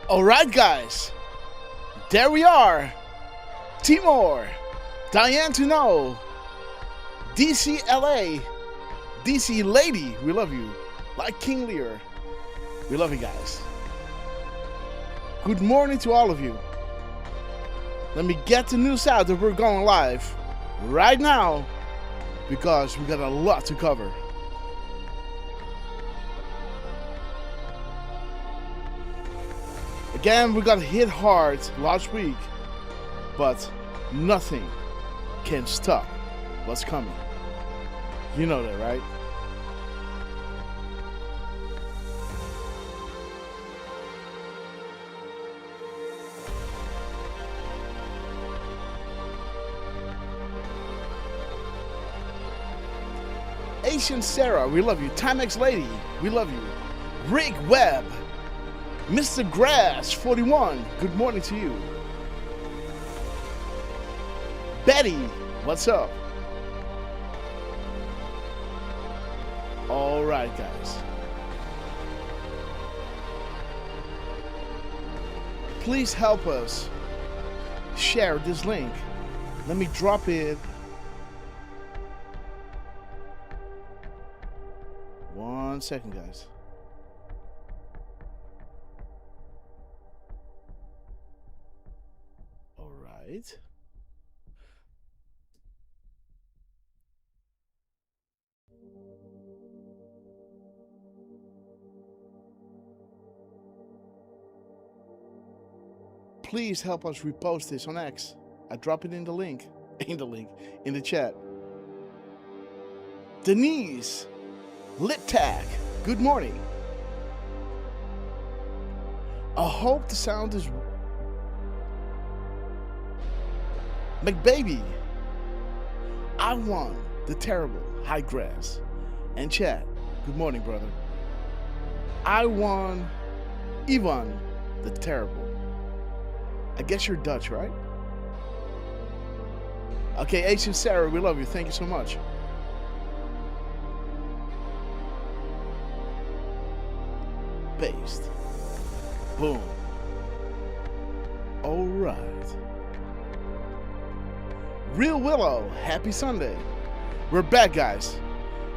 Alright guys, there we are. Timor, Diane to know, DC LA, DC Lady, we love you. Like King Lear, we love you guys. Good morning to all of you. Let me get the news out that we're going live right now because we got a lot to cover. Again, we got hit hard last week, but nothing can stop what's coming. You know that, right? Asian Sarah, we love you. Timex Lady, we love you. Rick Webb, Mr. Grass 41, good morning to you. Betty, what's up? All right, guys. Please help us share this link. Let me drop it. 1 second, guys. All right. Please help us repost this on X. I drop it in the link, in the chat. Denise, Lip Tag, good morning. I hope the sound is McBaby. I want the terrible high grass. And chat, good morning, brother. I want Ivan the terrible. I guess you're Dutch, right? Okay, Asian Sarah, we love you. Thank you so much. Based. Boom. All right. Real Willow, happy Sunday. We're back, guys.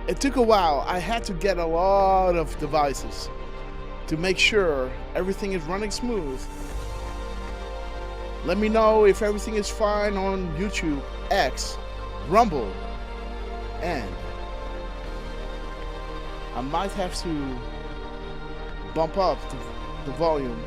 It took a while. I had to get a lot of devices to make sure everything is running smooth. Let me know if everything is fine on YouTube, X, Rumble, and I might have to bump up the volume.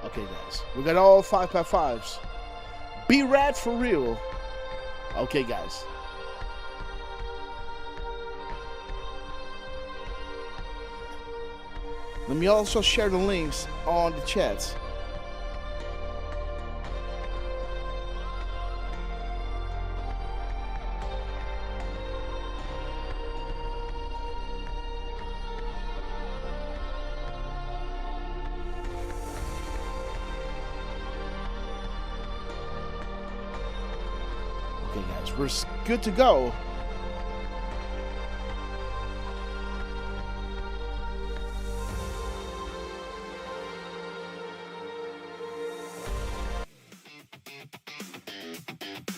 Okay, guys, we got all 5x5s. Be rad for real. Okay, guys. Let me also share the links on the chats. Okay, guys, we're good to go.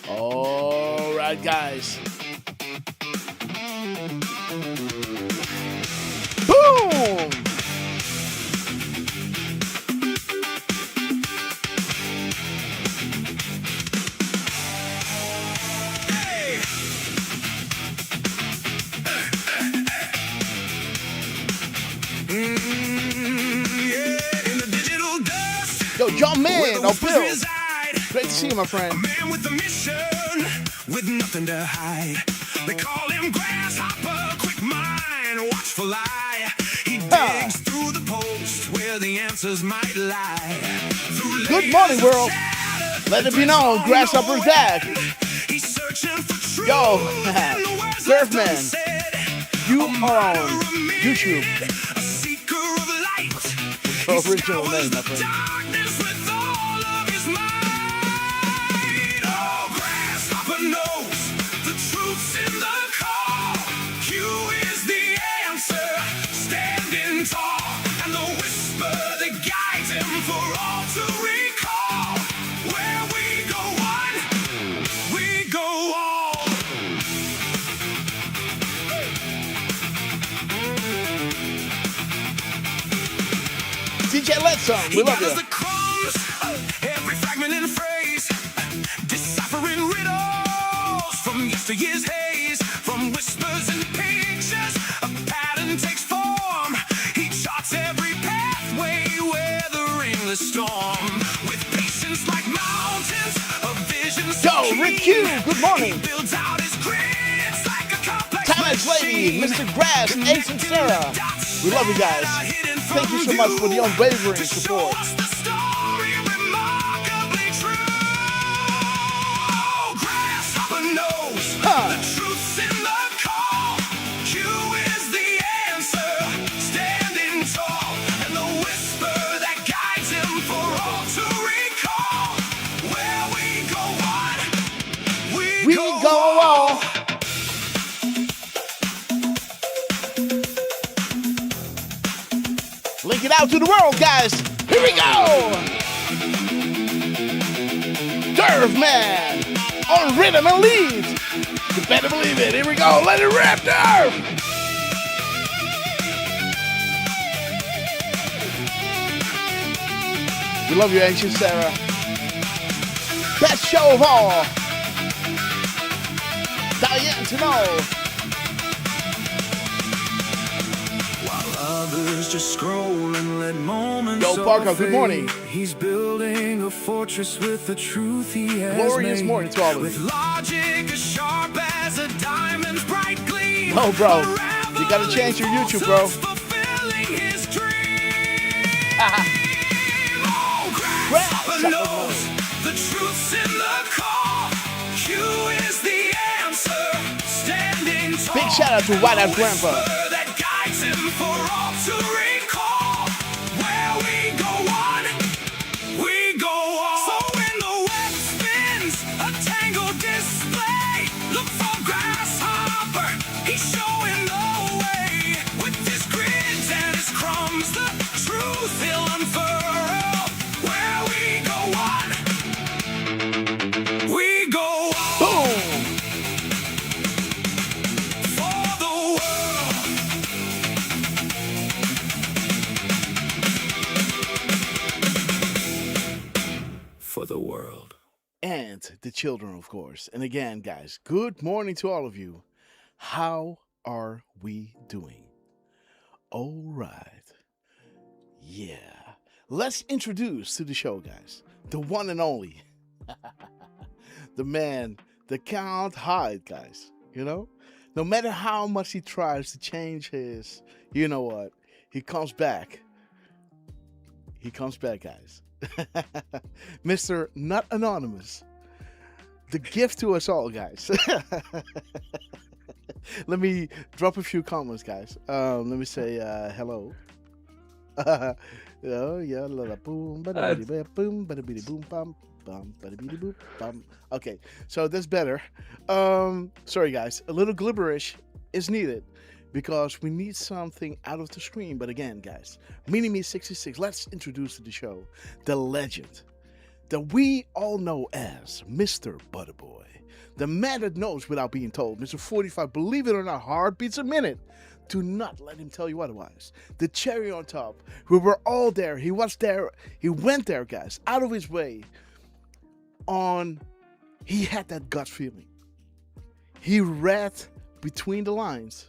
All right, guys. Boom! Yo, John Man, oh Bill. Great to see you, my friend. A man with a mission, with nothing to hide. They call him Grasshopper, quick mind, watchful eye. He digs through the post where the answers might lie. Good morning, world. Let it be known, Grasshopper's back. He's searching for truth. Yo. In the world Derf Man, you are on YouTube. A seeker of light. What's the original name, my friend? Darkness with all of his might. Oh, Grasshopper knows the truth's in the call. Q is the answer, standing tall, and the whisper that guides him for all to recall. Where we go one, we go all. DJ Letson, we love you. The crumbs, every fragment and phrase, deciphering riddles from yesteryear's haze, from whispers and pictures, a pattern takes form. He charts every pathway, weathering the storm with patience like mountains, a vision. Yo, Rick Q, good morning. He builds out his grids like a complex Timeless Lady, machine. Mr. Grass, Ace and Sarah, we love you guys. Thank you so much for the unwavering support. The story remarkably true. Grasshopper knows the truth's in the call. Q is the answer, standing tall, and the whisper that guides him for all to recall. Where we go on, we go all. Link it out to the world, guys. Here we go. Derf Man on rhythm and lead. You better believe it. Here we go. Let it rip, Derf. We love you, Ancient Sarah. Best show of all. Diane to know. Others just scroll and let moments. Yo, Parker, good morning. He's building a fortress with the truth he has Glorious made. morning to all of you. With logic as sharp as a diamond's bright gleam. Oh, bro, you gotta change your YouTube, bro. Fulfilling his dream. Oh, Grasshopper knows the truth's in the call. Q is the answer, standing tall. Big shout out to White House Grandpa. That guides him for all to recall. Where we go on, we go all. So when the web spins, a tangled display, look for Grasshopper, he's showing the way. With his grids and his crumbs, the truth he'll unfurl. Where we go on, we go on. Boom. For the world. For the world. And the children, of course. And again, guys, good morning to all of you. How are we doing? All right. Yeah. Let's introduce to the show, guys, the one and only, the man that can't hide, guys. You know, no matter how much he tries to change his, you know what, he comes back. He comes back, guys. Mr. Not Anonymous, the gift to us all, guys. Let me drop a few comments, guys. Let me say hello. Oh yeah, la la boom, bada boom, bada boom, bum, bum, bada boop, bum. Okay, so that's better. Sorry, guys, a little glibberish is needed because we need something out of the screen. But again, guys, Mini-Me 66. Let's introduce to the show the legend that we all know as Mr. Butterboy, the man that knows without being told. Mr. 45, believe it or not, heartbeats a minute. Do not let him tell you otherwise. The cherry on top. We were all there. He was there. He went there, guys, out of his way. He had that gut feeling. He read between the lines.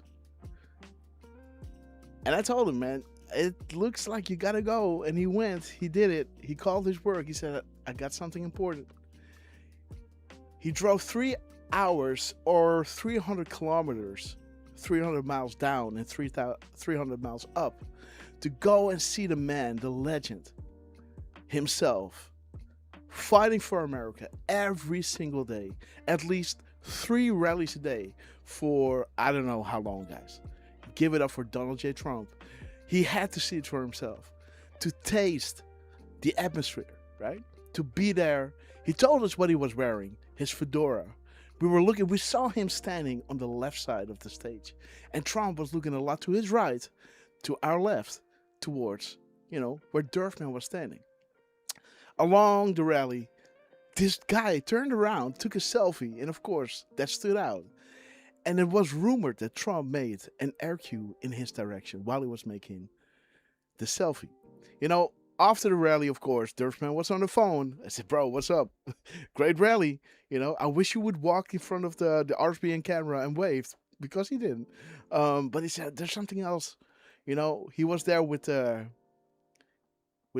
And I told him, man, it looks like you gotta go. And he went. He did it. He called his work. He said, I got something important. He drove 3 hours or 300 kilometers, 300 miles down and 300 miles up to go and see the man, the legend himself, fighting for America every single day, at least 3 rallies a day for I don't know how long, guys. Give it up for Donald J. Trump. He had to see it for himself, to taste the atmosphere, right? To be there. He told us what he was wearing, his fedora. We saw him standing on the left side of the stage. And Trump was looking a lot to his right, to our left, towards, where Derfman was standing. Along the rally, this guy turned around, took a selfie, and of course, that stood out. And it was rumored that Trump made an air cue in his direction while he was making the selfie. After the rally, of course, Derfman was on the phone. I said, bro, what's up? Great rally. I wish you would walk in front of the RSBN camera and waved, because he didn't. But he said, there's something else. He was there with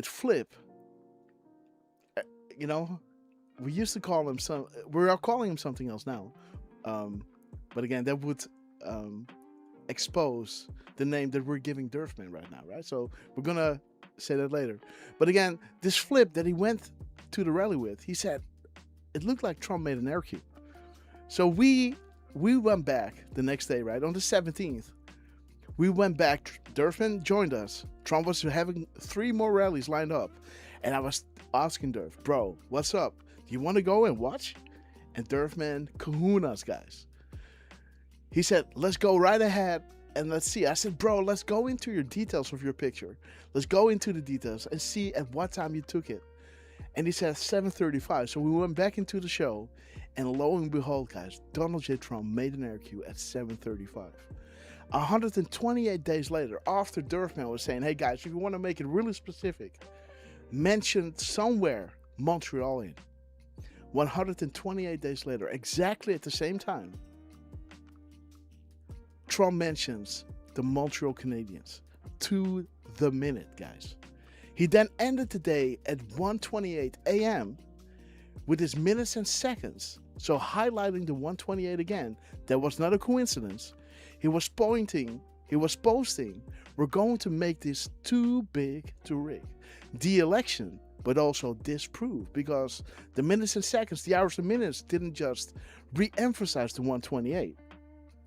Flip. We used to call him we are calling him something else now. But again, that would expose the name that we're giving Derfman right now, right? So we're going to say that later. But again, this Flip that he went to the rally with, he said it looked like Trump made an air cue. So we went back the next day, right? On the 17th, we went back. Derfman joined us. Trump was having 3 more rallies lined up. And I was asking Derf, bro, what's up? Do you want to go and watch? And Derfman kahunas, guys. He said, let's go right ahead and let's see. I said, bro, let's go into your details of your picture. Let's go into the details and see at what time you took it. And he said 7:35. So we went back into the show, and lo and behold, guys, Donald J. Trump made an air cue at 7:35. 128 days later, after Derfman was saying, hey guys, if you want to make it really specific, mention somewhere Montreal in. 128 days later, exactly at the same time, Trump mentions the Montreal Canadiens to the minute, guys. He then ended the day at 1:28 a.m. with his minutes and seconds. So highlighting the 128 again, that was not a coincidence. He was posting, we're going to make this too big to rig. The election, but also disprove, because the minutes and seconds, the hours and minutes didn't just re-emphasize the 128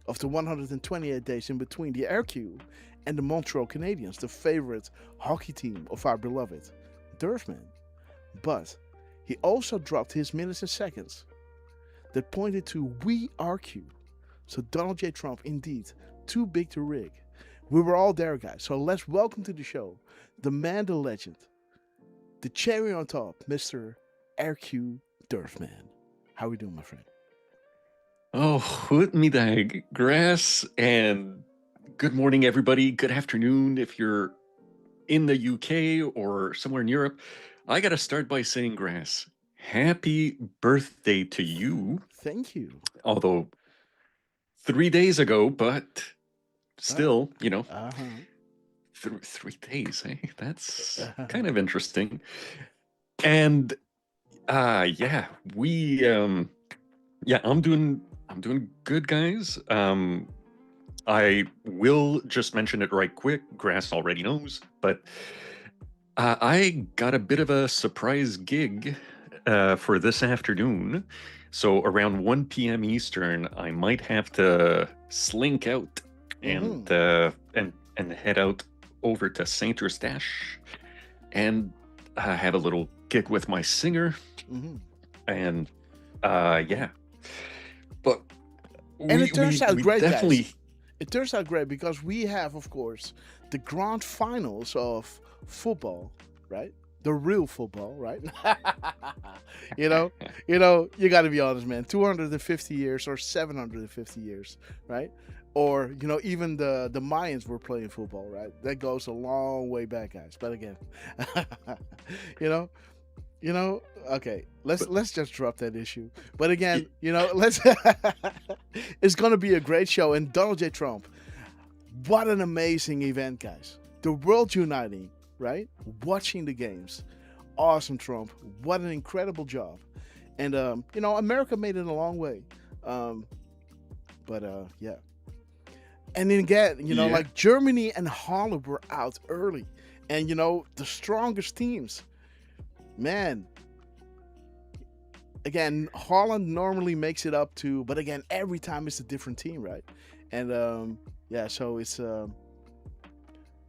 of the 128 days in between the air cue and the Montreal Canadiens, the favorite hockey team of our beloved Derfman. But he also dropped his minutes and seconds that pointed to we RQ. So Donald J. Trump, indeed, too big to rig. We were all there, guys. So let's welcome to the show the man, the legend, the cherry on top, Mr. RQ Derfman. How are we doing, my friend? Oh, goedemiddag, Grass, and good morning, everybody. Good afternoon if you're in the UK or somewhere in Europe. I got to start by saying, Grass, happy birthday to you. Thank you. Although 3 days ago, but still, Uh-huh. 3 days, eh? That's kind of interesting. And yeah, I'm doing good, guys. I will just mention it right quick. Grass already knows, but I got a bit of a surprise gig for this afternoon. So around 1 p.m. Eastern, I might have to slink out and head out over to Saint Eustache and have a little gig with my singer. Mm-hmm. And yeah. But it turns out great, definitely... guys. It turns out great because we have, of course, the grand finals of football, right? The real football, right? you got to be honest, man. 250 years or 750 years, right? Or, even the Mayans were playing football, right? That goes a long way back, guys. But again, okay, let's just drop that issue. But again, let's it's gonna be a great show. And Donald J. Trump, what an amazing event, guys. The world uniting, right? Watching the games. Awesome, Trump. What an incredible job. And America made it a long way. But yeah. And then again, like Germany and Holland were out early. And the strongest teams. Man, again, Holland normally makes it up to, but again, every time it's a different team, right? And yeah, so it's.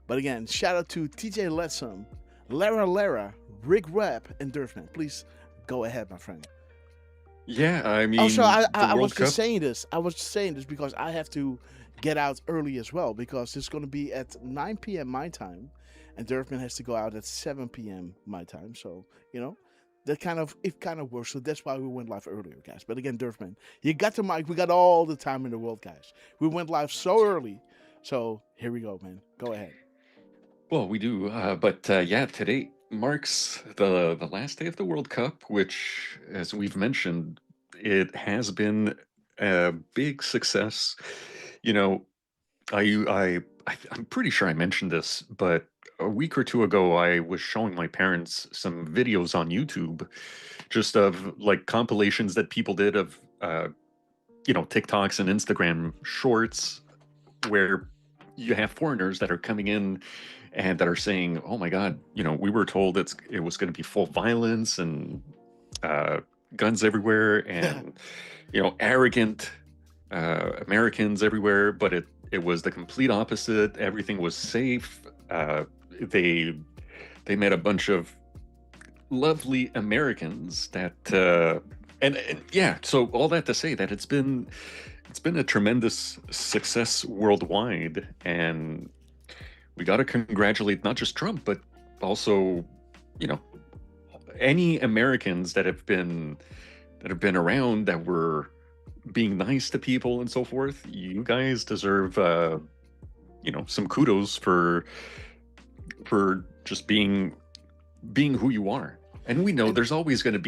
But again, shout out to TJ Letsum, Lara, Rick Rapp, and Derfman. Please go ahead, my friend. Yeah, I mean, Also, the I was World just Cup. saying this. I was just saying this because I have to get out early as well because it's going to be at 9 p.m. my time, and Derfman has to go out at 7 p.m. my time. So that kind of works. So that's why we went live earlier, guys. But again, Derfman, you got the mic. We got all the time in the world, guys. We went live so early. So here we go, man. Go ahead. Well, we do, but yeah, today marks the last day of the World Cup, which, as we've mentioned, it has been a big success. You know, I'm pretty sure I mentioned this, but a week or two ago, I was showing my parents some videos on YouTube, just of like compilations that people did of TikToks and Instagram shorts, where you have foreigners that are coming in and that are saying, "Oh my God, we were told it was going to be full violence and guns everywhere, and arrogant Americans everywhere," but it was the complete opposite. Everything was safe. They met a bunch of lovely Americans that and yeah. So all that to say that it's been a tremendous success worldwide, and we got to congratulate not just Trump, but also, any Americans that have been around, that were being nice to people and so forth. You guys deserve, some kudos for just being who you are. And we know there's always an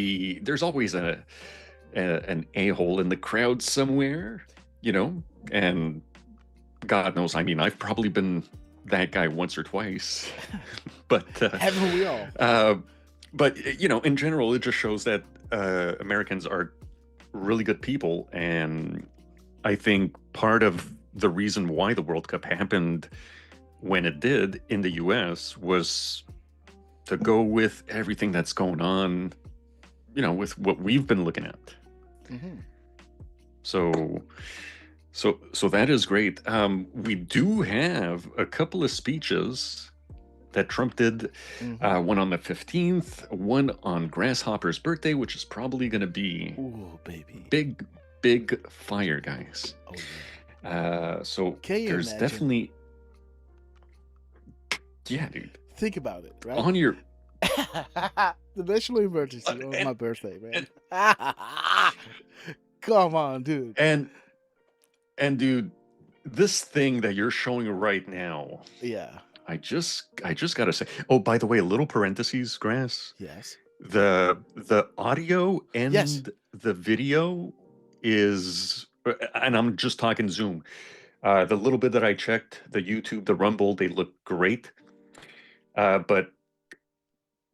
a-hole in the crowd somewhere, and God knows, I mean, I've probably been that guy once or twice, but haven't we all? But in general, it just shows that Americans are really good people, and I think part of the reason why the World Cup happened when it did in the U.S. was to go with everything that's going on, with what we've been looking at. Mm-hmm. So that is great. We do have a couple of speeches that Trump did. Mm-hmm. One on the 15th, one on Grasshopper's birthday, which is probably going to be big fire, guys. Oh, yeah. So Can you there's imagine? definitely, yeah, dude. Think about it, right? On your the national emergency on my birthday, man. Come on, dude. And dude, this thing that you're showing right now. Yeah. I just gotta say. Oh, by the way, a little parentheses, Grass. Yes. The audio and Yes. the video is, and I'm just talking Zoom. The little bit that I checked, the YouTube, the Rumble, they look great. But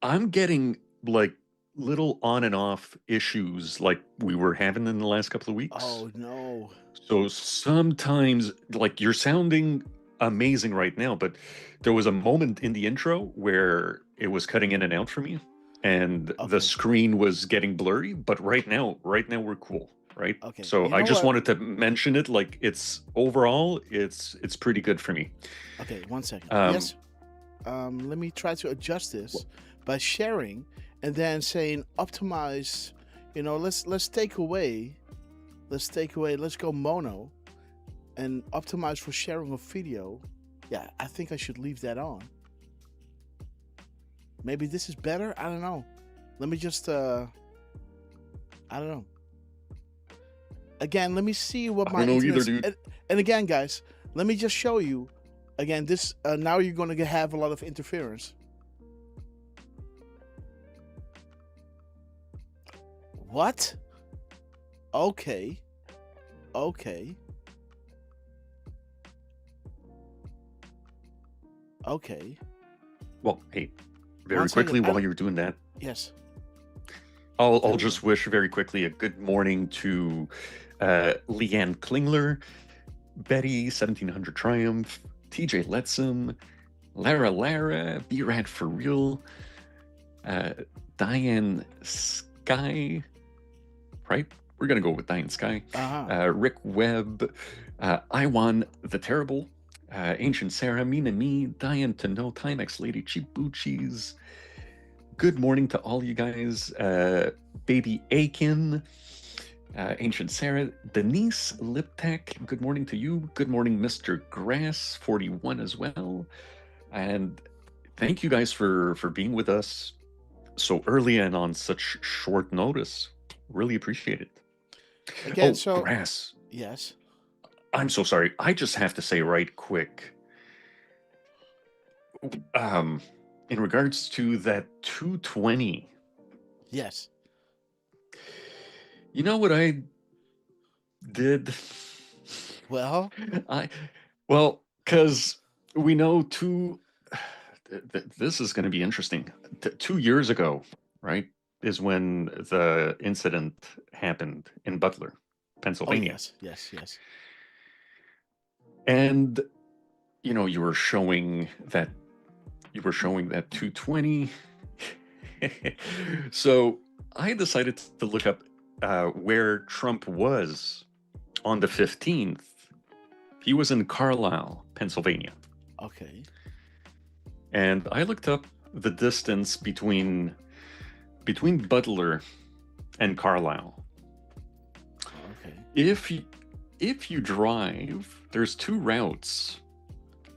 I'm getting like little on and off issues like we were having in the last couple of weeks. Oh no. So sometimes, like, you're sounding amazing right now, but there was a moment in the intro where it was cutting in and out for me, and the screen was getting blurry. But right now we're cool, right? Okay. So I just wanted to mention it. Like, it's overall, it's pretty good for me. Okay, 1 second. Yes. Let me try to adjust this by sharing and then saying optimize. Let's take away. Let's go mono and optimize for sharing of video. Yeah, I think I should leave that on. Maybe this is better. I don't know. Let me just. I don't know. Again, let me see what my. I don't know either, dude. And again, guys, let me just show you. Again, this now you're going to have a lot of interference. What? Okay. Okay. Well, hey, very quickly while you're doing that, yes, I'll just wish very quickly a good morning to Leanne Klingler, Betty 1700 Triumph, TJ Letsum, Lara, B-Rad for real, Diane Sky, right? We're gonna go with Diane Sky. Uh-huh. Rick Webb, Iwan the Terrible, Ancient Sarah, Mina Me, Diane to No, Timex Lady, Chibuchis. Good morning to all you guys. Baby Aiken, Ancient Sarah, Denise Liptek. Good morning to you. Good morning, Mr. Grass 41 as well. And thank you guys for being with us so early and on such short notice. Really appreciate it. Again, so Grass. yes. I'm so sorry. I just have to say right quick. In regards to that 220. Yes. You know what I did? Well, because we know this is going to be interesting. 2 years ago, right, is when the incident happened in Butler, Pennsylvania. Yes. And you were showing that 220. So I decided to look up where Trump was on the 15th. He was in Carlisle, Pennsylvania. Okay. And I looked up the distance between Butler and Carlisle. Okay. If you drive, there's 2 routes.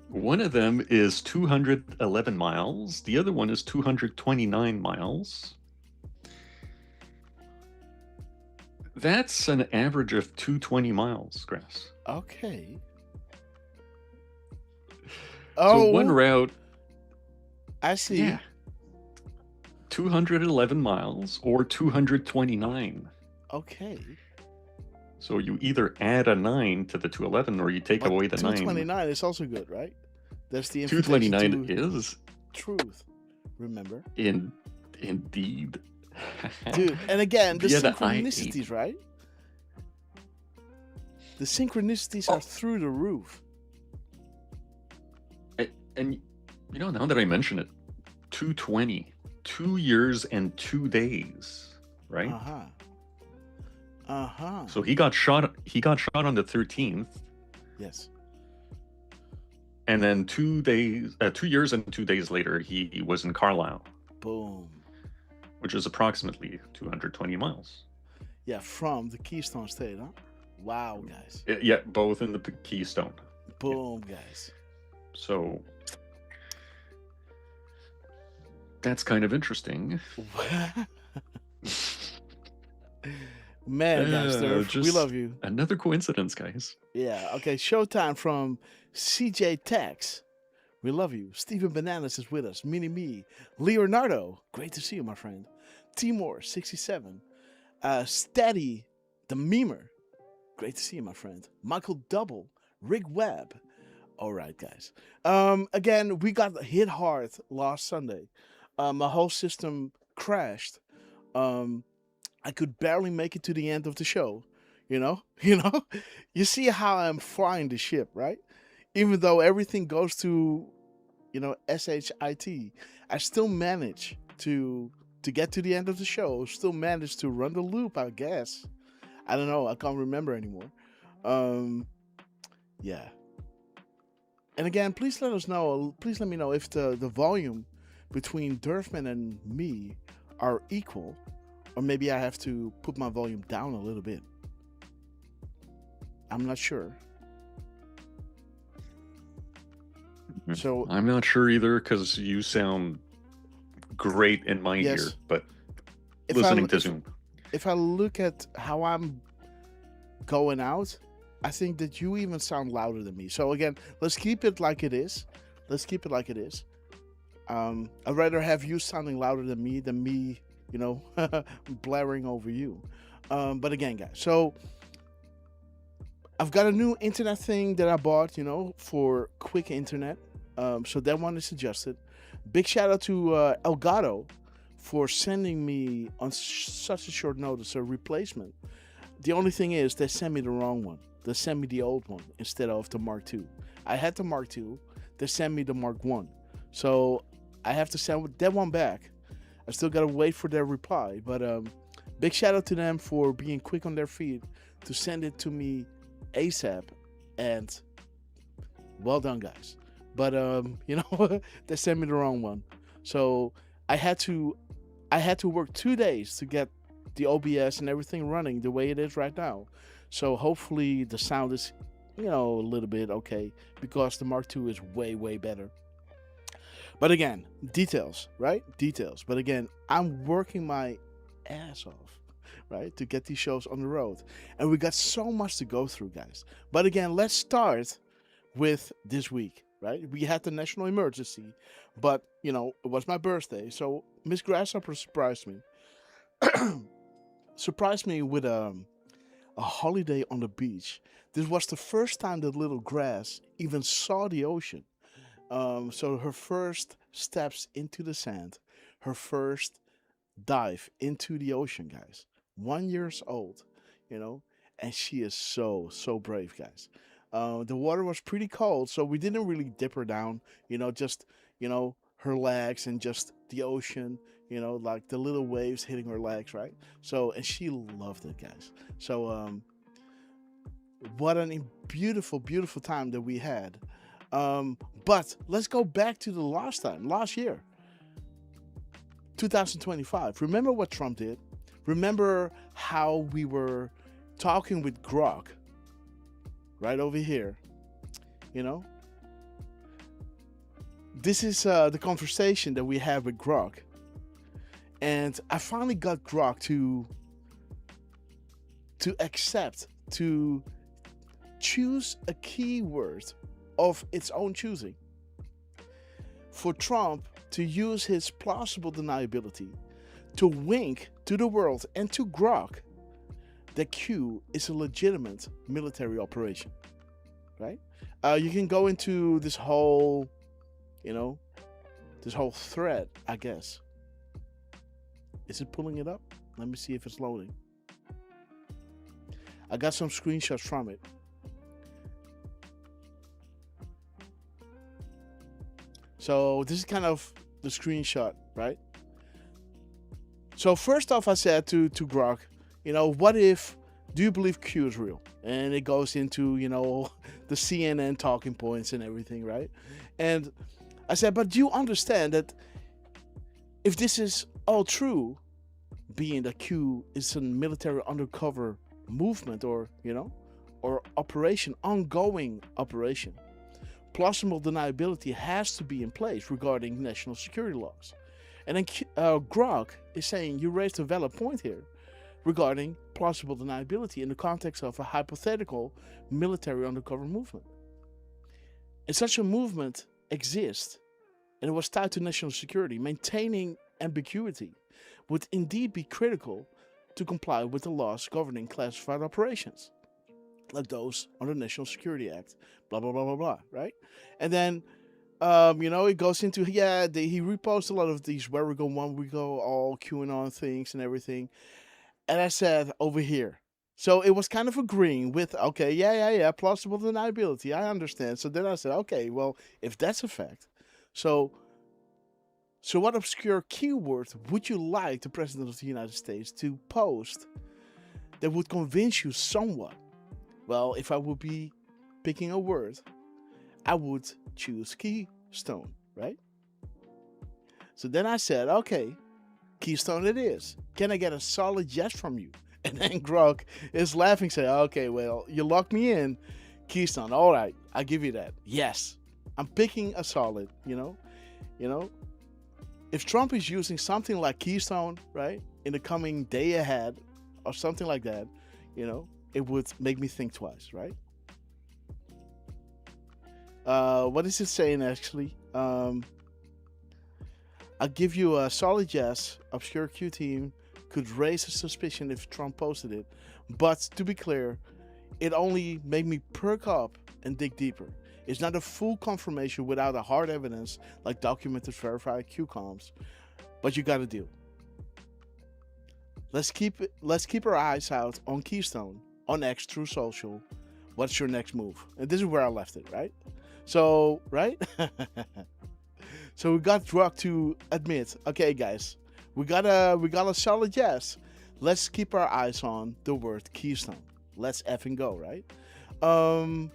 One of them is 211 miles. The other one is 229 miles. That's an average of 220 miles, Grass. Okay. So one route, I see. yeah, 211 miles or 229. Okay. So you either add a 9 to the 211 or you take But away the 9. 229 is also good, right? That's the 229 is truth. Remember? Indeed. Dude, and again, the Via the synchronicities, right? The synchronicities are through the roof. And now that I mention it, 220, 2 years and 2 days, right? So he got shot on the 13th. Yes. And then 2 years and 2 days later, he was in Carlisle. Boom. Which is approximately 220 miles. Yeah, from the Keystone State, huh? Wow, guys. Yeah, both in the Keystone. Boom, guys. So that's kind of interesting. Man, guys, Derf, we love you. Another coincidence, guys. Yeah, okay. Showtime from CJ Tex. We love you. Steven Bananas is with us. Mini Me. Leonardo. Great to see you, my friend. Timor, 67. Steady, the Memer. Great to see you, my friend. Michael Double. Rick Webb. All right, guys. Again, we got hit hard last Sunday. My whole system crashed. I could barely make it to the end of the show. You see how I'm flying the ship, right? Even though everything goes to, SHIT, I still manage to get to the end of the show. Still manage to run the loop, I guess. I don't know. I can't remember anymore. Yeah. And again, please let us know. Please let me know if the volume between Derfman and me are equal, or maybe I have to put my volume down a little bit. I'm not sure. So I'm not sure either because you sound great in my ear, but listening to Zoom. If I look at how I'm going out, I think that you even sound louder than me. So again, let's keep it like it is. I'd rather have you sounding louder than me, blaring over you. But again, guys, so I've got a new internet thing that I bought, for quick internet. So that one is adjusted. Big shout out to Elgato for sending me on such a short notice a replacement. The only thing is they sent me the wrong one. They sent me the old one instead of the Mark II. I had the Mark II. They sent me the Mark I. So I have to send that one back. I still got to wait for their reply. But big shout out to them for being quick on their feet to send it to me ASAP, and well done, guys. But they sent me the wrong one, so I had to work 2 days to get the OBS and everything running the way it is right now. So hopefully the sound is, a little bit okay, because the Mark II is way better. But again, details, right? Details. But again, I'm working my ass off, right, to get these shows on the road. And we got so much to go through, guys. But again, let's start with this week, right? We had the national emergency, but, it was my birthday. So Miss Grasshopper surprised me. Surprised me with a holiday on the beach. This was the first time that little Grass even saw the ocean. So her first steps into the sand, her first dive into the ocean, guys. 1 year old, and she is so brave, guys. The water was pretty cold, so we didn't really dip her down, just, her legs and just the ocean, like the little waves hitting her legs, right? So, and she loved it, guys. So, what a beautiful time that we had. But let's go back to the last year, 2025. Remember what Trump did? Remember how we were talking with Grok right over here, This is the conversation that we have with Grok. And I finally got Grok to accept, to choose a keyword of its own choosing. For Trump to use his plausible deniability to wink to the world and to Grok that Q is a legitimate military operation, right? You can go into this whole, this whole thread, I guess. Is it pulling it up? Let me see if it's loading. I got some screenshots from it. So this is kind of the screenshot, right? So first off, I said to Grok, what if, do you believe Q is real? And it goes into, the CNN talking points and everything, right? And I said, but do you understand that if this is all true, being that Q is a military undercover movement or operation, ongoing operation, plausible deniability has to be in place regarding national security laws. And then Grok is saying, you raised a valid point here regarding plausible deniability in the context of a hypothetical military undercover movement. And such a movement exists, and it was tied to national security. Maintaining ambiguity would indeed be critical to comply with the laws governing classified operations, like those under the National Security Act, blah, blah, blah, blah, blah, right? And then, it goes into, he reposts a lot of these where we go, one we go, all QAnon things and everything. And I said, over here. So it was kind of agreeing with, okay, yeah, plausible deniability, I understand. So then I said, okay, well, if that's a fact, so what obscure keyword would you like the President of the United States to post that would convince you somewhat? Well, if I would be picking a word, I would choose Keystone, right? So then I said, okay, Keystone it is. Can I get a solid yes from you? And then Grok is laughing, saying, okay, well, you locked me in. Keystone, all right, I'll give you that. Yes, I'm picking a solid, If Trump is using something like Keystone, right, in the coming day ahead or something like that, it would make me think twice, right? What is it saying, actually? I'll give you a solid yes. Obscure Q team could raise a suspicion if Trump posted it. But to be clear, it only made me perk up and dig deeper. It's not a full confirmation without a hard evidence like documented verified QComs. But you gotta do. Let's keep our eyes out on Keystone, on X, True Social. What's your next move? And this is where I left it, right? So, right? So we got Grok to admit, okay, guys, we got a solid yes. let's keep our eyes on the word keystone. Let's effing go, right? Um,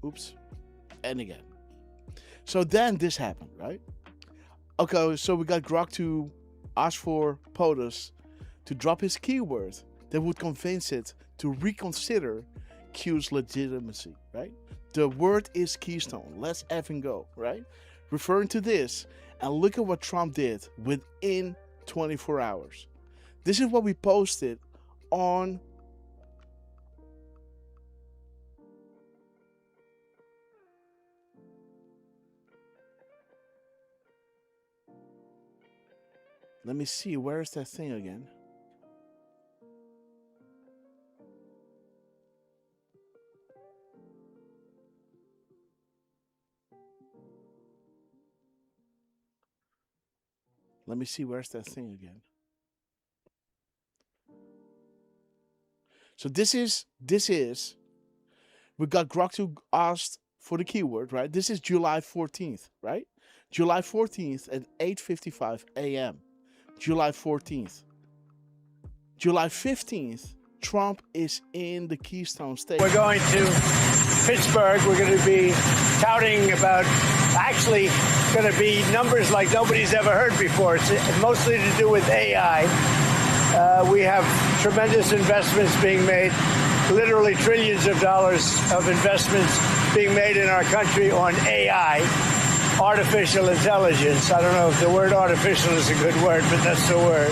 oops. And again. So then this happened, right? Okay, so we got Grok to ask for POTUS to drop his keyword that would convince it to reconsider Q's legitimacy, right? The word is keystone. Let's effing go, right? Referring to this, and look at what Trump did within 24 hours. This is what we posted on let me see, where is that thing again? Let me see, where's that thing again? So this is, we got Grok to asked for the keyword, right? This is July 14th, right? July 14th at 8:55 a.m. July 14th. July 15th, Trump is in the Keystone State. We're going to Pittsburgh. We're going to be touting about, actually, going to be numbers like nobody's ever heard before. It's mostly to do with AI. We have tremendous investments being made, literally trillions of dollars of investments being made in our country on AI, artificial intelligence. I don't know if the word artificial is a good word, but that's the word.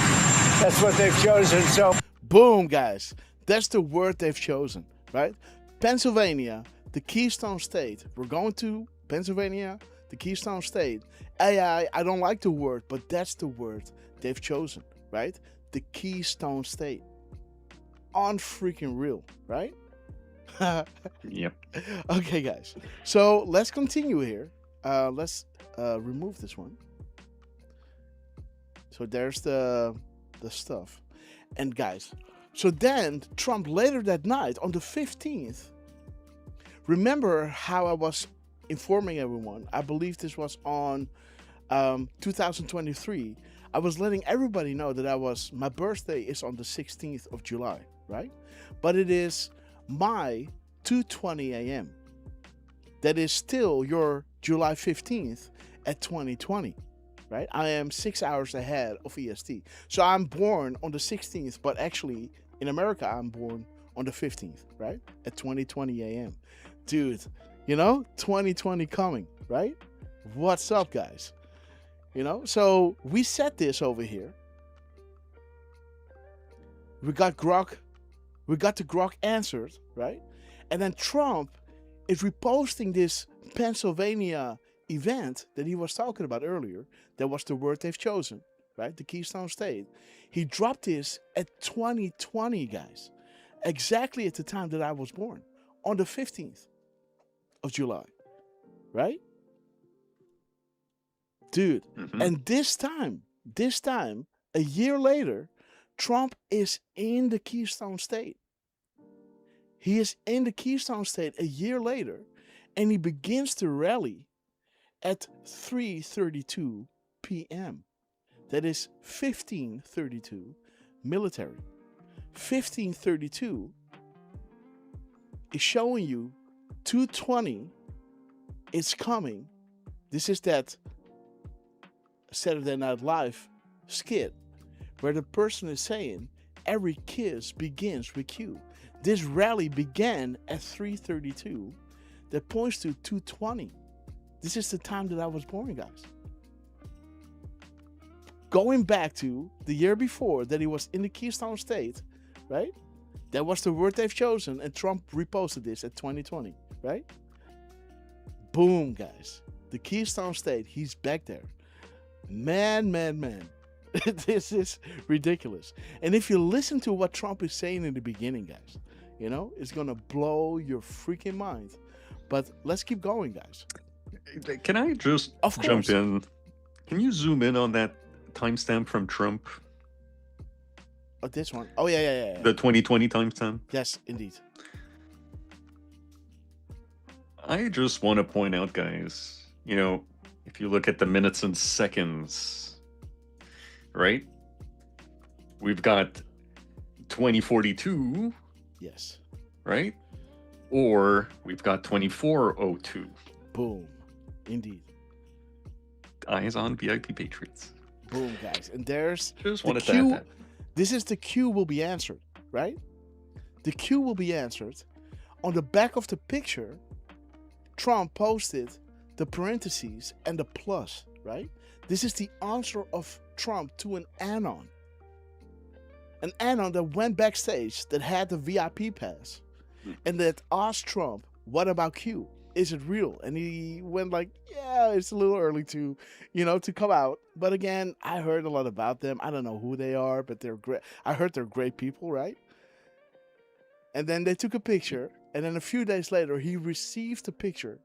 That's what they've chosen. So, boom, guys. That's the word they've chosen, right? Pennsylvania, the Keystone State. We're going to Pennsylvania, the Keystone State. AI, I don't like the word, but that's the word they've chosen, right? The Keystone State. Unfreaking real, right? Yep. Okay, guys. So let's continue here. Let's remove this one. So there's the stuff. And guys, so then Trump later that night on the 15th, remember how I was informing everyone? I believe this was on 2023. I was letting everybody know that my birthday is on the 16th of July, right? But it is my 2:20 a.m. That is still your July 15th at 2020, right? I am 6 hours ahead of EST. So I'm born on the 16th, but actually in America, I'm born on the 15th, right? At 20:20 a.m. Dude, 2020 coming, right? What's up, guys? So we set this over here. We got the Grok answered, right? And then Trump is reposting this Pennsylvania event that he was talking about earlier. That was the word they've chosen, right? The Keystone State. He dropped this at 2020, guys. Exactly at the time that I was born. On the 15th of July, right? Dude, and this time, a year later, Trump is in the Keystone State. He is in the Keystone State a year later, and he begins to rally at 3:32 p.m. That is 15:32 military. 15:32 is showing you 2:20 is coming. This is that Saturday Night Live skit where the person is saying every kiss begins with Q. This rally began at 3:32 that points to 2:20. This is the time that I was born, guys. Going back to the year before that he was in the Keystone State, right? That was the word they've chosen, and Trump reposted this at 2020, right? Boom, guys. The Keystone State, he's back there. Man. This is ridiculous. And if you listen to what Trump is saying in the beginning, guys, it's going to blow your freaking mind. But let's keep going, guys. Can I just jump in? Can you zoom in on that timestamp from Trump? Oh, this one. Oh, yeah. The 2020 timestamp? Yes, indeed. I just want to point out, guys, if you look at the minutes and seconds, right? We've got 2042, Yes. right? Or we've got 2402. Boom. Indeed. Eyes on VIP Patriots. Boom, guys. And there's Just the wanted to Q. add that. This is the Q will be answered, right? The Q will be answered. On the back of the picture, Trump posted the parentheses and the plus, right? This is the answer of Trump to an anon. An anon that went backstage that had the VIP pass and that asked Trump, what about Q? Is it real? And he went like, yeah, it's a little early to, to come out. But again, I heard a lot about them. I don't know who they are, but they're great. I heard they're great people, right? And then they took a picture. And then a few days later, he received a picture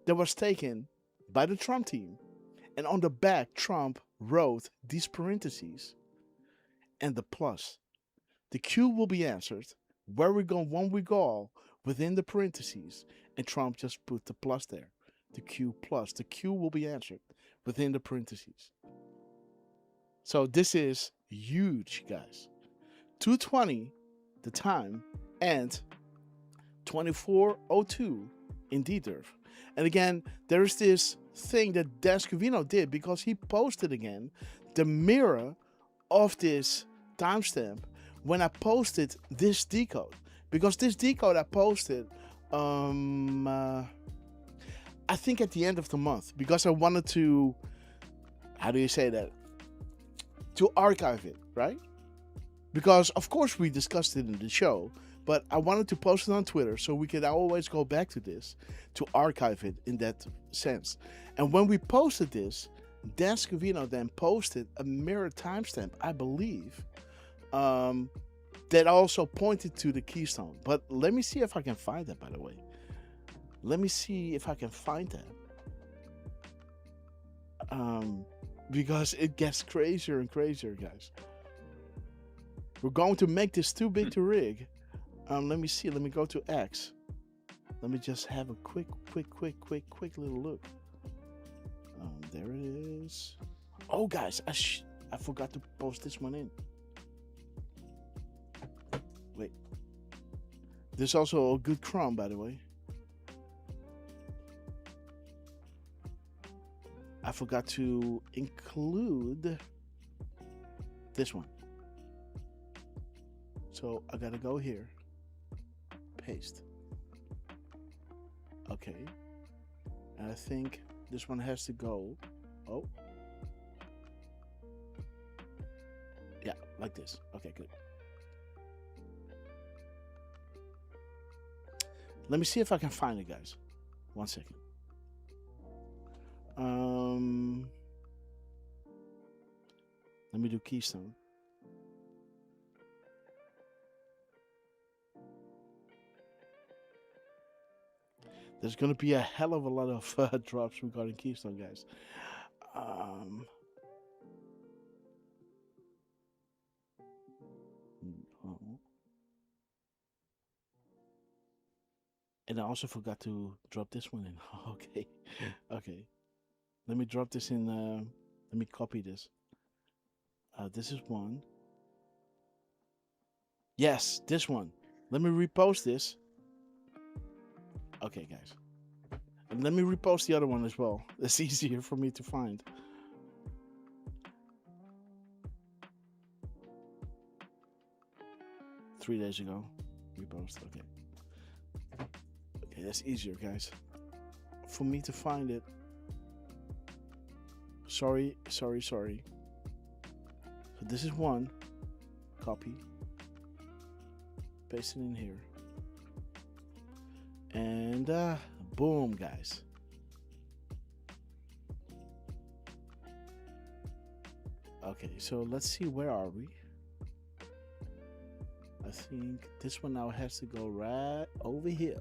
that was taken by the Trump team. And on the back, Trump wrote these parentheses and the plus. The Q will be answered. Where we go, when we go, within the parentheses. And Trump just put the plus there. The Q plus. The Q will be answered within the parentheses. So this is huge, guys. 2:20, the time, and 24:02 in Derf. And again, there is this thing that Dascovino did because he posted again the mirror of this timestamp when I posted this decode. Because this decode I posted, I think at the end of the month, because I wanted to, how do you say that? To archive it, right? Because of course we discussed it in the show, but I wanted to post it on Twitter so we could always go back to this to archive it in that sense. And when we posted this, Dan Scavino then posted a mirror timestamp, I believe, that also pointed to the keystone. But let me see if I can find that, by the way. Let me see if I can find that. Because it gets crazier and crazier, guys. We're going to make this too big to rig. Let me see. Let me go to X. Let me just have a quick little look. There it is. Oh, guys, I forgot to post this one in. Wait. There's also a good crumb, by the way. I forgot to include this one. So I gotta go here. Paste. Okay. And I think this one has to go. Oh. Yeah, like this. Okay, good. Let me see if I can find it, guys. 1 second. Let me do keystone. There's gonna be a hell of a lot of drops regarding keystone, guys. And I also forgot to drop this one in. Okay. Okay. Let me drop this in. Let me copy this. This is one. Yes, this one. Let me repost this. Okay, guys. And let me repost the other one as well. It's easier for me to find. Three days ago. Repost. Okay. Okay, that's easier, guys. For me to find it. Sorry. So this is one. Copy. Paste it in here. And boom, guys. Okay, so let's see, where are we? I think this one now has to go right over here.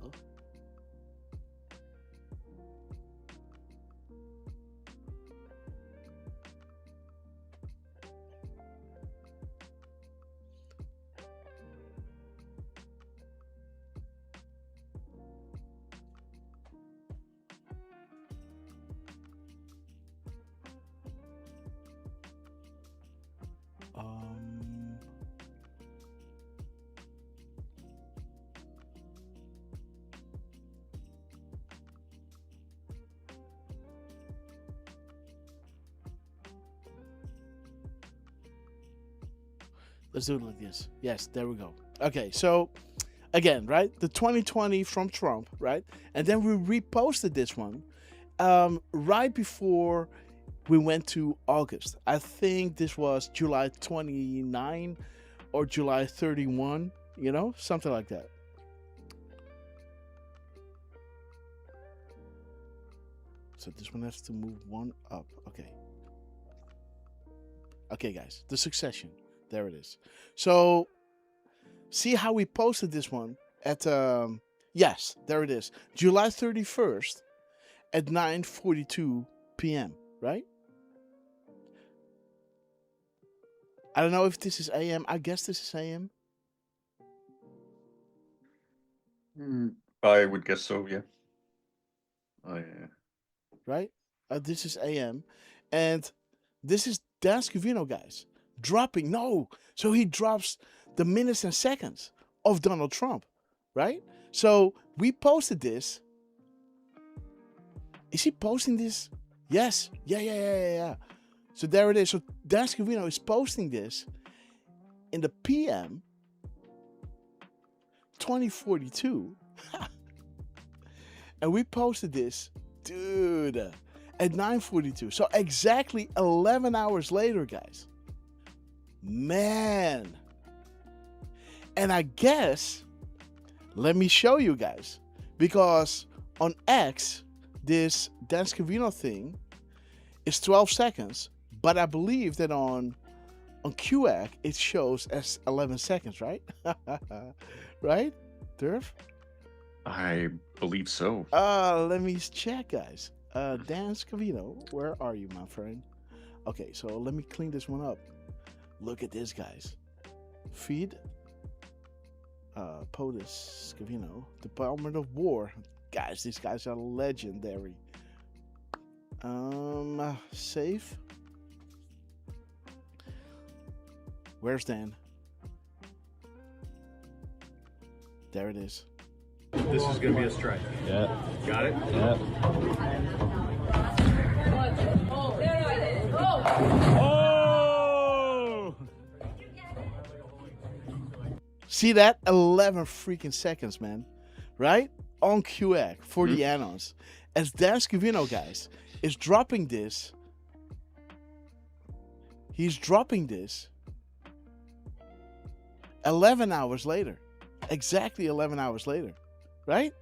Let's do it like this. Yes, there we go. Okay, so again, right? The 2020 from Trump, right? And then we reposted this one right before we went to August. I think this was July 29 or July 31, you know, something like that. So this one has to move one up. Okay. Okay, guys, the succession. There it is. So see how we posted this one at yes, there it is. July 31st at 9:42 p.m., right? I don't know if this is AM. I guess this is AM. I would guess so, yeah. Right? This is AM. And this is Dan Scavino, guys. Dropping. No. So he drops the minutes and seconds of Donald Trump, right? So we posted this. Is he posting this? Yes. Yeah. So there it is. So Dan Scavino is posting this in the PM 2042. And we posted this, dude, at 9:42. So exactly 11 hours later, guys. Man. And I guess, let me show you guys, because on X, this Dan Scavino thing is 12 seconds, but I believe that on QAC it shows as 11 seconds, right? Right, Derf? I believe so. Let me check, guys. Dan Scavino, where are you, my friend? Okay, so let me clean this one up. Look at this, guys. Feed POTUS Scavino, Department of War. Guys, these guys are legendary. Save. Where's Dan? There it is. This is going to be a strike. Yeah. Got it? Yeah. Oh! See that? 11 freaking seconds, man. Right? On QAC for the anons. As Dan Scavino, guys, is dropping this. He's dropping this 11 hours later. Exactly 11 hours later. Right?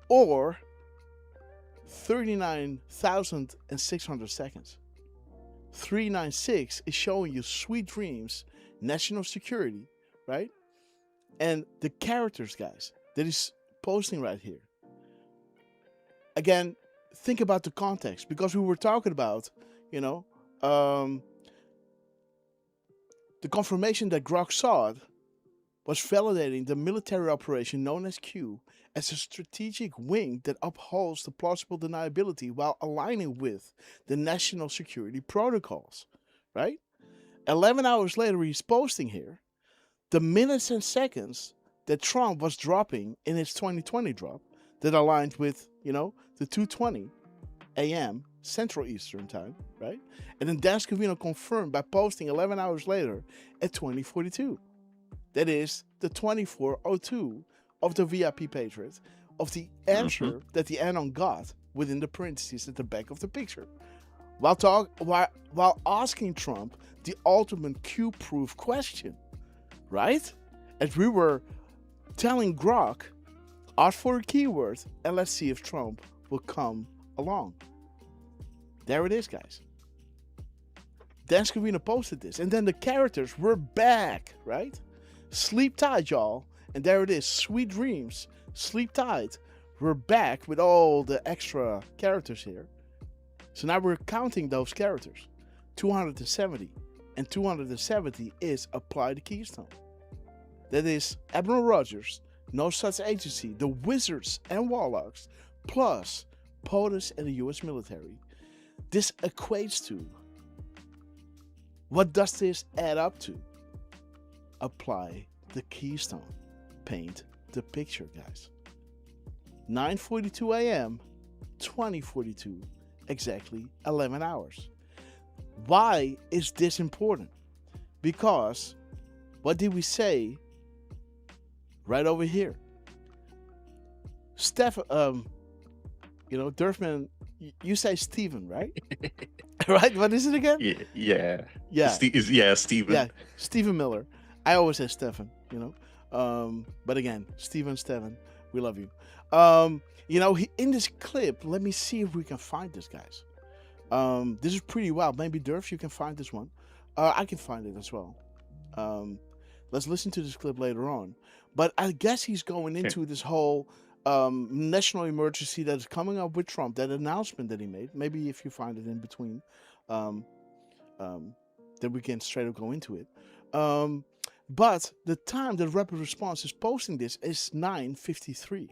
Or 39,600 seconds. 396 is showing you Sweet Dreams, National Security, right? And the characters, guys, that is posting right here. Again, think about the context, because we were talking about, you know, the confirmation that Grok saw it was validating the military operation known as Q as a strategic wing that upholds the plausible deniability while aligning with the national security protocols, right? 11 hours later, he's posting here the minutes and seconds that Trump was dropping in his 2020 drop that aligned with, you know, the 2:20 a.m. Central Eastern Time, right? And then Dan Scavino confirmed by posting 11 hours later at 2042. That is the 24:02 of the VIP Patriot, of the answer that the Anon got within the parentheses at the back of the picture. While asking Trump the ultimate Q-proof question, right? And we were telling Grok, ask for a keyword and let's see if Trump will come along. There it is, guys. Dan Scavino posted this, and then the characters were back, right? Sleep tight, y'all. And there it is, Sweet Dreams, Sleep Tight. We're back with all the extra characters here. So now we're counting those characters. 270. And 270 is Apply the Keystone. That is Admiral Rogers, No Such Agency, the Wizards and Warlocks, plus POTUS and the US military. This equates to What does this add up to? Apply the keystone. Paint the picture, guys. 9:42 a.m., 2042, exactly 11 hours. Why is this important? Because what did we say right over here? Derfman, you say Steven, right? Right? What is it again? Yeah. Yeah. Steven. Yeah, Stephen Miller. I always say Stefan, but again, Stephen, we love you. In this clip, let me see if we can find this, guys. This is pretty wild. Maybe Derf, you can find this one. I can find it as well. Let's listen to this clip later on. But I guess he's going into this whole national emergency that is coming up with Trump, that announcement that he made. Maybe if you find it in between, then we can straight up go into it. But the time that Rapid Response is posting this is 9:53.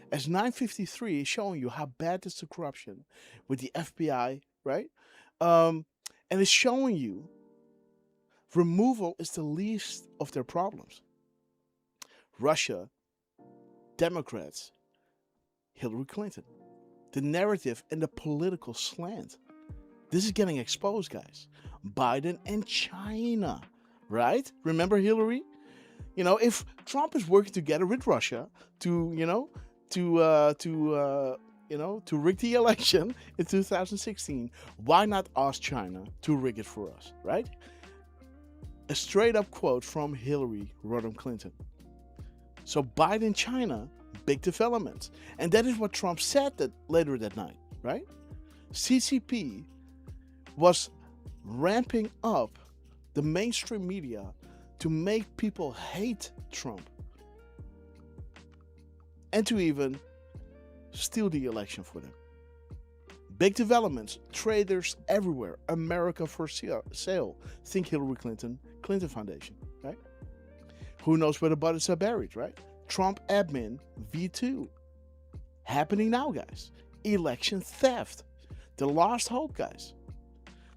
As 9:53 is showing you how bad is the corruption with the FBI, right? And it's showing you removal is the least of their problems. Russia, Democrats, Hillary Clinton. The narrative and the political slant. This is getting exposed, guys. Biden and China, right? Remember Hillary? If Trump is working together with Russia to rig the election in 2016, why not ask China to rig it for us, right? A straight up quote from Hillary Rodham Clinton. So Biden, China, big developments. And that is what Trump said later that night, right? CCP was ramping up the mainstream media to make people hate Trump. And to even steal the election for them. Big developments, traders everywhere, America for sale. Think Hillary Clinton, Clinton Foundation, right? Who knows where the bodies are buried, right? Trump admin V2. Happening now, guys. Election theft. The last hope, guys.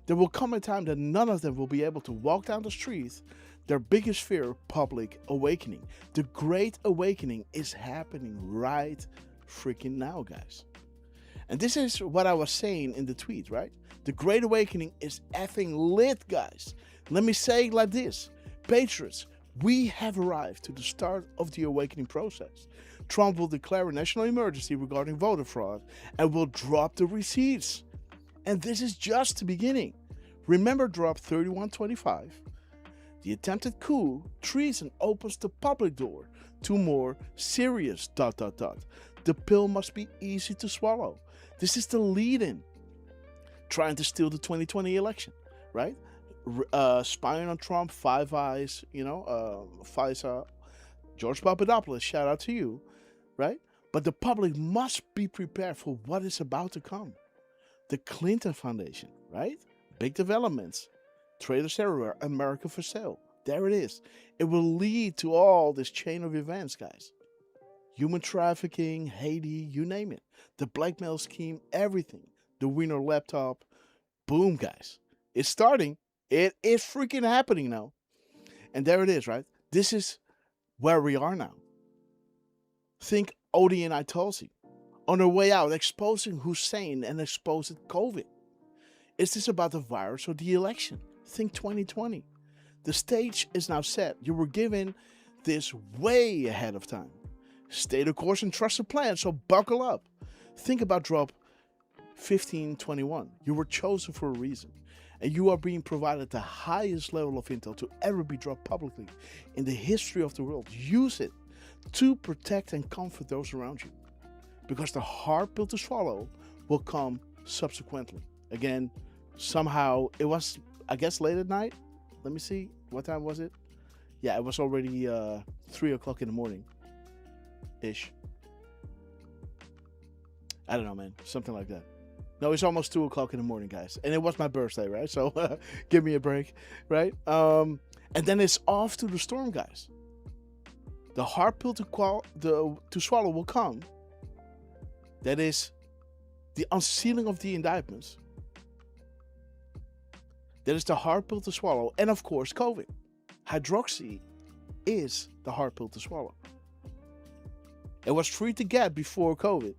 There will come a time that none of them will be able to walk down the street. Their biggest fear, public awakening. The Great Awakening is happening right freaking now, guys. And this is what I was saying in the tweet, right? The Great Awakening is effing lit, guys. Let me say it like this. Patriots, we have arrived to the start of the awakening process. Trump will declare a national emergency regarding voter fraud and will drop the receipts. And this is just the beginning. Remember Drop 3125? The attempted coup, treason opens the public door to more serious ... The pill must be easy to swallow. This is the lead-in. Trying to steal the 2020 election, right? Spying on Trump, Five Eyes, FISA, George Papadopoulos, shout out to you, right? But the public must be prepared for what is about to come. The Clinton Foundation, right? Big developments. Traders everywhere, America for sale. There it is. It will lead to all this chain of events, guys. Human trafficking, Haiti, you name it. The blackmail scheme, everything. The Wiener laptop. Boom, guys. It's starting. It is freaking happening now. And there it is, right? This is where we are now. Think Odie and Tulsi. On their way out, exposing Hussein and exposing COVID. Is this about the virus or the election? Think 2020. The stage is now set. You were given this way ahead of time. Stay the course and trust the plan, so buckle up. Think about Drop 1521. You were chosen for a reason, and you are being provided the highest level of intel to ever be dropped publicly in the history of the world. Use it to protect and comfort those around you, because the hard pill to swallow will come subsequently. Again, somehow it was, I guess, late at night. Let me see, what time was it? Yeah, it was already 3 o'clock in the morning ish. I don't know, man, something like that. No, it's almost 2 o'clock in the morning, guys, and it was my birthday, right? So give me a break, right? And then it's off to the storm, guys. The hard pill to swallow will come. That is the unsealing of the indictments. That is the hard pill to swallow. And of course, COVID. Hydroxy is the hard pill to swallow. It was free to get before COVID.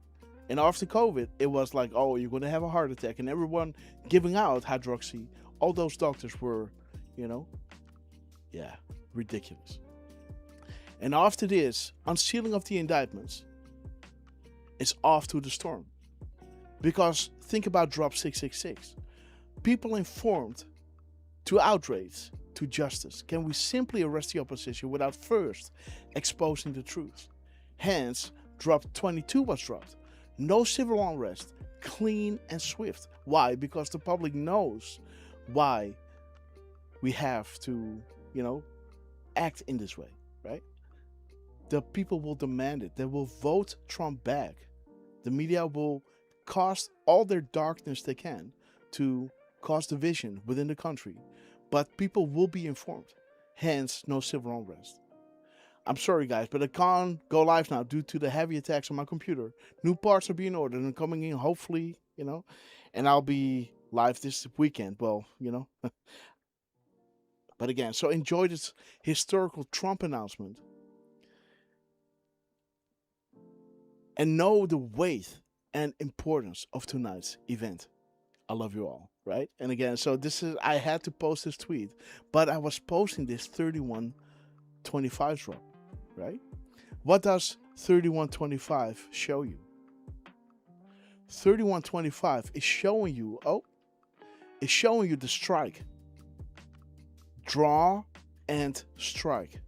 And after COVID, it was like, oh, you're going to have a heart attack. And everyone giving out hydroxy. All those doctors were, ridiculous. And after this, unsealing of the indictments, it's off to the storm. Because think about Drop 666. People informed to outrage, to justice. Can we simply arrest the opposition without first exposing the truth? Hence, Drop 22 was dropped. No civil unrest, clean and swift. Why? Because the public knows why we have to, act in this way, right? The people will demand it. They will vote Trump back. The media will cast all their darkness they can to cause division within the country. But people will be informed. Hence, no civil unrest. I'm sorry, guys, but I can't go live now due to the heavy attacks on my computer. New parts are being ordered and coming in, hopefully, and I'll be live this weekend. Well, But again, so enjoy this historical Trump announcement. And know the weight and importance of tonight's event. I love you all, right? And again, so I had to post this tweet, but I was posting this 3125 drop, right? What does 3125 show you? 3125 is showing you, it's showing you the strike. Draw and strike.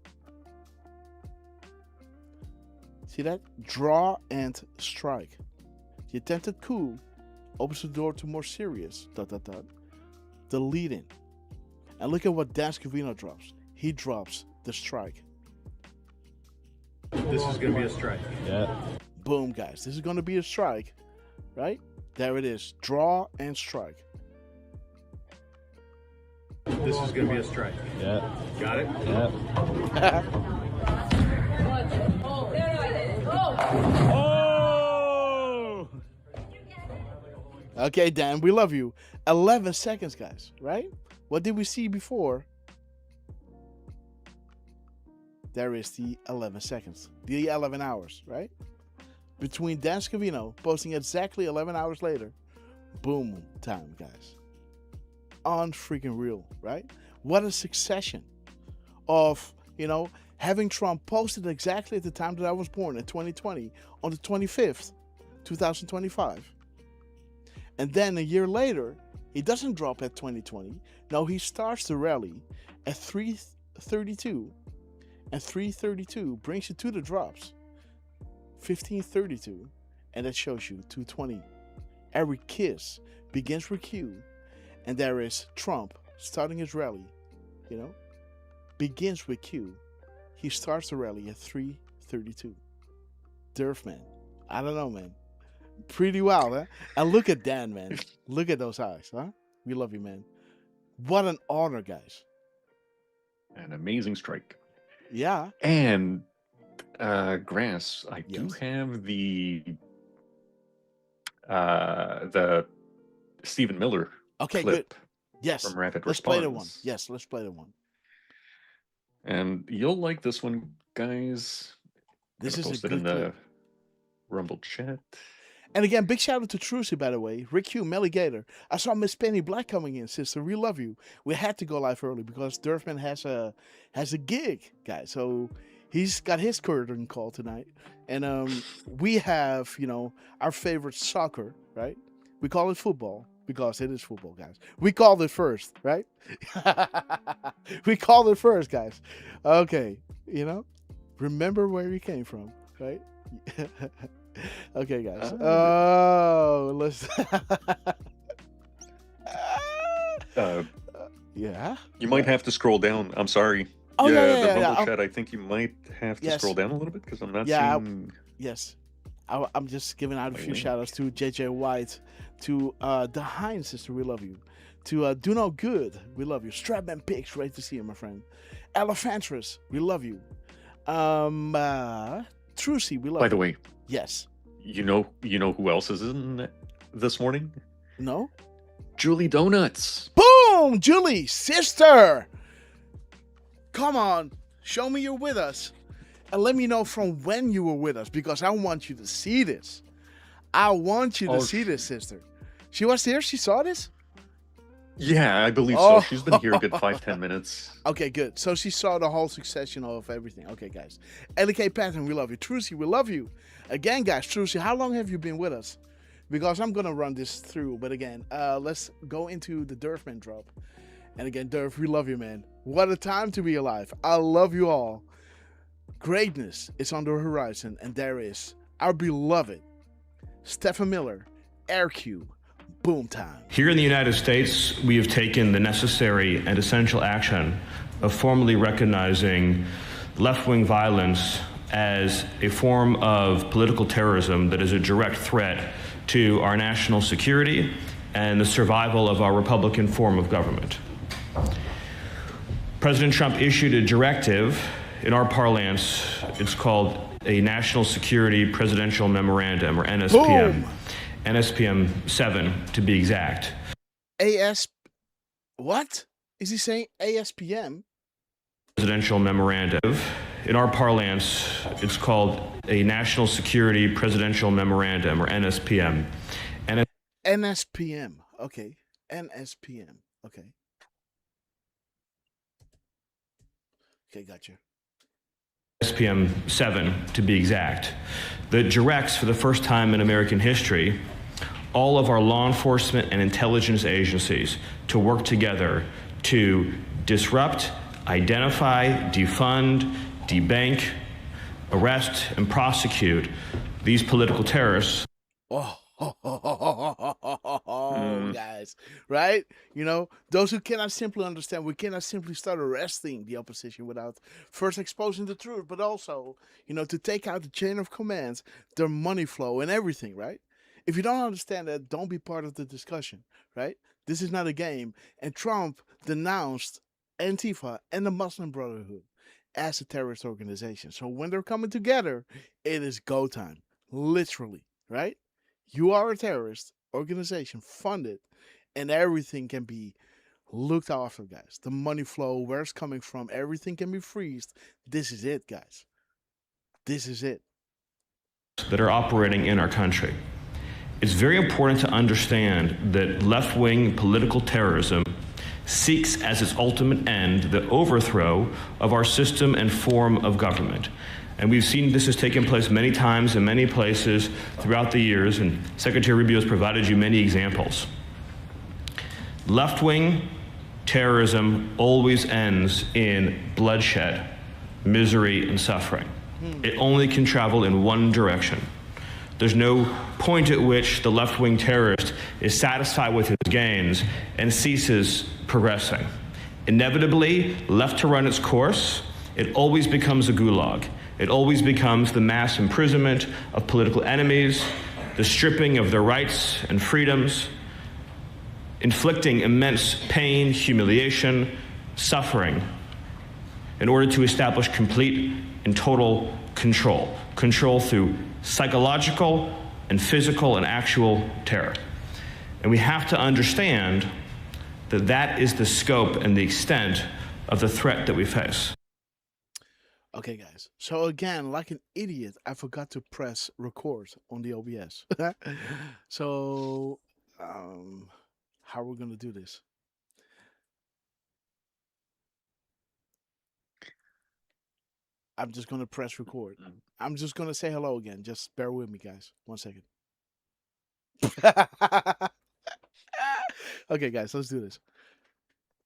See that? Draw and strike. The attempted coup opens the door to more serious, the lead-in. And look at what Dan Scavino drops. He drops the strike. This is going to be a strike. Yeah. Boom, guys. This is going to be a strike, right? There it is. Draw and strike. This is going to be a strike. Yeah. Got it? Yeah. Oh! Okay, Dan, we love you. 11 seconds, guys, right? What did we see before? There is the 11 seconds. The 11 hours, right? Between Dan Scavino posting exactly 11 hours later. Boom time, guys. Unfreaking real, right? What a succession of, having Trump posted exactly at the time that I was born in 2020 on the 25th, 2025. And then a year later, he doesn't drop at 2020. No, he starts the rally at 3:32. And 3:32 brings you to the drops. 15:32. And that shows you 2:20. Every kiss begins with Q. And there is Trump starting his rally. Begins with Q. He starts the rally at 3:32. Derf, man. I don't know, man. Pretty wild, huh? And look at Dan, man. Look at those eyes, huh? We love you, man. What an honor, guys. An amazing strike. Yeah. And Grass, I do Yes. have the Stephen Miller Okay, clip good. Yes. from Rapid Let's Response. play the one. Yes, let's play the one. And you'll like this one, guys. This Gonna is post a it in good the clip. Rumble chat. And again, big shout out to Trucy, by the way. Rick Hugh, Melly Gator. I saw Miss Penny Black coming in, sister. We love you. We had to go live early because Derfman has a gig, guys. So he's got his curtain call tonight. And we have, our favorite soccer, right? We call it football because it is football, guys. We called it first, right? We called it first, guys. Okay, remember where you came from, right? Okay, guys. Oh, let's. Yeah. You might have to scroll down. I'm sorry. Oh, yeah, the yeah, Rumble yeah. chat. I think you might have to Yes. scroll down a little bit because I'm not Yeah, seeing. Yes. I'm just giving out a few Wait. shout outs to JJ White, to the Hines sister, we love you. To Do No Good, we love you. Strapman Pigs, great to see you, my friend. Elephantress, we love you. Trucy, we love By you. the way, Yes. you know who else is in this morning? No? Julie Donuts. Boom! Boom, Julie, sister. Come on, show me you're with us. And let me know from when you were with us, because I want you to see this. I want you to see this, sister. She was here? She saw this? Yeah, I believe Oh. so. She's been here a good 5-10 minutes. Okay, good. So she saw the whole succession of everything. Okay, guys. LK Patton, we love you. Trucy, we love you. Again, guys, Trucy, how long have you been with us? Because I'm going to run this through. But again, let's go into the Derfman drop. And again, Derf, we love you, man. What a time to be alive. I love you all. Greatness is on the horizon. And there is our beloved Stephen Miller, AirQ. Boom time. Here in the United States, we have taken the necessary and essential action of formally recognizing left-wing violence as a form of political terrorism that is a direct threat to our national security and the survival of our Republican form of government. President Trump issued a directive. In our parlance, it's called a National Security Presidential Memorandum, or NSPM. Boom. NSPM 7, to be exact. What? Is he saying ASPM? Presidential Memorandum. In our parlance, it's called a National Security Presidential Memorandum, or NSPM. NSPM. Okay. NSPM. Okay. Okay, gotcha. NSPM 7, to be exact, that directs, for the first time in American history, all of our law enforcement and intelligence agencies to work together to disrupt, identify, defund, debank, arrest, and prosecute these political terrorists. Guys, right? You know, those who cannot simply understand, we cannot simply start arresting the opposition without first exposing the truth, but also, you know, to take out the chain of commands, their money flow and everything, right? If you don't understand that, don't be part of the discussion, right? This is not a game. And Trump denounced Antifa and the Muslim Brotherhood as a terrorist organization. So when they're coming together, it is go time, literally, right? You are a terrorist organization funded, and everything can be looked after, guys. The money flow, where it's coming from, everything can be freezed. This is it, guys. This is it. That are operating in our country. It's very important to understand that left-wing political terrorism seeks as its ultimate end the overthrow of our system and form of government. And we've seen this has taken place many times in many places throughout the years, and Secretary Rubio has provided you many examples. Left-wing terrorism always ends in bloodshed, misery, and suffering. It only can travel in one direction. There's no point at which the left-wing terrorist is satisfied with his gains and ceases progressing. Inevitably, left to run its course, it always becomes a gulag. It always becomes the mass imprisonment of political enemies, the stripping of their rights and freedoms, inflicting immense pain, humiliation, suffering, in order to establish complete and total control. Control through psychological and physical and actual terror. And we have to understand that that is the scope and the extent of the threat that we face. Okay, guys. So again, like an idiot, I forgot to press record on the OBS. So, how are we going to do this? I'm just going to press record. I'm just going to say hello again. Just bear with me, guys. 1 second. Okay, guys, let's do this.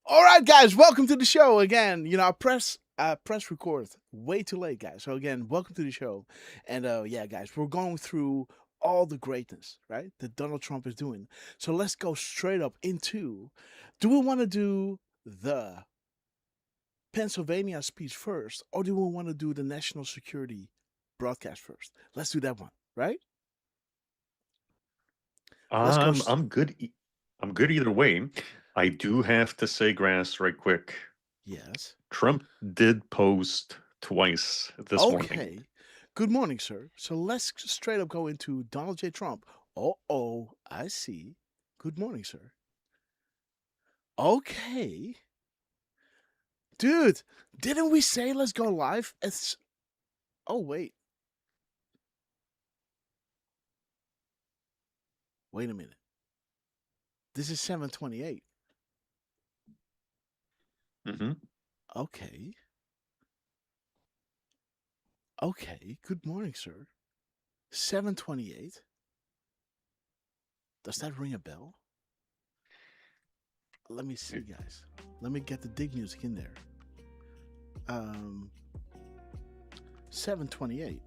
All right, guys, welcome to the show again. You know, I press record way too late, guys. So again, welcome to the show. And yeah, guys, we're going through all the greatness, right, that Donald Trump is doing. So let's go straight up into, do we want to do the Pennsylvania speech first, or do we want to do the national security broadcast first? Let's do that one, right? I'm good. I'm good either way. I do have to say, Grass, right quick. Yes. Trump did post twice this morning. Okay. Good morning, sir. So let's straight up go into Donald J. Trump. Oh, I see. Good morning, sir. Okay. Dude, didn't we say let's go live? It's. Oh, wait. Wait a minute. This is 7:28. Mm-hmm. Okay. Okay. Good morning, sir. 7:28. Does that ring a bell? Let me see, guys. Let me get the dig music in there. 7:28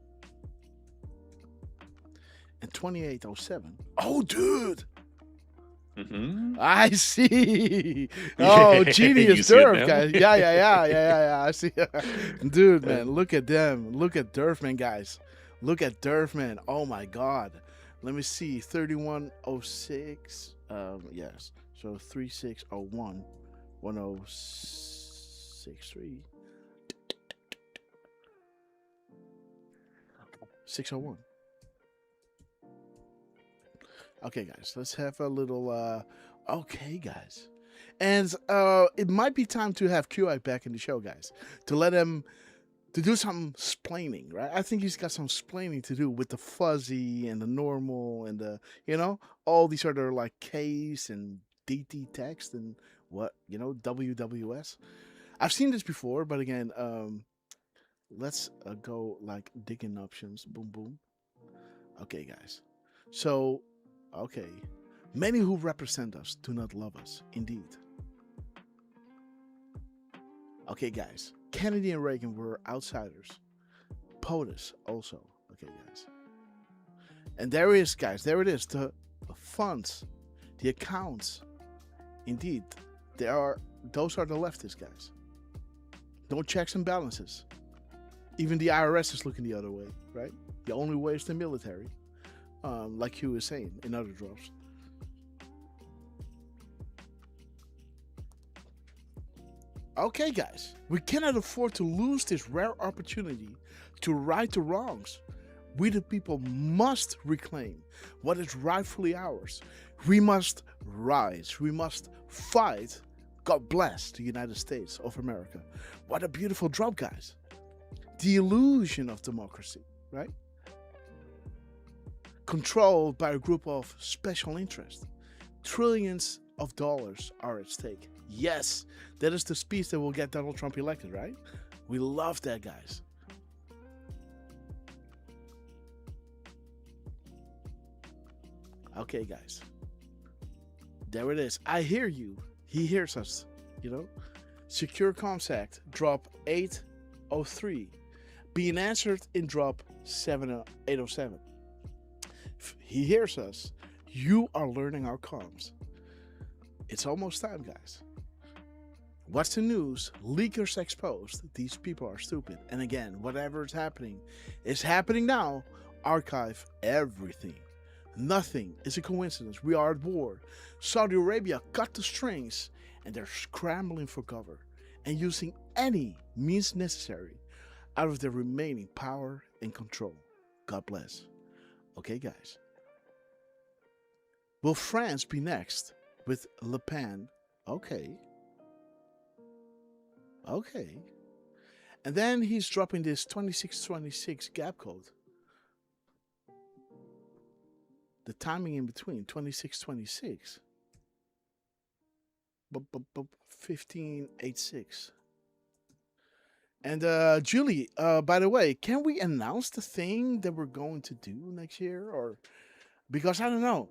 and 28:07. Oh, dude. Mm-hmm. I see. Oh, genius You see it Derf, now? guys. Yeah. I see. Dude, man, look at them. Look at Derf, man, guys. Look at Derf, man. Oh my God. Let me see. 31:06. Yes. So 36:01, 1063, 6:01. Okay, guys, let's have a little. Okay, guys, and it might be time to have QI back in the show, guys, to let him to do some splaining, right? I think he's got some splaining to do with the fuzzy and the normal and the all these other like K's and DT text and what WWS. I've seen this before, but again, let's go like digging options. Boom, boom. Okay, guys. So, okay. Many who represent us do not love us, indeed. Okay, guys. Kennedy and Reagan were outsiders. POTUS also. Okay, guys. And there it is, guys. There it is. The funds, the accounts. Indeed, those are the leftists, guys. No checks and balances. Even the IRS is looking the other way, right? The only way is the military, like Hugh was saying in other drops. Okay, guys, we cannot afford to lose this rare opportunity to right the wrongs. We the people must reclaim what is rightfully ours. We must rise. We must fight. God bless the United States of America. What a beautiful drop, guys. The illusion of democracy, right? Controlled by a group of special interests. Trillions of dollars are at stake. Yes, that is the speech that will get Donald Trump elected, right? We love that, guys. Okay, guys. There it is. I hear you. He hears us, Secure Comms Act, drop 803. Being answered in drop 807. He hears us. You are learning our comms. It's almost time, guys. What's the news? Leakers exposed. These people are stupid. And again, whatever is happening now. Archive everything. Nothing is a coincidence. We are at war. Saudi Arabia cut the strings and they're scrambling for cover and using any means necessary out of their remaining power and control. God bless. Okay, guys. Will France be next with Le Pen? Okay. And then he's dropping this 2626 gap code. The timing in between 2626. 1586. And Julie, by the way, can we announce the thing that we're going to do next year? Or because I don't know.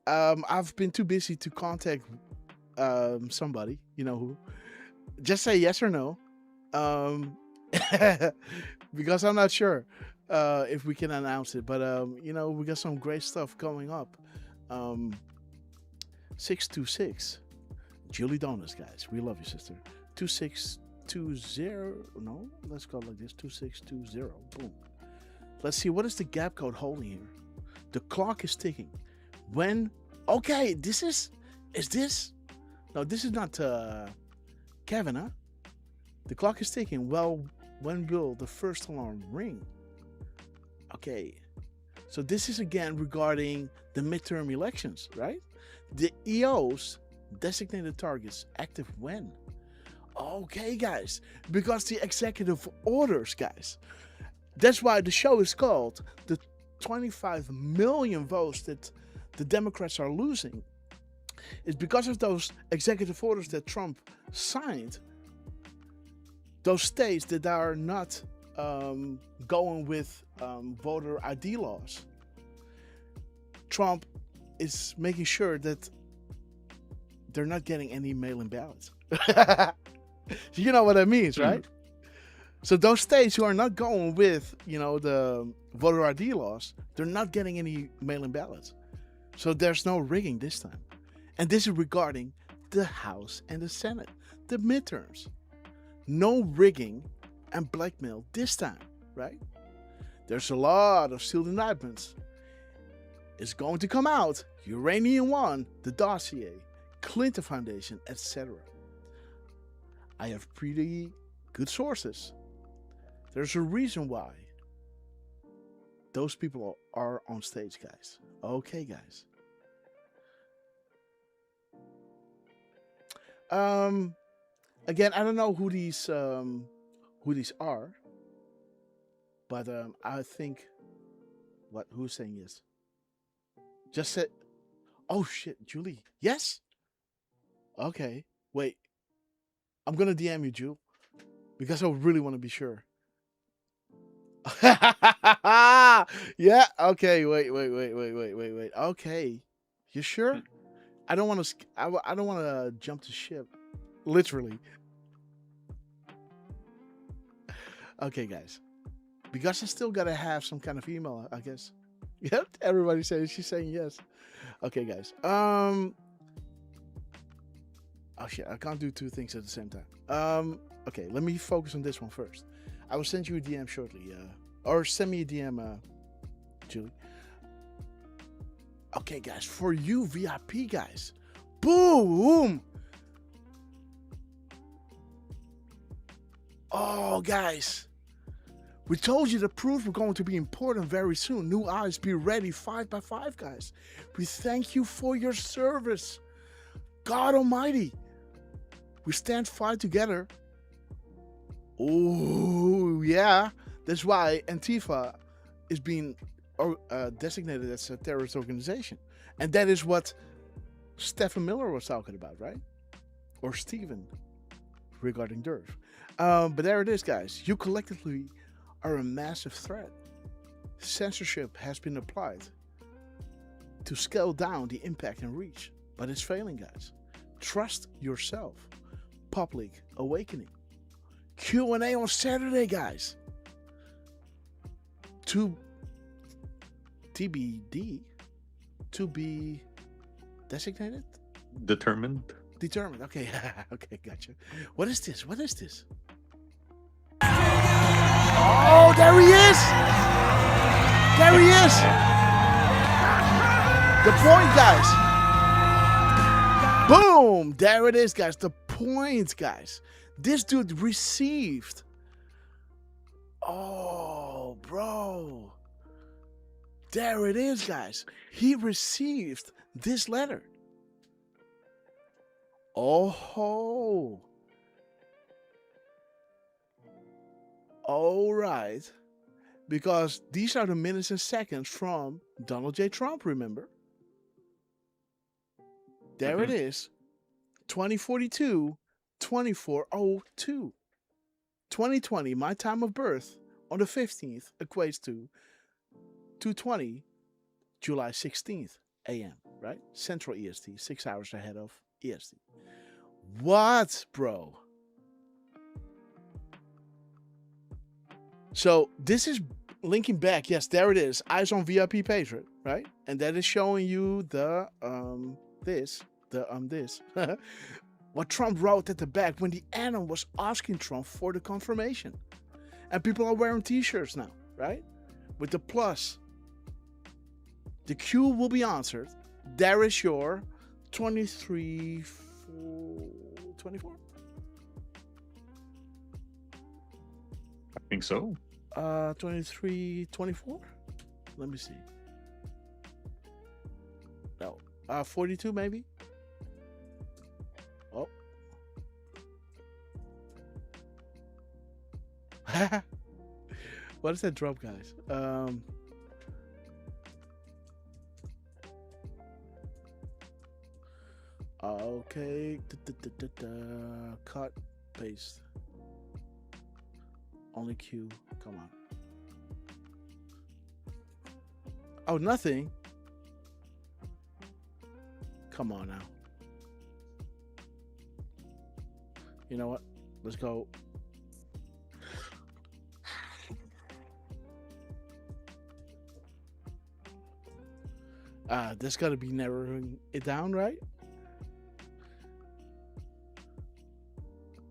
I've been too busy to contact somebody, who. Just say yes or no. Because I'm not sure if we can announce it. But we got some great stuff going up. 626. Julie Donuts, guys. We love you, sister. 2620. No, let's go like this. 2620. Boom. Let's see. What is the gap code holding here? The clock is ticking. When? Okay, this is this? No, this is not Kevin, huh? The clock is ticking. Well, when will the first alarm ring? Okay. So this is again regarding the midterm elections, right? The EOs Designated targets active when? Okay, guys, because the executive orders, guys. That's why the show is called the 25 million votes that the Democrats are losing. It's because of those executive orders that Trump signed. Those states that are not going with voter ID laws. Trump is making sure that they're not getting any mail-in ballots. You know what that means, right? So those states who are not going with, the voter ID laws, they're not getting any mail-in ballots. So there's no rigging this time. And this is regarding the House and the Senate, the midterms. No rigging and blackmail this time, right? There's a lot of sealed indictments. It's going to come out. Uranium One, the dossier, Clinton Foundation, etc. I have pretty good sources. There's a reason why those people are on stage, guys. Okay, guys. Again, I don't know who these are, but I think who's saying yes? Just said, oh shit, Julie. Yes? Okay. Wait. I'm gonna DM you, Jule, because I really want to be sure. Yeah. Okay. Wait. Okay. You sure? I don't want to. I don't want to jump the ship. Literally. Okay, guys. Because I still gotta have some kind of email, I guess. Yep. Everybody says she's saying yes. Okay, guys. Oh shit! I can't do two things at the same time. Okay. Let me focus on this one first. I will send you a DM shortly. Or send me a DM, Julie. Okay, guys. For you VIP guys. Boom! Oh, guys. We told you the proofs were going to be important very soon. New eyes, be ready. 5x5, guys. We thank you for your service. God Almighty. We stand 5 together. Oh, yeah. That's why Antifa is being designated as a terrorist organization. And that is what Stephen Miller was talking about, right? Or Steven, regarding Derf. But there it is, guys. You collectively are a massive threat. Censorship has been applied to scale down the impact and reach, but it's failing, guys. Trust yourself. Public awakening. Q&A on Saturday, guys. TBD. To be designated? Determined. Okay. Okay, gotcha. What is this? Oh, there he is! The point, guys. Boom! There it is, guys. The point, guys. This dude received. Oh, bro. There it is, guys. He received this letter. Oh. All right. Because these are the minutes and seconds from Donald J. Trump, remember? There it is. 2042, 2402. 2020, my time of birth, on the 15th, equates to 2:20, July 16th, a.m., right? Central EST, 6 hours ahead of EST. What, bro? So this is linking back. Yes, there it is. Eyes on VIP page, right? And that is showing you the this. What Trump wrote at the back when the Anon was asking Trump for the confirmation. And people are wearing t-shirts now, right? With the plus. The Q will be answered. There is your 24? I think so. 24? Let me see. No. 42 maybe? What is that drop, guys? Okay. Cut, paste. Only Q. Come on. Oh, nothing. Come on now. You know what? Let's go. There's got to be narrowing it down, right?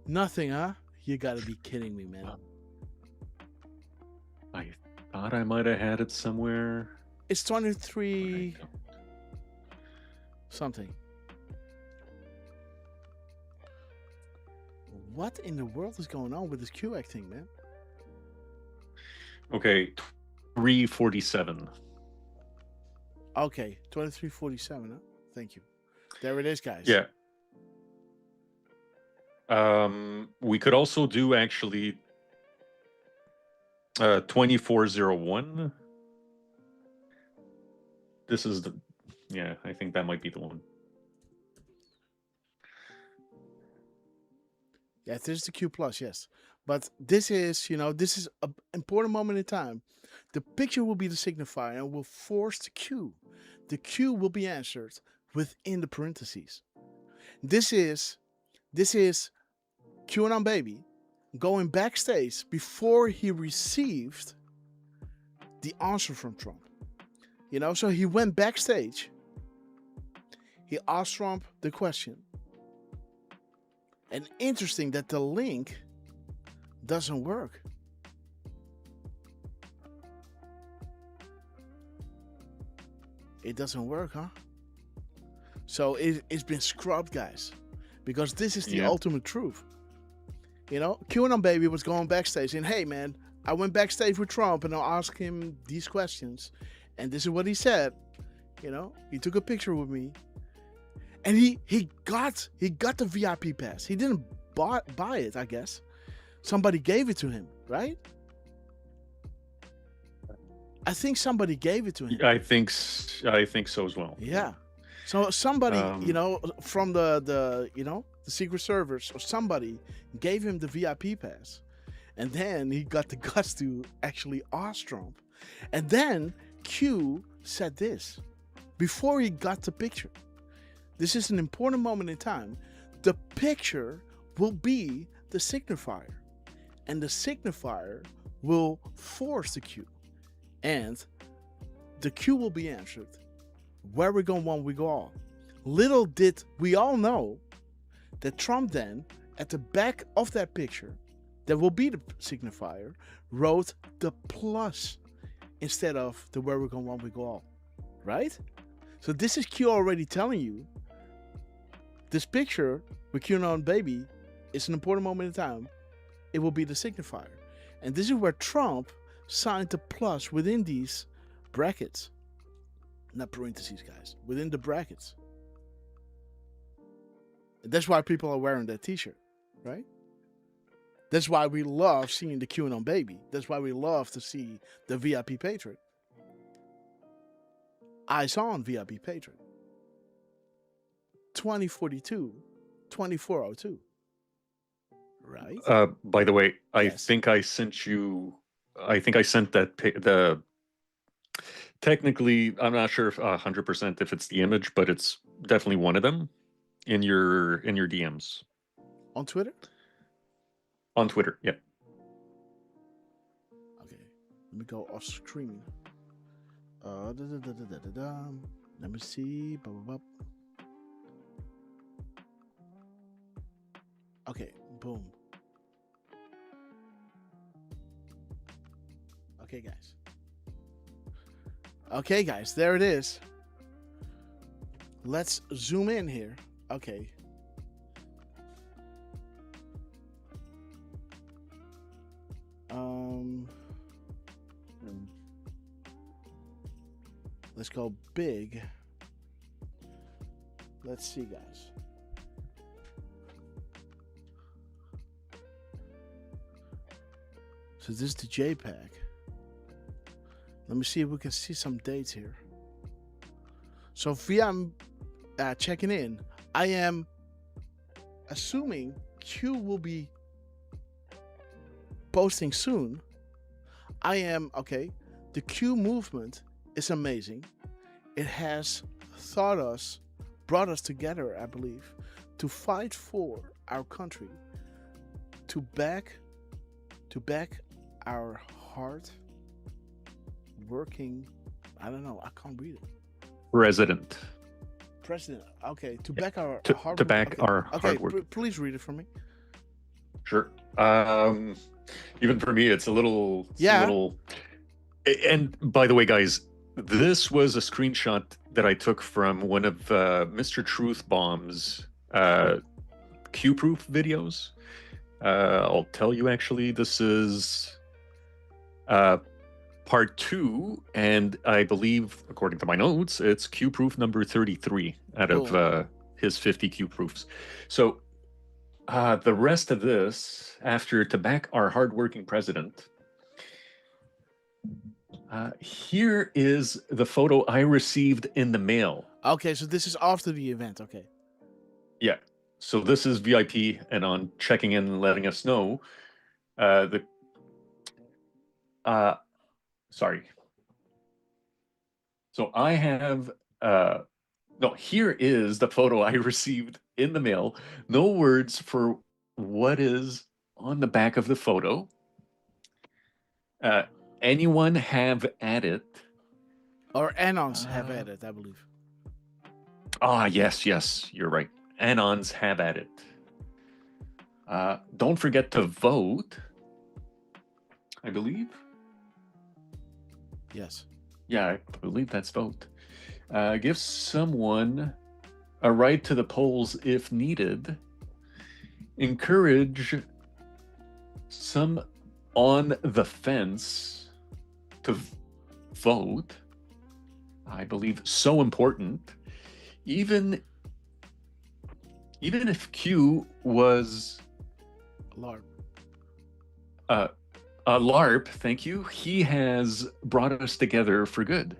Nothing, huh? You got to be kidding me, man. I thought I might have had it somewhere. It's 23 something. What in the world is going on with this QX thing, man? Okay, 347. Okay, 2347, huh? Thank you. There it is, guys. Yeah. We could also do actually 2401. This is the, yeah, I think that might be the one. Yeah, this is the Q plus, yes. But this is, this is an important moment in time. The picture will be the signifier and will force the Q. The Q will be answered within the parentheses. This is QAnon Baby going backstage before he received the answer from Trump. So he went backstage. He asked Trump the question. And interesting that the link doesn't work. It doesn't work, huh? So it's been scrubbed, guys. Because this is the ultimate truth. QAnon Baby was going backstage and, hey, man, I went backstage with Trump and I asked him these questions. And this is what he said. He took a picture with me. And he got the VIP pass. He didn't buy it, I guess. Somebody gave it to him, right? I think somebody gave it to him. I think so as well. Yeah. So somebody, from the Secret Service or somebody gave him the VIP pass. And then he got the guts to actually ask Trump. And then Q said this before he got the picture. This is an important moment in time. The picture will be the signifier. And the signifier will force the Q. And the Q will be answered. Where we go one, we go all. Little did we all know that Trump then, at the back of that picture, that will be the signifier, wrote the plus instead of the where we go one, we go all. Right? So this is Q already telling you this picture with QAnon Baby is an important moment in time. It will be the signifier. And this is where Trump signed the plus within these brackets. Not parentheses, guys. Within the brackets. And that's why people are wearing that t-shirt, right? That's why we love seeing the QAnon Baby. That's why we love to see the VIP Patriot. Eyes on VIP Patriot. 2042, 2402. Right? By the way, I Yes. think I sent that technically, I'm not sure if 100% if it's the image, but it's definitely one of them in your DMs. On Twitter? On Twitter, yeah. Okay. Let me go off screen. Let me see. Okay, boom. Okay, guys, there it is. Let's zoom in here. Okay. Let's go big. Let's see, guys. So this is the JPEG. Let me see if we can see some dates here. So via checking in, I am assuming Q will be posting soon. I am, okay, the Q movement is amazing. It has brought us together, I believe, to fight for our country, to back our hard working, I don't know, I can't read it. President. Okay, to back our hard to back our hard work. Please read it for me. Sure. Even for me, it's a little. And by the way, guys, this was a screenshot that I took from one of Mr. Truth Bomb's Q-proof videos. I'll tell you, actually, this is part 2, and I believe, according to my notes, it's Q-proof number 33 out of his 50 Q-proofs. So the rest of this, after to back our hardworking president, here is the photo I received in the mail. Okay, so this is after the event, okay. Yeah. So this is VIP, and on checking in and letting us know, sorry. So I have, no, here is the photo I received in the mail. No words for what is on the back of the photo. Anyone have at it? Or Anons have at it, I believe. Yes, you're right. Anons have at it. Don't forget to vote, I believe. Yes. Yeah, I believe that's vote. Give someone a ride to the polls if needed. Encourage some on the fence to vote. I believe so important. Even if Q was LARP. LARP, thank you. He has brought us together for good.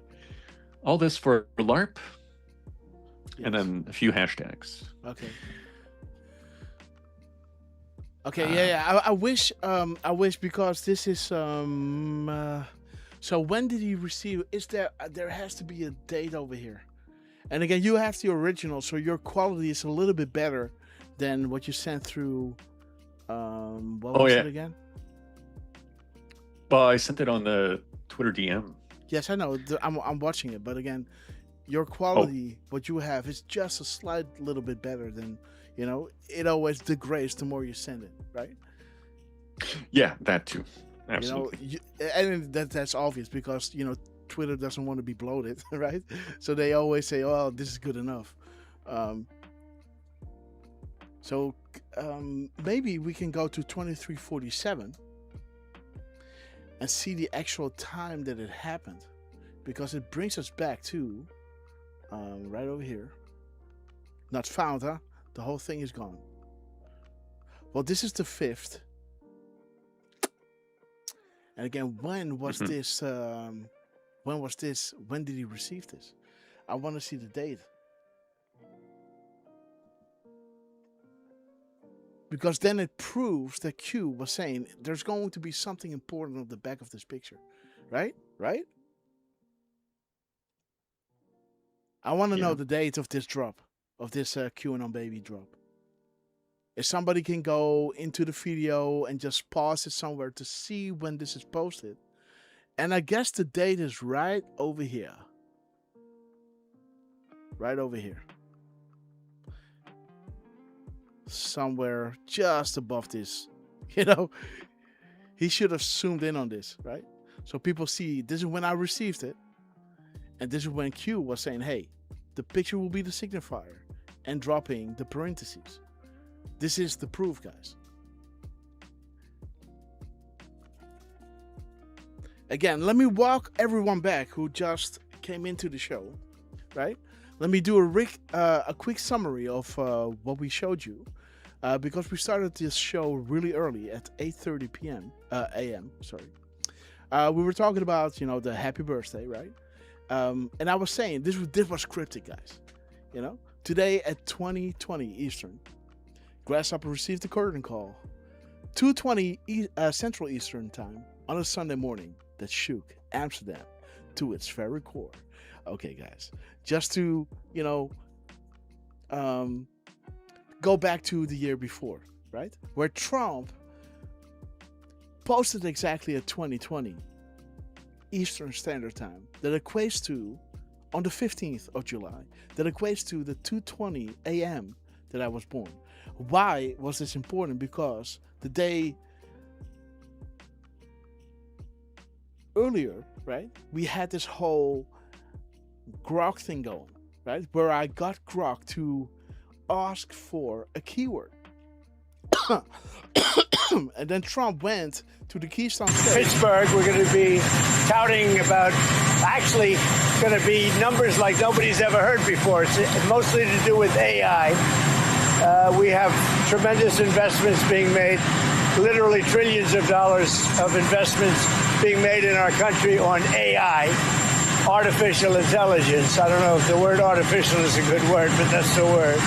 All this for LARP, Yes. and then a few hashtags. Okay. Okay, yeah. I wish because this is so when did he receive? Is there has to be a date over here, and again you have the original, so your quality is a little bit better than what you sent through. What was it again? Well, I sent it on the Twitter DM. Yes, I know. I'm watching it, but again, your quality, what you have, is just a slight little bit better than, it always degrades the more you send it, right? Yeah, that too. Absolutely. And that's obvious because, Twitter doesn't want to be bloated, right? So they always say, oh, this is good enough. So maybe we can go to 2347 and see the actual time that it happened, because it brings us back to right over here. Not found, huh? The whole thing is gone. Well, this is the 5th. And again, when was this? When was this? When did he receive this? I want to see the date. Because then it proves that Q was saying there's going to be something important on the back of this picture. Right? Right? I want to know the date of this drop. Of this QAnon baby drop. If somebody can go into the video and just pause it somewhere to see when this is posted. And I guess the date is right over here. Right over here. Somewhere just above this. He should have zoomed in on this, right? So people see this is when I received it. And this is when Q was saying, hey, the picture will be the signifier, and dropping the parentheses. This is the proof, guys. Again, let me walk everyone back who just came into the show, right? Let me do a quick summary of what we showed you. because we started this show really early at 8:30 p.m. A.m. Sorry, we were talking about the happy birthday, right? And I was saying this was scripted, guys. Today at 20:20 Eastern, Grasshopper received a curtain call, 2:20 Central Eastern Time on a Sunday morning that shook Amsterdam to its very core. Okay, guys, just to go back to the year before, right, where Trump posted exactly at 20:20 Eastern Standard Time that equates to, on the 15th of July, that equates to the 2:20 a.m. that I was born. Why was this important? Because the day earlier, right, we had this whole Grok thing going, right, where I got Grok to ask for a keyword. And then Trump went to the Keystone State. Pittsburgh, we're going to be touting about, actually going to be numbers like nobody's ever heard before. It's mostly to do with AI. We have tremendous investments being made, literally trillions of dollars of investments being made in our country on AI, artificial intelligence. I don't know if the word artificial is a good word, but that's the word.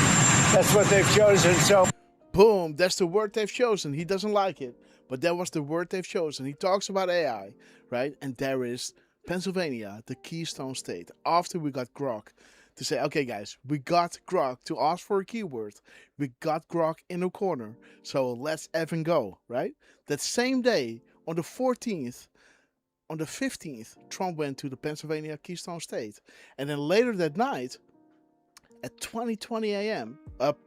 That's what they've chosen. So, boom, that's the word they've chosen. He doesn't like it, but that was the word they've chosen. He talks about AI, right? And there is Pennsylvania, the Keystone State. After we got Grok to say, okay, guys, we got Grok to ask for a keyword. We got Grok in the corner, so let's effing go, right? That same day, on the 14th, on the 15th, Trump went to the Pennsylvania Keystone State. And then later that night, at 20:20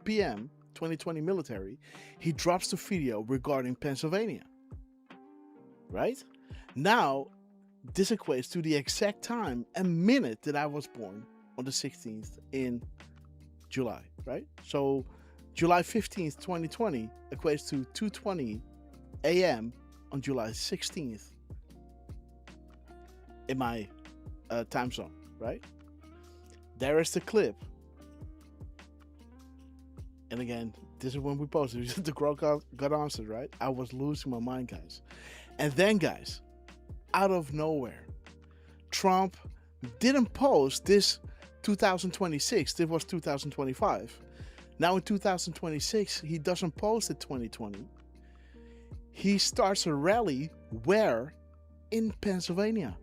p.m., 2020 military, he drops the video regarding Pennsylvania. Right? Now, this equates to the exact time and minute that I was born on the 16th in July, right? So, July 15th, 2020 equates to 2:20 a.m. on July 16th in my time zone, right? There is the clip. And again, this is when we posted. The Grok got answered, right? I was losing my mind, guys. And then, guys, out of nowhere, Trump didn't post this 2026. This was 2025. Now in 2026, he doesn't post it 2020. He starts a rally where? In Pennsylvania.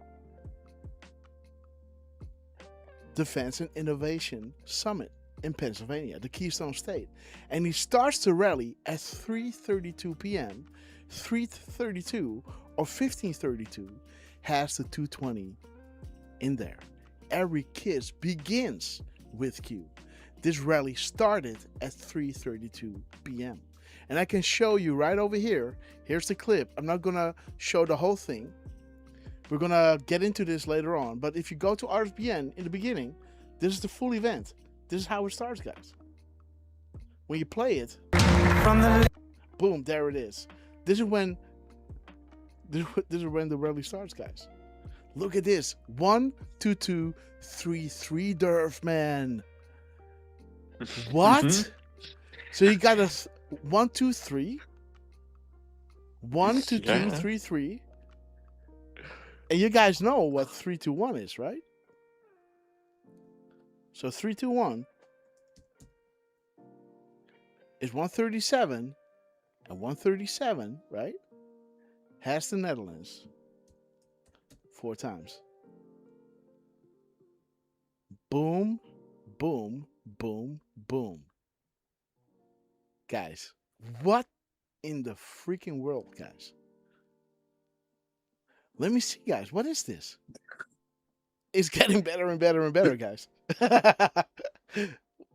Defense and Innovation Summit in Pennsylvania, the Keystone State. And he starts the rally at 3:32 p.m. 3:32 or 15:32 has the 2:20 in there. Every kiss begins with Q. This rally started at 3:32 p.m. And I can show you right over here. Here's the clip. I'm not gonna show the whole thing. We're gonna get into this later on. But if you go to RSBN in the beginning, this is the full event. This is how it starts, guys. When you play it, boom, there it is. This is when the rally starts, guys. Look at this. 1, 2, 2, 3, 3 Derf, man. What? So you got a 1, 2, 3. 1, 2, 2, 3, 3. And you guys know what 3, 2, 1 is, right? So 3, 2, 1 is 137, and 137, right, has the Netherlands 4 times. Boom, boom, boom, boom. Guys, what in the freaking world, guys? Let me see, guys. What is this? It's getting better and better and better, guys.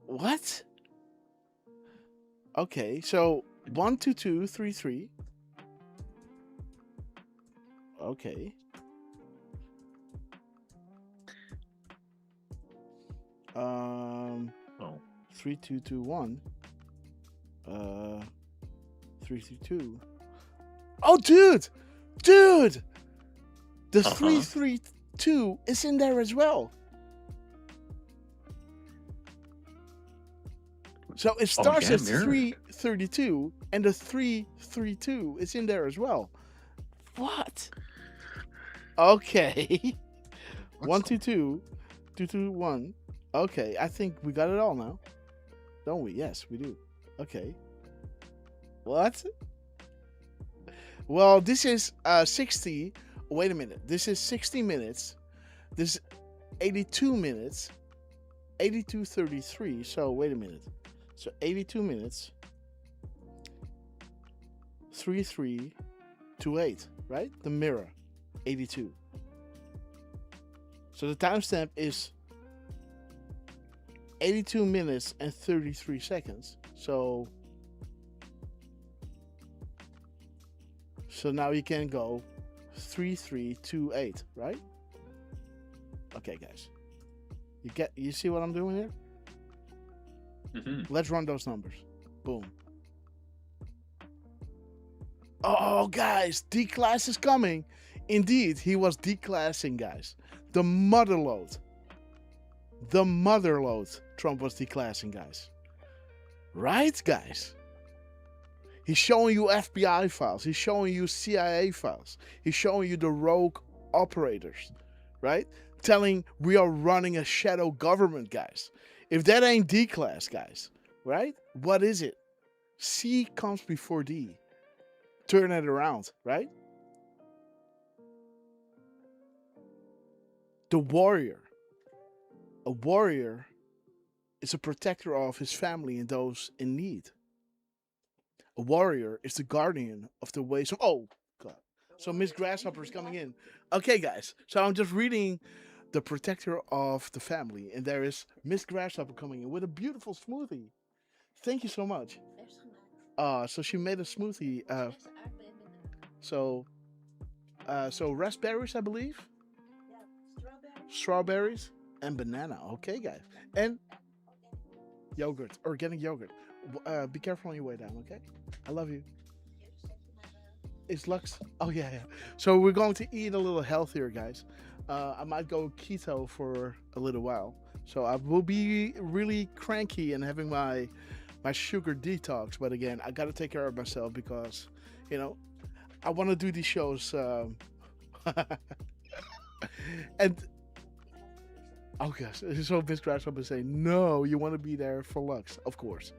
What? Okay, so 1, 2, 2, 3, 3. Okay. 3, 2, 2, 1. 3, 3, 2. Oh, dude! The 3, 3, 2 is in there as well. So it starts yeah, at mirror. 332, and the 332 is in there as well. What? Okay. 122, 221. Okay, I think we got it all now, don't we? Yes, we do. Okay. What? Well, this is 60. Wait a minute. This is 60 minutes. This is 82 minutes. 82:33. So wait a minute. So 82 minutes. 3328, right? The mirror. 82. So the timestamp is 82 minutes and 33 seconds. So now you can go 3328, right? Okay, guys. You see what I'm doing here? Let's run those numbers. Boom. Oh, guys, D-class is coming. Indeed, he was declassing, guys. The mother load. Trump was declassing, guys. Right, guys? He's showing you FBI files. He's showing you CIA files. He's showing you the rogue operators, right? Telling we are running a shadow government, guys. If that ain't D-class, guys, right? What is it? C comes before D. Turn it around, right? The warrior. A warrior is a protector of his family and those in need. A warrior is the guardian of the ways of... Oh, God. So Miss Grasshopper is coming in. Okay, guys. So I'm just reading the protector of the family. And there is Miss Grasshopper coming in with a beautiful smoothie. Thank you so much. So she made a smoothie. So raspberries, I believe. Strawberries and banana. Okay, guys. And yogurt, organic yogurt. Be careful on your way down, okay? I love you. It's Lux. Oh, yeah. So we're going to eat a little healthier, guys. I might go keto for a little while. So I will be really cranky and having my sugar detox. But again, I got to take care of myself because, I want to do these shows. And... Oh gosh, so Miss Grasshopper saying, no, you want to be there for Lux, of course.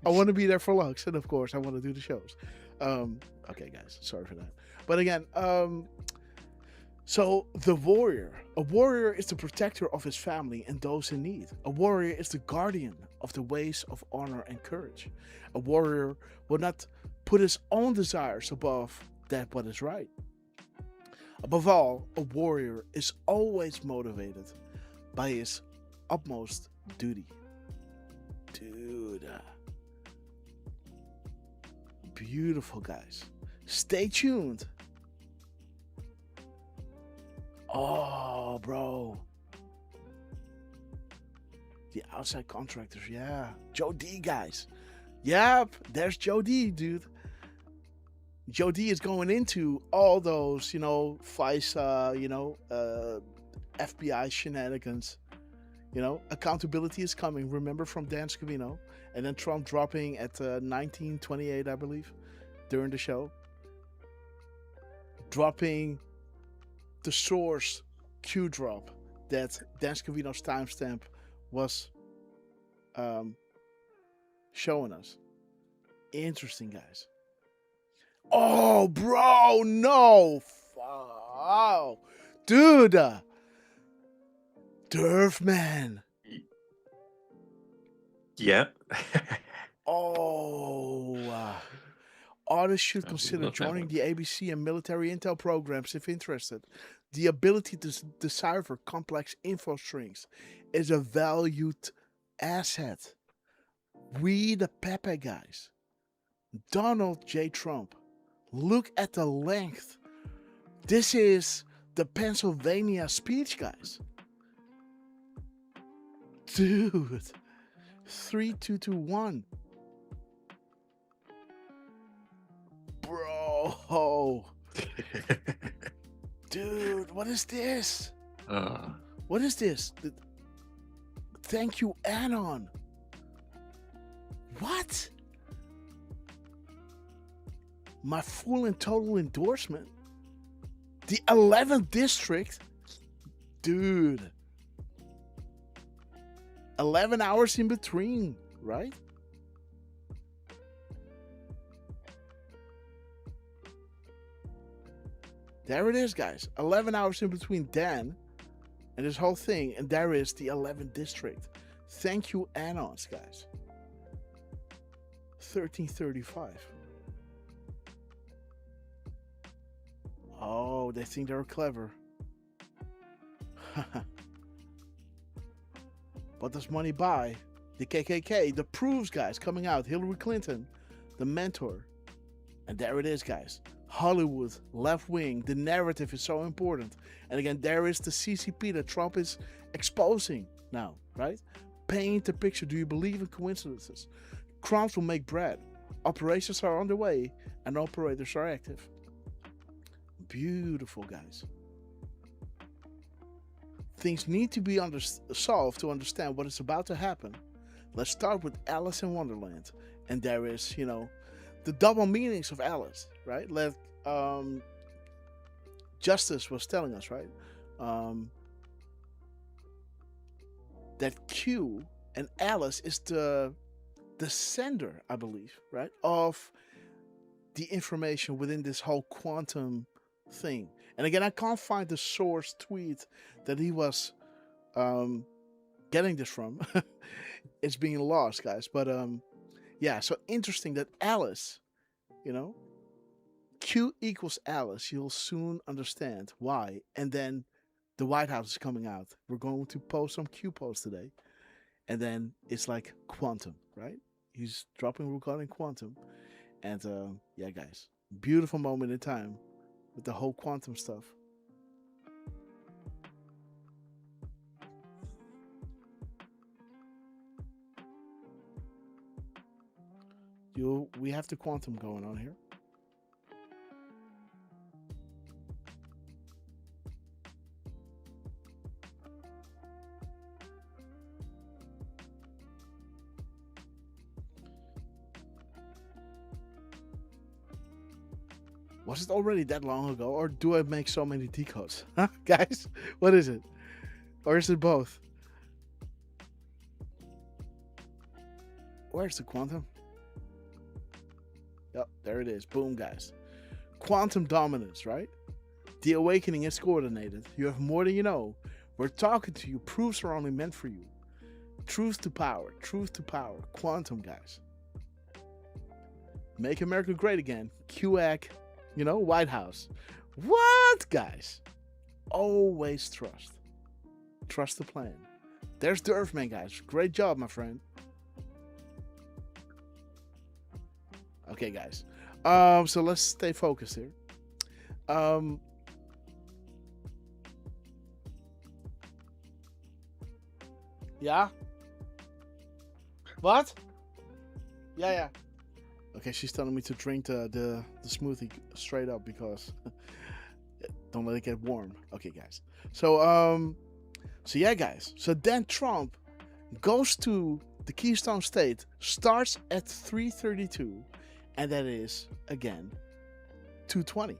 I want to be there for Lux, and of course I want to do the shows. Okay, guys, sorry for that. But again, so the warrior. A warrior is the protector of his family and those in need. A warrior is the guardian of the ways of honor and courage. A warrior will not put his own desires above that what is right. Above all, a warrior is always motivated by his utmost duty. Dude. Beautiful, guys. Stay tuned. Oh, bro. The outside contractors, yeah. Joe D, guys. Yep, there's Joe D, dude. Joe D is going into all those, FISA, FBI shenanigans. Accountability is coming. Remember from Dan Scavino, and then Trump dropping at 1928, I believe, during the show, dropping the source Q drop that Dan Scavino's timestamp was showing us. Interesting, guys. Oh, bro, no. Wow. Dude. Derf, man. Yeah. Artists should consider joining the ABC and military intel programs if interested. The ability to decipher complex info strings is a valued asset. We the Pepe guys. Donald J. Trump. Look at the length. This is the Pennsylvania speech, guys. Dude. 3221. Bro. Dude, what is this? What is this? Thank you, Anon. my full and total endorsement. The 11th district, dude. 11 hours in between, right? There it is, guys. 11 hours in between Dan and this whole thing. And there is the 11th district. Thank you, Anons, guys. 1335. Oh, they think they're clever. What does money buy? The KKK, the proofs, guys, coming out. Hillary Clinton, the mentor. And there it is, guys. Hollywood, left wing, the narrative is so important. And again, there is the CCP that Trump is exposing now, right? Paint the picture. Do you believe in coincidences? Crimes will make bread. Operations are underway and operators are active. Beautiful, guys. Things need to be solved to understand what is about to happen. Let's start with Alice in Wonderland. And there is, you know, the double meanings of Alice, right? Like Justice was telling us, right? That Q and Alice is the sender, I believe, right? Of the information within this whole quantum thing. And again, I can't find the source tweet that he was getting this from. It's being lost, guys. But yeah, so interesting that Alice, you know, Q equals Alice. You'll soon understand why. And then the White House is coming out. We're going to post some Q posts today. And then it's like quantum, right? He's dropping regarding quantum. And yeah, guys, beautiful moment in time with the whole quantum stuff. We have the quantum going on here. Was it already that long ago, or do I make so many decodes? Huh, guys? What is it? Or is it both? Where's the quantum? Yep, there it is. Boom, guys. Quantum dominance, right? The awakening is coordinated. You have more than you know. We're talking to you. Proofs are only meant for you. Truth to power. Truth to power. Quantum, guys. Make America great again. QAC. You know, White House. What, guys? Always trust. Trust the plan. There's Derf, man, guys. Great job, my friend. Okay, guys. So let's stay focused here. Yeah? What? Yeah. Okay, she's telling me to drink the smoothie straight up because don't let it get warm. Okay, guys. So yeah, guys. So then Trump goes to the Keystone State, starts at 3:32, and that is again 2:20.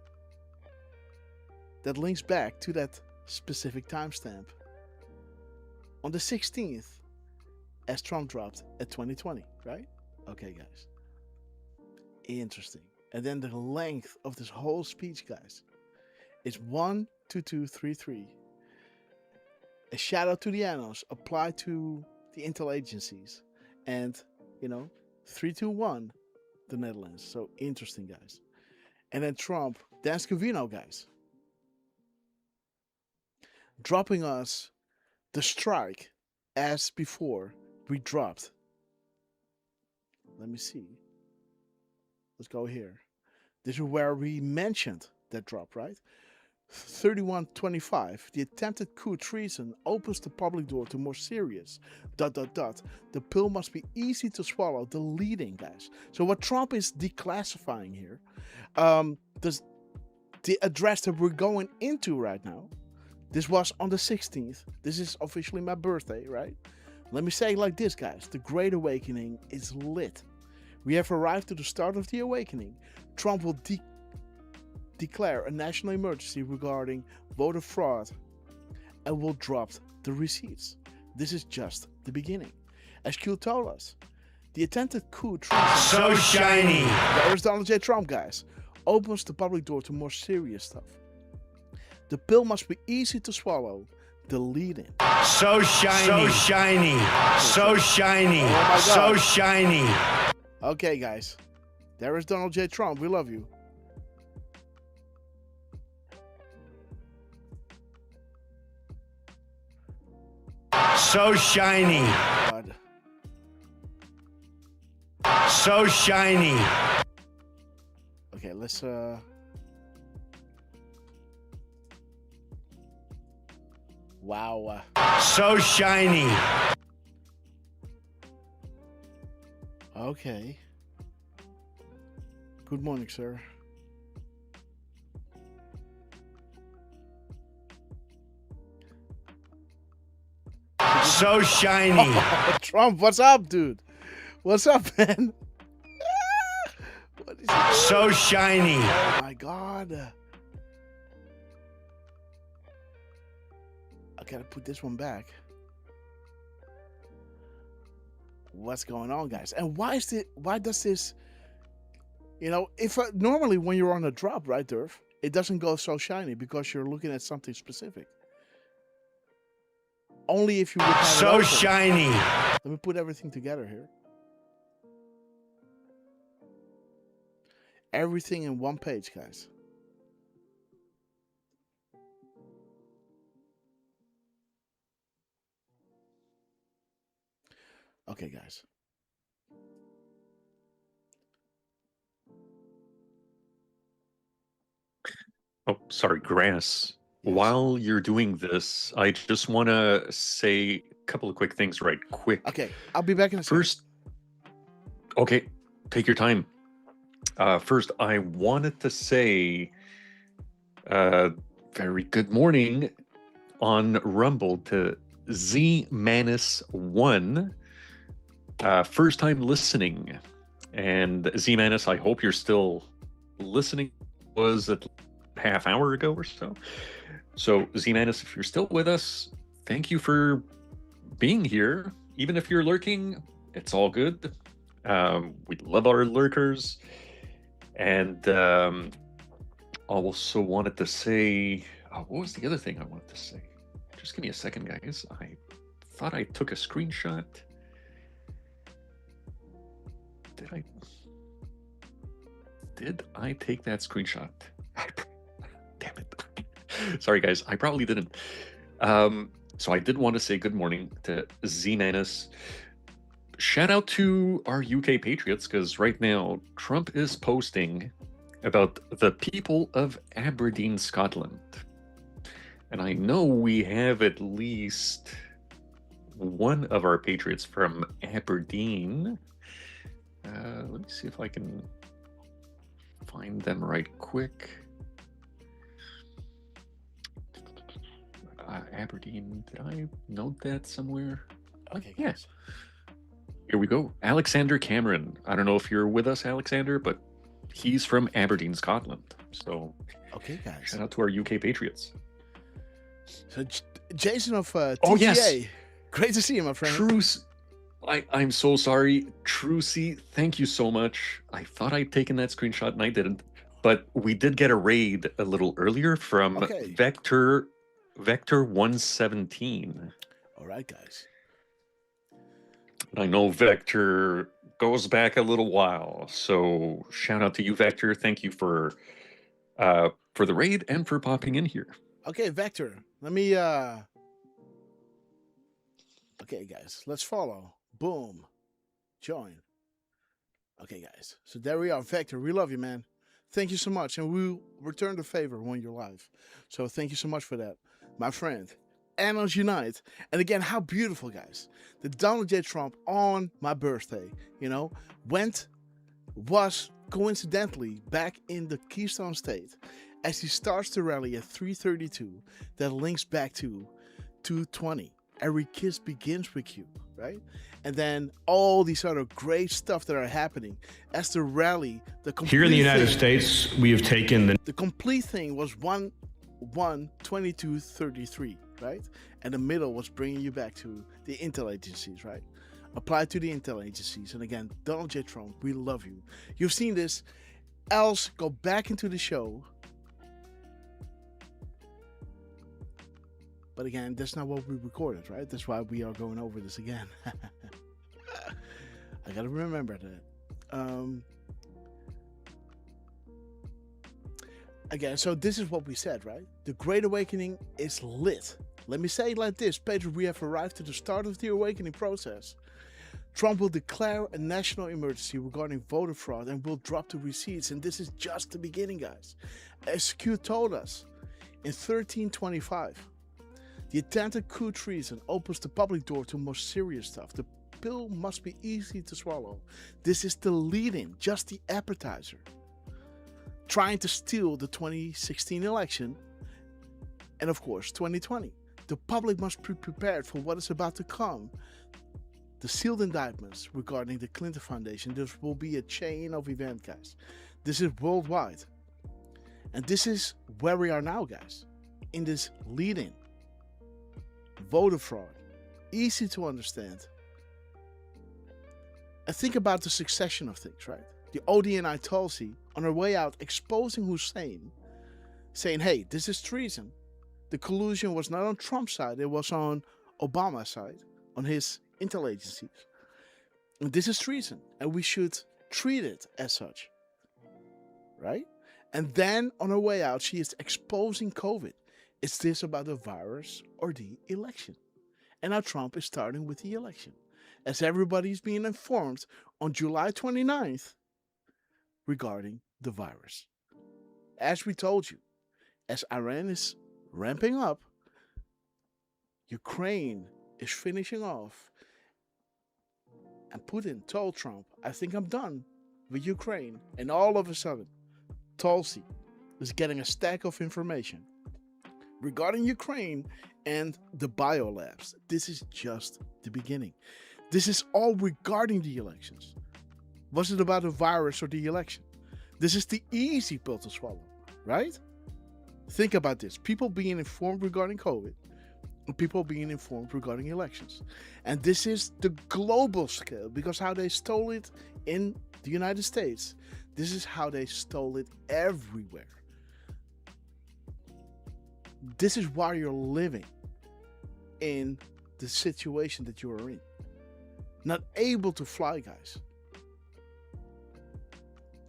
That links back to that specific timestamp on the 16th, as Trump dropped at 2020, right? Okay, guys. Interesting. And then the length of this whole speech, guys, is 12233. A shout out to the Anos, applied to the intel agencies, and 321, the Netherlands. So interesting, guys. And then Trump, Dan Scavino, guys, dropping us the strike as before we dropped. Let me see. Let's go here. This is where we mentioned that drop, right? 3125. The attempted coup treason opens the public door to more serious ... The pill must be easy to swallow. Deleting, guys. So what Trump is declassifying here, the address that we're going into right now, this was on the 16th. This is officially my birthday, right? Let me say it like this, guys. The Great Awakening is lit. We have arrived to the start of the awakening. Trump will declare a national emergency regarding voter fraud and will drop the receipts. This is just the beginning. As Q told us, the attempted coup So shiny. There is Donald J. Trump, guys. Opens the public door to more serious stuff. The pill must be easy to swallow. Delete it. So shiny. So shiny. So shiny. Oh my So God. shiny. Okay, guys. There is Donald J. Trump. We love you. So shiny. God. So shiny. Okay, let's wow. So shiny. Okay. Good morning, sir. So shiny. Trump, what's up, dude? What's up, man? What is he doing? So shiny. Oh my God. I gotta put this one back. What's going on, guys? And why does this, if normally when you're on a drop, right, Derf, it doesn't go so shiny because you're looking at something specific. Only if you would have it So open. shiny. Let me put everything together here. Everything in one page, guys. Okay, guys. Oh, sorry, Grass. Yes. While you're doing this, I just want to say a couple of quick things right quick. Okay, I'll be back in a second. First, okay, take your time. First, I wanted to say very good morning on Rumble to Z-1. First time listening. And Z-, I hope you're still listening. Was it half hour ago or so? So Z-, if you're still with us, thank you for being here. Even if you're lurking, it's all good. We love our lurkers. And I also wanted to say, what was the other thing I wanted to say? Just give me a second, guys. I thought I took a screenshot. Did I take that screenshot? Damn it. Sorry, guys. I probably didn't. So I did want to say good morning to Z-. Shout out to our UK Patriots, because right now Trump is posting about the people of Aberdeen, Scotland. And I know we have at least one of our Patriots from Aberdeen. Let me see if I can find them right quick. Aberdeen, did I note that somewhere? Okay, yeah. guys. Here we go. Alexander Cameron. I don't know if you're with us, Alexander, but he's from Aberdeen, Scotland. So, Okay, guys. shout out to our UK Patriots. So Jason of TTA. Oh, yes. Great to see you, my friend. Truce. I'm so sorry. Trucy, thank you so much. I thought I'd taken that screenshot and I didn't. But we did get a raid a little earlier from Okay. Vector 117. All right, guys. And I know Vector goes back a little while. So shout out to you, Vector. Thank you for the raid and for popping in here. Okay, Vector. Let me Okay, guys. Let's follow. Boom. Join. Okay, guys. So there we are. Vector, we love you, man. Thank you so much. And we'll return the favor when you're live. So thank you so much for that, my friend. Annals Unite. And again, how beautiful, guys. The Donald J. Trump on my birthday, was coincidentally back in the Keystone State as he starts the rally at 3:32 that links back to 2:20. Every kiss begins with you, right? And then all these other great stuff that are happening as the rally. Here in the United States, we have taken the complete thing was 1-1-22-33, right? And the middle was bringing you back to the intel agencies, right? Apply to the intel agencies. And again, Donald J. Trump, we love you. You've seen this. Else, go back into the show. But again, that's not what we recorded, right? That's why we are going over this again. I gotta remember that. Again, so this is what we said, right? The Great Awakening is lit. Let me say it like this, Pedro, we have arrived to the start of the awakening process. Trump will declare a national emergency regarding voter fraud and will drop the receipts. And this is just the beginning, guys. As Q told us in 1325, the attempted coup treason opens the public door to more serious stuff. The pill must be easy to swallow. This is the lead-in, just the appetizer. Trying to steal the 2016 election and, of course, 2020. The public must be prepared for what is about to come. The sealed indictments regarding the Clinton Foundation, there will be a chain of events, guys. This is worldwide. And this is where we are now, guys. In this lead-in. Voter fraud. Easy to understand. And think about the succession of things, right? The ODNI Tulsi, on her way out, exposing Hussein, saying, hey, this is treason. The collusion was not on Trump's side, it was on Obama's side, on his intel agencies. And this is treason, and we should treat it as such, right? And then on her way out, she is exposing COVID. Is this about the virus or the election? And now Trump is starting with the election, as everybody's being informed on July 29th regarding the virus. As we told you, as Iran is ramping up, Ukraine is finishing off, and Putin told Trump, I think I'm done with Ukraine. And all of a sudden, Tulsi is getting a stack of information regarding Ukraine and the biolabs. This is just the beginning. This is all regarding the elections. Was it about the virus or the election? This is the easy pill to swallow, right? Think about this. People being informed regarding COVID and people being informed regarding elections. And this is the global scale, because how they stole it in the United States, this is how they stole it everywhere. This is why you're living in the situation that you are in. Not able to fly, guys.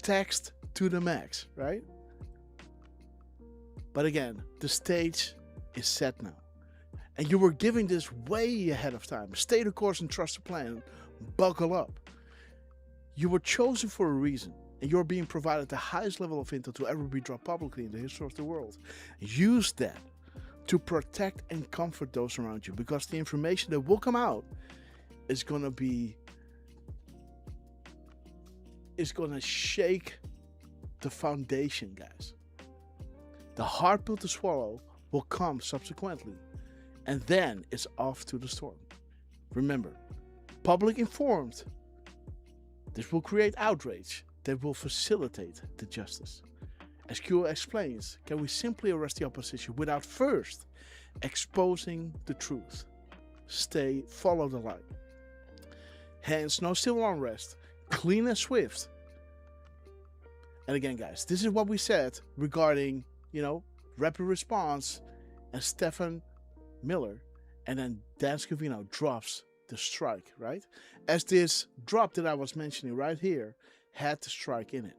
Taxed to the max, right? But again, the stage is set now. And you were giving this way ahead of time. Stay the course and trust the plan. Buckle up. You were chosen for a reason. And you're being provided the highest level of intel to ever be dropped publicly in the history of the world. Use that to protect and comfort those around you, because the information that will come out is going to shake the foundation, guys. The hard pill to swallow will come subsequently, and then it's off to the storm. Remember, public informed, this will create outrage that will facilitate the justice. As Q explains, can we simply arrest the opposition without first exposing the truth? Follow the light. Hence, no civil unrest, clean and swift. And again, guys, this is what we said regarding, rapid response and Stephen Miller, and then Dan Scavino drops the strike, right? As this drop that I was mentioning right here had the strike in it.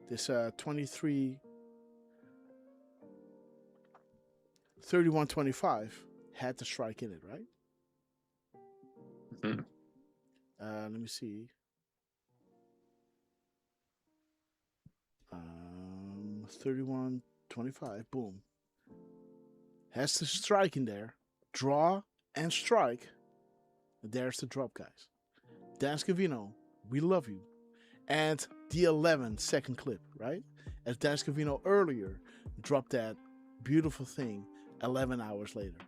This 3125 had the strike in it, right? Mm-hmm. Let me see. 3125, boom. Has the strike in there. Draw and strike. There's the drop, guys. Dan Scavino, we love you. And the 11-second clip, right? As Dan Scavino earlier dropped that beautiful thing 11 hours later.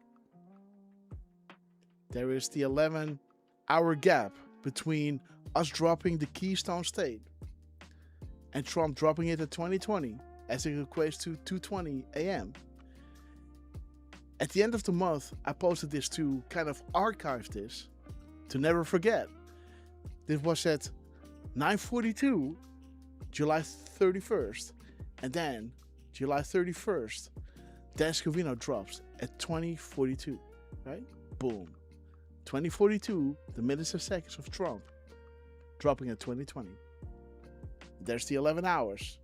there is the 11-hour gap between us dropping the Keystone State and Trump dropping it at 2020, as it equates to 2:20 a.m. At the end of the month, I posted this to kind of archive this, to never forget. This was at 9:42, July 31st, and then July 31st, Dan Scavino drops at 20:42, right? Boom. 20:42, the minutes and seconds of Trump dropping at 2020. There's the 11 hours.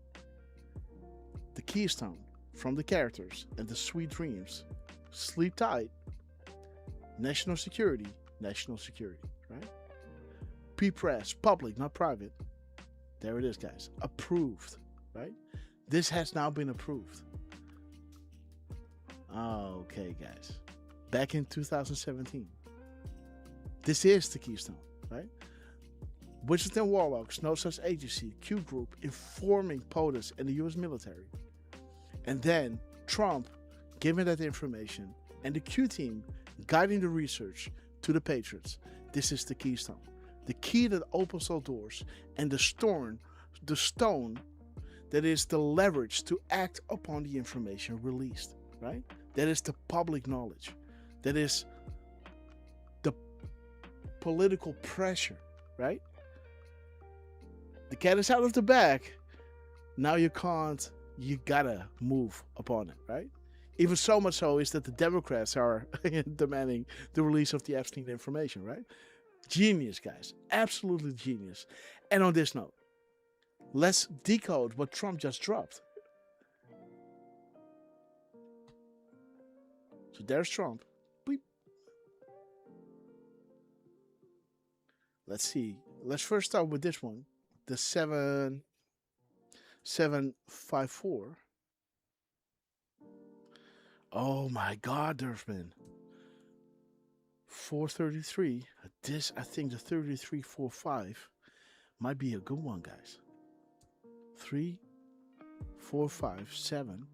The keystone from the characters and the sweet dreams. Sleep tight. National security, right? P-press, public, not private. There it is, guys. Approved, right? This has now been approved. Okay, guys. Back in 2017. This is the keystone, right? Wizards and Warlocks, no such agency, Q Group informing POTUS and the US military. And then Trump giving that information and the Q team guiding the research to the Patriots. This is the keystone. The key that opens all doors and the stone that is the leverage to act upon the information released, right? That is the public knowledge. That is the political pressure, right? The cat is out of the bag. Now you gotta move upon it, right? Even so much so is that the Democrats are demanding the release of the Epstein information, right? Genius, guys. Absolutely genius. And on this note, let's decode what Trump just dropped. So there's Trump. Beep. Let's see. Let's first start with this one. The 7754. Oh my God, Derfman. 433. This, I think the 3345 might be a good one, guys. 3, 4, 5, 7.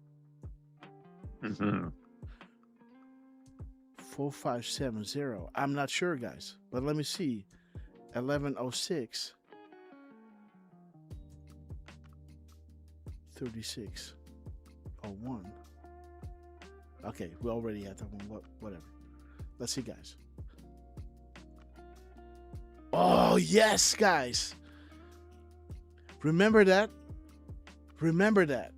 4570. I'm not sure, guys, but let me see. 1106. 3601. Okay, we already had that one. Whatever. Let's see, guys. Oh, yes, guys. Remember that? That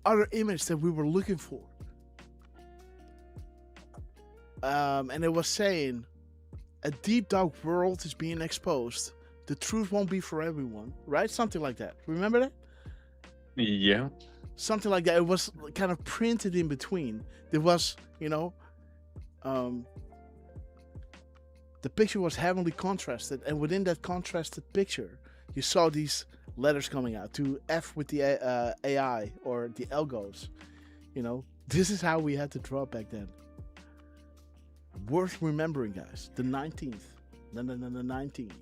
other image that we were looking for. And it was saying a deep dark world is being exposed. The truth won't be for everyone, right? Something like that. Remember that? Yeah. Something like that. It was kind of printed in between. There was, the picture was heavily contrasted, and within that contrasted picture, you saw these letters coming out to F with the AI or the algos. This is how we had to draw back then. Worth remembering, guys. The 19th. No, 19.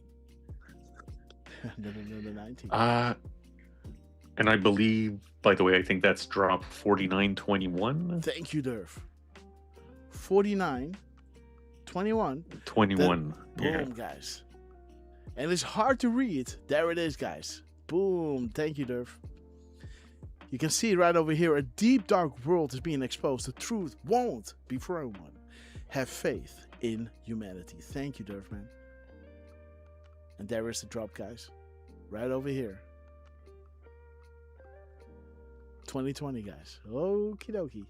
the 19th. And I believe, by the way, I think that's drop 4921. Thank you, Derf. 49, 21. 21. Boom, guys. And it's hard to read. There it is, guys. Boom. Thank you, Derf. You can see right over here, a deep, dark world is being exposed. The truth won't be for everyone. Have faith in humanity. Thank you, Derf, man. And there is the drop, guys. Right over here. 2020, guys. Okie dokie.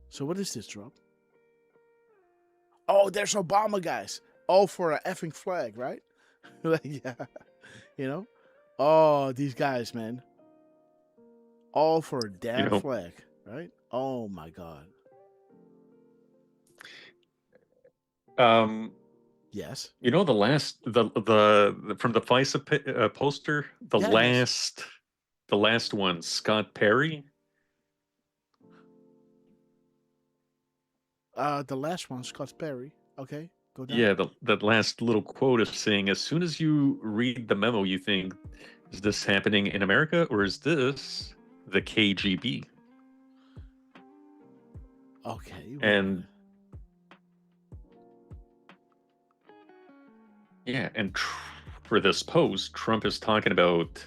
So what is this drop? Oh, there's Obama, guys. All for a effing flag, right? Yeah. Oh, these guys, man. All for a damn flag, right? Oh my God. Yes. The last the from the FISA poster, the last one, Scott Perry. The last one, Scott Perry. Okay, go down. Yeah, that last little quote is saying, as soon as you read the memo, you think, is this happening in America or is this the KGB? Okay. And yeah, and for this post, Trump is talking about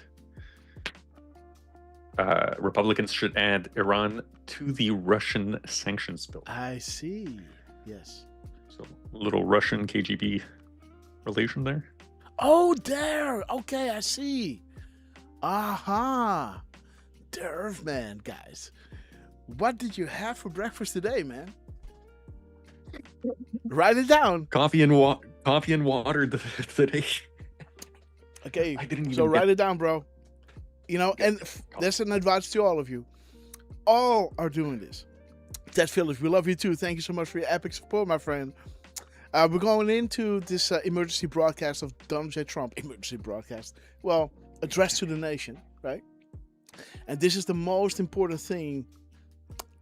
Republicans should add Iran to the Russian sanctions bill. I see. Yes. So a little Russian KGB relation there. Oh, there. Okay, I see. Aha. Derf, man, guys. What did you have for breakfast today, man? Write it down. Coffee and water today. Okay, I didn't even so write get- it down, bro. You know, and there's an advice to all of you. All are doing this. Ted Phillips, we love you too. Thank you so much for your epic support, my friend. We're going into this emergency broadcast of Donald J. Trump. Emergency broadcast. Well, addressed to the nation, right? And this is the most important thing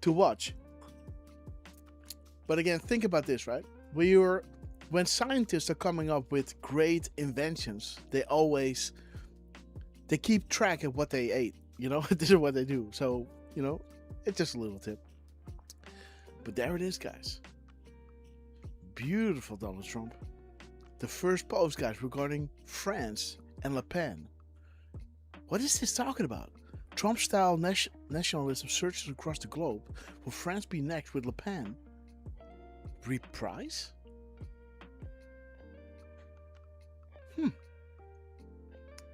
to watch. But again, think about this, right? When scientists are coming up with great inventions, they keep track of what they ate. You know, this is what they do. So, you know, it's just a little tip. But there it is, guys. Beautiful Donald Trump. The first post, guys, regarding France and Le Pen. What is this talking about? Trump-style nationalism surges across the globe. Will France be next with Le Pen? Reprise?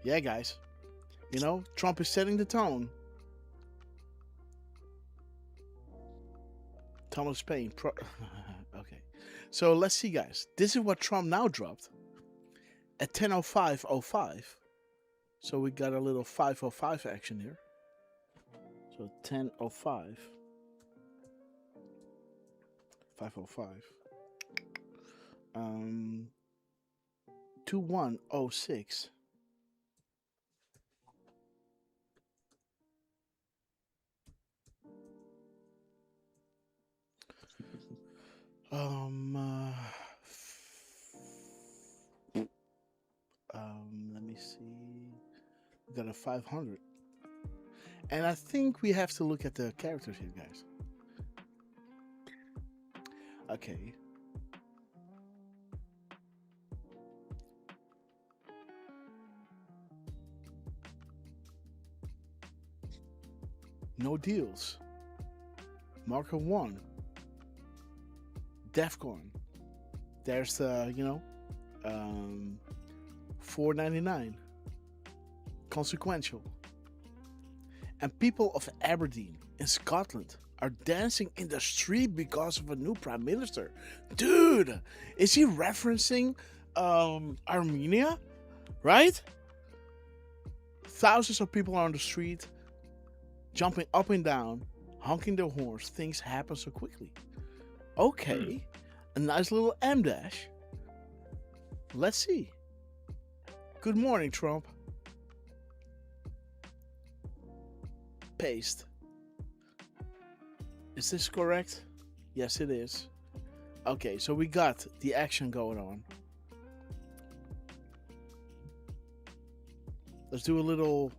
Yeah, guys. You know, Trump is setting the tone. Thomas Paine. Okay. So let's see, guys. This is what Trump now dropped at 10:05:05. So we got a little 5:05 action here. So 10:05. 5:05. 21:06. Let me see. We got a 500. And I think we have to look at the characters here, guys. Okay. No deals. Marker 1. Defcon. There's the, $4.99. Consequential. And people of Aberdeen in Scotland are dancing in the street because of a new prime minister. Dude, is he referencing Armenia? Right? Thousands of people are on the street, jumping up and down, honking their horns. Things happen so quickly. Okay, a nice little M dash. Let's see. Good morning, Trump. Paste. Is this correct? Yes, it is. Okay, so we got the action going on. Let's do a little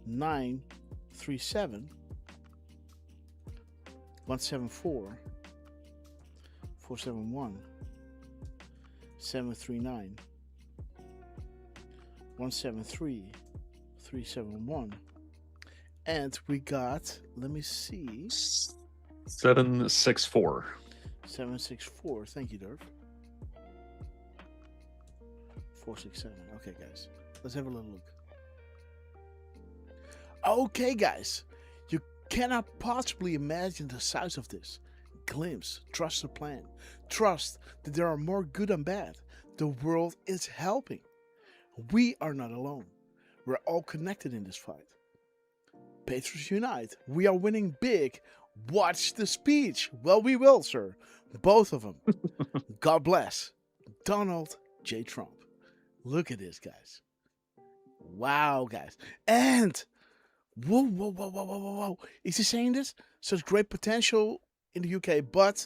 937 174 471 739 173 371. And we got, let me see, 764. 764. Thank you, Derf. 467. Okay, guys. Let's have a little look. Okay, guys. You cannot possibly imagine the size of this. Glimpse. Trust the plan. Trust that there are more good and bad. The world is helping. We are not alone. We're all connected in this fight. Patriots unite. We are winning big. Watch the speech. Well, we will, sir. Both of them. God bless. Donald J. Trump. Look at this, guys. Wow, guys. And, whoa. Is he saying this? Such great potential in the UK, but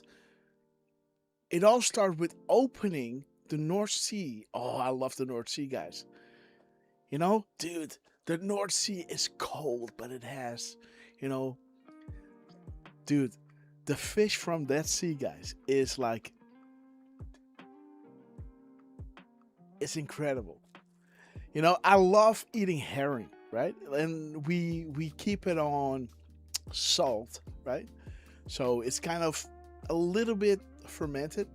it all started with opening the North Sea. Oh, I love the North Sea, guys. You know, dude, the North Sea is cold, but it has, dude, the fish from that sea, guys, is like, it's incredible. You know, I love eating herring, right? And we keep it on salt, right? So it's kind of a little bit fermented,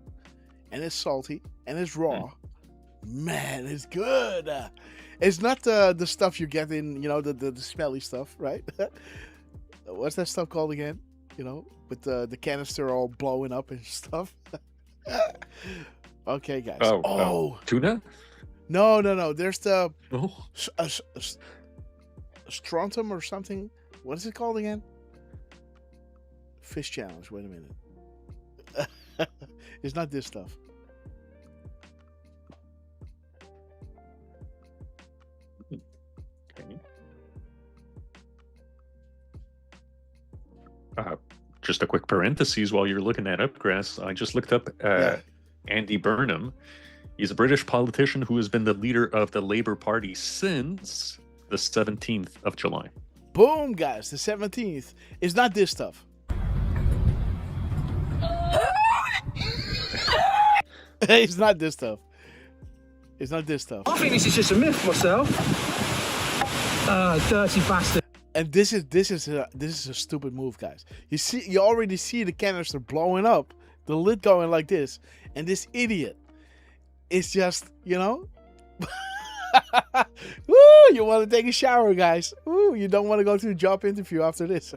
and it's salty, and it's raw. Man, it's good. It's not the stuff you get in, you know, the smelly stuff, right? What's that stuff called again? You know, with the canister all blowing up and stuff. Okay, guys. Oh, tuna? No. There's the Oh, strontium or something. What is it called again? Fish challenge. Wait a minute. It's not this stuff. okay. Just a quick parenthesis while you're looking that up, Grass. I just looked up Andy Burnham. He's a British politician who has been the leader of the Labour Party since the 17th of July. Boom, guys. The 17th. It's not this stuff. It's not this stuff. It's not this stuff. I think this is just a myth myself. Dirty bastard. And this is a stupid move, guys. You already see the canister blowing up, the lid going like this, and this idiot is just, you know, woo, you want to take a shower, guys. Woo, you don't want to go to a job interview after this.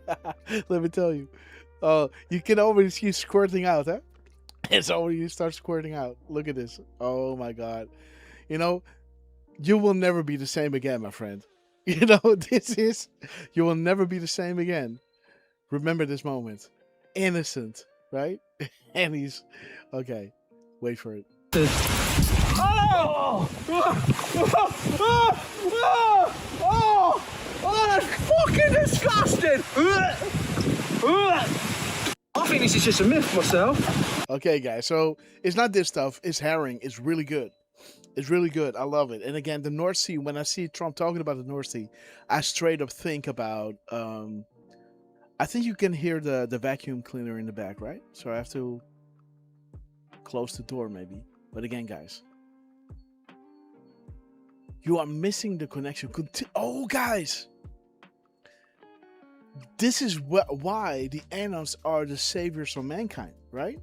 Let me tell you. You can already see squirting out, huh? It's already start squirting out. Look at this. Oh my God. You know, you will never be the same again, my friend. You know, you will never be the same again. Remember this moment. Innocent, right? And he's, okay, wait for it. Oh, that's fucking disgusting. I think this is just a myth myself. Okay, guys, so it's not this stuff. It's herring. It's really good. It's really good. I love it. And again, the North Sea, when I see Trump talking about the North Sea, I straight up think about, I think you can hear the vacuum cleaner in the back, right? So I have to close the door maybe. But again, guys, you are missing the connection. Oh, guys, this is why the Anons are the saviors of mankind, right?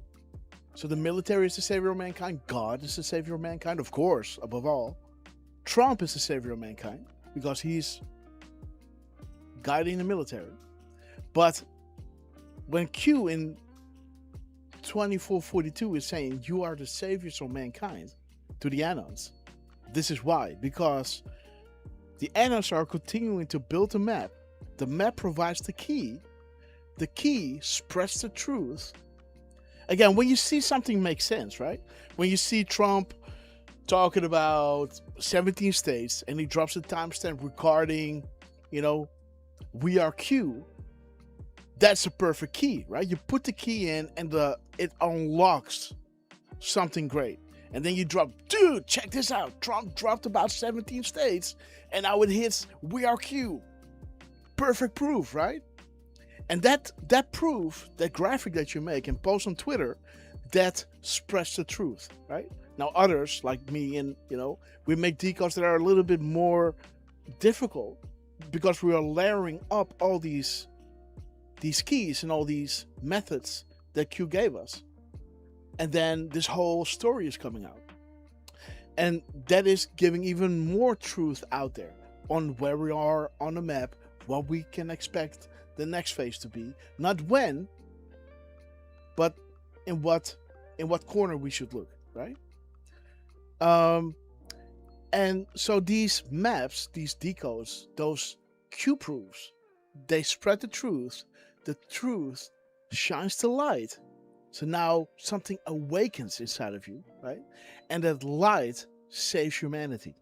So the military is the savior of mankind. God is the savior of mankind, of course, above all. Trump is the savior of mankind because he's guiding the military. But when Q in 2442 is saying you are the saviors of mankind to the Anons, this is why. Because the Anons are continuing to build a map. The map provides the key. The key spreads the truth. Again, when you see something make sense, right? When you see Trump talking about 17 states and he drops a timestamp regarding, you know, we are Q, that's a perfect key, right? You put the key in and it unlocks something great. And then you drop, dude, check this out. Trump dropped about 17 states and now it hits we are Q. Perfect proof, right? And that proof, that graphic that you make and post on Twitter, that spreads the truth, right? Now others like me and, you know, we make decodes that are a little bit more difficult because we are layering up all these keys and all these methods that Q gave us. And then this whole story is coming out. And that is giving even more truth out there on where we are on the map, what we can expect the next phase to be, not when, but in what corner we should look, right? And so these maps, these decodes, those Q proofs, they spread the truth shines the light. So now something awakens inside of you, right? And that light saves humanity.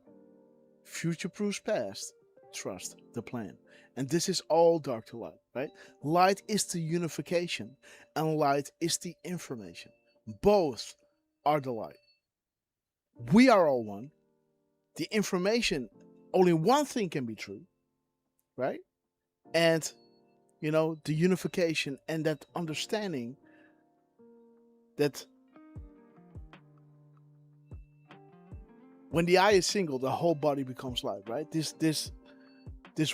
Future proofs past, trust the plan. And this is all dark to light, right? Light is the unification and light is the information. Both are the light. We are all one. The information, only one thing can be true, right? And the unification and that understanding that when the eye is single, the whole body becomes light, right? This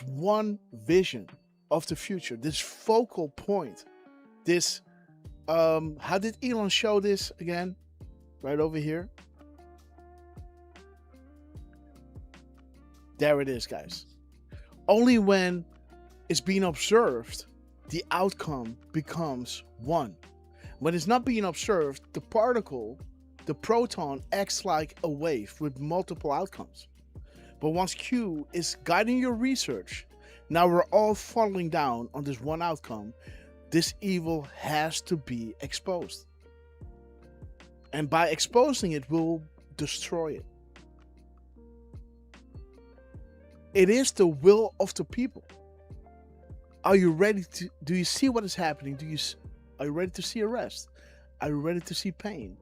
one vision of the future, this focal point, this how did Elon show this again? Right over here. There it is, guys. Only when it's being observed, the outcome becomes one. When it's not being observed, the particle, the proton, acts like a wave with multiple outcomes. But once Q is guiding your research, now we're all falling down on this one outcome. This evil has to be exposed. And by exposing it, we'll destroy it. It is the will of the people. Are you ready to? Do you see what is happening? Are you ready to see arrest? Are you ready to see pain?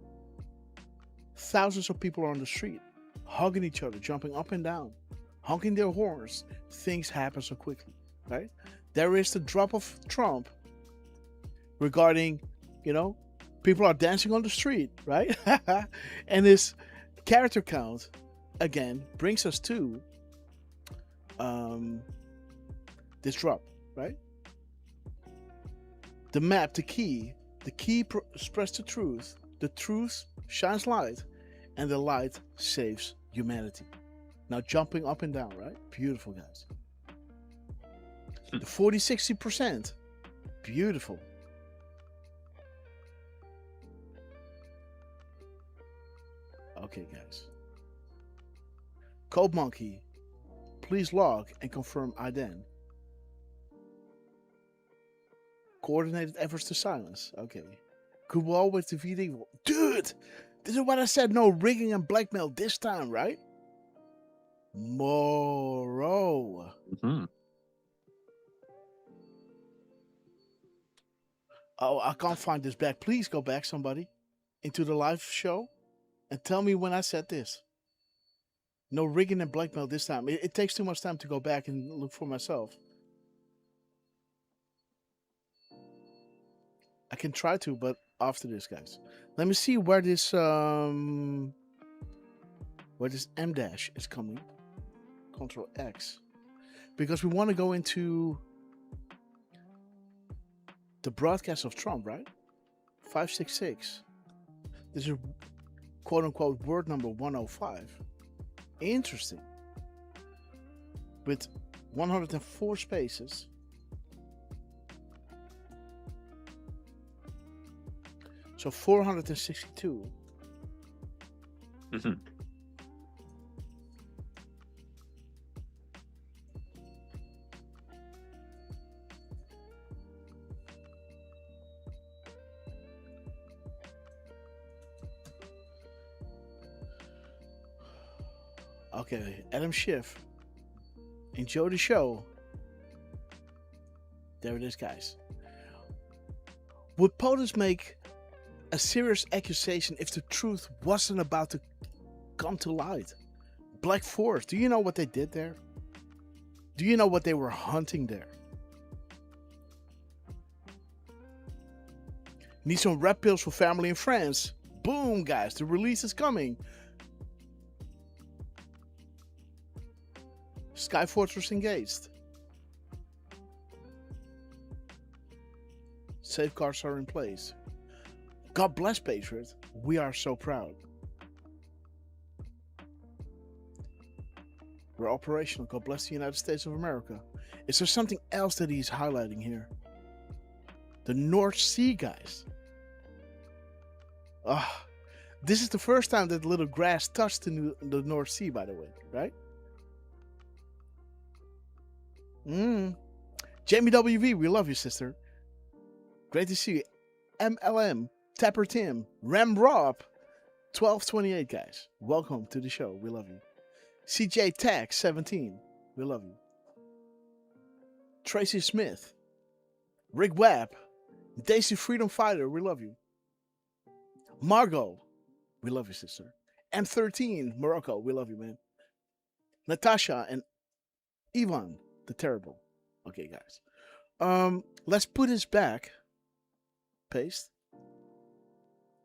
Thousands of people are on the street, hugging each other, jumping up and down, honking their horns. Things happen so quickly, right? There is the drop of Trump regarding, people are dancing on the street, right? And this character count, again, brings us to this drop, right? The map, the key spreads the truth shines light, and the light saves humanity. Now jumping up and down, right? Beautiful, guys. The 40-60%, beautiful. Okay, guys. Code Monkey, please log and confirm IDEN. Coordinated efforts to silence. Okay. Could we always defeat evil? Dude! This is what I said. No rigging and blackmail this time, right? Moro. Mhm. Oh, I can't find this back. Please go back, somebody, into the live show and tell me when I said this. No rigging and blackmail this time. It takes too much time to go back and look for myself. I can try to, but after this, guys. Let me see where this M dash is coming. Control X. Because we want to go into the broadcast of Trump, right? 566. This is quote unquote word number 105. Interesting. With 104 spaces. So 462. Mm-hmm. Okay, Adam Schiff. Enjoy the show. There it is, guys. Would POTUS make a serious accusation if the truth wasn't about to come to light? Black Forest, do you know what they did there? Do you know what they were hunting there? Need some red pills for family and friends. Boom, guys, the release is coming. Sky Fortress engaged. Safeguards are in place. God bless Patriot. We are so proud. We're operational. God bless the United States of America. Is there something else that he's highlighting here? The North Sea, guys. This is the first time that little grass touched the North Sea, by the way, right? Jamie WV, we love you, sister. Great to see you. MLM, Tapper Tim, Ram Rob, 1228, guys. Welcome to the show. We love you. CJ Tag 17, we love you. Tracy Smith, Rick Webb, Daisy Freedom Fighter, we love you. Margot, we love you, sister. M13, Morocco, we love you, man. Natasha and Ivan, the Terrible. Okay, guys. Let's put this back. Paste.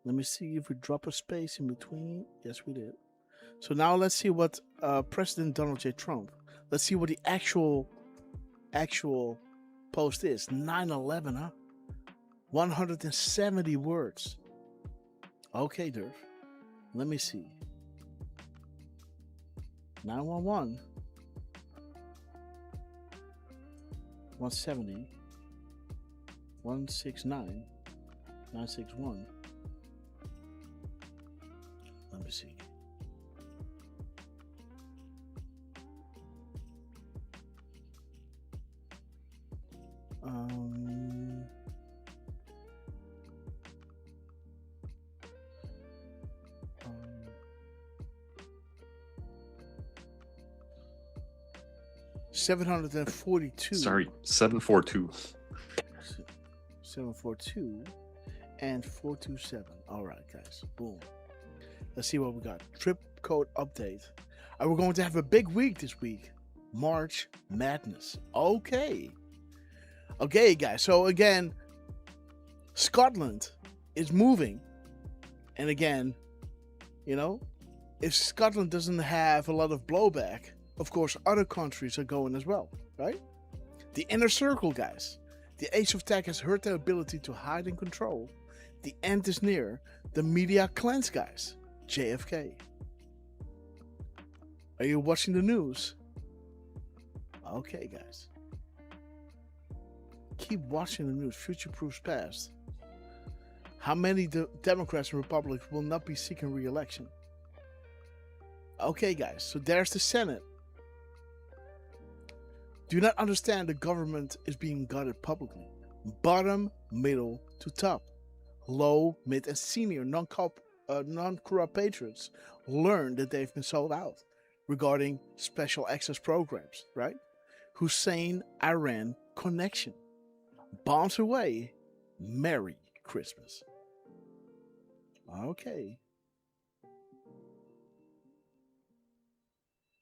Let me see if we drop a space in between. Yes, we did. So now let's see what President Donald J. Trump. Let's see what the actual post is. 9/11, huh? 170 words. Okay, Derf. Let me see. 911. 170. 169. 961. Let me see. Um, 742. Sorry, 742. 742 and 427. All right, guys. Boom. Let's see what we got. Trip code update. We're going to have a big week this week. March Madness. Okay. Okay, guys. So again, Scotland is moving. And again, you know, if Scotland doesn't have a lot of blowback, of course, other countries are going as well, right? The inner circle, guys. The age of tech has hurt their ability to hide and control. The end is near. The media cleanse, guys. JFK. Are you watching the news? Okay, guys. Keep watching the news. Future proofs past. How many Democrats and Republicans will not be seeking re-election? Okay, guys. So there's the Senate. Do not understand the government is being gutted publicly. Bottom, middle to top. Low, mid, and senior non-corrupt patriots learn that they've been sold out regarding special access programs, right? Hussein-Iran connection. Bombs away. Merry Christmas. Okay.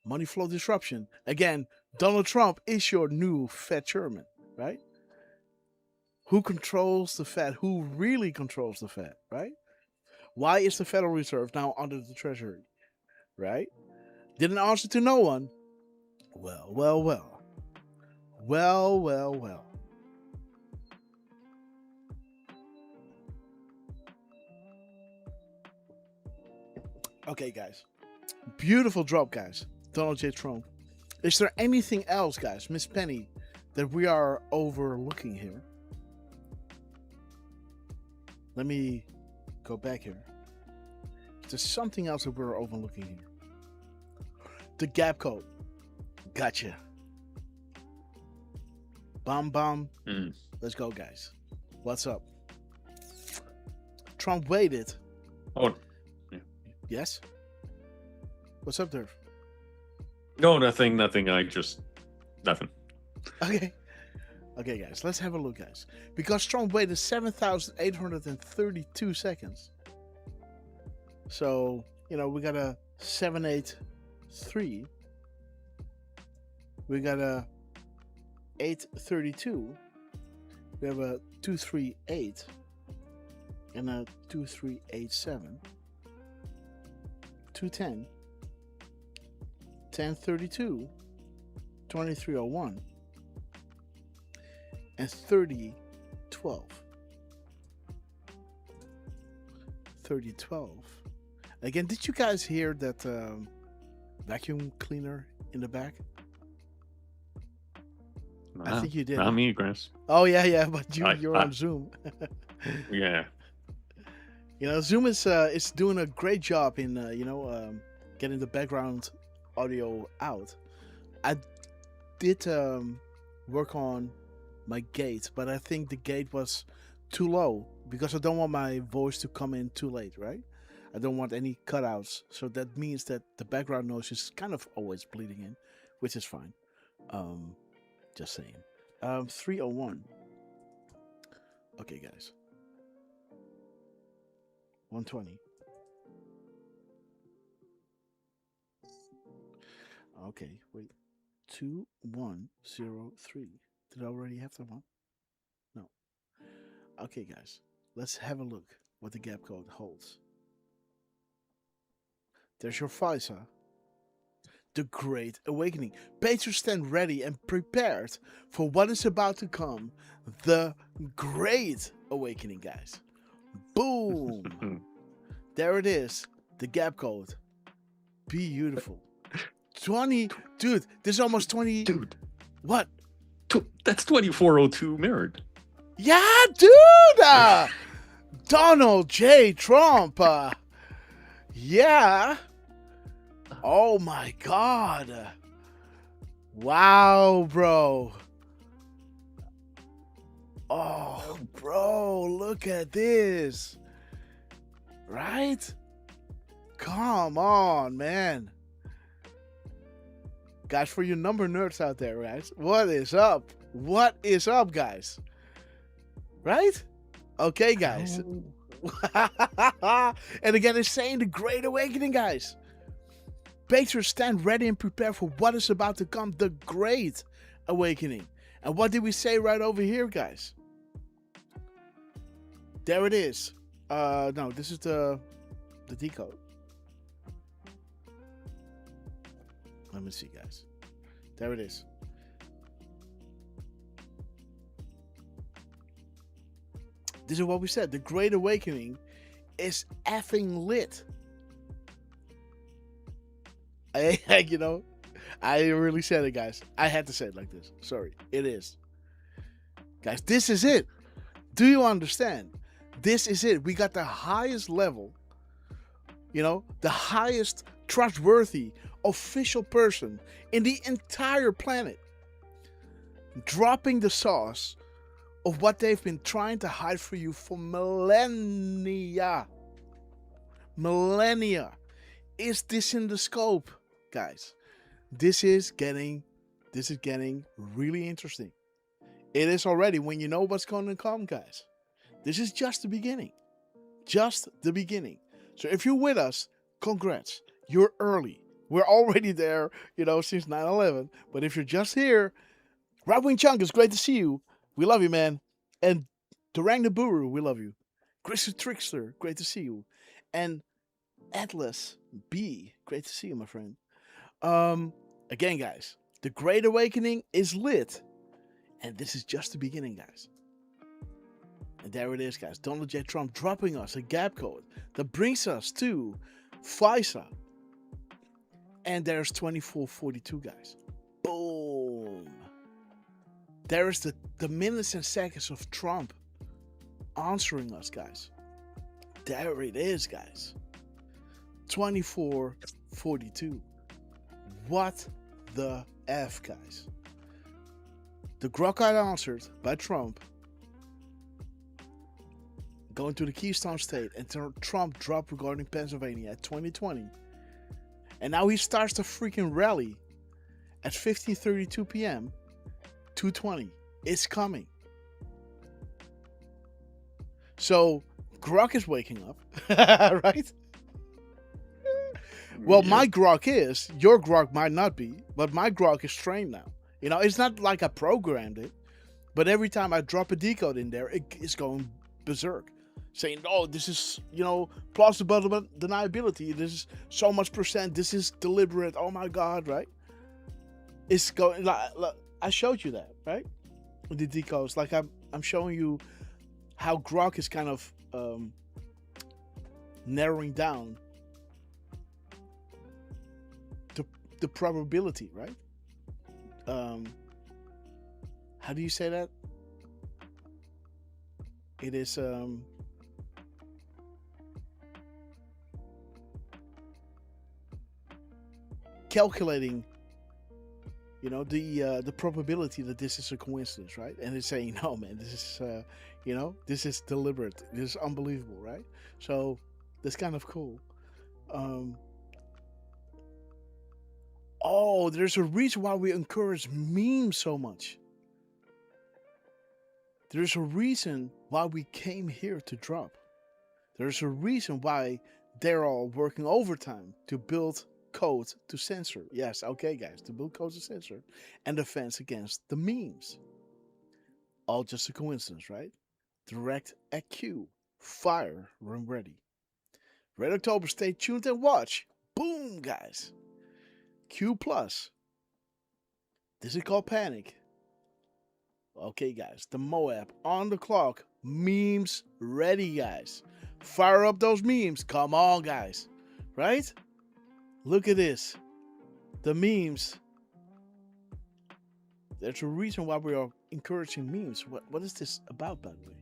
Money flow disruption. Again, Donald Trump is your new Fed chairman, right? Who controls the Fed? Who really controls the Fed, right? Why is the Federal Reserve now under the Treasury, right? Didn't answer to no one. Well, well, well. Well, well, well. Okay, guys. Beautiful drop, guys. Donald J. Trump. Is there anything else, guys, Miss Penny, that we are overlooking here? Let me go back here. There's something else that we're overlooking here. The gap code. Gotcha. Bomb, bomb. Let's go, guys. What's up? Trump waited. Oh, yeah. Yes? What's up, Derf? No, nothing. Nothing. Nothing. Okay. Okay, guys. Let's have a look, guys. Because Trump waited 7,832 seconds. So, you know, we got a 783. We got a 832. We have a 238. And a 2387. 210. 1032. 2301. And 3012. 3012. Again, did you guys hear that vacuum cleaner in the back? I think you did. Not me, Grass. Oh yeah, but you're on Zoom. Yeah. You know, Zoom is doing a great job in getting the background audio out. I did work on my gate, but I think the gate was too low because I don't want my voice to come in too late, right? I don't want any cutouts, so that means that the background noise is kind of always bleeding in, which is fine. Just saying. 301. Okay, guys. 120. Okay, wait. 2103. Did I already have that one? Okay, guys, let's have a look what the gap code holds. There's your FISA. The Great Awakening. Patrons stand ready and prepared for what is about to come. The Great Awakening, guys. Boom. There it is. The gap code. Beautiful. 20. Dude, this is almost 20. Dude, What? that's 2402 mirrored. Yeah, dude. Donald J. Trump. Yeah. Oh my God. Wow, bro. Oh, bro, look at this. Right? Come on, man. Guys, for you number nerds out there, guys, what is up? What is up, guys? Right? Okay, guys. And again, it's saying the Great Awakening, guys. Patrons stand ready and prepare for what is about to come, the Great Awakening. And what did we say right over here, guys? There it is. No, this is the decode. Let me see, guys. There it is. This is what we said. The Great Awakening is effing lit. You know, I really said it, guys. I had to say it like this. Sorry. It is. Guys, this is it. Do you understand? This is it. We got the highest level, you know, the highest trustworthy official person in the entire planet dropping the sauce of what they've been trying to hide for you for millennia. Millennia. Is this in the scope, guys? This is getting really interesting. It is already when you know what's going to come, guys. This is just the beginning. Just the beginning. So if you're with us, congrats. You're early. We're already there, you know, since 9/11. But if you're just here, Right Wing Chunk, it's great to see you. We love you, man. And Durang the Buru, we love you. Chris the Trickster, great to see you. And Atlas B, great to see you, my friend. Again, guys, the Great Awakening is lit. And this is just the beginning, guys. And there it is, guys. Donald J. Trump dropping us a gap code that brings us to FISA. And there's 2442, guys. Boom. There is the minutes and seconds of Trump answering us, guys. There it is, guys. 2442. What the F, guys? The grok got answered by Trump going to the Keystone State, and Trump dropped regarding Pennsylvania at 2020. And now he starts the freaking rally at 15:32 p.m. 220. It's coming. So grok is waking up, right? Well, my grok is. Your grok might not be, but my grok is trained now. You know, it's not like I programmed it, but every time I drop a decode in there, it's going berserk. Saying, oh, this is, you know, plausible deniability. This is so much percent. This is deliberate. Oh my God, right? It's going, like I showed you that, right? With the decodes. Like I'm showing you how grok is kind of narrowing down the probability, right? How do you say that? It is calculating, you know, the probability that this is a coincidence, right? And it's saying, no, man, this is you know, this is deliberate. This is unbelievable, right? So that's kind of cool. Oh, there's a reason why we encourage memes so much. There's a reason why we came here to drop. There's a reason why they're all working overtime to build code to censor. Yes, okay, guys, to build code to censor and defense against the memes. All just a coincidence, right? direct at Q. Fire when ready. Red October, stay tuned and watch. Boom, guys. Q plus. This is called panic. Okay, guys. The Moab on the clock. Memes ready, guys. Fire up those memes. Come on, guys. Right? Look at this. The memes. There's a reason why we are encouraging memes. What is this about, by the way?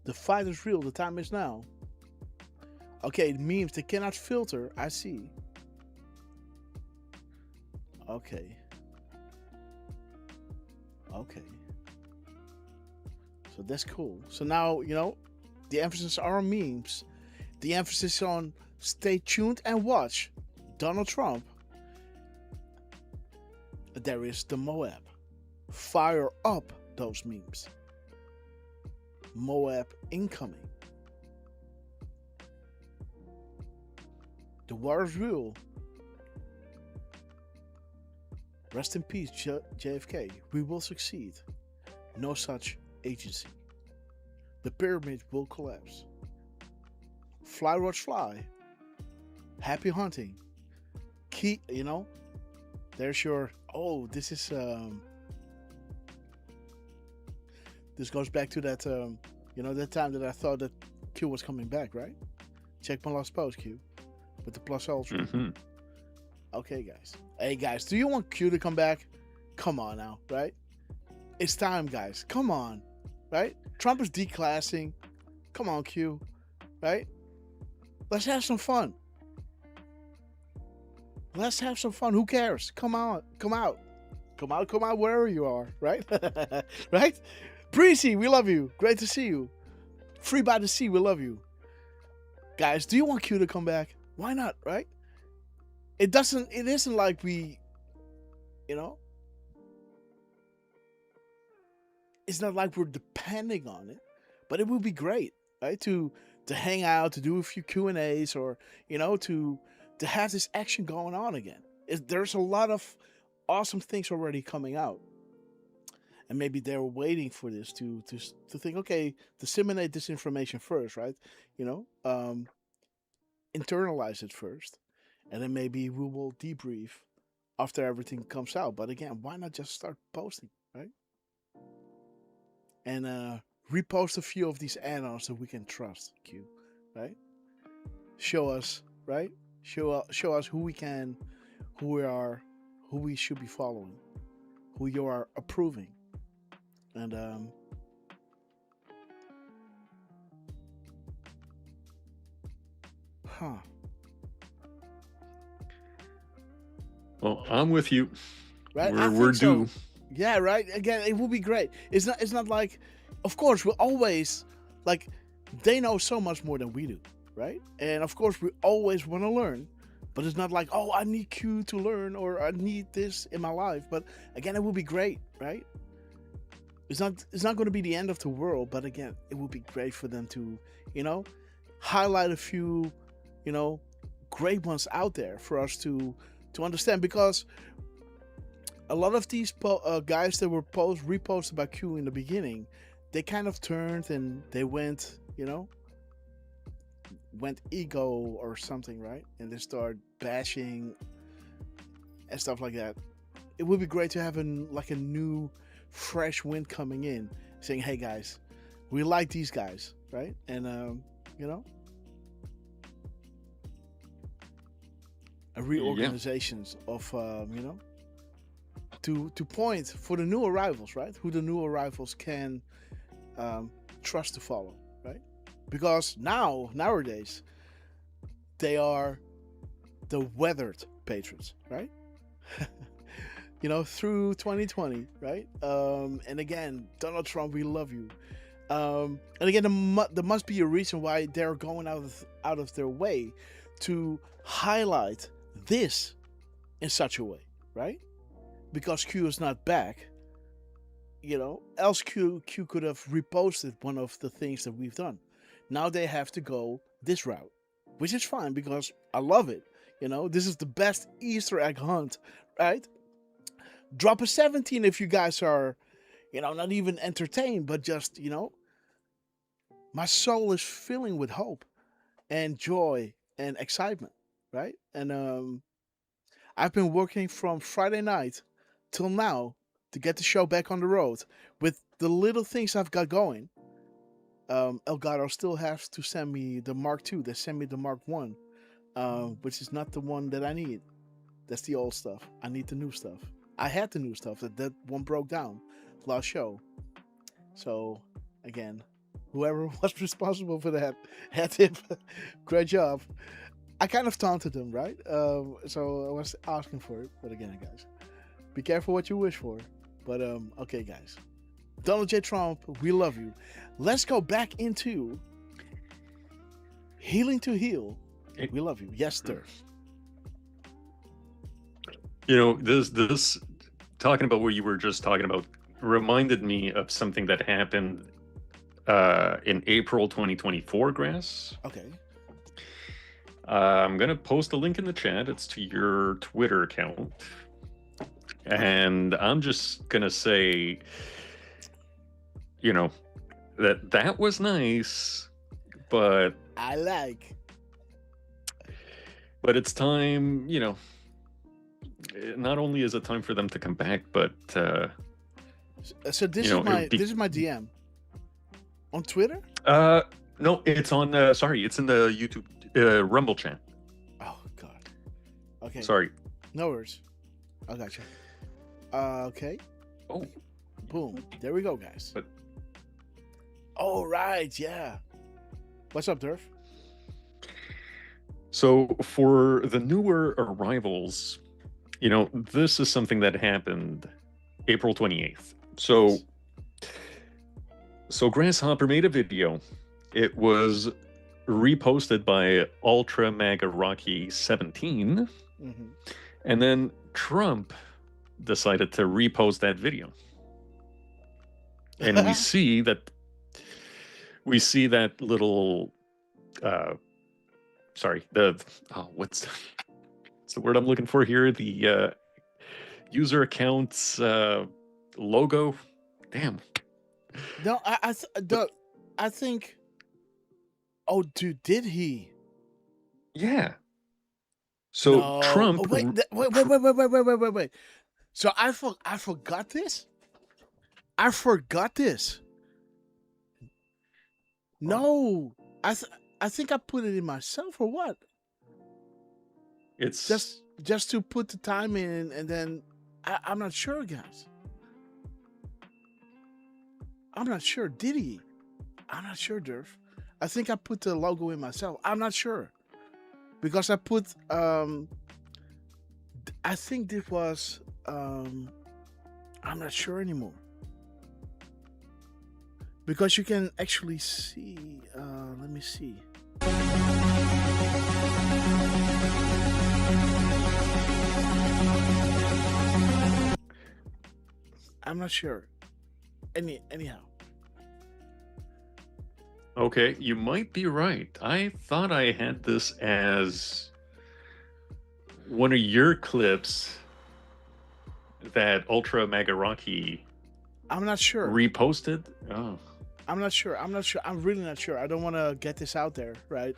The fight is real. The time is now. Okay, memes, they cannot filter. I see. Okay. Okay. So that's cool. So now, you know, the emphasis are on memes. The emphasis on stay tuned and watch Donald Trump. There is the Moab. Fire up those memes. Moab incoming. The war is real. Rest in peace, JFK. We will succeed. No such agency. The pyramid will collapse. Fly, Roach, fly. Happy hunting. Key, you know, there's your. Oh, this is. This goes back to that, you know, that time that I thought that Q was coming back, right? Check my last post, Q. With the plus ultra. Mm-hmm. Okay, guys. Hey, guys, do you want Q to come back? Come on now, right? It's time, guys. Come on, right? Trump is declassing. Come on, Q, right? Let's have some fun. Let's have some fun. Who cares? Come on. Come out. Come out. Come out wherever you are, right? Right? Precy, we love you. Great to see you. Free by the Sea, we love you. Guys, do you want Q to come back? Why not, right? It isn't like we, you know, it's not like we're depending on it, but it would be great, right? To hang out, to do a few Q&As, or, you know, to have this action going on again. There's a lot of awesome things already coming out. And maybe they were waiting for this to think, okay, disseminate this information first, right? You know, internalize it first. And then maybe we will debrief after everything comes out. But again, why not just start posting, right? And repost a few of these add-ons that we can trust, Q, right? Show us, right? Show us who we can, who we should be following, who you are approving. And Well, I'm with you. Right? We're due. So. Yeah, right. Again, it will be great. It's not like, of course, we're always like, they know so much more than we do, right? And of course, we always want to learn, but it's not like, oh, I need Q to learn, or I need this in my life. But again, it will be great, right? It's not going to be the end of the world, but again, it would be great for them to, you know, highlight a few, you know, great ones out there for us to understand, because a lot of these guys that were reposted by Q in the beginning, they kind of turned and they went, you know, went ego or something, right? And they started bashing and stuff like that. It would be great to have a new, fresh wind coming in, saying, "Hey guys, we like these guys, right?" And you know, a reorganizations of you know, to point for the new arrivals, right? Who the new arrivals can trust to follow, right? Because nowadays they are the weathered patriots, right? You know, through 2020, right? And again, Donald Trump, we love you. And again, there must be a reason why they're going out of their way to highlight this in such a way, right? Because Q is not back, you know, else Q could have reposted one of the things that we've done. Now they have to go this route, which is fine because I love it. You know, this is the best Easter egg hunt, right? Drop a 17 if you guys are, you know, not even entertained, but just, you know, my soul is filling with hope and joy and excitement, right? And I've been working from Friday night till now to get the show back on the road with the little things I've got going. Elgato still has to send me the Mark II. They sent me the Mark One, which is not the one that I need. That's the old stuff. I need the new stuff. I had the new stuff. That one broke down last show. So again, whoever was responsible for that had him. Great job. I kind of taunted them, right? So I was asking for it. But again, guys, be careful what you wish for. But okay, guys. Donald J. Trump, we love you. Let's go back into Healing to Heal. We love you. Yes, sir. You know, this talking about what you were just talking about reminded me of something that happened in April 2024, Grass. Okay. I'm going to post a link in the chat. It's to your Twitter account. And I'm just going to say, you know, that was nice, but but it's time, you know, not only is it time for them to come back, but so this is my DM on Twitter. No, it's on. Sorry, it's in the YouTube Rumble chat. Oh God. Okay. Sorry. No worries. I got you. Okay. Oh. Boom. There we go, guys. But. Oh right, yeah. What's up, Derf? So for the newer arrivals, you know, this is something that happened April 28th. So Grasshopper made a video. It was reposted by Ultra Maga Rocky 17. Mm-hmm. And then Trump decided to repost that video. And we see that little what's the word I'm looking for here? The user account's logo. Damn. No, I think. Oh, dude, did he? Yeah. So no. Trump. Oh, wait. So I forgot this. I forgot this. No, I think I put it in myself or what? It's just to put the time in, and then I'm not sure, guys. I'm not sure. Did he? I'm not sure, Derf. I think I put the logo in myself. I'm not sure because I put. I think this was. I'm not sure anymore. Because you can actually see, let me see. I'm not sure. Anyhow. Okay, you might be right. I thought I had this as one of your clips that Ultra Mega Rocky I'm not sure. Reposted? Oh. I'm not sure. I'm really not sure. I don't want to get this out there, right?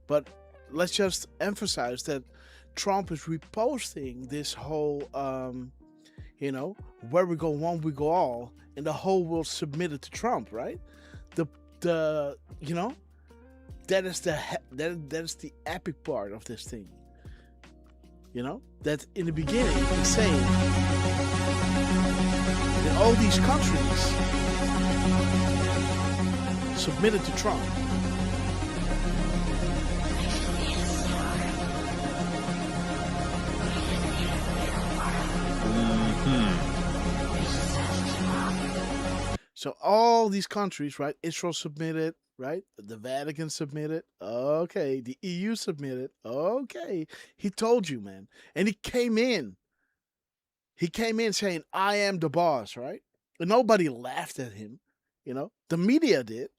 But let's just emphasize that Trump is reposting this whole, where we go one, we go all, and the whole world submitted to Trump, right? That is the epic part of this thing. That in the beginning it's saying that all these countries submitted to Trump. So all these countries, right? Israel submitted, right? The Vatican submitted. Okay. The EU submitted. Okay. He told you, man. And he came in. He came in saying, I am the boss, right? And nobody laughed at him. The media did,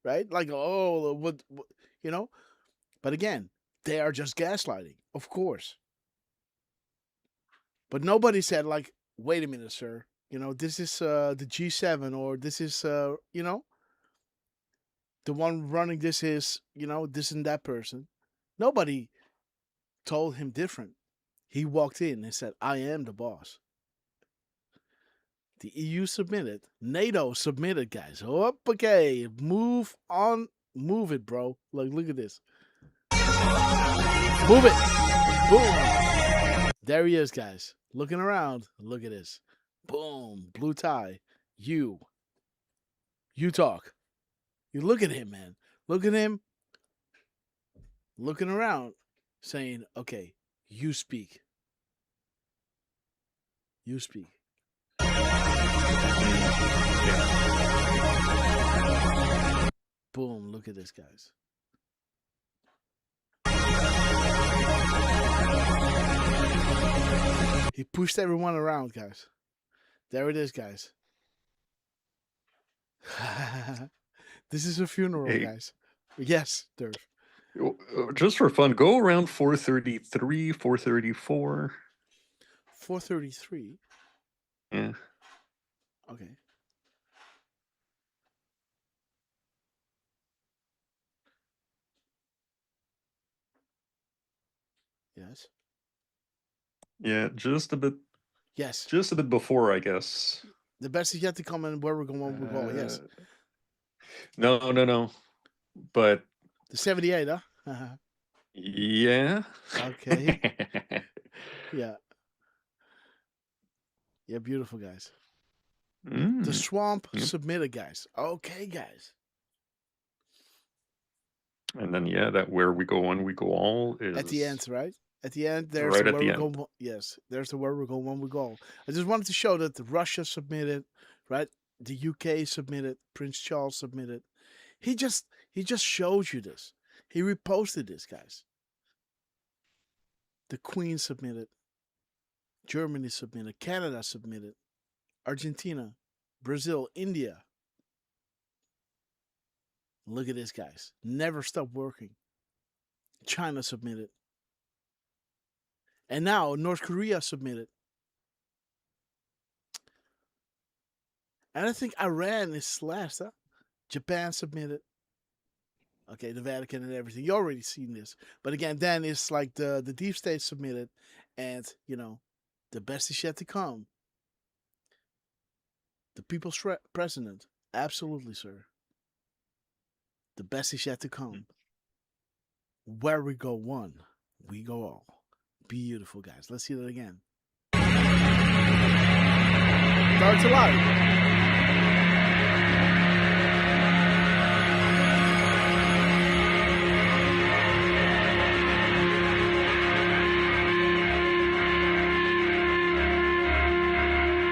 right? Like, oh, what. But again, they are just gaslighting, of course. But nobody said, like, wait a minute, sir. This is the G7 or this is, the one running this is, this and that person. Nobody told him different. He walked in and said, I am the boss. The EU submitted. NATO submitted, guys. Oh, okay. Move on. Move it, bro. Look at this. Move it. Boom. There he is, guys. Looking around. Look at this. Boom. Blue tie. You talk. You look at him, man. Look at him. Looking around. Saying, okay, you speak. You speak. Boom, look at this, guys. He pushed everyone around, guys. There it is, guys. This is a funeral, Hey. guys. Yes, Derf. Just for fun, go around 433, 434. 433. Yeah. Okay. Yes. Yeah, just a bit. Yes. Just a bit before, I guess. The best is yet to come, and where we're going, we're going. Yes. No. But The 78, huh? yeah. Okay. Yeah. Yeah, beautiful, guys. The swamp submitted, guys. Okay, guys. And then that where we go on, we go all is At the end, right? At the end, there's right the at where the we end. go. Yes, there's the where we go when we go. I just wanted to show that Russia submitted, right? The UK submitted. Prince Charles submitted. He just shows you this. He reposted this, guys. The Queen submitted. Germany submitted. Canada submitted. Argentina, Brazil, India. Look at this, guys. Never stop working. China submitted. And now North Korea submitted. And I think Iran is last, huh? Japan submitted. Okay, the Vatican and everything. You already seen this. But again, then it's like the deep state submitted. And, the best is yet to come. The people's president. Absolutely, sir. The best is yet to come. Where we go one, we go all. Beautiful, guys. Let's see that again. Starts alive.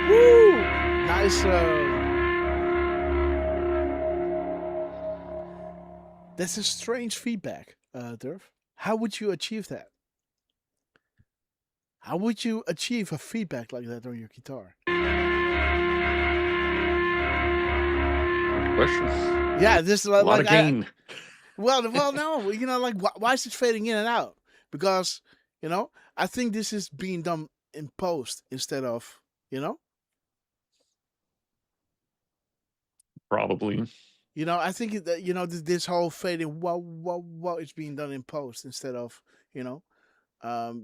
Woo! Nice. That's a strange feedback, Derf. How would you achieve that? How would you achieve a feedback like that on your guitar? Good question. Yeah, this is A lot of gain. Well, no, like why is it fading in and out? Because I think this is being done in post instead of Probably. I think that this whole fading, well, it's being done in post instead of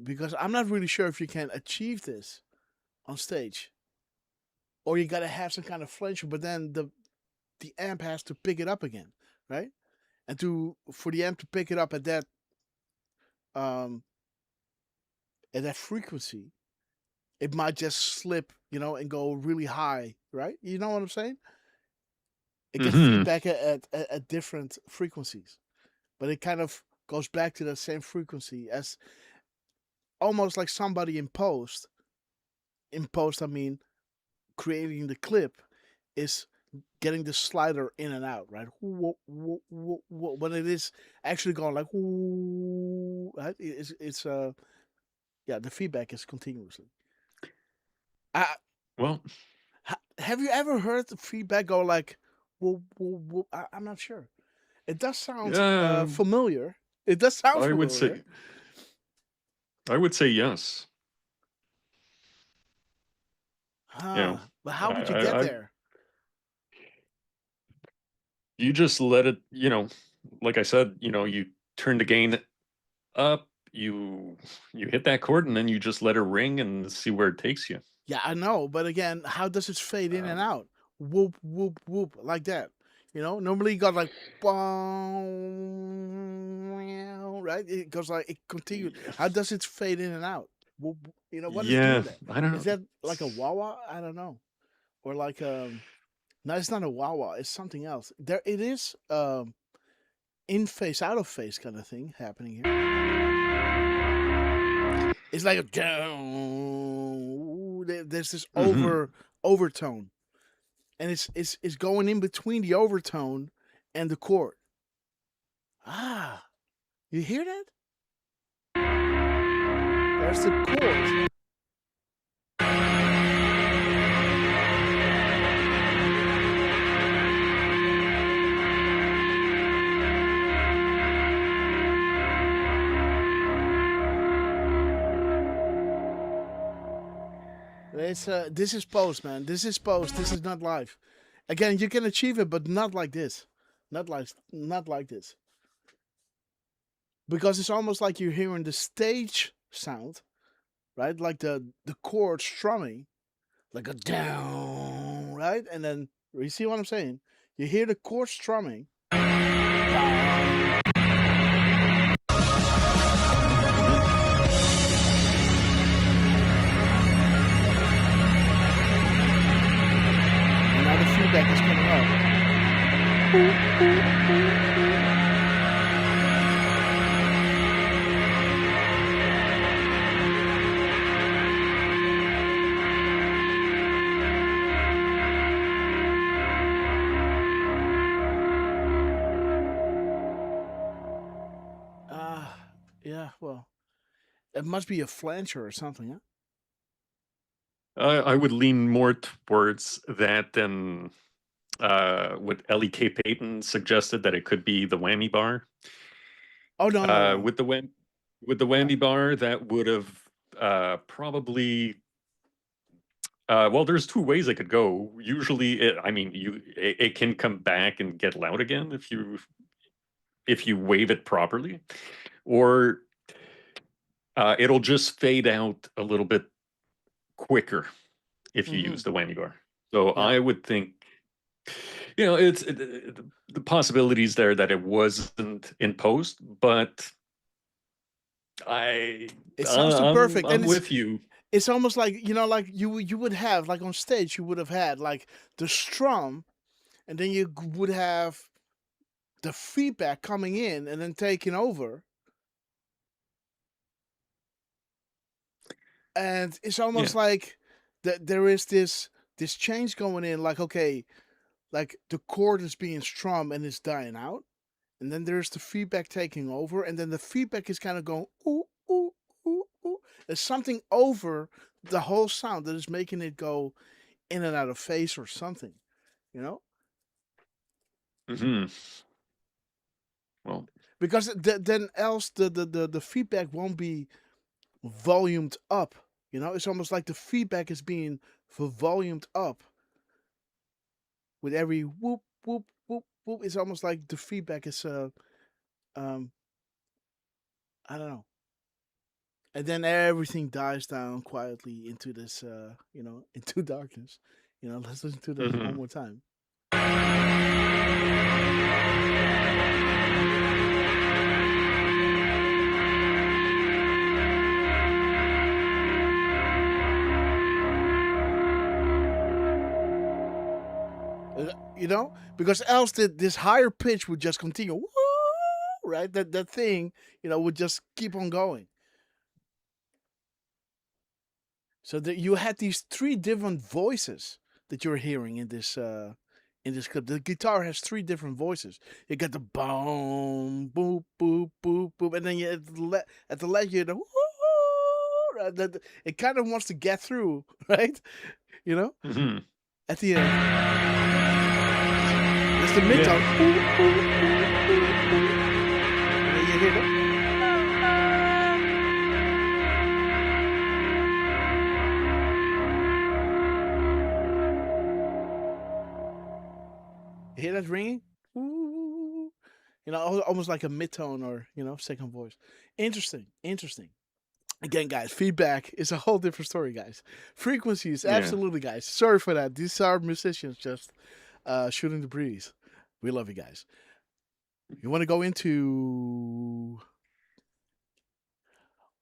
because I'm not really sure if you can achieve this on stage, or you gotta have some kind of flinch, but then the amp has to pick it up again, right? And for the amp to pick it up at that frequency, it might just slip, and go really high, right? You know what I'm saying? It gets feedback at different frequencies, but it kind of goes back to that same frequency as almost like somebody in post. In post, I mean, creating the clip is getting the slider in and out, right? When it is actually going like, right? It's the feedback is continuously. Well, have you ever heard the feedback go like, I'm not sure. It does sound familiar. It does sound familiar. I would say yes. But how would you get there? You just let it, like I said, you turn the gain up, you hit that chord, and then you just let it ring and see where it takes you. Yeah, I know, but again, how does it fade in and out? Whoop, whoop, whoop, like that. Normally you got like, boom, right? It goes like, it continues. How does it fade in and out? Whoop, what is doing Yeah, that? I don't Is know. that like a wah-wah? I don't know. Or like, no, it's not a wah-wah. It's something else. There, it is, in face, out of face kind of thing happening here. It's like a down. There's this overtone, and it's going in between the overtone and the chord. Ah, you hear that? There's the chord. This is post, man. This is post. This is not live. Again, you can achieve it, but not like this. Not like this. Because it's almost like you're hearing the stage sound, right? Like the chord strumming, like a down, right? And then you see what I'm saying? You hear the chord strumming. And now the feedback is coming up. Yeah, well, it must be a flancher or something, huh? I would lean more towards that than what Ellie K. Payton suggested, that it could be the whammy bar. Oh no. With the whammy bar, that would have probably. Well, there's two ways it could go. Usually, it can come back and get loud again if you wave it properly, or it'll just fade out a little bit quicker if you use the whammy bar. So Yeah. I would think, it's the possibilities there that it wasn't in post, but It sounds too perfect. I'm And with you. it's almost like, like you would have, like on stage, you would have had like the strum, and then you would have the feedback coming in and then taking over. And it's almost like that there is this change going in, like, okay, like the chord is being strummed and it's dying out, and then there's the feedback taking over, and then the feedback is kind of going ooh ooh ooh ooh. There's something over the whole sound that is making it go in and out of phase or something, Well, because then else the feedback won't be volumed up. It's almost like the feedback is being volumed up with every whoop whoop whoop whoop. It's almost like the feedback is I don't know. And then everything dies down quietly into this into darkness. Let's listen to that one more time. Because else this higher pitch would just continue, woo, right? That thing, would just keep on going. So that you had these three different voices that you're hearing in this clip. The guitar has three different voices. You got the boom, boop, boop, boop, boop, and then you at the last you the woo, right? It kind of wants to get through, right? At the end. It's the mid-tone. And then you hear that. You hear that ringing? You know, almost like a mid-tone or, you know, second voice. Interesting. Again, guys, feedback is a whole different story, guys. Frequencies, Yeah. absolutely, guys. Sorry for that. These are musicians just shooting the breeze. We love you guys. You want to go into...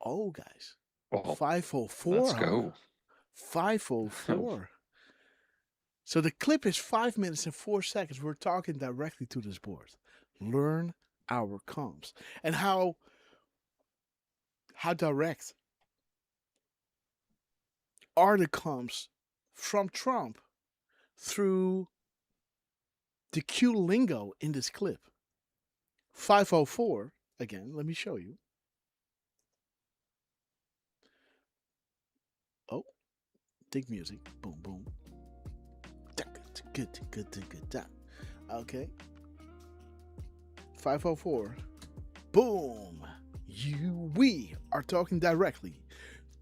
Oh, guys. Well, 504. let's huh? go. 504. So the clip is 5 minutes and 4 seconds. We're talking directly to this board. Learn our comms. And how direct are the comms from Trump through the Q lingo in this clip. 504, again, let me show you. Oh, dig music. Boom, boom. Good. Okay. 504. Boom. We are talking directly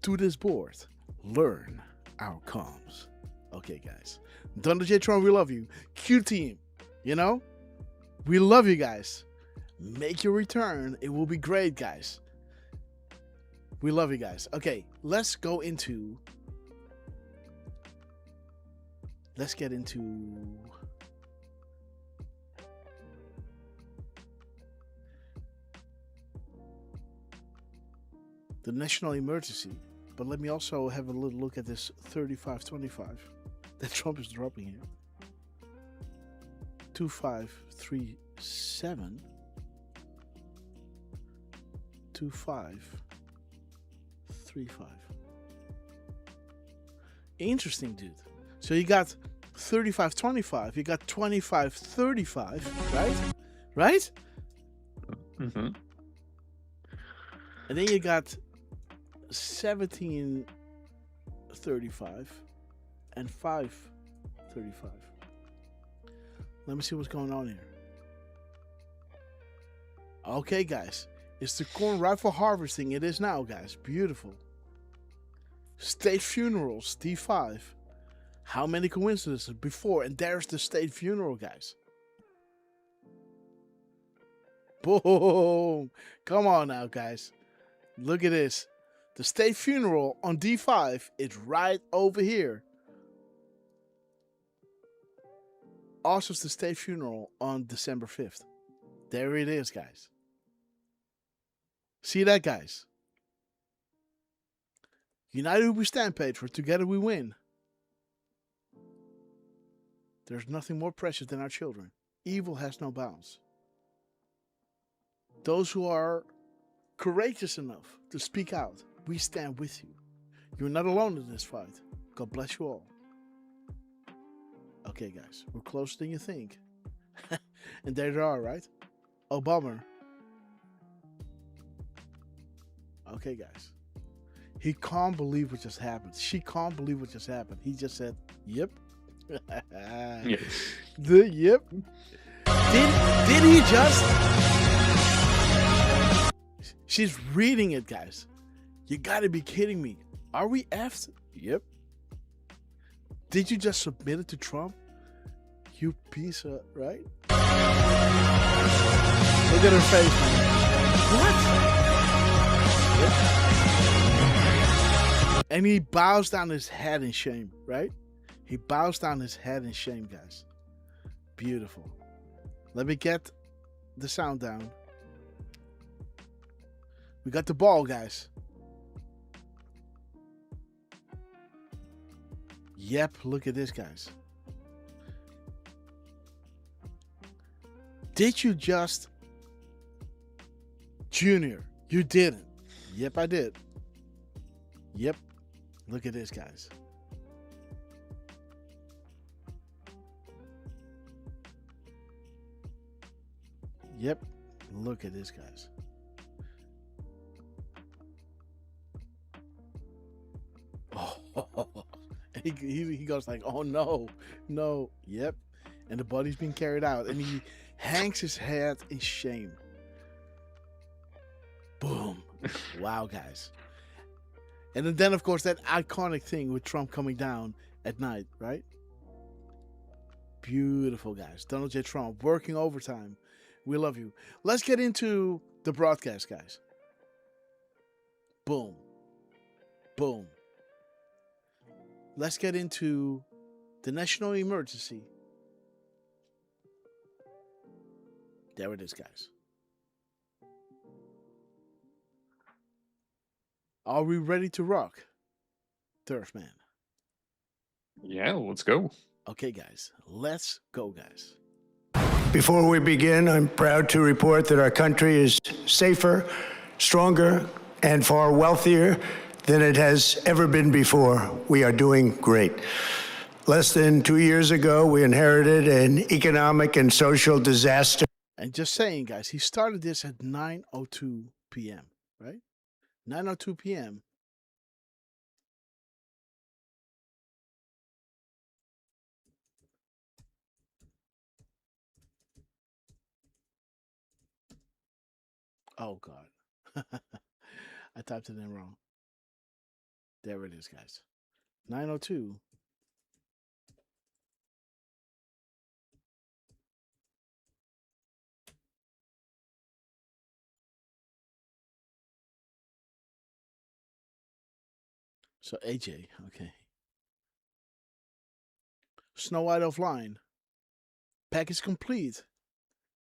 to this board. Learn our comms. Okay, guys. Donald J. Trump, we love you. Q team, you know, we love you guys. Make your return. It will be great, guys. We love you guys. Okay, let's get into the national emergency. But let me also have a little look at this 3525 that Trump is dropping here. 2537. 2535. Interesting, dude. So you got 3525, you got 2535, right? Right? Mm-hmm. And then you got 1735 and 535. Let me see what's going on here. Okay, guys. It's the corn rifle harvesting. It is now, guys. Beautiful. State funerals, D5. How many coincidences before? And there's the state funeral, guys. Boom. Come on now, guys. Look at this. The state funeral on D5 is right over here. Also, it's the state funeral on December 5th. There it is, guys. See that, guys? United we stand, Patriot. Together we win. There's nothing more precious than our children. Evil has no bounds. Those who are courageous enough to speak out, we stand with you. You're not alone in this fight. God bless you all. Okay, guys, we're closer than you think. And there they are, right? Oh, bummer. Okay, guys. He can't believe what just happened. She can't believe what just happened. He just said, yep. Yes. The yep. Did he just? She's reading it, guys. You gotta be kidding me. Are we effed? Yep. Did you just submit it to Trump? You piece of, right? Look at her face, man. What? Yep. And he bows down his head in shame, right? He bows down his head in shame, guys. Beautiful. Let me get the sound down. We got the ball, guys. Yep, look at this, guys. Did you just... Junior, you didn't. Yep, I did. Yep. Look at this, guys. Yep. Look at this, guys. Oh, he goes like, oh no, no. Yep. And the body's being carried out, and he hangs his head in shame. Boom. Wow, guys. And then, of course, that iconic thing with Trump coming down at night, right? Beautiful, guys. Donald J. Trump working overtime, We love you. Let's get into the broadcast, guys. Boom. Boom. Let's get into the national emergency. There it is, guys. Are we ready to rock? Derf man. Yeah, let's go. Okay, guys. Let's go, guys. Before we begin, I'm proud to report that our country is safer, stronger, and far wealthier than it has ever been before. We are doing great. Less than 2 years ago, we inherited an economic and social disaster. And just saying, guys, he started this at 9:02 p.m., right? 9:02 p.m. Oh, God. I typed it in wrong. There it is, guys. 9:02. So AJ, okay. Snow White offline. Package complete.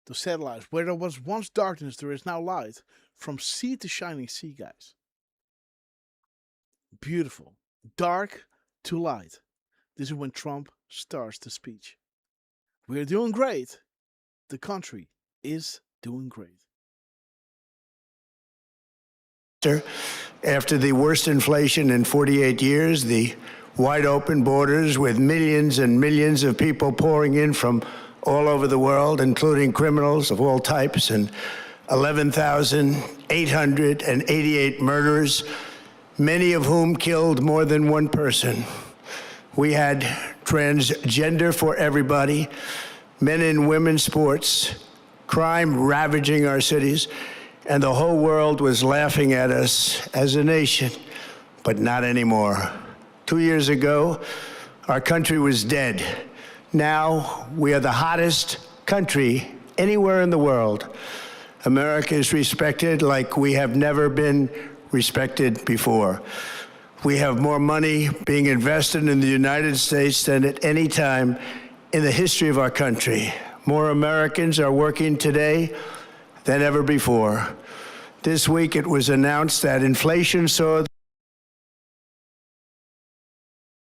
The satellites. Where there was once darkness, there is now light. From sea to shining sea, guys. Beautiful. Dark to light. This is when Trump starts the speech. We're doing great. The country is doing great. After the worst inflation in 48 years, the wide open borders with millions and millions of people pouring in from all over the world, including criminals of all types, and 11,888 murderers, many of whom killed more than one person. We had transgender for everybody, men and women's sports, crime ravaging our cities, and the whole world was laughing at us as a nation, but not anymore. 2 years ago, our country was dead. Now, we are the hottest country anywhere in the world. America is respected like we have never been respected before. We have more money being invested in the United States than at any time in the history of our country. More Americans are working today than ever before. This week, it was announced that inflation saw...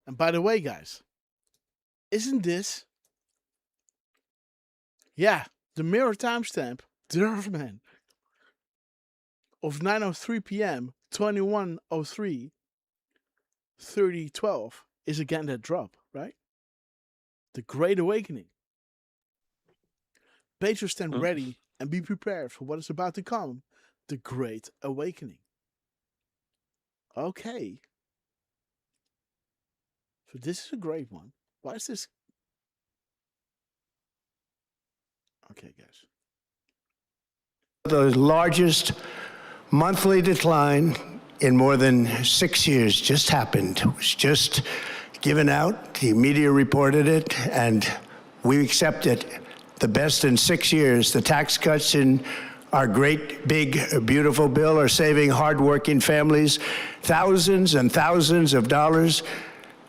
And by the way, guys, isn't this... Yeah, the mirror timestamp, Derf man, of 9:03 p.m., 21:03, 30:12 is again that drop, right? The Great Awakening. Patriots stand ready and be prepared for what is about to come. The Great Awakening. Okay. So this is a great one. Why is this? Okay, guys. The largest monthly decline in more than 6 years just happened. It was just given out. The media reported it, and we accept it. The best in 6 years. The tax cuts in our great, big, beautiful bill are saving hardworking families thousands and thousands of dollars.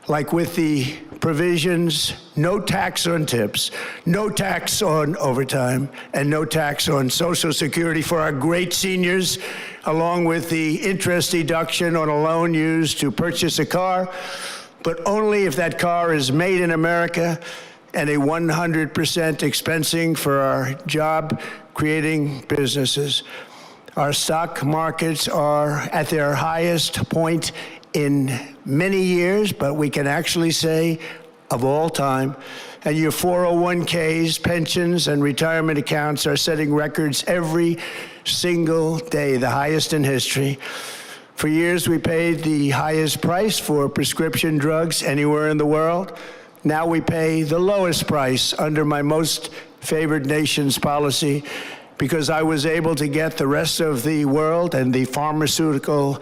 Like with the provisions, no tax on tips, no tax on overtime, and no tax on Social Security for our great seniors, along with the interest deduction on a loan used to purchase a car, but only if that car is made in America, and a 100% expensing for our job-creating businesses. Our stock markets are at their highest point in many years, but we can actually say of all time. And your 401ks, pensions, and retirement accounts are setting records every single day, the highest in history. For years, we paid the highest price for prescription drugs anywhere in the world. Now we pay the lowest price under my most favored nation's policy because I was able to get the rest of the world and the pharmaceutical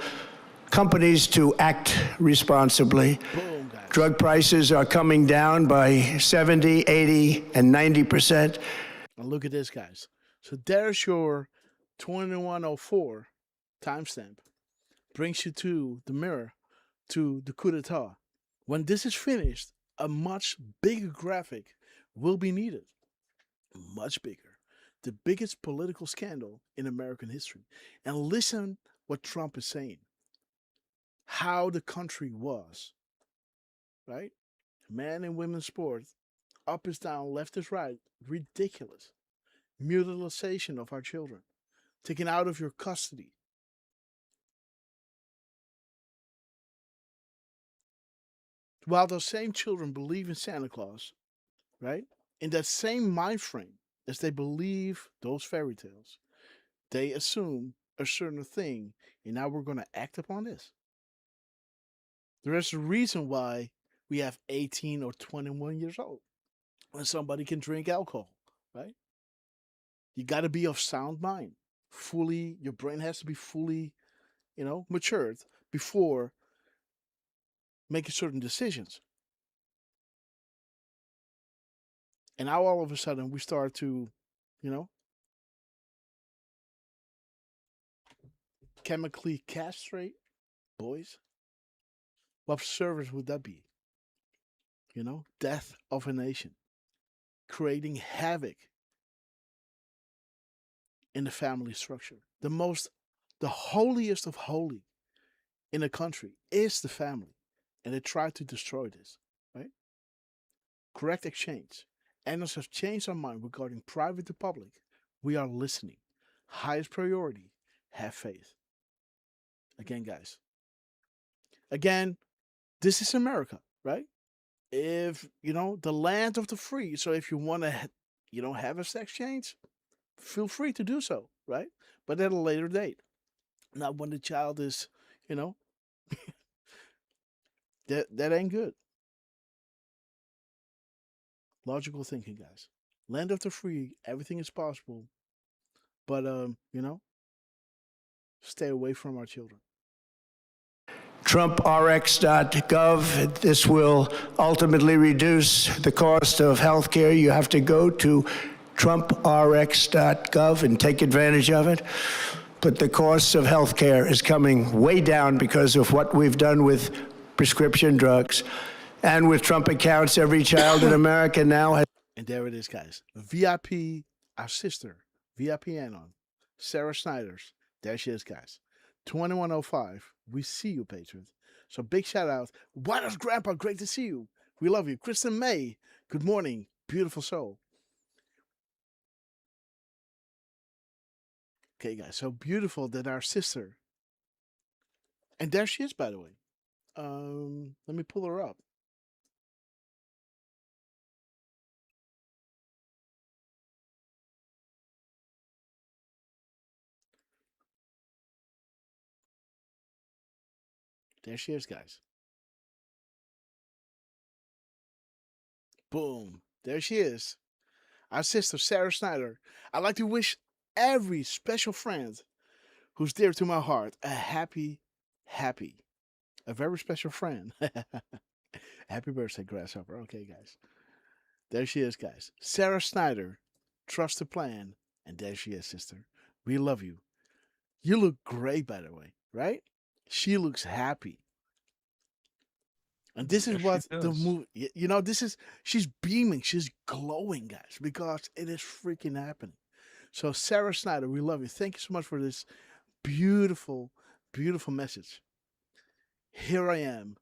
companies to act responsibly. Boom, guys. Drug prices are coming down by 70, 80, and 90%. And look at this, guys. So there's your 2104 timestamp. Brings you to the mirror, to the coup d'etat. When this is finished, a much bigger graphic will be needed. Much bigger. The biggest political scandal in American history. And listen what Trump is saying. How the country was. Right? Man and women's sport. Up is down, left is right. Ridiculous. Mutilation of our children. Taken out of your custody. While those same children believe in Santa Claus, right? In that same mind frame as they believe those fairy tales, they assume a certain thing, and now we're going to act upon this. There is a reason why we have 18 or 21 years old when somebody can drink alcohol, right? You got to be of sound mind. Your brain has to be fully, matured before making certain decisions. And now all of a sudden we start to, chemically castrate boys. What service would that be? Death of a nation. Creating havoc in the family structure. The holiest of holy in a country is the family. And they try to destroy this, right? Correct exchange. Analysts have changed our mind regarding private to public. We are listening. Highest priority, have faith. Again, guys. Again, this is America, right? If, the land of the free. So if you want to, have a sex change, feel free to do so, right? But at a later date. Not when the child is, that ain't good. Logical thinking, guys. Land of the free, everything is possible. But, stay away from our children. TrumpRx.gov. This will ultimately reduce the cost of health care. You have to go to TrumpRx.gov and take advantage of it. But the cost of health care is coming way down because of what we've done with prescription drugs. And with Trump accounts, every child in America now has... And there it is, guys. VIP, our sister, VIP Anon, Sarah Snyder's. There she is, guys. 2105. We see you, patrons. So big shout out. What is Grandpa? Great to see you. We love you. Kristen May. Good morning. Beautiful soul. Okay, guys. So beautiful that our sister. And there she is, by the way. Let me pull her up. There she is, guys. Boom. There she is. Our sister, Sarah Snyder. I'd like to wish every special friend who's dear to my heart a very special friend. Happy birthday, Grasshopper. Okay, guys. There she is, guys. Sarah Snyder. Trust the plan. And there she is, sister. We love you. You look great, by the way, right? She looks happy. And this is what the movie, she's beaming, she's glowing, guys, because it is freaking happening. So Sarah Snyder, we love you. Thank you so much for this beautiful, beautiful message. Here I am.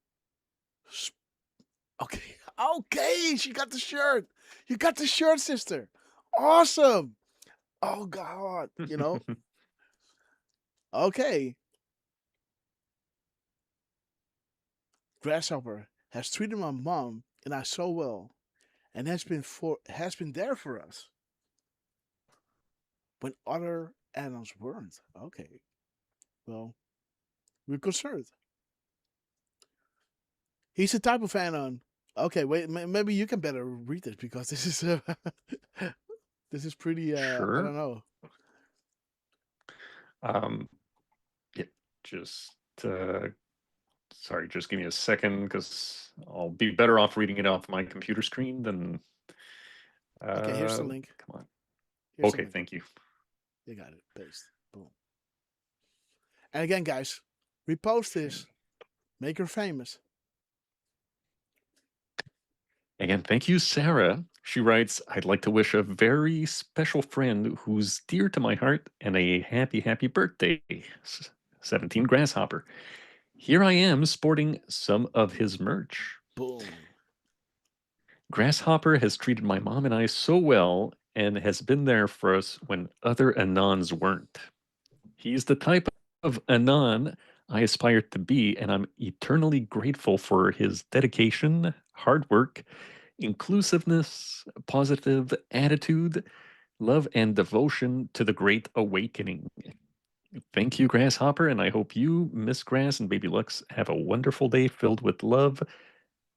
Okay, she got the shirt. You got the shirt, sister. Awesome. Oh, God, Okay. Grasshopper has treated my mom and I so well, and has been there for us when other animals weren't. Okay, well, we're concerned. He's the type of anon. Okay, wait, maybe you can better read this because this is this is pretty. Sure. I don't know. Yeah, just sorry, just give me a second because I'll be better off reading it off my computer screen than. Okay, here's the link. Come on. Here's Okay, thank you. You got it. Paste. Boom. And again, guys, repost this. Make her famous. Again, thank you, Sarah. She writes, I'd like to wish a very special friend who's dear to my heart and a happy, happy birthday. 17 Grasshopper. Here I am sporting some of his merch. Boom. Grasshopper has treated my mom and I so well and has been there for us when other Anons weren't. He's the type of Anon I aspire to be, and I'm eternally grateful for his dedication, hard work, inclusiveness, positive attitude, love, and devotion to the Great Awakening. Thank you, Grasshopper, and I hope you, Miss Grass, and Baby Lux have a wonderful day filled with love,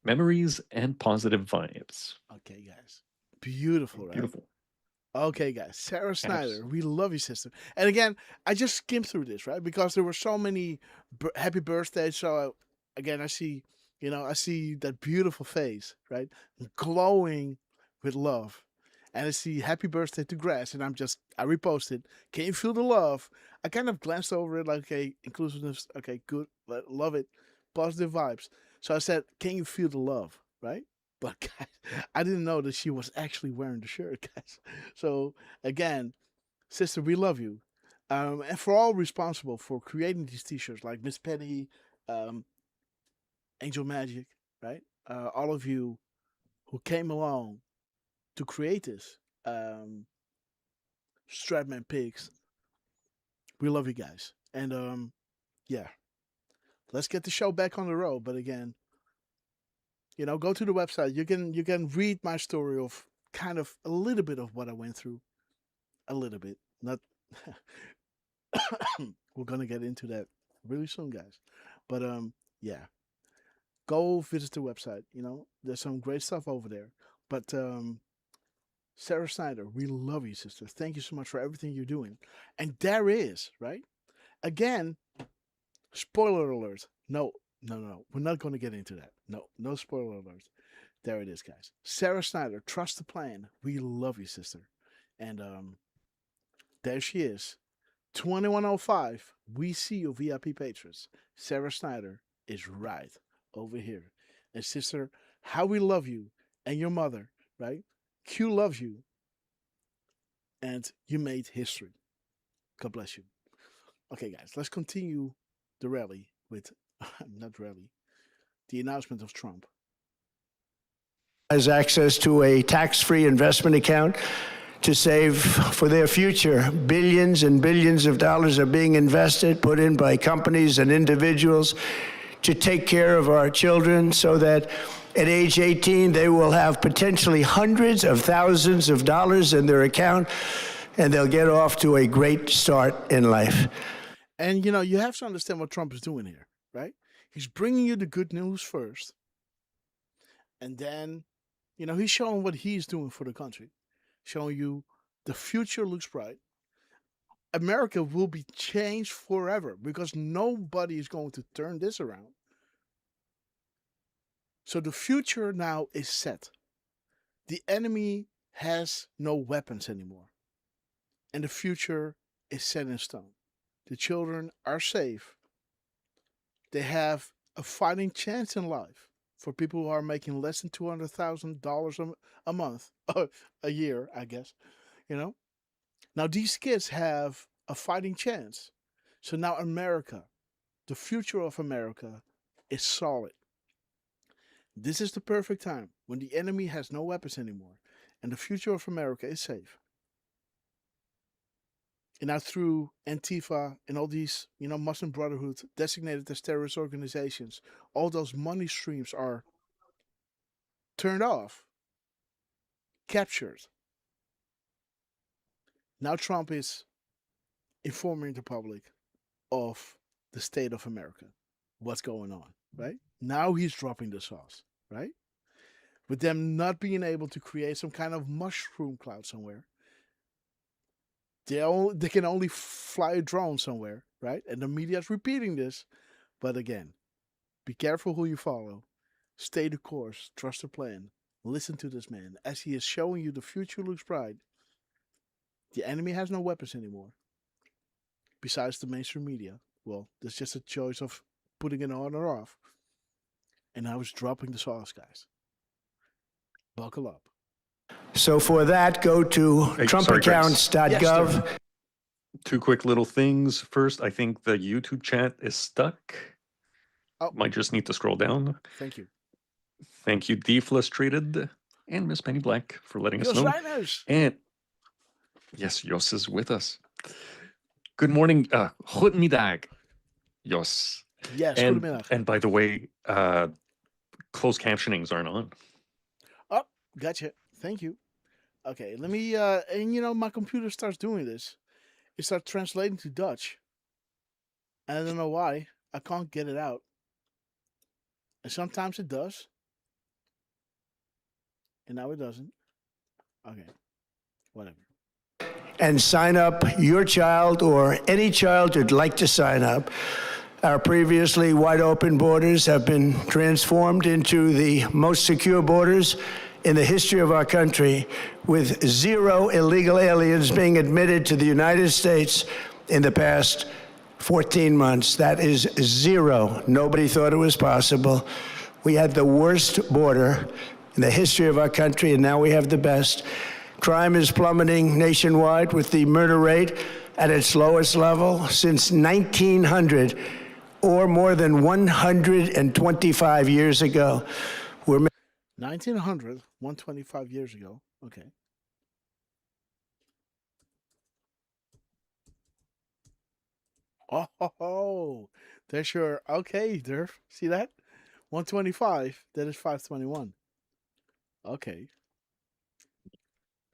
memories, and positive vibes. Okay, guys. Beautiful, right? Beautiful. Okay, guys. Sarah Snyder, Abs- we love you, sister. And again, I just skimmed through this, right? Because there were so many happy birthdays. So again, I see, I see that beautiful face, right? Glowing with love. And I see happy birthday to Grass. And I reposted. Can you feel the love? I kind of glanced over it like, okay, inclusiveness. Okay, good. Love it. Positive vibes. So I said, can you feel the love, right? But guys, I didn't know that she was actually wearing the shirt, guys. So again, sister, we love you, and for all responsible for creating these T-shirts, like Miss Penny, Angel Magic, right? All of you who came along to create this, Stratman Pigs. We love you guys, and yeah, let's get the show back on the road. But again, go to the website. You can read my story of kind of a little bit of what I went through. A little bit. Not we're gonna get into that really soon, guys. But yeah. Go visit the website. There's some great stuff over there. But Sarah Snyder, we love you, sister. Thank you so much for everything you're doing. And there is, right? Again, spoiler alert. No. We're not going to get into that. No spoiler alert. There it is, guys. Sarah Snyder, trust the plan. We love you, sister. And there she is. 2105. We see you, VIP patrons. Sarah Snyder is right over here. And sister, how we love you and your mother, right? Q loves you. And you made history. God bless you. Okay, guys, let's continue the rally with not rally, the announcement of Trump. Has access to a tax-free investment account to save for their future. Billions and billions of dollars are being invested, put in by companies and individuals to take care of our children so that at age 18, they will have potentially hundreds of thousands of dollars in their account, and they'll get off to a great start in life. And, you have to understand what Trump is doing here, right? He's bringing you the good news first. And then, he's showing what he's doing for the country. Showing you the future looks bright. America will be changed forever because nobody is going to turn this around. So the future now is set. The enemy has no weapons anymore. And the future is set in stone. The children are safe. They have a fighting chance in life for people who are making less than $200,000 a month, a year, I guess. Now these kids have a fighting chance. So now America, the future of America, is solid. This is the perfect time when the enemy has no weapons anymore and the future of America is safe. And now through Antifa and all these, Muslim Brotherhood designated as terrorist organizations, all those money streams are turned off, captured. Now Trump is informing the public of the state of America, what's going on, right? Now he's dropping the sauce, right? With them not being able to create some kind of mushroom cloud somewhere. They can only fly a drone somewhere, right? And the media is repeating this. But again, be careful who you follow. Stay the course. Trust the plan. Listen to this man. As he is showing you the future looks bright, the enemy has no weapons anymore. besides the mainstream media. Well, there's just a choice of putting it on or off. And I was dropping the sauce, guys. Buckle up. So for that, go to Hey, sorry, Grace. trumpaccounts.gov. Yes, Two quick little things. First, I think the YouTube chat is stuck. Oh. Might just need to scroll down. Thank you. Thank you, Deflustrated and Miss Penny Black, for letting us Jos know. Reiners. And yes, Jos is with us. Good morning. Goedemiddag, Jos. Yes, And, goedemiddag. and by the way, closed captionings aren't on. Oh, gotcha. Thank you. Okay, let me, and you know, my computer starts doing this. It starts translating to Dutch. And I don't know why. I can't get it out. And sometimes it does. And now it doesn't. Okay. Whatever. And sign up your child or any child who'd like to sign up. Our previously wide open borders have been transformed into the most secure borders in the history of our country, with 0 illegal aliens being admitted to the United States in the past 14 months. That is 0. Nobody thought it was possible. We had the worst border in the history of our country, and now we have the best. Crime is plummeting nationwide, with the murder rate at its lowest level since 1900, or more than 125 years ago. We're 1900, 125 years ago. Okay. Oh, there's your, okay, Derf. See that? 125, that is 521. Okay.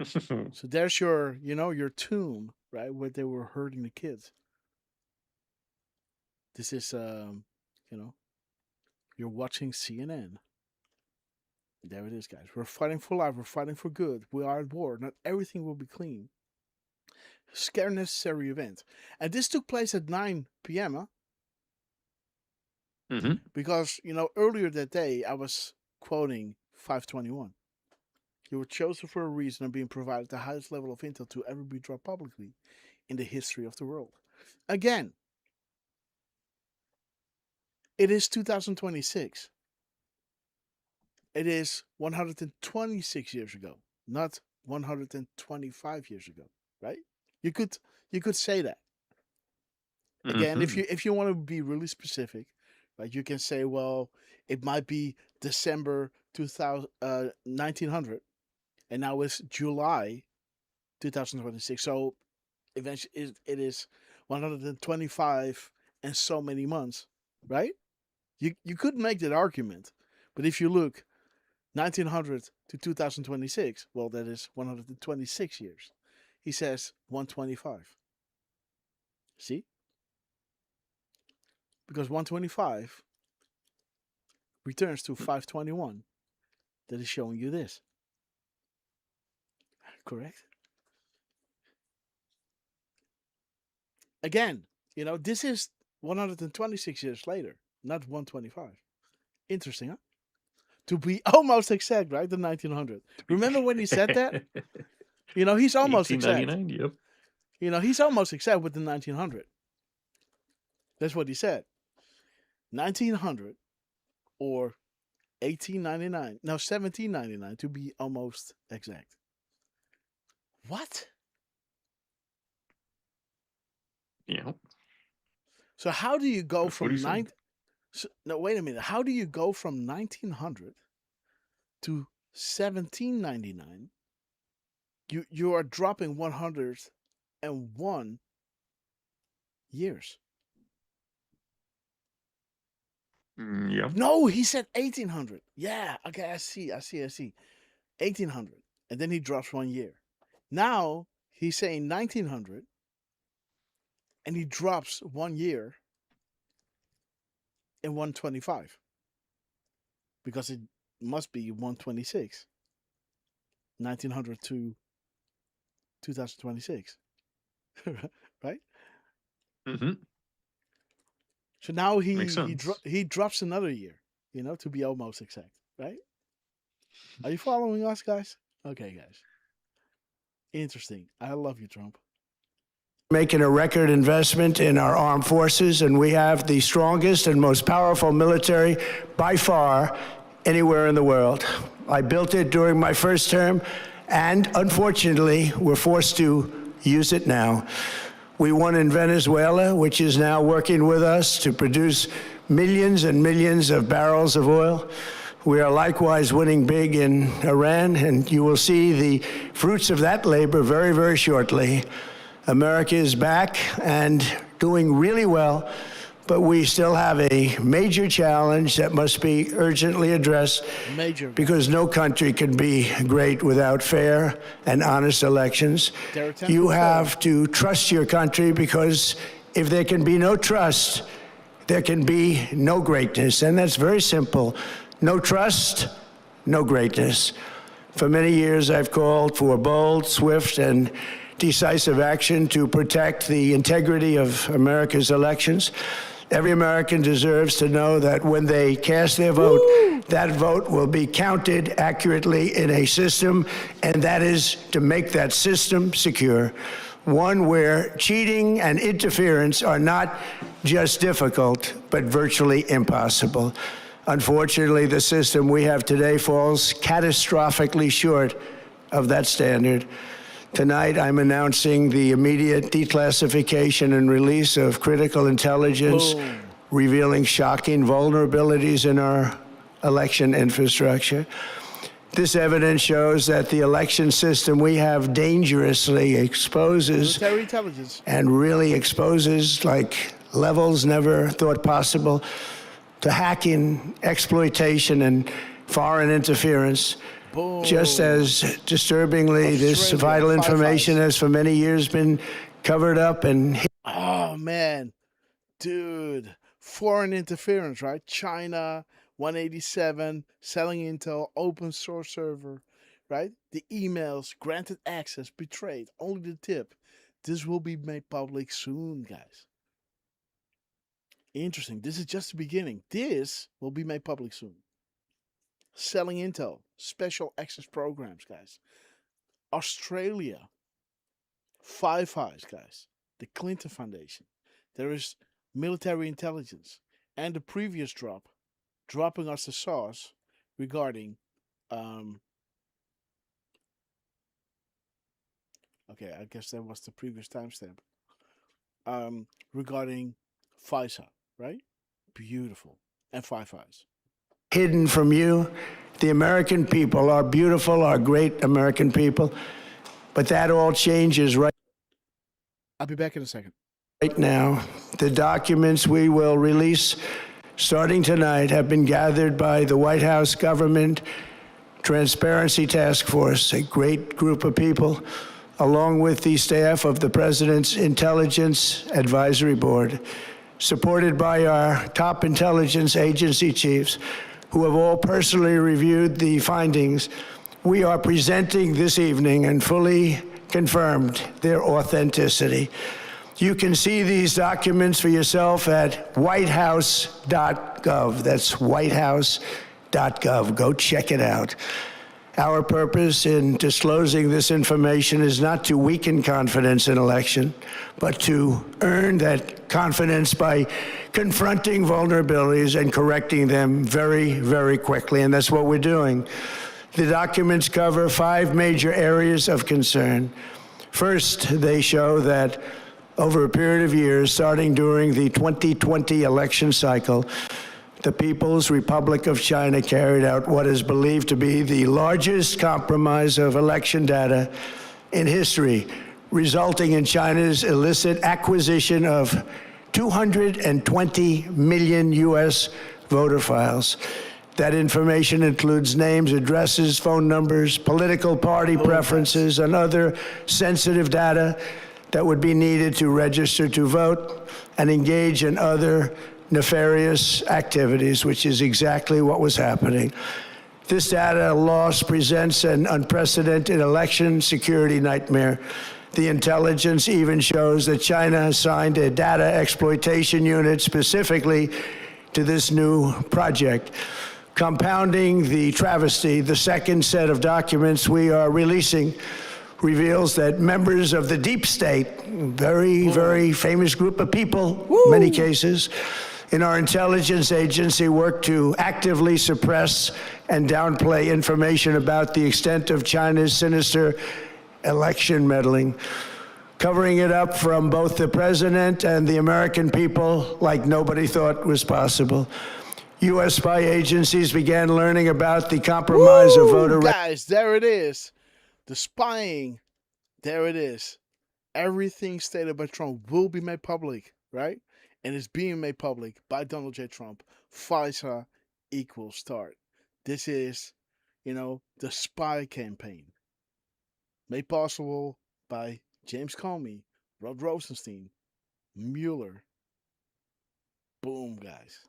So there's your, you know, your tomb, right? Where they were hurting the kids. This is, you know, you're watching CNN. There it is, guys. We're fighting for life. We're fighting for good. We are at war. Not everything will be clean. Scare necessary event. And this took place at 9 p.m., huh? Mm-hmm. Because, you know, earlier that day, I was quoting 521. You were chosen for a reason and being provided the highest level of intel to ever be dropped publicly in the history of the world. Again, it is 2026. It is 126 years ago, not 125 years ago, right? You could say that. Again, Mm-hmm. if you want to be really specific, right, you can say, well, it might be December 1900, and now it's July 2026. So eventually it is 125 and so many months, right? You could make that argument, but if you look 1900 to 2026, well, that is 126 years. He says 125. See? Because 125 returns to 521. That is showing you this. Correct? Again, you know, this is 126 years later, not 125. Interesting, huh? To be almost exact, right? The 1900. Remember when he said that? You know, he's almost exact. 1899, yep. You know, he's almost exact with the 1900. That's what he said. 1900 or 1899. No, 1799 to be almost exact. What? Yeah. So how do you go That's what from he said. no, wait a minute. How do you go from 1900 to 1799? You are dropping 101 years. Yeah. No, he said 1800. Yeah, okay, I see. 1800. And then he drops 1 year. Now he's saying 1900 and he drops 1 year in 125. Because it must be 126. 1900 to 2026. Right? Mm-hmm. So now Makes he drops another year, you know, to be almost exact, right? Are you following us, guys? Okay, guys. Interesting. I love you, Trump. Making a record investment in our armed forces, and we have the strongest and most powerful military by far anywhere in the world. I built it during my first term, and unfortunately, we're forced to use it now. We won in Venezuela, which is now working with us to produce millions and millions of barrels of oil. We are likewise winning big in Iran, and you will see the fruits of that labor very, very shortly. America is back and doing really well, but we still have a major challenge that must be urgently addressed. Major. Because no country can be great without fair and honest elections. You have to trust your country, because if there can be no trust, there can be no greatness. And that's very simple. No trust, no greatness. For many years, I've called for bold, swift, and decisive action to protect the integrity of America's elections. Every American deserves to know that when they cast their vote, that vote will be counted accurately in a system, and that is to make that system secure. One where cheating and interference are not just difficult, but virtually impossible. Unfortunately, the system we have today falls catastrophically short of that standard. Tonight, I'm announcing the immediate declassification and release of critical intelligence, revealing shocking vulnerabilities in our election infrastructure. This evidence shows that the election system we have dangerously exposes military intelligence, and really exposes like levels never thought possible to hacking, exploitation, and foreign interference. Boom. Just as disturbingly, this vital information has for many years been covered up and... Oh, man. Dude. Foreign interference, right? China, 187, selling intel, open source server, right? The emails, granted access, betrayed. Only the tip. This will be made public soon, guys. Interesting. This is just the beginning. This will be made public soon. Selling intel, special access programs, guys. Australia, Five Eyes, guys. The Clinton Foundation. There is military intelligence. And the previous drop, dropping us the sauce regarding, okay, I guess that was the previous timestamp. Regarding FISA, right? Beautiful. And Five Eyes. Hidden from you. The American people are beautiful, are great American people, but that all changes right. I'll be back in a second. Right now, the documents we will release starting tonight have been gathered by the White House Government Transparency Task Force, a great group of people, along with the staff of the President's Intelligence Advisory Board, supported by our top intelligence agency chiefs, who have all personally reviewed the findings. We are presenting this evening and fully confirmed their authenticity. You can see these documents for yourself at whitehouse.gov. That's whitehouse.gov. Go check it out. Our purpose in disclosing this information is not to weaken confidence in election, but to earn that confidence by confronting vulnerabilities and correcting them very, very quickly, and that's what we're doing. The documents cover 5 major areas of concern. First, they show that over a period of years, starting during the 2020 election cycle, the People's Republic of China carried out what is believed to be the largest compromise of election data in history, resulting in China's illicit acquisition of 220 million U.S. voter files. That information includes names, addresses, phone numbers, political party preferences, and other sensitive data that would be needed to register to vote and engage in other nefarious activities, which is exactly what was happening. This data loss presents an unprecedented election security nightmare. The intelligence even shows that China assigned a data exploitation unit specifically to this new project. Compounding the travesty, the second set of documents we are releasing reveals that members of the deep state, very famous group of people, many cases, in our intelligence agency work to actively suppress and downplay information about the extent of China's sinister election meddling, covering it up from both the president and the American people like nobody thought was possible. U.S. spy agencies began learning about the compromise of voter guys, there it is. The spying, there it is. Everything stated by Trump will be made public, right? And it's being made public by Donald J. Trump. FISA equals start. This is, the spy campaign. Made possible by James Comey, Rod Rosenstein, Mueller. Boom, guys.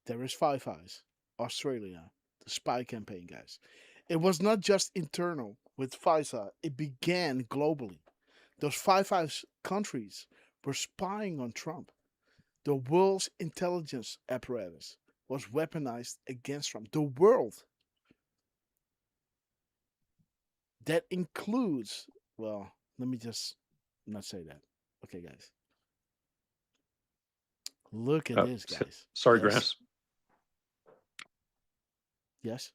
There is Five Eyes, Australia, the spy campaign, guys. It was not just internal with FISA, it began globally. Those Five Eyes countries were spying on Trump. The world's intelligence apparatus was weaponized against Trump. The world. That includes, well, let me just not say that. Okay, guys. Look at this, guys. Sorry, Yes. Grass. Yes.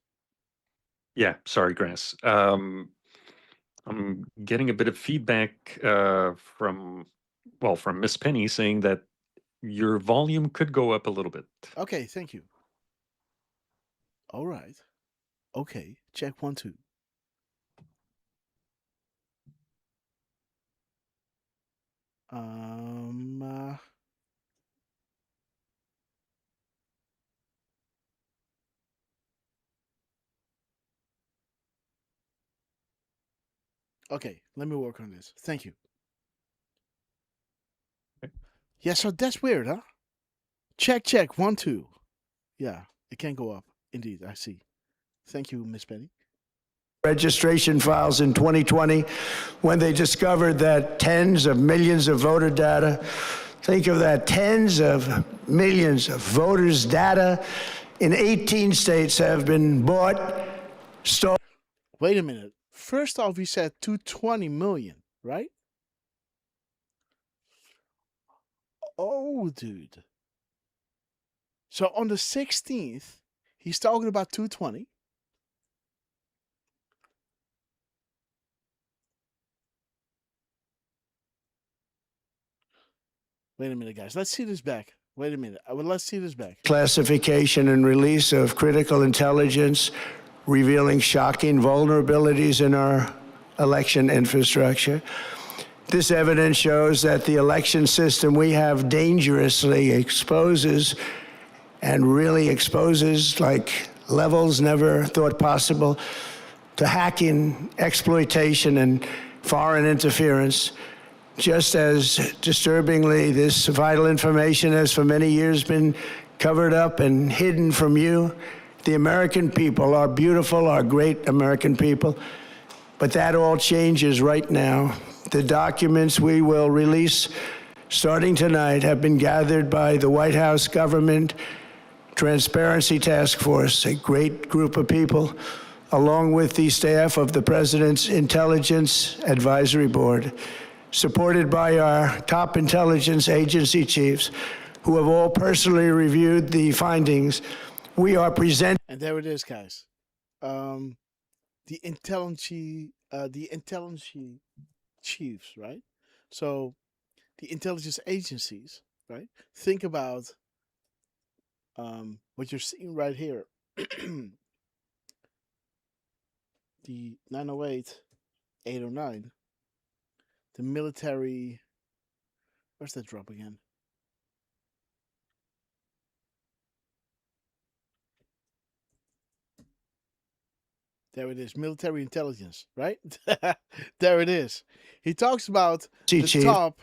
Yeah, sorry, Grass. I'm getting a bit of feedback from Miss Penny saying that your volume could go up a little bit. Okay, thank you. All right. Okay, check 1, 2. Okay, let me work on this. Thank you. Okay. Yeah, so that's weird, huh? Check 1, 2. Yeah, it can go up. Indeed, I see. Thank you, Miss Penny. registration files in 2020 when they discovered that tens of millions of voter data, think of that, tens of millions of voters' data in 18 states have been bought, stolen. Wait a minute. First off, we said 220 million, right? Oh, dude. So on the 16th, he's talking about 220. Wait a minute, guys. Let's see this back. Wait a minute. Let's see this back. Classification and release of critical intelligence revealing shocking vulnerabilities in our election infrastructure. This evidence shows that the election system we have dangerously exposes and really exposes like levels never thought possible to hacking, exploitation, and foreign interference. Just as disturbingly, this vital information has for many years been covered up and hidden from you, the American people, our beautiful, our great American people. But that all changes right now. The documents we will release starting tonight have been gathered by the White House Government Transparency Task Force, a great group of people, along with the staff of the President's Intelligence Advisory Board, supported by our top intelligence agency chiefs, who have all personally reviewed the findings. We are presenting. And there it is, guys. The intelligence chiefs, right? So the intelligence agencies, right? Think about what you're seeing right here. The 908, 809, the military. Where's that drop again? There it is, military intelligence, right? There it is. He talks about the top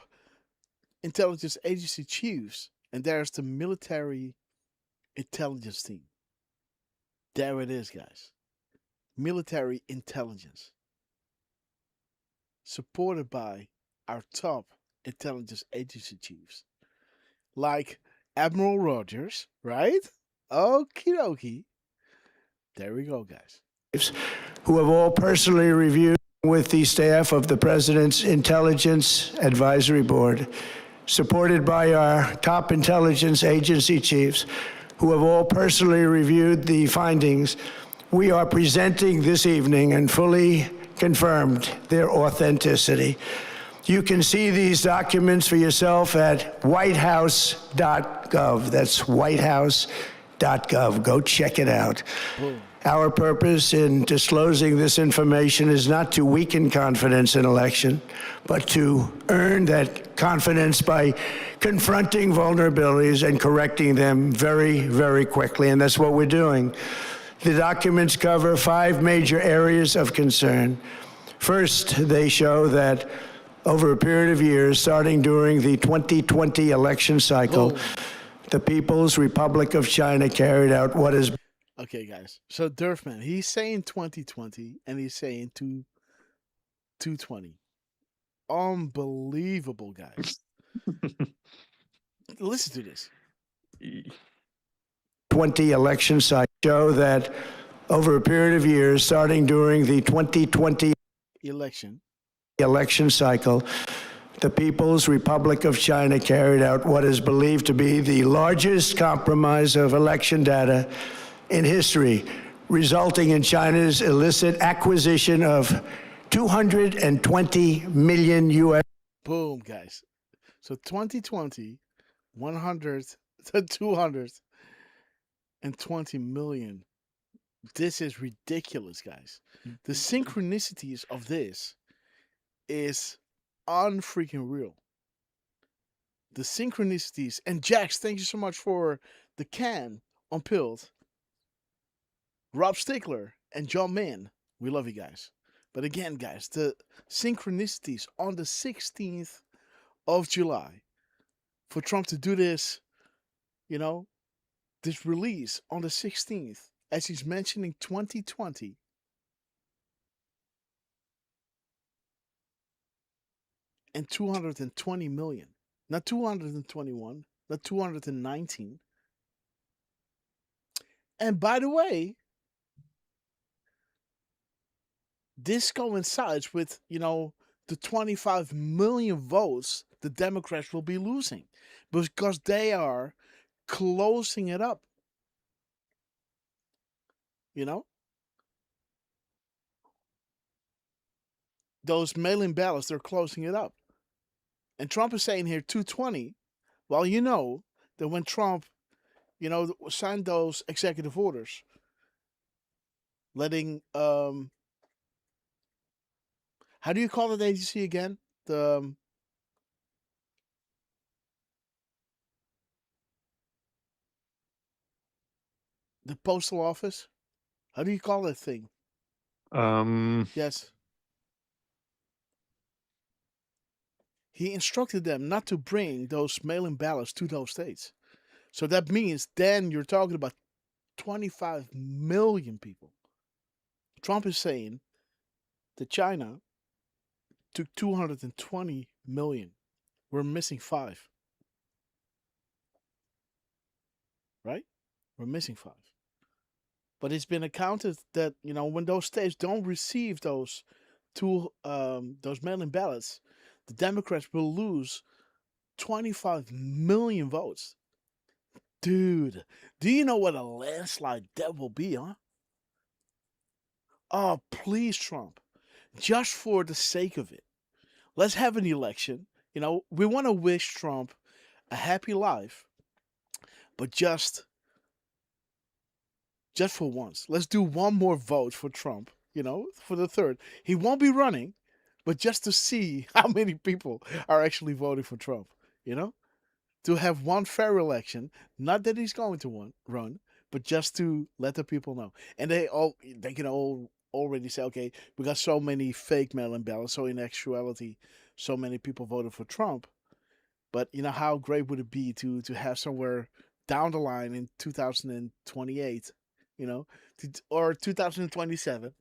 intelligence agency chiefs, and there's the military intelligence team. There it is, guys. Military intelligence. Supported by our top intelligence agency chiefs. Like Admiral Rogers, right? Okie dokie. There we go, guys. who have all personally reviewed with the staff of the President's Intelligence Advisory Board, supported by our top intelligence agency chiefs, who have all personally reviewed the findings, we are presenting this evening and fully confirmed their authenticity. You can see these documents for yourself at whitehouse.gov. That's whitehouse.gov. Go check it out. Our purpose in disclosing this information is not to weaken confidence in election, but to earn that confidence by confronting vulnerabilities and correcting them very, very quickly. And that's what we're doing. The documents cover 5 major areas of concern. First, they show that over a period of years, starting during the 2020 election cycle, the People's Republic of China carried out what is... Okay, guys. So Derf, man, he's saying 2020 and he's saying 220. Unbelievable, guys. Listen to this. 20 election cycle show that over a period of years, starting during the 2020 election cycle, the People's Republic of China carried out what is believed to be the largest compromise of election data in history, resulting in China's illicit acquisition of 220 million U.S. Boom, guys. So 2020, 100 to 220 million. This is ridiculous, guys. The synchronicities of this is unfreaking real. The synchronicities. And Jax, thank you so much for the can on Pilled. Rob Stickler and John Mann, we love you guys. But again, guys, the synchronicities on the 16th of July for Trump to do this, this release on the 16th, as he's mentioning 2020. And 220 million. Not 221, not 219. And by the way, this coincides with, the 25 million votes the Democrats will be losing because they are closing it up. Those mail-in ballots, they're closing it up. And Trump is saying here 220. Well, you know that when Trump, signed those executive orders letting how do you call it agency again? The postal office? How do you call that thing? Yes. He instructed them not to bring those mail-in ballots to those states. So that means then you're talking about 25 million people. Trump is saying that China took 220 million. We're missing 5. Right? We're missing 5. But it's been accounted that, when those states don't receive those mail-in ballots, the Democrats will lose 25 million votes. Dude, do you know what a landslide that will be, huh? Oh, please, Trump. Just for the sake of it, let's have an election. We want to wish Trump a happy life, but just for once, let's do one more vote for Trump, for the 3rd. He won't be running, but just to see how many people are actually voting for Trump, to have one fair election, not that he's going to run, but just to let the people know. And they can all already say, okay, we got so many fake mail-in ballots, so in actuality, so many people voted for Trump. But how great would it be to have somewhere down the line in 2028, or 2027,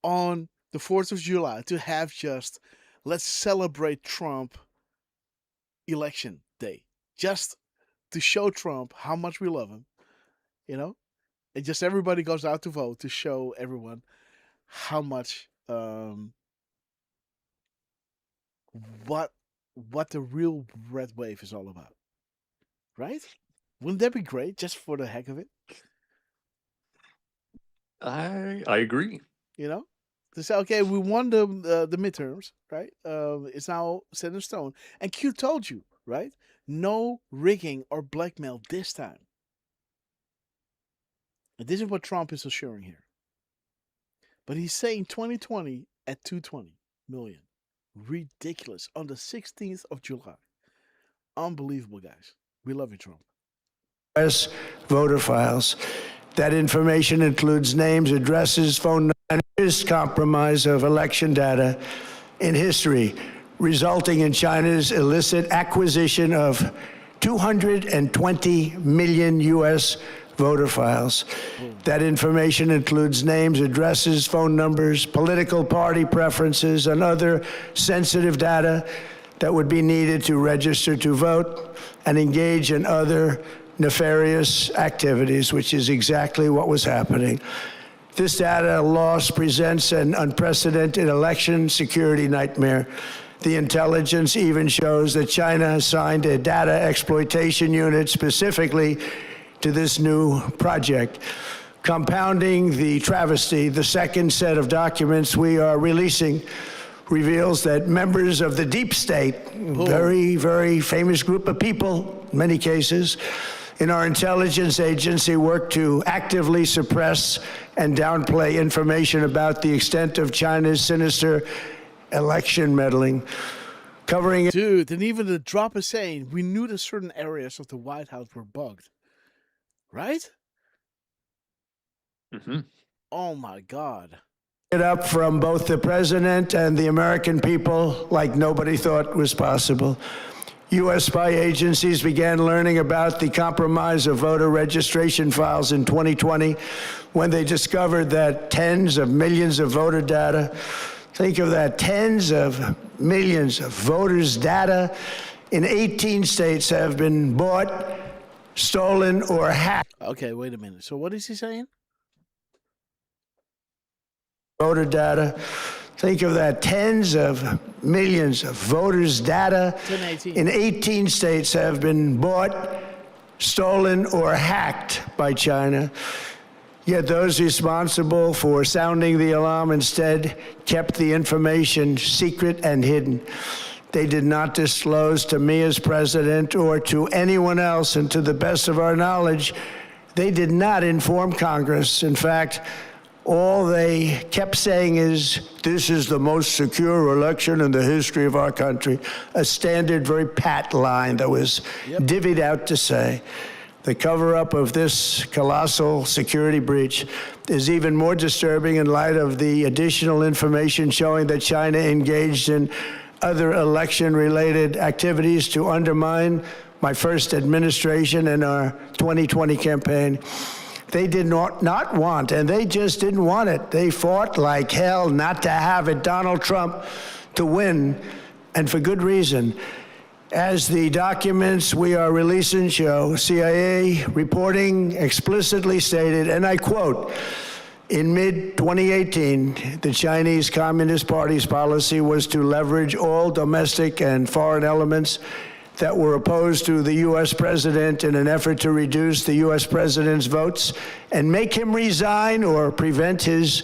on the 4th of July to have just, let's celebrate Trump election day, just to show Trump how much we love him, and just everybody goes out to vote to show everyone how much what the real red wave is all about, right? Wouldn't that be great, just for the heck of it? I agree. You know, to say, okay, we won the midterms, right? It's now set in stone, and Q told you, right? No rigging or blackmail this time. And this is what Trump is assuring here. But he's saying 2020 at 220 million. Ridiculous. On the 16th of July. Unbelievable, guys. We love you, Trump. U.S. voter files. That information includes names, addresses, phone numbers, compromise of election data in history, resulting in China's illicit acquisition of 220 million U.S. voter files. That information includes names, addresses, phone numbers, political party preferences, and other sensitive data that would be needed to register to vote and engage in other nefarious activities, which is exactly what was happening. This data loss presents an unprecedented election security nightmare. The intelligence even shows that China assigned a data exploitation unit specifically to this new project. Compounding the travesty, the second set of documents we are releasing reveals that members of the deep state, very, very famous group of people, in many cases, in our intelligence agency work to actively suppress and downplay information about the extent of China's sinister election meddling. Covering Dude, and even the drop is saying we knew that certain areas of the White House were bugged. Right? Mm-hmm. Oh my God. it up from both the president and the American people like nobody thought was possible. U.S. spy agencies began learning about the compromise of voter registration files in 2020 when they discovered that tens of millions of voter data, think of that, tens of millions of voters' data in 18 states have been bought, stolen, or hacked. Okay, wait a minute. So what is he saying? Voter data. Think of that, tens of millions of voters' data in 18 states have been bought, stolen, or hacked by China. Yet those responsible for sounding the alarm instead kept the information secret and hidden. They did not disclose to me as president or to anyone else, and to the best of our knowledge, they did not inform Congress. In fact, all they kept saying is, this is the most secure election in the history of our country. A standard, very pat line that was divvied out to say. The cover-up of this colossal security breach is even more disturbing in light of the additional information showing that China engaged in other election-related activities to undermine my first administration and our 2020 campaign. They did not want, and they just didn't want it. They fought like hell not to have it, Donald Trump, to win, and for good reason. As the documents we are releasing show, CIA reporting explicitly stated, and I quote, in mid-2018, the Chinese Communist Party's policy was to leverage all domestic and foreign elements that were opposed to the U.S. president in an effort to reduce the U.S. president's votes and make him resign or prevent his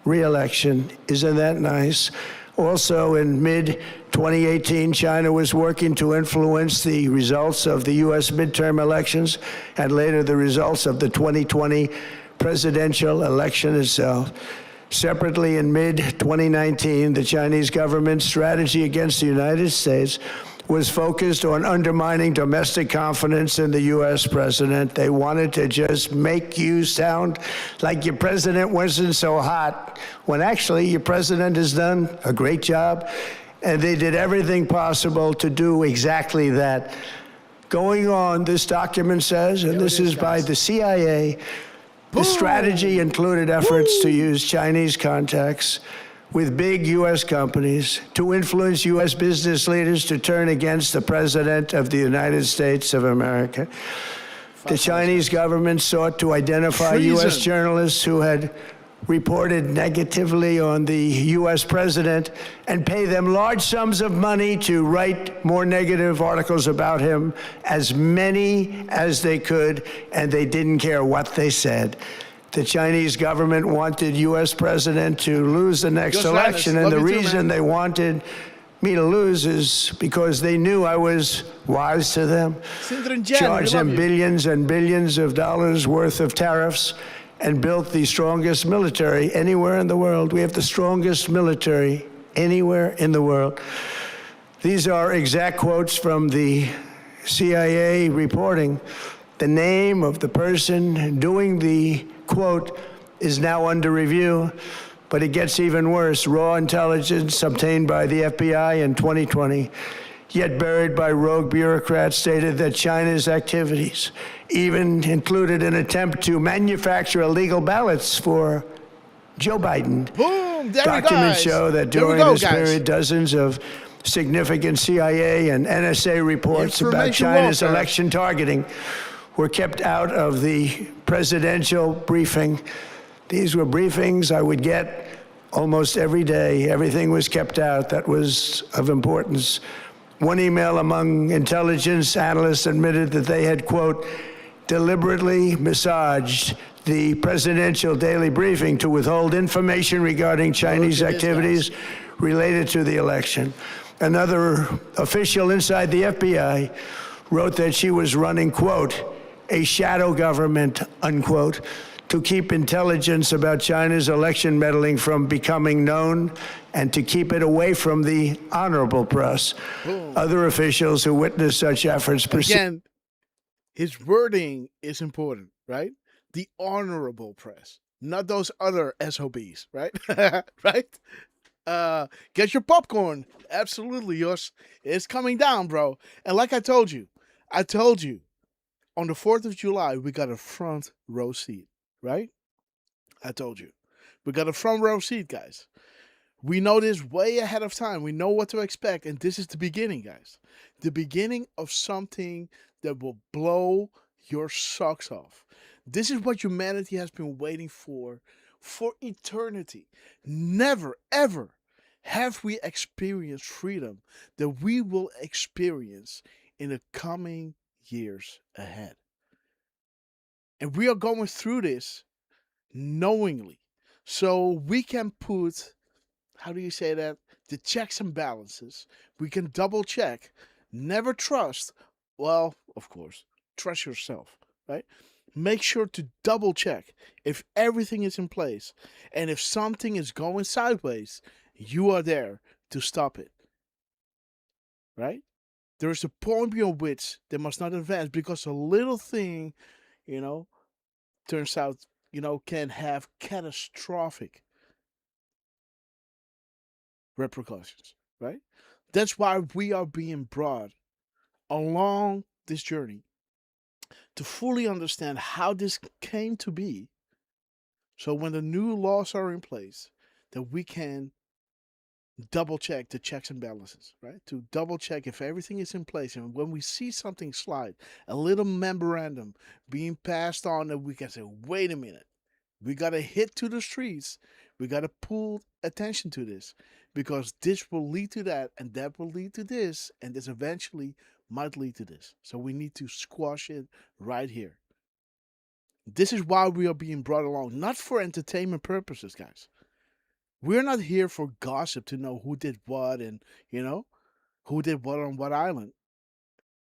re-election. Isn't that nice? Also, in mid-2018, China was working to influence the results of the U.S. midterm elections and later the results of the 2020 presidential election itself. Separately, in mid-2019, the Chinese government's strategy against the United States was focused on undermining domestic confidence in the U.S. president. They wanted to just make you sound like your president wasn't so hot, when actually your president has done a great job, and they did everything possible to do exactly that. Going on, this document says, and this is by the CIA, the strategy included efforts to use Chinese contacts with big U.S. companies to influence U.S. business leaders to turn against the President of the United States of America. The Chinese government sought to identify U.S. Treason. journalists who had reported negatively on the U.S. president and pay them large sums of money to write more negative articles about him, as many as they could, and they didn't care what they said. The Chinese government wanted U.S. president to lose the next election, and the reason they wanted me to lose is because they knew I was wise to them, charged them billions and billions of dollars worth of tariffs, and built the strongest military anywhere in the world. We have the strongest military anywhere in the world. These are exact quotes from the CIA reporting. The name of the person doing the quote is now under review, but it gets even worse. Raw intelligence obtained by the FBI in 2020, yet buried by rogue bureaucrats, stated that China's activities even included an attempt to manufacture illegal ballots for Joe Biden. Boom! There Documents we go, show that during this period, dozens of significant CIA and NSA reports about China's election targeting were kept out of the presidential briefing. These were briefings I would get almost every day. Everything was kept out that was of importance. One email among intelligence analysts admitted that they had, quote, deliberately massaged the presidential daily briefing to withhold information regarding Chinese activities related to the election. Another official inside the FBI wrote that she was running, quote, a shadow government, unquote, to keep intelligence about China's election meddling from becoming known and to keep it away from the honorable press. Boom. Other officials who witnessed such efforts again, his wording is important, right? The honorable press, not those other SOBs, right? Right? Get your popcorn. Absolutely, yours. It's coming down, bro. And like I told you, on the 4th of July, we got a front row seat, right? I told you. We got a front row seat, guys. We know this way ahead of time. We know what to expect. And this is the beginning, guys. The beginning of something that will blow your socks off. This is what humanity has been waiting for eternity. Never, ever have we experienced freedom that we will experience in the coming years ahead. And we are going through this knowingly. So we can put, how do you say that? The checks and balances. We can double check. Never trust. Well, of course, trust yourself, right? Make sure to double check if everything is in place. And if something is going sideways, you are there to stop it, right? There is a point beyond which they must not advance, because a little thing, turns out, can have catastrophic repercussions, right? That's why we are being brought along this journey to fully understand how this came to be. So when the new laws are in place, that we can double check the checks and balances, right? To double check if everything is in place. And when we see something slide, a little memorandum being passed on, that we can say, wait a minute, we got to hit to the streets. We got to pull attention to this, because this will lead to that, and that will lead to this, and this eventually might lead to this. So we need to squash it right here. This is why we are being brought along, not for entertainment purposes, guys. We're not here for gossip to know who did what and, who did what on what island.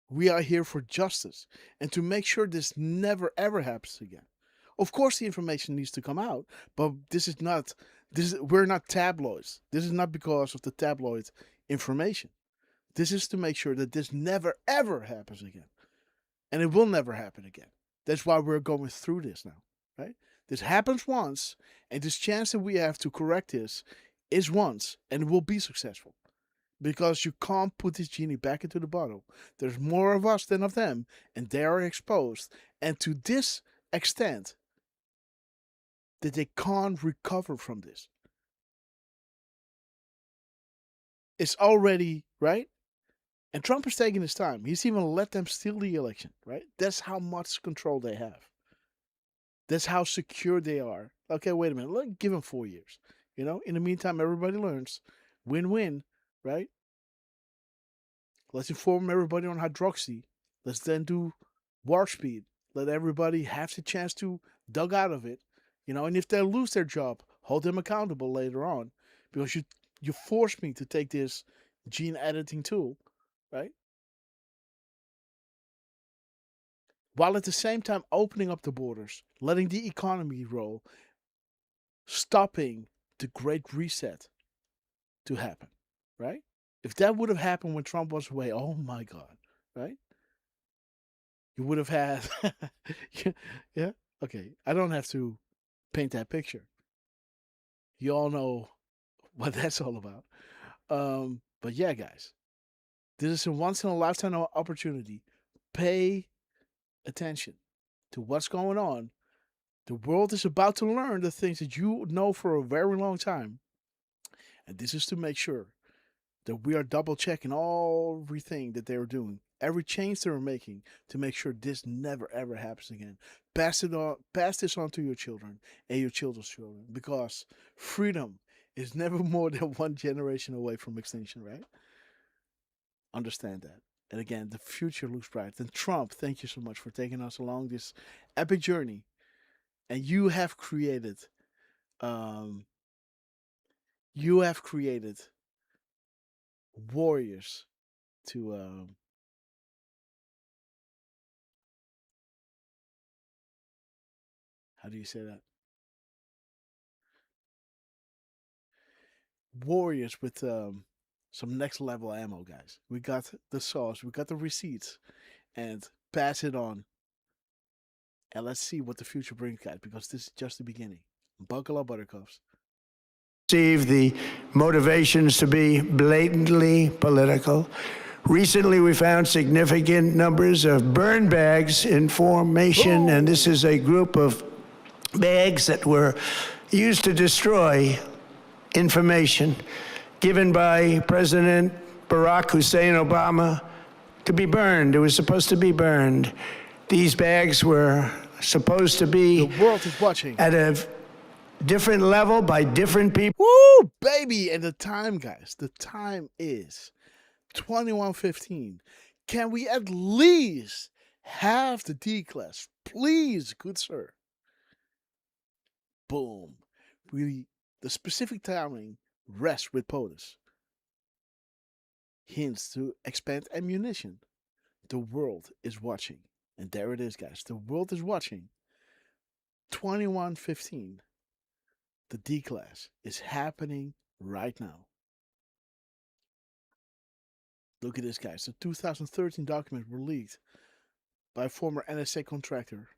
We are here for justice and to make sure this never ever happens again. Of course, the information needs to come out, but we're not tabloids. This is not because of the tabloid information. This is to make sure that this never ever happens again. And it will never happen again. That's why we're going through this now, right? This happens once, and this chance that we have to correct this is once, and it will be successful. Because you can't put this genie back into the bottle. There's more of us than of them, and they are exposed. And to this extent, that they can't recover from this. It's already, right? And Trump is taking his time. He's even let them steal the election, right? That's how much control they have. That's how secure they are. Okay, wait a minute. Let's give them 4 years. You know, in the meantime, everybody learns. Win-win, right? Let's inform everybody on hydroxy. Let's then do warp speed. Let everybody have the chance to dug out of it. You know, and if they lose their job, hold them accountable later on. Because you forced me to take this gene editing tool, right? While at the same time opening up the borders, letting the economy roll, stopping the Great Reset to happen, right? If that would have happened when Trump was away, oh my God, right? You would have had, yeah, okay. I don't have to paint that picture. You all know what that's all about. But yeah, guys, this is a once in a lifetime opportunity. Pay attention to what's going on. The world is about to learn the things that you know for a very long time. And this is to make sure that we are double checking everything that they're doing, every change they're making to make sure this never ever happens again. Pass this on to your children and your children's children, because freedom is never more than one generation away from extinction, right? Understand that. And again, the future looks bright. And Trump, thank you so much for taking us along this epic journey. And you have created warriors to how do you say that? Warriors with some next level ammo, guys. We got the sauce, we got the receipts, and pass it on. And let's see what the future brings, guys, because this is just the beginning. Buckle up, buttercups. Perceive the motivations to be blatantly political. Recently, we found significant numbers of burn bags in formation, and this is a group of bags that were used to destroy information given by President Barack Hussein Obama to be burned. It was supposed to be burned. These bags were supposed to be the world is watching at a different level by different people. Woo, baby! And the time, guys, the time is 21:15. Can we at least have the D class, please, good sir? Boom. Really, the specific timing rests with POTUS. Hints to expand ammunition. The world is watching. And there it is, guys. The world is watching. 21:15. The D class is happening right now. Look at this, guys. The 2013 documents were leaked by former NSA contractor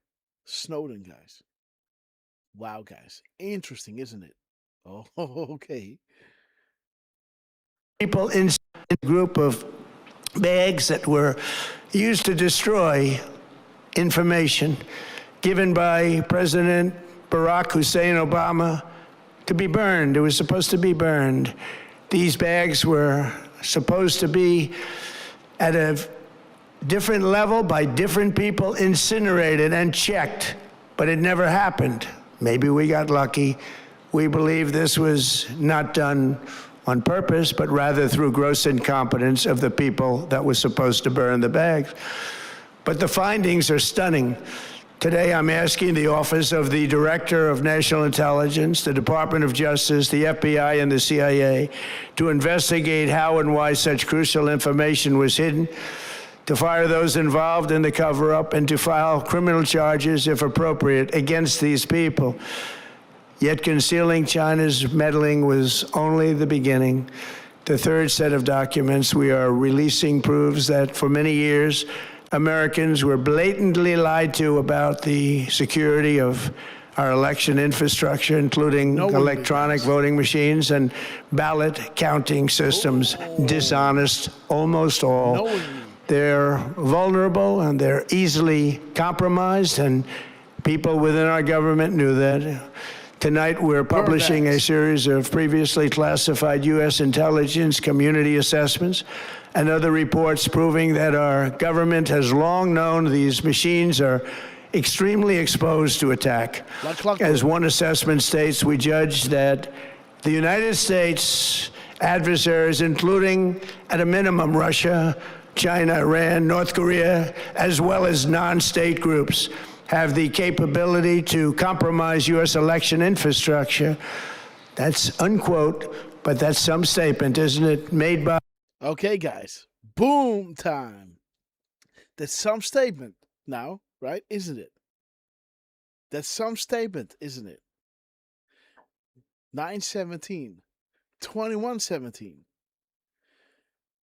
Snowden, guys. Wow, guys. Interesting, isn't it? Oh, okay. People in a group of bags that were used to destroy information given by President Barack Hussein Obama to be burned. It was supposed to be burned. These bags were supposed to be at a different level by different people, incinerated and checked, but it never happened. Maybe we got lucky. We believe this was not done on purpose, but rather through gross incompetence of the people that were supposed to burn the bags. But the findings are stunning. Today, I'm asking the Office of the Director of National Intelligence, the Department of Justice, the FBI, and the CIA to investigate how and why such crucial information was hidden, to fire those involved in the cover-up, and to file criminal charges, if appropriate, against these people. Yet concealing China's meddling was only the beginning. The third set of documents we are releasing proves that for many years, Americans were blatantly lied to about the security of our election infrastructure, including electronic voting machines and ballot counting systems. Dishonest, almost all. They're vulnerable and they're easily compromised, and people within our government knew that. Tonight, we're publishing a series of previously classified U.S. intelligence community assessments and other reports proving that our government has long known these machines are extremely exposed to attack. As one assessment states, we judge that the United States adversaries, including, at a minimum, Russia, China, Iran, North Korea, as well as non-state groups, have the capability to compromise U.S. election infrastructure. That's unquote, but that's some statement, isn't it? Made by... Okay, guys. Boom time. That's some statement now, right? Isn't it? That's some statement, isn't it? 9/17, 21/17.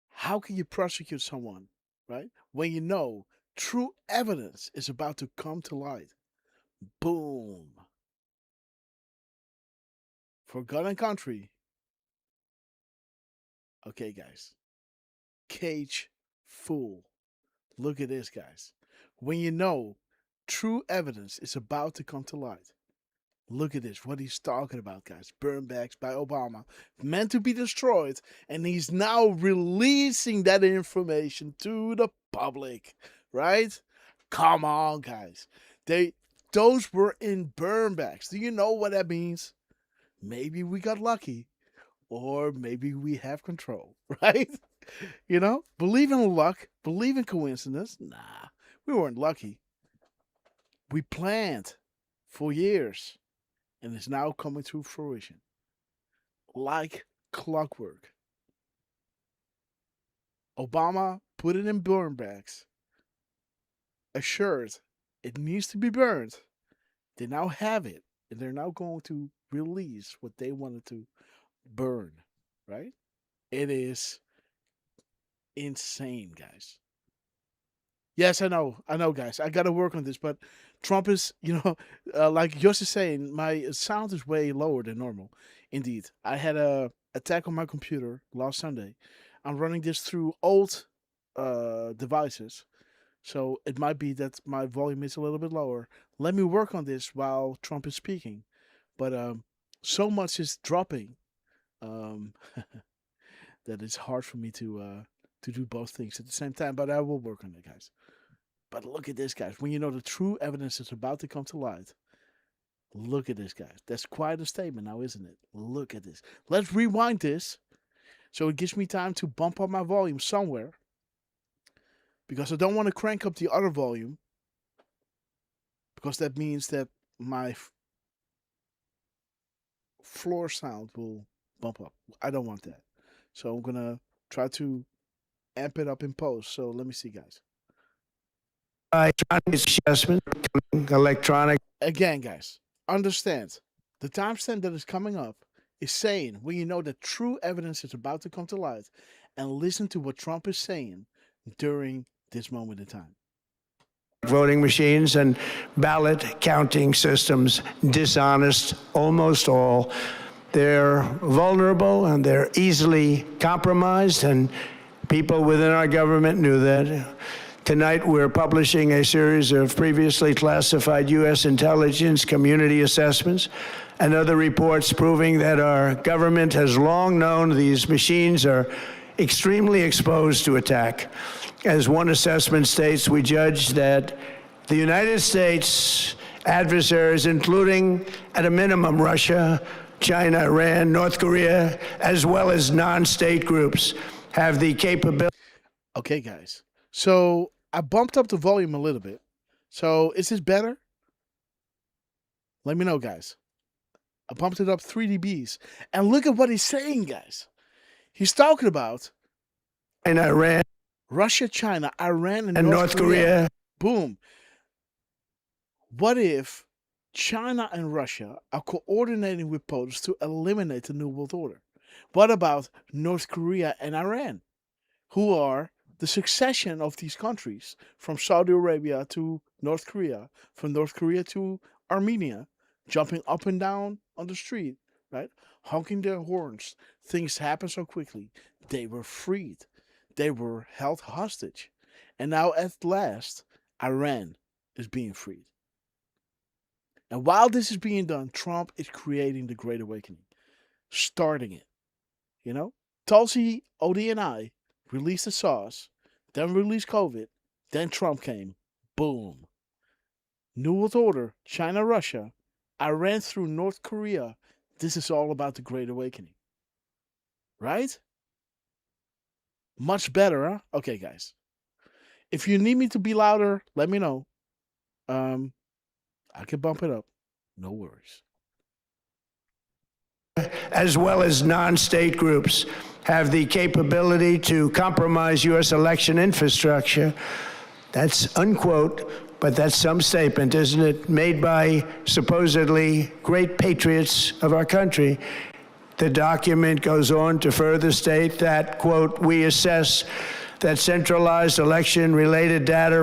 How can you prosecute someone, right? When you know true evidence is about to come to light. Boom. For God and country. Okay, guys. Cage fool. Look at this, guys. When you know true evidence is about to come to light. Look at this, what he's talking about, guys. Burnbacks by Obama, meant to be destroyed, and he's now releasing that information to the public, right? Come on, guys. Those were in burnbacks. Do you know what that means? Maybe we got lucky, or maybe we have control, right? You know, believe in luck, believe in coincidence. Nah, we weren't lucky. We planned for years. And it's now coming to fruition. Like clockwork. Obama put it in burnbacks. Assured it needs to be burned. They now have it. And they're now going to release what they wanted to burn. Right? It is insane, guys. Yes, I know, guys. I got to work on this, but Trump is, like Josh is saying, my sound is way lower than normal. Indeed, I had a attack on my computer last Sunday. I'm running this through old devices, so it might be that my volume is a little bit lower. Let me work on this while Trump is speaking, but so much is dropping that it's hard for me to do both things at the same time. But I will work on it, guys. But look at this, guys. When you know the true evidence is about to come to light, look at this, guys. That's quite a statement now, isn't it? Look at this. Let's rewind this so it gives me time to bump up my volume somewhere, because I don't want to crank up the other volume, because that means that my floor sound will bump up. I don't want that. So I'm going to try to amp it up in post. So let me see, guys. Electronic. Again, guys, understand the timestamp that is coming up is saying when you know that true evidence is about to come to light, and listen to what Trump is saying during this moment in time. Voting machines and ballot counting systems dishonest, almost all. They're vulnerable and they're easily compromised, and people within our government knew that. Tonight, we're publishing a series of previously classified U.S. intelligence community assessments and other reports proving that our government has long known these machines are extremely exposed to attack. As one assessment states, we judge that the United States adversaries, including, at a minimum, Russia, China, Iran, North Korea, as well as non-state groups, have the capability. Okay, guys. So I bumped up the volume a little bit. So is this better? Let me know, guys. I bumped it up 3 dBs. And look at what he's saying, guys. He's talking about And Iran, Russia, China, Iran, and North Korea. Boom. What if China and Russia are coordinating with Poles to eliminate the New World Order? What about North Korea and Iran, who are the succession of these countries from Saudi Arabia to North Korea, from North Korea to Armenia, jumping up and down on the street, right? Honking their horns. Things happen so quickly. They were freed. They were held hostage. And now at last, Iran is being freed. And while this is being done, Trump is creating the Great Awakening, starting it. You know, Tulsi, OD, and I released the sauce, then released COVID, then Trump came. Boom. New World Order, China, Russia. I ran through North Korea. This is all about the Great Awakening. Right? Much better, huh? Okay, guys. If you need me to be louder, let me know. I can bump it up. No worries. As well as non-state groups, have the capability to compromise U.S. election infrastructure. That's unquote, but that's some statement, isn't it? Made by supposedly great patriots of our country. The document goes on to further state that, quote, we assess that centralized election-related data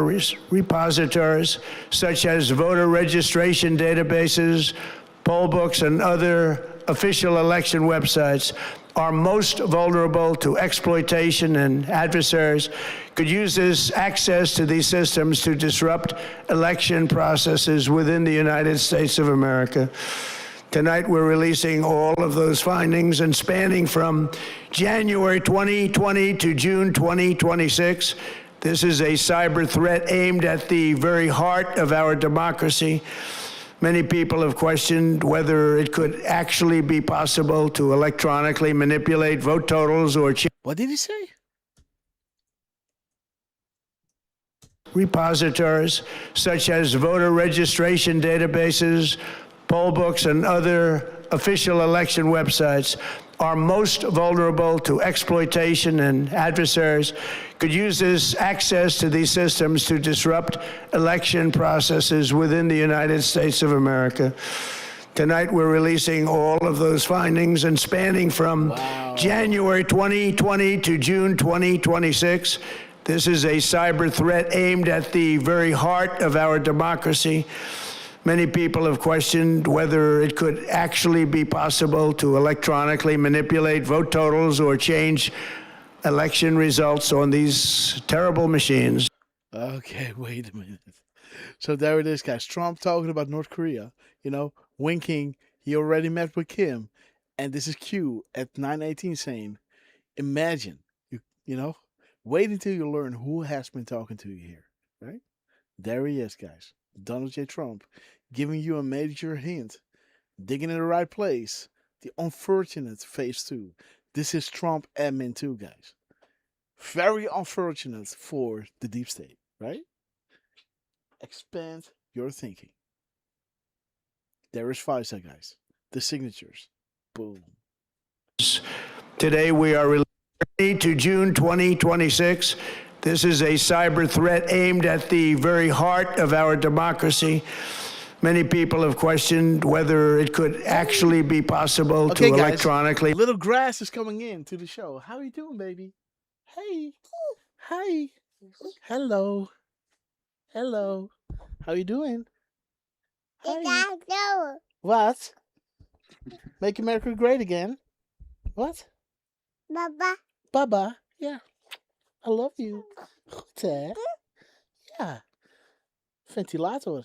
repositories, such as voter registration databases, poll books, and other official election websites, are most vulnerable to exploitation, and adversaries could use this access to these systems to disrupt election processes within the United States of America. Tonight, we're releasing all of those findings, and spanning from January 2020 to June 2026. This is a cyber threat aimed at the very heart of our democracy. Many people have questioned whether it could actually be possible to electronically manipulate vote totals or What did he say? repositories, such as voter registration databases, poll books, and other official election websites, are most vulnerable to exploitation, and adversaries could use this access to these systems to disrupt election processes within the United States of America. Tonight, we're releasing all of those findings, and spanning from January 2020 to June 2026. This is a cyber threat aimed at the very heart of our democracy. Many people have questioned whether it could actually be possible to electronically manipulate vote totals or change election results on these terrible machines. Okay, wait a minute. So there it is, guys. Trump talking about North Korea, winking. He already met with Kim. And this is Q at 9:18 saying, imagine, wait until you learn who has been talking to you here, right? There he is, guys. Donald J. Trump giving you a major hint, digging in the right place. The unfortunate phase 2. This is Trump admin 2, guys. Very unfortunate for the deep state, right? Expand your thinking. There is FISA, guys. The signatures. Boom. Today we are releasing to June 2026. This is a cyber threat aimed at the very heart of our democracy. Many people have questioned whether it could actually be possible to guys, electronically. Little Grass is coming in to the show. How you doing, baby? Hey. Hi. Hello. Hello. How you doing? Hi. What? Make America great again. What? Baba. Baba. Yeah. I love you. Goed, hè? Yeah. Ventilator.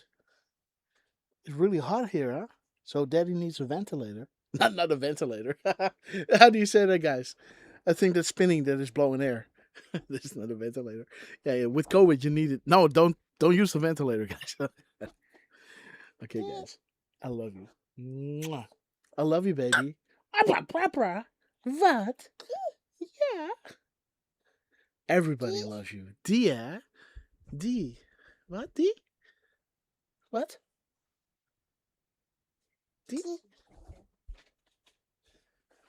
It's really hot here, huh? So daddy needs a ventilator. Not a ventilator. How do you say that, guys? I think that's spinning that is blowing air. This is not a ventilator. Yeah. With COVID, you need it. No, don't use the ventilator, guys. Okay, guys. I love you. Mwah. I love you, baby. What? Yeah. Everybody loves you. Dia. D. What? D? What? D?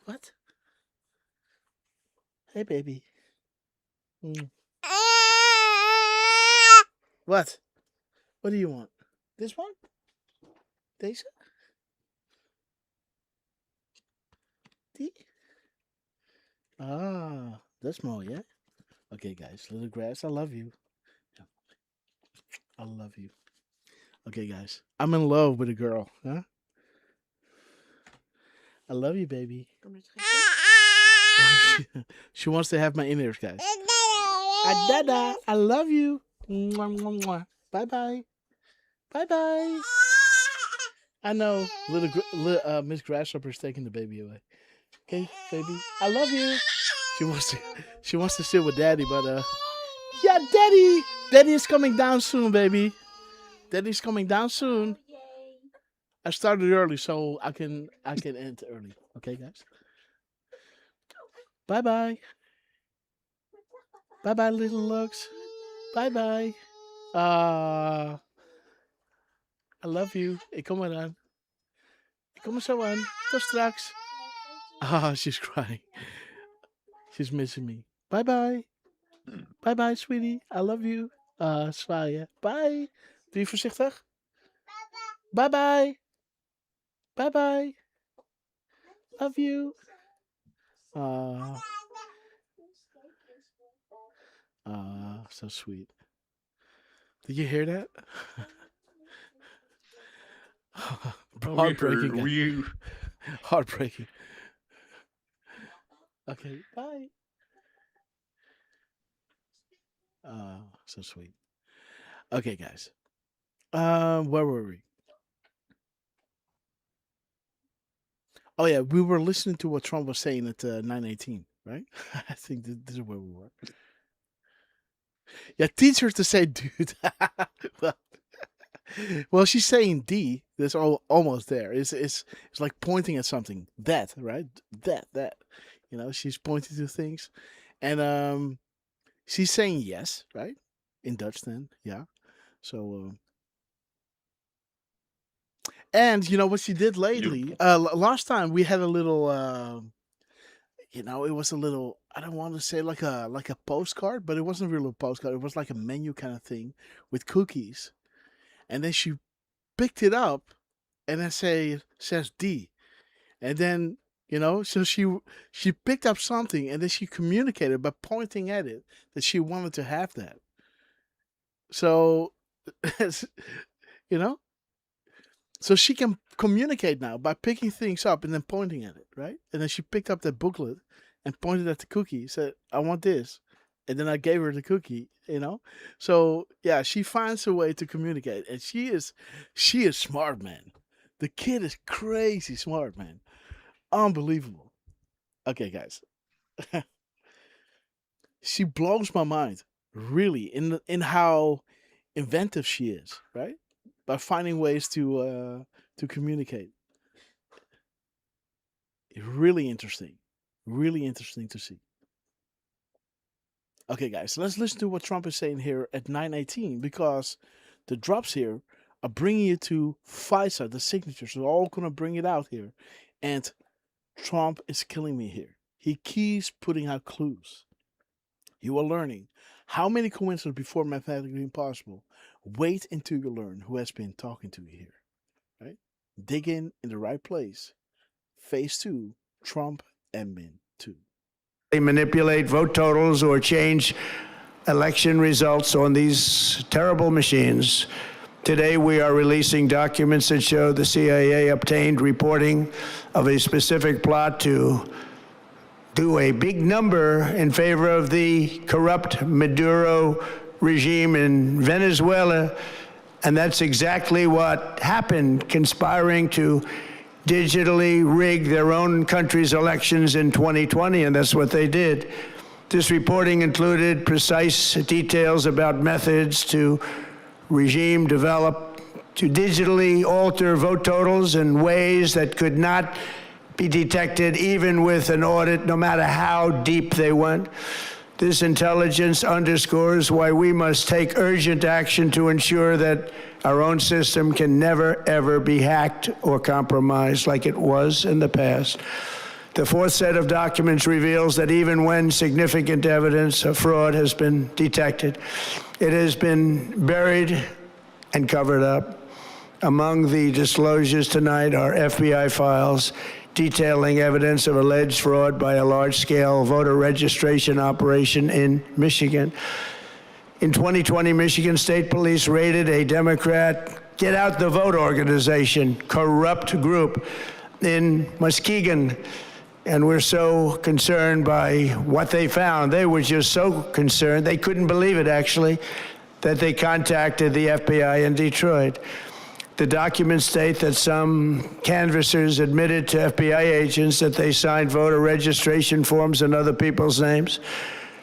What? Hey, baby. What? What do you want? This one? Deze? Die? Ah, that's more, yeah? Okay, guys. Little Grass, I love you. I love you. Okay, guys. I'm in love with a girl, huh? I love you, baby. She wants to have my in-ears, guys. Dada, I love you. Mwah, mwah, mwah. Bye-bye. Bye-bye. I know Miss Grasshopper's taking the baby away. Okay, baby, I love you. She wants to sit with Daddy, but yeah, Daddy is coming down soon, baby. Daddy's coming down soon. I started early, so I can end early. Okay, guys. Bye bye. Bye bye, little Lux. Bye bye. I love you. Ik kom eraan. Ik kom er zo aan. Tot straks. Ah, she's crying. She's missing me. Bye bye. Bye bye, sweetie. I love you. Zwaaien. Bye. Doe je voorzichtig? Bye bye. Bye bye. Love you. So sweet. Did you hear that? Heartbreaking. We Heartbreaking. Okay, bye. So sweet. Okay, guys. Where were we? Oh yeah, we were listening to what Trump was saying at 9:18, right? I think this is where we were. Yeah, teach her to say dude. well, she's saying D. That's almost there. It's like pointing at something. That, right? That. You know, she's pointing to things, and she's saying yes, right? In Dutch, then, yeah. So, and you know what she did lately? Last time we had a little. You know, it was a little. I don't want to say like a postcard, but it wasn't really a postcard. It was like a menu kind of thing with cookies, and then she picked it up, and then says D, and then you know, so she picked up something, and then she communicated by pointing at it that she wanted to have that. So, you know, so she can communicate now by picking things up and then pointing at it, right? And then she picked up that booklet and pointed at the cookie, said, I want this. And then I gave her the cookie, you know? So yeah, she finds a way to communicate. And she is smart, man. The kid is crazy smart, man. Unbelievable. Okay, guys. She blows my mind, really, in how inventive she is, right? By finding ways to communicate. Really interesting to see. Okay, guys, let's listen to what Trump is saying here at 9:18, because the drops here are bringing you to FISA. The signatures are all going to bring it out here, and Trump is killing me here. He keeps putting out clues. You are learning how many coincidences before mathematically impossible. Wait until you learn who has been talking to you here, right? Dig in the right place. Phase 2, Trump admin 2. They manipulate vote totals or change election results on these terrible machines. Today, we are releasing documents that show the CIA obtained reporting of a specific plot to do a big number in favor of the corrupt Maduro regime in Venezuela. And that's exactly what happened, conspiring to digitally rig their own country's elections in 2020, and that's what they did. This reporting included precise details about methods to regime develop to digitally alter vote totals in ways that could not be detected even with an audit, no matter how deep they went. This intelligence underscores why we must take urgent action to ensure that our own system can never, ever be hacked or compromised like it was in the past. The fourth set of documents reveals that even when significant evidence of fraud has been detected, it has been buried and covered up. Among the disclosures tonight are FBI files detailing evidence of alleged fraud by a large-scale voter registration operation in Michigan. In 2020, Michigan State Police raided a Democrat Get Out the Vote organization, corrupt group in Muskegon. And we're so concerned by what they found. They were just so concerned, they couldn't believe it, actually, that they contacted the FBI in Detroit. The documents state that some canvassers admitted to FBI agents that they signed voter registration forms in other people's names,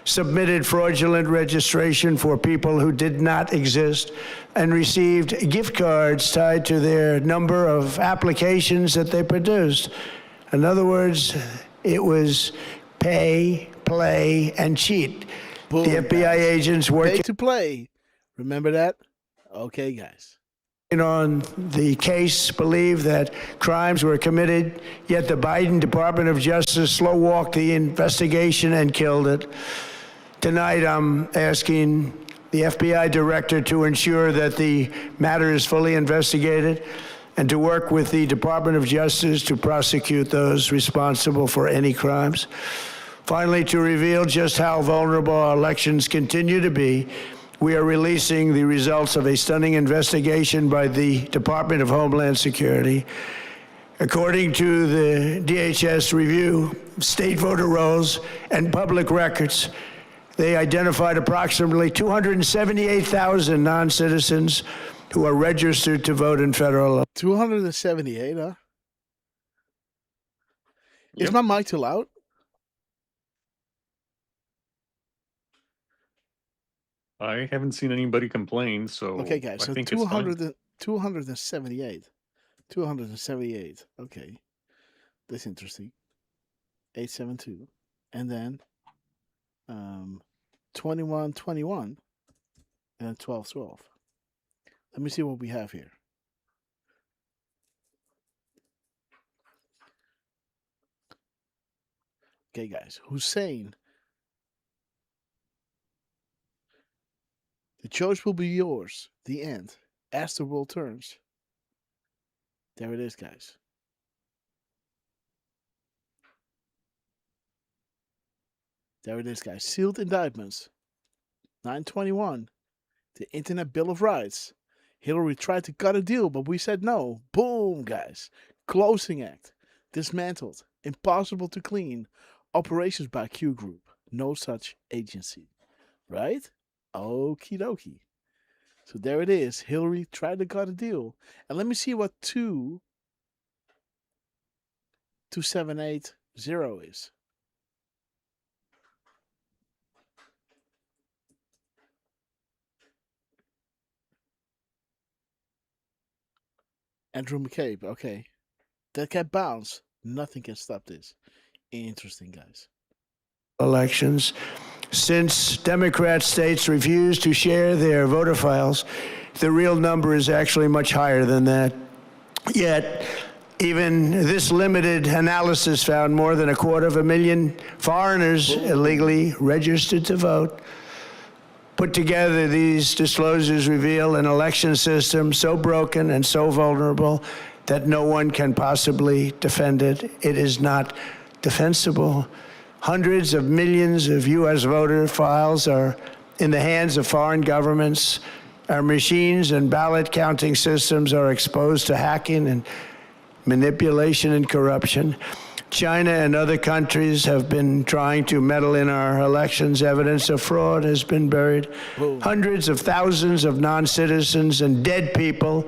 submitted fraudulent registration for people who did not exist, and received gift cards tied to their number of applications that they produced. In other words, it was pay, play, and cheat. Boom, the FBI agents working pay to play. Remember that? Okay, guys. On the case believe that crimes were committed, yet the Biden Department of Justice slow-walked the investigation and killed it. Tonight, I'm asking the FBI director to ensure that the matter is fully investigated and to work with the Department of Justice to prosecute those responsible for any crimes. Finally, to reveal just how vulnerable our elections continue to be, we are releasing the results of a stunning investigation by the Department of Homeland Security. According to the DHS review of state voter rolls and public records, they identified approximately 278,000 non-citizens who are registered to vote in federal elections. 278, huh? Is Yep. my mic too loud? I haven't seen anybody complain, so Okay, guys. I So think it's fine. 278. 278. Okay. That's interesting. 872. And then 2121 and then 1212. Let me see what we have here. Okay, guys. Hussein. The choice will be yours. The end. As the world turns. There it is, guys. There it is, guys. Sealed indictments. 921. The Internet Bill of Rights. Hillary tried to cut a deal, but we said no. Boom, guys. Closing Act. Dismantled. Impossible to clean. Operations by Q Group. No such agency. Right? Okie dokie. So there it is. Hillary tried to cut a deal. And let me see what 2780 is. Andrew McCabe. Okay. That can bounce. Nothing can stop this. Interesting, guys. Elections. Since Democrat states refuse to share their voter files, the real number is actually much higher than that. Yet, even this limited analysis found more than 250,000 foreigners illegally registered to vote. Put together, these disclosures reveal an election system so broken and so vulnerable that no one can possibly defend it. It is not defensible. Hundreds of millions of U.S. voter files are in the hands of foreign governments. Our machines and ballot counting systems are exposed to hacking and manipulation and corruption. China and other countries have been trying to meddle in our elections. Evidence of fraud has been buried. Boom. Hundreds of thousands of non-citizens and dead people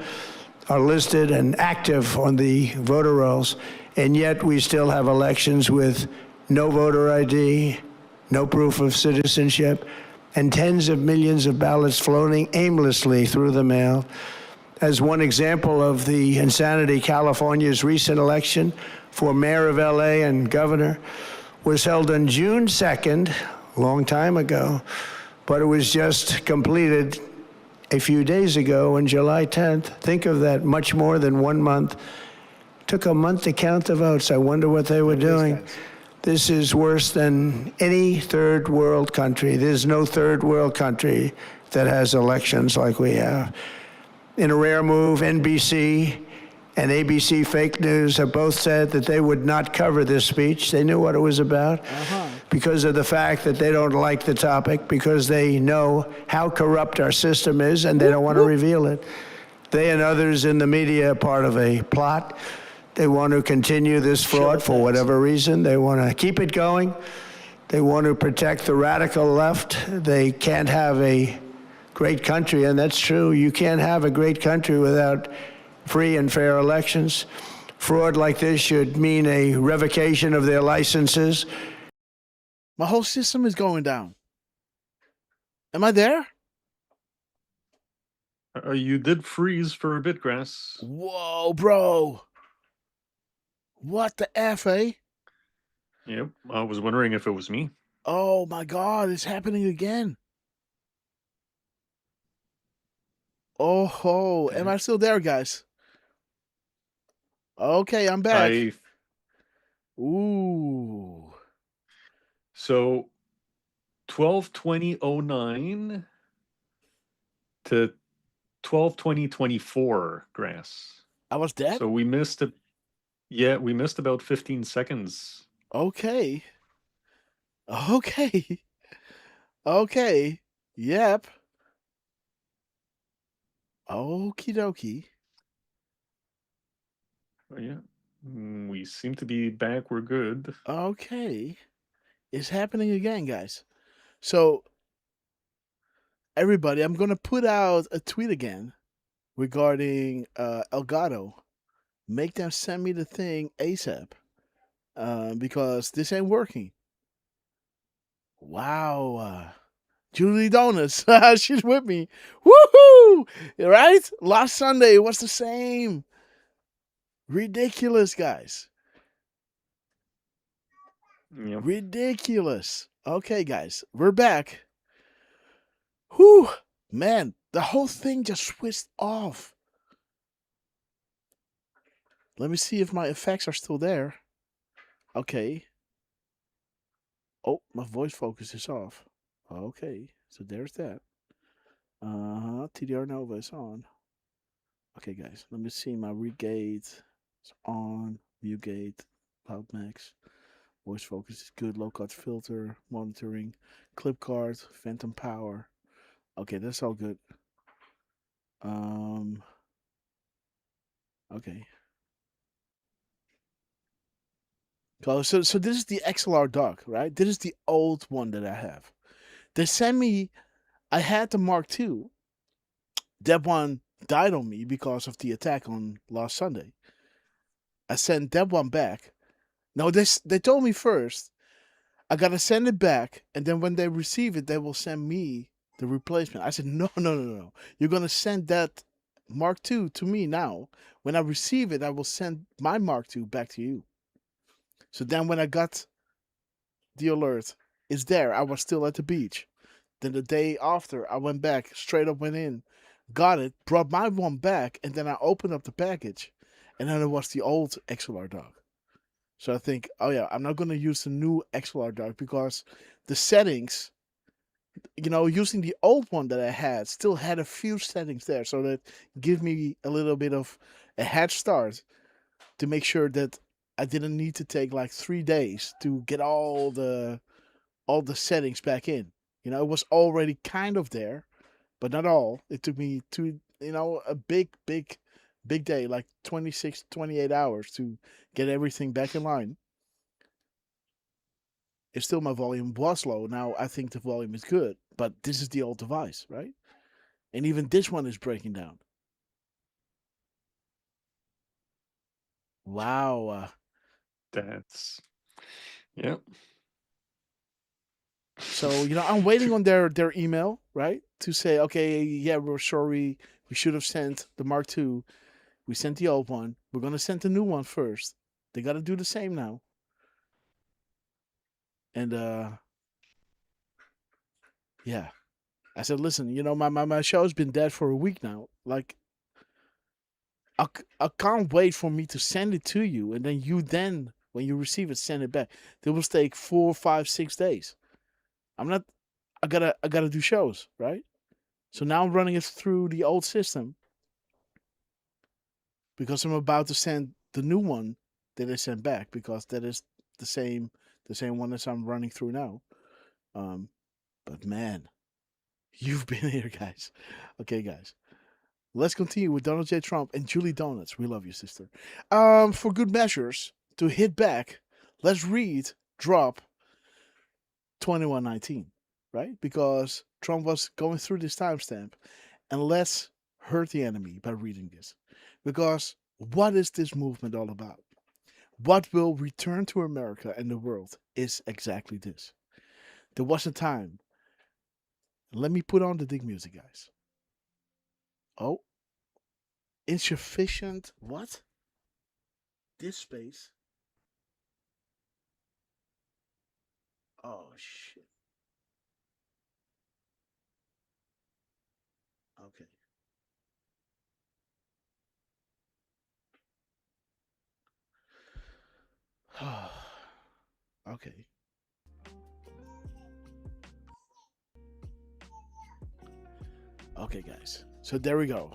are listed and active on the voter rolls, and yet we still have elections with no voter ID, no proof of citizenship, and tens of millions of ballots floating aimlessly through the mail. As one example of the insanity, California's recent election for mayor of LA and governor was held on June 2nd, a long time ago, but it was just completed a few days ago on July 10th. Think of that, much more than 1 month. Took a month to count the votes. I wonder what they were doing. This is worse than any third world country. There's no third world country that has elections like we have. In a rare move, NBC and ABC Fake News have both said that they would not cover this speech. They knew what it was about because of the fact that they don't like the topic, because they know how corrupt our system is and they don't want to reveal it. They and others in the media are part of a plot. They want to continue this fraud for whatever reason. They want to keep it going. They want to protect the radical left. They can't have a great country, and that's true. You can't have a great country without free and fair elections. Fraud like this should mean a revocation of their licenses. My whole system is going down. Am I there? You did freeze for a bit, Grass. Whoa, bro. What the F, eh? Yep. I was wondering if it was me. Oh my God, it's happening again. Oh ho, am I still there, guys? Okay, I'm back. Ooh. So 12/20/09 to 12/20/24, Grass. I was dead? So we missed it. Yeah, we missed about 15 seconds. Okay. Okay. Okay. Yep. Okie dokie. Oh, yeah. We seem to be back. We're good. Okay. It's happening again, guys. So, everybody, I'm going to put out a tweet again regarding Elgato. Make them send me the thing ASAP because this ain't working. Wow. Julie Donuts, she's with me. Woohoo! Right? Last Sunday was the same. Ridiculous, guys. Yep. Ridiculous. Okay, guys, we're back. Whew, man, the whole thing just switched off. Let me see if my effects are still there. Okay. Oh, my voice focus is off. Okay, so there's that. TDR Nova is on. Okay, guys, let me see my read gate. It's on. View gate. Cloud Max. Voice focus is good. Low cut filter. Monitoring. Clip card. Phantom power. Okay, that's all good. Okay. So this is the XLR dock, right? This is the old one that I have. They sent me. I had the Mark II. That one died on me because of the attack on last Sunday. I sent that one back. No, they told me first I gotta send it back, and then when they receive it, they will send me the replacement. I said, no. You're gonna send that Mark II to me now. When I receive it, I will send my Mark II back to you. So then when I got the alert, it's there. I was still at the beach. Then the day after, I went back, straight up went in, got it, brought my one back, and then I opened up the package, and then it was the old XLR dock. So I think, oh yeah, I'm not going to use the new XLR dock because the settings, using the old one that I had, still had a few settings there. So that give me a little bit of a head start to make sure that I didn't need to take like 3 days to get all the settings back in. It was already kind of there, but not all. It took me a big day, like 26, 28 hours to get everything back in line. It's still my volume was low. Now I think the volume is good, but this is the old device, right? And even this one is breaking down. Wow. That's, yep. So, I'm waiting on their email, right? To say, okay, yeah, we're sorry. We should have sent the Mark II. We sent the old one. We're going to send the new one first. They got to do the same now. And, yeah. I said, listen, my show's been dead for a week now. Like, I can't wait for me to send it to you. And then when you receive it, send it back. It will take 4, 5, 6 days. I gotta do shows, right? So now I'm running it through the old system because I'm about to send the new one that I sent back because that is the same one as I'm running through now. But man, you've been here, guys. Okay, guys. Let's continue with Donald J. Trump and Julie Donuts. We love you, sister. For good measures, to hit back, let's read drop 2119, right? Because Trump was going through this timestamp, and let's hurt the enemy by reading this. Because what is this movement all about? What will return to America and the world is exactly this. There was a time. Let me put on the dig music, guys. Oh, insufficient. What? This space. Oh, shit. Okay. Okay. Okay, guys. So there we go.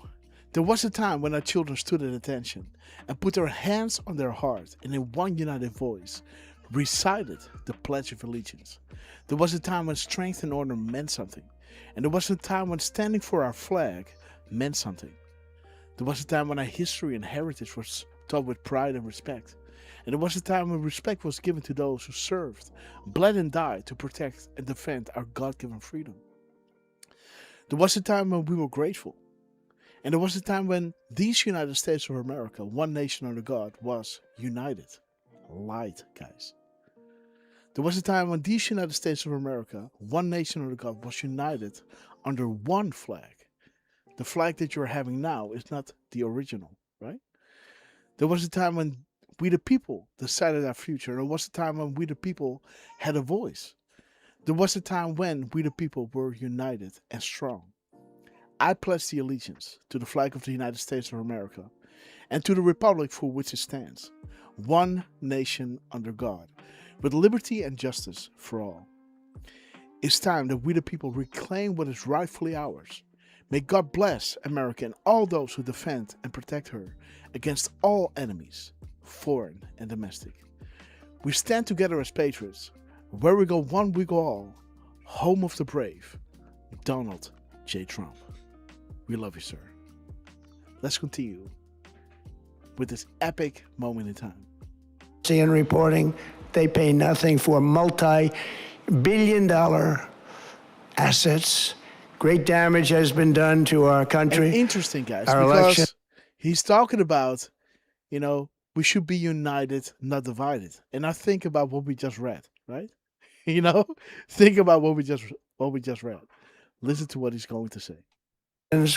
There was a time when our children stood at attention and put their hands on their heart and in one united voice recited the Pledge of Allegiance. There was a time when strength and honor meant something. And there was a time when standing for our flag meant something. There was a time when our history and heritage was taught with pride and respect. And there was a time when respect was given to those who served, bled and died to protect and defend our God-given freedom. There was a time when we were grateful. And there was a time when these United States of America, one nation under God, was united. Light, guys. There was a time when these United States of America, one nation under God, was united under one flag. The flag that you're having now is not the original, right? There was a time when we the people decided our future. There was a time when we the people had a voice. There was a time when we the people were united and strong. I pledge the allegiance to the flag of the United States of America and to the republic for which it stands, one nation under God, with liberty and justice for all. It's time that we the people reclaim what is rightfully ours. May God bless America and all those who defend and protect her against all enemies, foreign and domestic. We stand together as patriots. Where we go one, we go all. Home of the brave, Donald J. Trump. We love you, sir. Let's continue with this epic moment in time. And reporting, they pay nothing for multi-billion-dollar assets. Great damage has been done to our country. And interesting, guys, our because election. he's talking about, we should be united, not divided. And I think about what we just read, right? Think about what we just read. Listen to what he's going to say.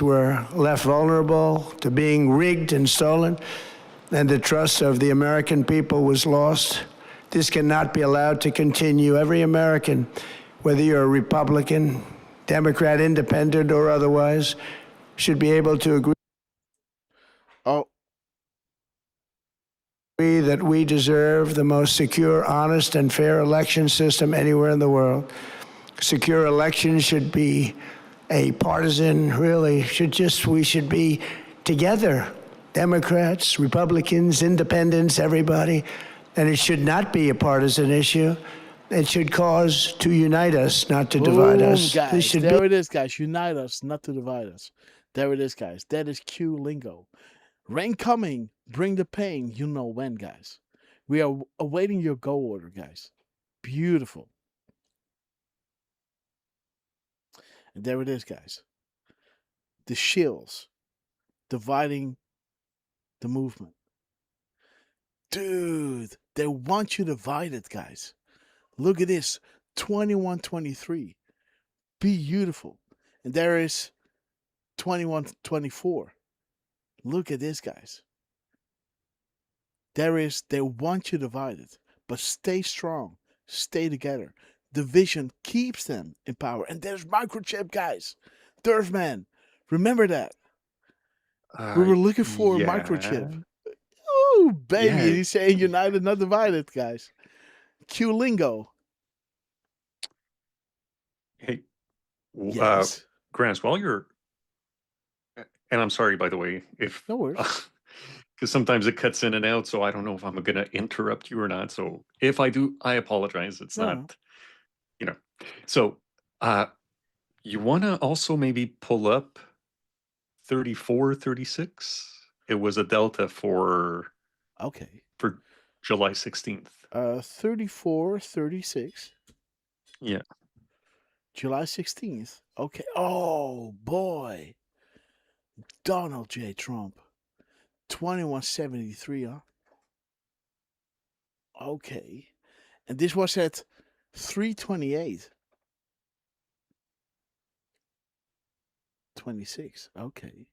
Were left vulnerable to being rigged and stolen, and the trust of the American people was lost. This cannot be allowed to continue. Every American, whether you're a Republican, Democrat, Independent, or otherwise, should be able to agree that we deserve the most secure, honest, and fair election system anywhere in the world. Secure elections should be a partisan, we should be together, Democrats, Republicans, Independents, everybody, and it should not be a partisan issue. It should cause to unite us, not to divide us. Guys, there it is, guys. Unite us, not to divide us. There it is, guys. That is Q lingo. Rain coming, bring the pain, you know when, guys. We are awaiting your go order, guys. Beautiful. And there it is, guys. The shills dividing the movement. Dude, they want you divided, guys. Look at this. 21-23. Beautiful. And there is 21-24. Look at this, guys. They want you divided, but stay strong. Stay together. Division keeps them in power. And there's microchip, guys. Derf man, remember that. We were looking for a microchip. Oh, baby. Yeah. He's saying united, not divided, guys. Q lingo. Hey, Yes. Grants, while you're, and I'm sorry, by the way, if No worries. because sometimes it cuts in and out, so I don't know if I'm going to interrupt you or not. So if I do, I apologize. It's No. not, So, you want to also maybe pull up 34, 36? It was a delta for Okay. July 16th. 34, 36. Yeah. July 16th. Okay. Oh, boy. Donald J. Trump. 2173, huh? Okay. And this was at 328. 26. Okay.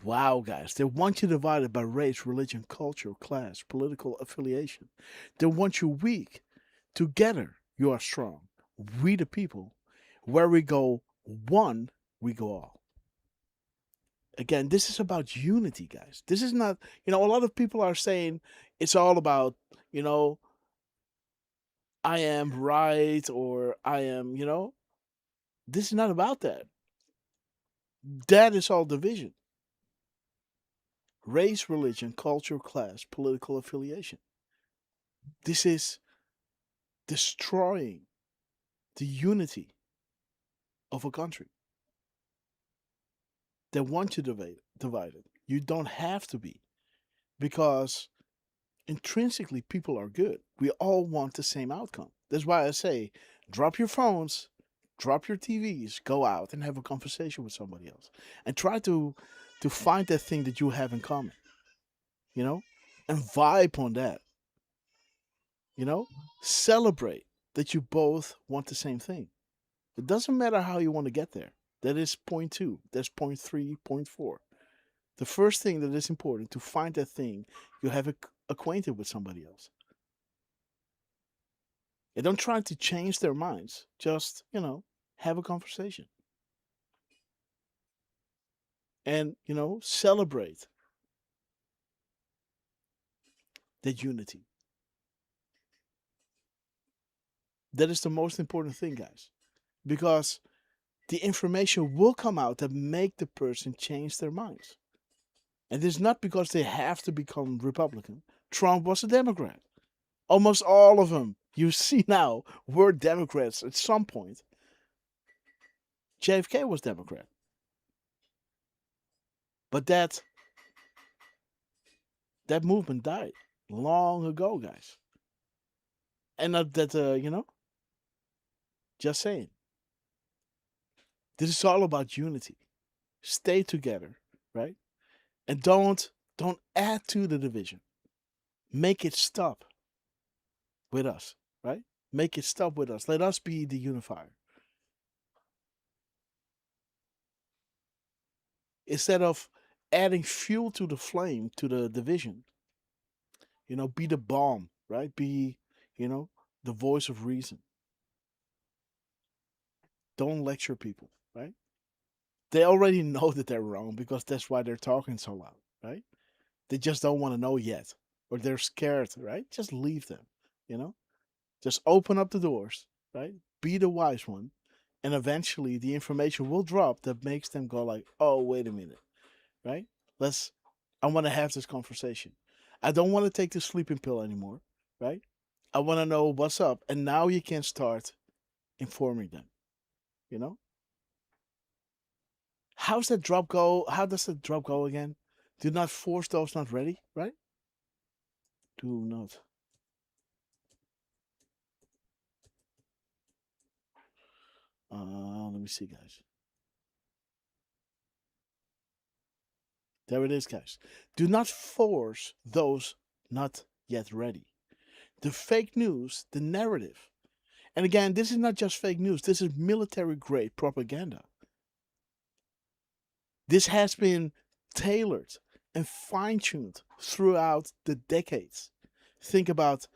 Wow, guys. They want you divided by race, religion, culture, class, political affiliation. They want you weak. Together, you are strong. We the people. Where we go one, we go all. Again, this is about unity, guys. This is not, a lot of people are saying it's all about, you know, I am right or I am, this is not about that. That is all division. Race, religion, culture, class, political affiliation. This is destroying the unity of a country. They want you divided. You don't have to be because intrinsically people are good. We all want the same outcome. That's why I say drop your phones, drop your TVs, go out and have a conversation with somebody else and try to find that thing that you have in common, and vibe on that, celebrate that you both want the same thing. It doesn't matter how you want to get there. That is point two. That's point three, point four. The first thing that is important to find that thing you have acquainted with somebody else. And don't try to change their minds. Just, have a conversation. And, celebrate that unity. That is the most important thing, guys. Because the information will come out that make the person change their minds. And it's not because they have to become Republican. Trump was a Democrat. Almost all of them you see now were Democrats at some point. JFK was Democrat. But that movement died long ago, guys. And not that, just saying. This is all about unity. Stay together, right? And don't add to the division. Make it stop with us, right? Make it stop with us. Let us be the unifier. Instead of adding fuel to the flame, to the division, be the bomb, right? Be, the voice of reason. Don't lecture people, right? They already know that they're wrong because that's why they're talking so loud, right? They just don't want to know yet, or they're scared, right? Just leave them, Just open up the doors, right? Be the wise one, and eventually the information will drop that makes them go like, "Oh, wait a minute, right? I want to have this conversation. I don't want to take the sleeping pill anymore, right? I want to know what's up." And now you can start informing them, you know? How's that drop go? How does the drop go again? Do not force those not ready, right? Do not. Let me see, guys. There it is, guys. Do not force those not yet ready. The fake news, the narrative. And again, this is not just fake news, this is military grade propaganda. This has been tailored and fine tuned throughout the decades. Think about,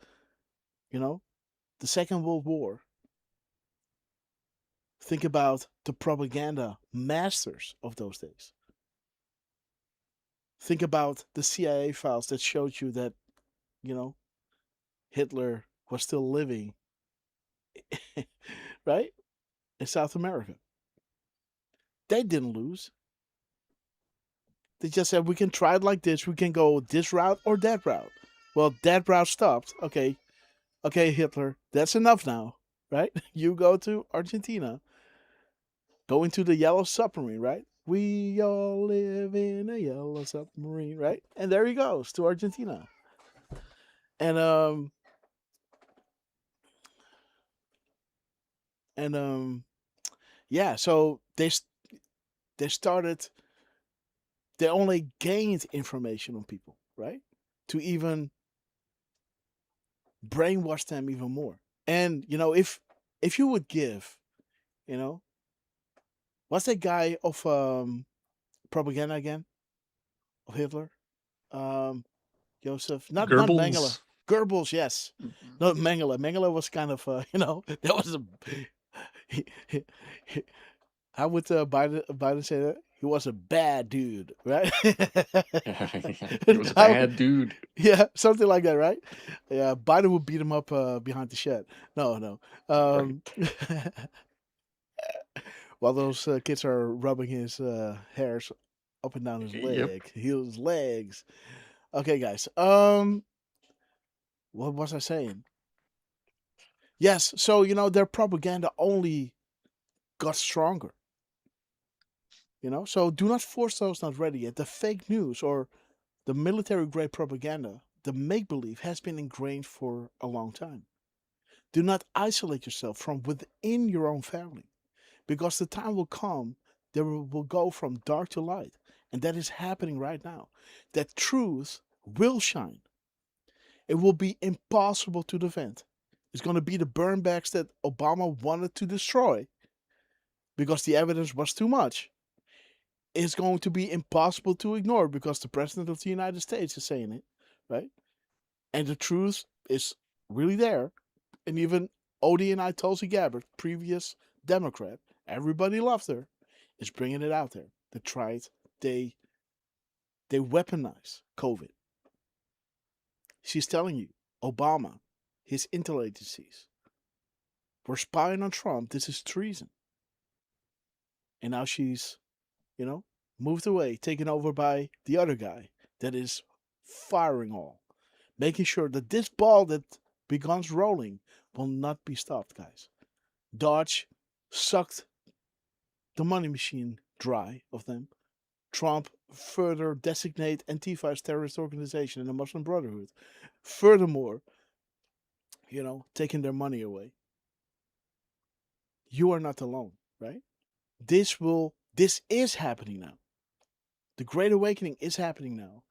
the Second World War. Think about the propaganda masters of those days. Think about the CIA files that showed you that, Hitler was still living, right? In South America. They didn't lose. They just said, we can try it like this. We can go this route or that route. Well, that route stopped. Okay, Hitler, that's enough now, right? You go to Argentina. Go into the yellow submarine, right? We all live in a yellow submarine, right? And there he goes to Argentina. And yeah, so they started They only gained information on people, right? To even brainwash them even more. And if you would give, you know, what's that guy of propaganda again? Of Hitler? Um Joseph, not Mengele. Goebbels. Goebbels, yes. Not Mengele. Mengele was kind of, that was a. How would Biden say that? He was a bad dude, right? He was a bad dude. Yeah, something like that, right? Yeah, Biden would beat him up behind the shed. No. While those kids are rubbing his hairs up and down his Yep. his legs. Okay, guys. What was I saying? Yes, so their propaganda only got stronger. So do not force those not ready yet. The fake news or the military grade propaganda, the make believe has been ingrained for a long time. Do not isolate yourself from within your own family because the time will come that will go from dark to light. And that is happening right now. That truth will shine. It will be impossible to defend. It's going to be the burnbacks that Obama wanted to destroy because the evidence was too much. It's going to be impossible to ignore because the President of the United States is saying it, right? And the truth is really there. And even Odie and I, Tulsi Gabbard, previous Democrat, everybody loved her, is bringing it out there. They weaponize COVID. She's telling you, Obama, his intel agencies, were spying on Trump. This is treason. And now she's, moved away, taken over by the other guy that is firing all, making sure that this ball that begins rolling will not be stopped, guys. Dodge sucked the money machine dry of them. Trump further designate Antifa as terrorist organization in the Muslim Brotherhood. Furthermore, taking their money away. You are not alone, right? This is happening now. The Great Awakening is happening now.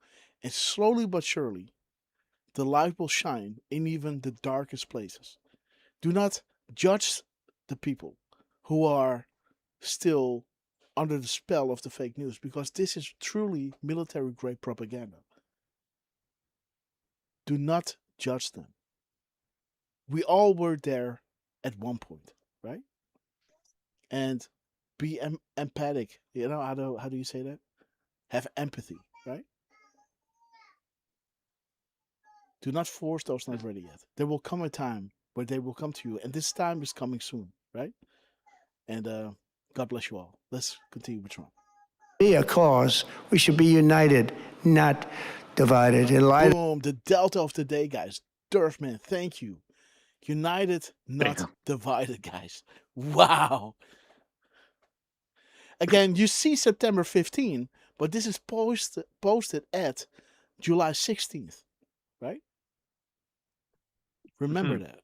And slowly but surely, the light will shine in even the darkest places. Do not judge the people who are still under the spell of the fake news because this is truly military grade propaganda. Do not judge them. We all were there at one point, right? And be empathic. How do you say that? Have empathy, right? Do not force those not ready yet. There will come a time where they will come to you, and this time is coming soon, right? And God bless you all. Let's continue with Trump. Be a cause. We should be united, not divided. In light Boom, the Delta of the day, guys. Derf, man, thank you. United, not divided, guys. Wow. Again, you see September 15, but this is posted at July 16th, right? Remember that.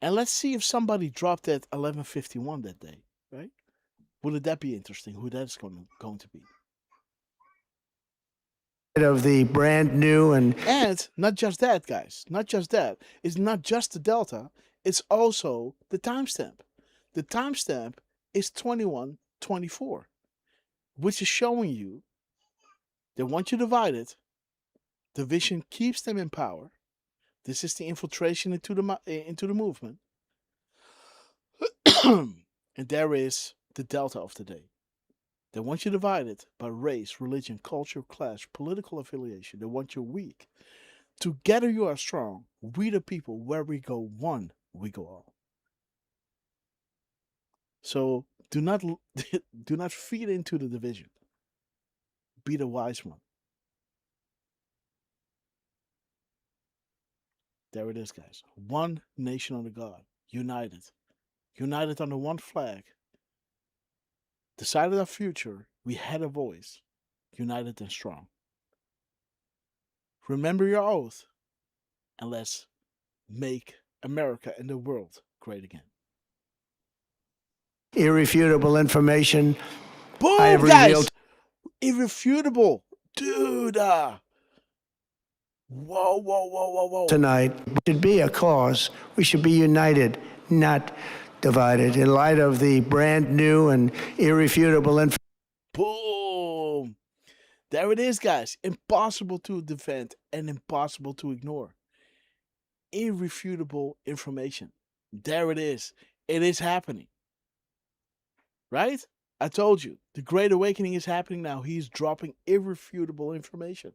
And let's see if somebody dropped at 11:51 that day, right? Wouldn't that be interesting? Who that's going to be? of the brand new and not just that, guys. Not just that. It's not just the Delta. It's also the timestamp. The timestamp is 2124, which is showing you that once you divide it, division keeps them in power. This is the infiltration into the movement. And there is the Delta of the day. They want you divided by race, religion, culture, class, political affiliation. They want you weak. Together you are strong. We the people, where we go one, we go all. So do not feed into the division. Be the wise one. There it is, guys. One nation under God. United. United under one flag. Decided our future. We had a voice. United and strong. Remember your oath. And let's make America and the world great again. irrefutable information. Boom, I have guys. revealed Irrefutable. Dude. Whoa. Tonight should be a cause. We should be united, not divided. In light of the brand new and irrefutable information. Boom. There it is, guys. Impossible to defend and impossible to ignore. Irrefutable information. There it is. It is happening. Right? I told you. The Great Awakening is happening now. He's dropping irrefutable information.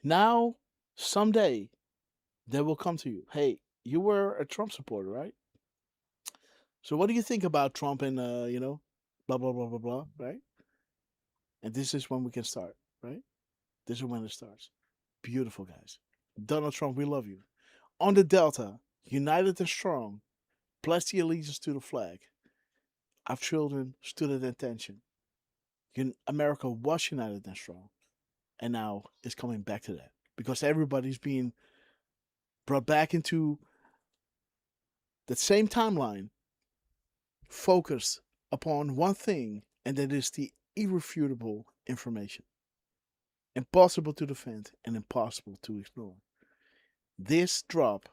Now, someday, they will come to you. Hey, you were a Trump supporter, right? So what do you think about Trump and, blah, blah, blah, blah, blah, right? And this is when we can start, right? This is when it starts. Beautiful, guys. Donald Trump, we love you. On the Delta, united and strong, pledge the allegiance to the flag. Our children stood at attention. America was united and strong. And now it's coming back to that. Because everybody's being brought back into that same timeline, focused upon one thing, and that is the irrefutable information. Impossible to defend and impossible to ignore. This drop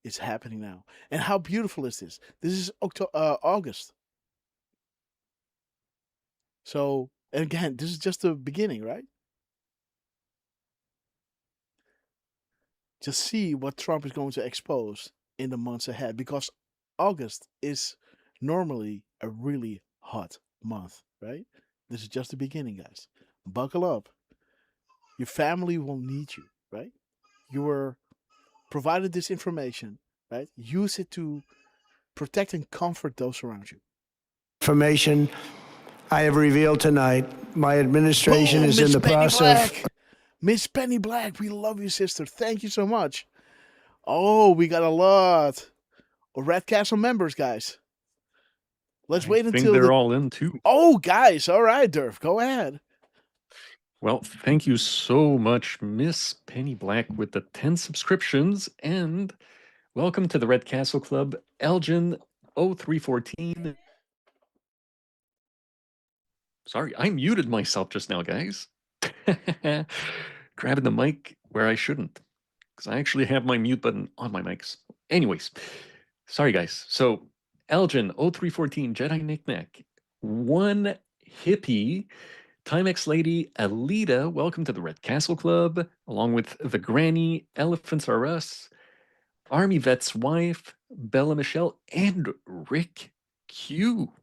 is happening now. And how beautiful is this? This is August. So, and again, this is just the beginning, right? Just see what Trump is going to expose in the months ahead, because August is normally a really hot month, right? This is just the beginning, guys. Buckle up. Your family will need you, right? You were provided this information, right? Use it to protect and comfort those around you. Information I have revealed tonight. My administration Boom, is in Miss the Penny process. Black. Miss Penny Black, we love you, sister. Thank you so much. Oh, we got a lot of Red Castle members, guys. Let's wait I think until they're all in too. Oh, guys, all right, Derf, go ahead. Well, thank you so much, Miss Penny Black, with the 10 subscriptions, and welcome to the Red Castle Club, Elgin 0314. Sorry, I muted myself just now, guys. Grabbing the mic where I shouldn't, because I actually have my mute button on my mics. Anyways, sorry, guys. So, Elgin 0314, Jedi Knickknack, One Hippie, Timex Lady, Alita, welcome to the Red Castle Club, along with the Granny, Elephants Are Us, Army Vet's Wife, Bella Michelle, and Rick Q.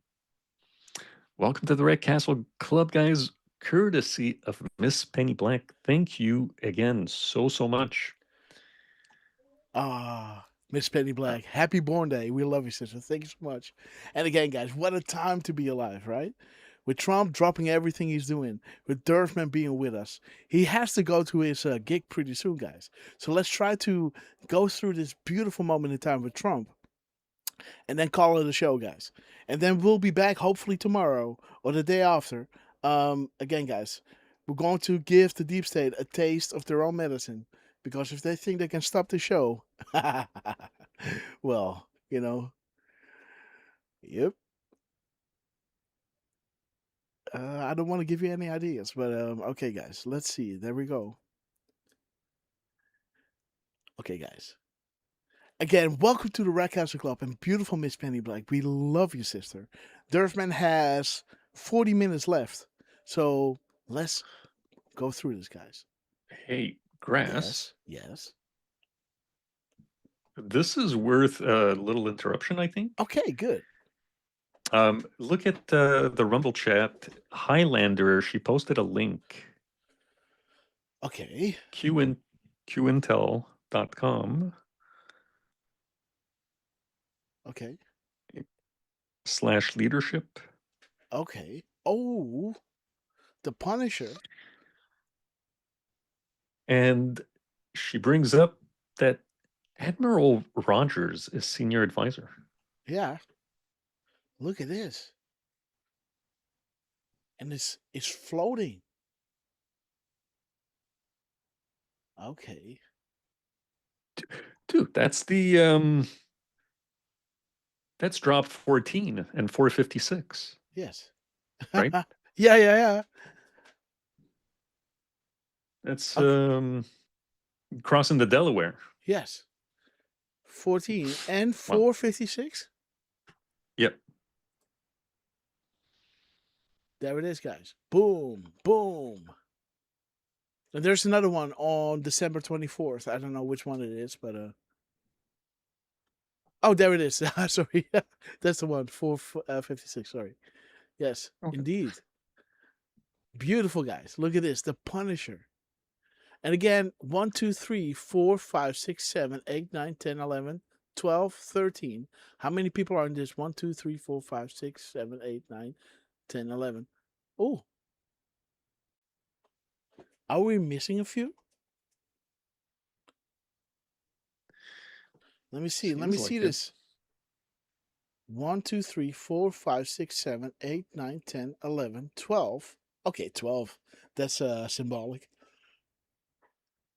Welcome to the Red Castle Club, guys, courtesy of Miss Penny Black. Thank you again so much. Miss Penny Black, happy born day. We love you, sister. Thank you so much. And again, guys, what a time to be alive, right? With Trump dropping everything he's doing, with Derfman being with us, he has to go to his gig pretty soon, guys. So let's try to go through this beautiful moment in time with Trump and then call it a show, guys. And then we'll be back hopefully tomorrow or the day after. Again, guys, we're going to give the deep state a taste of their own medicine, because if they think they can stop the show, well, yep. I don't want to give you any ideas, but okay, guys, let's see. There we go. Okay, guys. Again, welcome to the Red Castle Club and beautiful Miss Penny Black. We love you, sister. Derfman has 40 minutes left, so let's go through this, guys. Hey, Grass. Yes. This is worth a little interruption, I think. Okay, good. Look at the Rumble chat. Highlander, she posted a link. Okay. qintel.com. Okay. /leadership. Okay. Oh, the Punisher. And she brings up that Admiral Rogers is senior advisor. Yeah. Look at this. And it's floating. Okay. Dude, that's the that's drop 14 and 456. Yes. Right? Yeah. That's Okay. crossing the Delaware. Yes. 14 and Wow. 456. Yep. There it is, guys. Boom, boom. And there's another one on December 24th. I don't know which one it is, but oh, there it is. Sorry. That's the one. 456. Sorry. Yes, Okay. indeed. Beautiful, guys. Look at this. The Punisher. And again, 1, 2, 3, 4, 5, 6, 7, 8, 9, 10, 11, 12, 13. How many people are in this? 1, 2, 3, 4, 5, 6, 7, 8, 9, 10, 11. Oh. Are we missing a few? Let me see. Let me Seems see like it. this. 1, 2, 3, 4, 5, 6, 7, 8, 9, 10, 11, 12. Okay, 12. That's symbolic.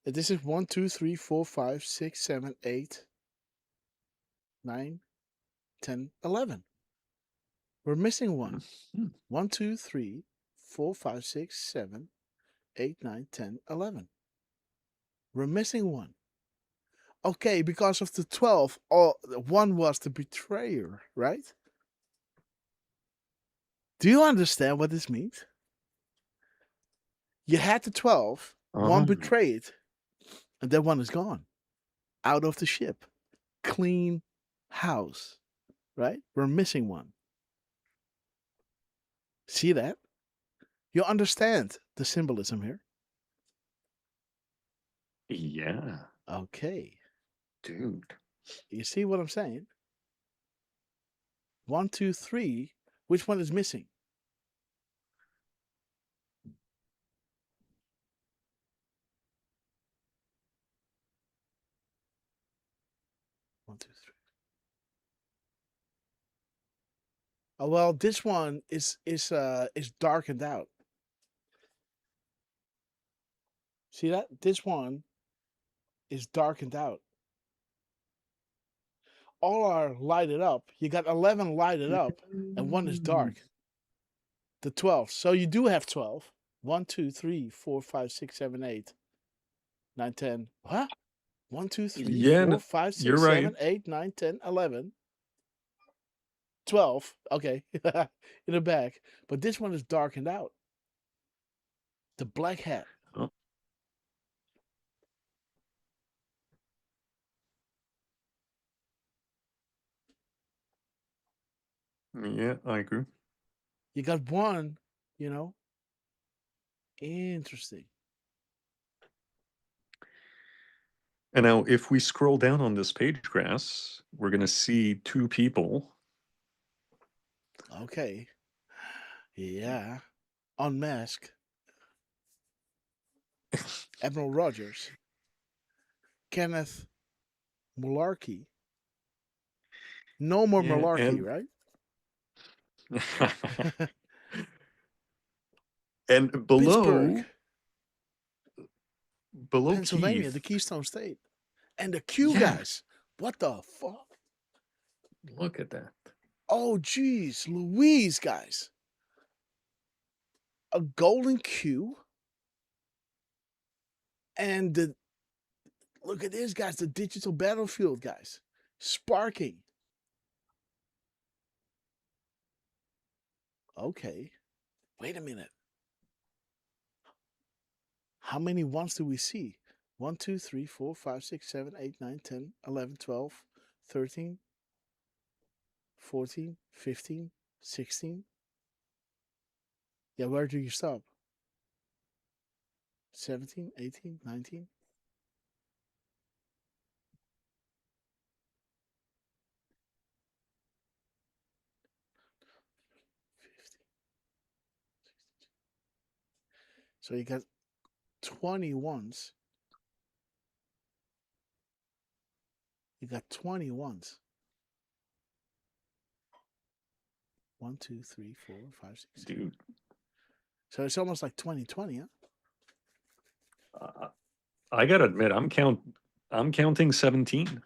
This is 1, 2, 3, 4, 5, 6, 7, 8, 9, 10, 11. We're missing one. Mhm. 1, 2, 3, 4, 5, 6, 7, 8, 9, 10, 11. We're missing one. Okay, because of the 12, one was the betrayer, right? Do you understand what this means? You had the 12, one betrayed, and that one is gone. Out of the ship. Clean house, right? We're missing one. See that? You understand the symbolism here? Yeah, Okay. dude. You see what I'm saying? 1, 2, 3. Which one is missing? One, two, three. Oh well, this one is darkened out. See that? This one is darkened out. All are lighted up. You got 11 lighted up, and one is dark. The 12. So you do have 12. 1, 2, 3, 4, 5, 6, 7, 8, 9, 10. What? 1, 2, 3, Yeah, 4, 5, you're 6, right. 7, 8, 9, 10, 11, 12. Okay. In the back. But this one is darkened out. The black hat. Oh, yeah, I agree. You got one, you know. Interesting. And now, if we scroll down on this page, Grass, we're going to see two people. Okay. Yeah. Unmask. Admiral Rogers. Kenneth Malarkey. No more Yeah, Malarkey, and right? and Pittsburgh, below Pennsylvania, the Keith. Keystone State. And the Q Yeah, guys. What the fuck? look at that. Oh, geez. Louise, guys. A golden Q. And the look at this, guys. The digital battlefield, guys. Sparking. Okay. Wait a minute. How many ones do we see? 1, 2, 3, 4, 5, 6, 7, 8, 9, 10, 11, 12, 13, 14, 15, 16. Yeah, where do you stop? 17, 18, 19. So you got 20 ones. You got 20 ones. 1, 2, 3, 4, 5, 6, 7. Dude. So it's almost like 2020, huh? I gotta admit, I'm counting 17.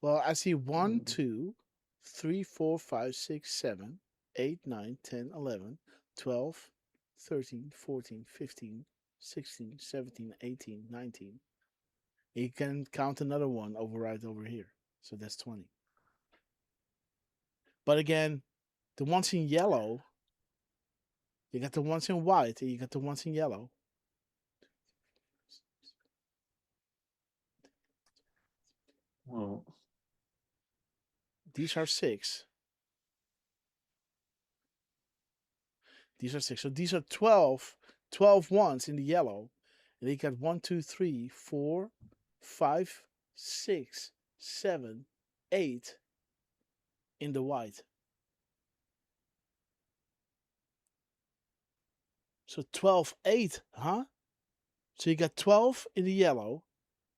Well, I see 1, 2, 3, 4, 5, 6, 7, 8, 9, 10, 11, 12, 13, 14, 15, 16, 17, 18, 19. You can count another one right over here. So that's 20. But again, the ones in yellow, you got the ones in white and you got the ones in yellow. Well, These are 6. These are 6. So these are 12 ones in the yellow. And you got 1, 2, 3, 4, 5, 6, 7, 8 in the white. So 12, 8, huh? So you got 12 in the yellow,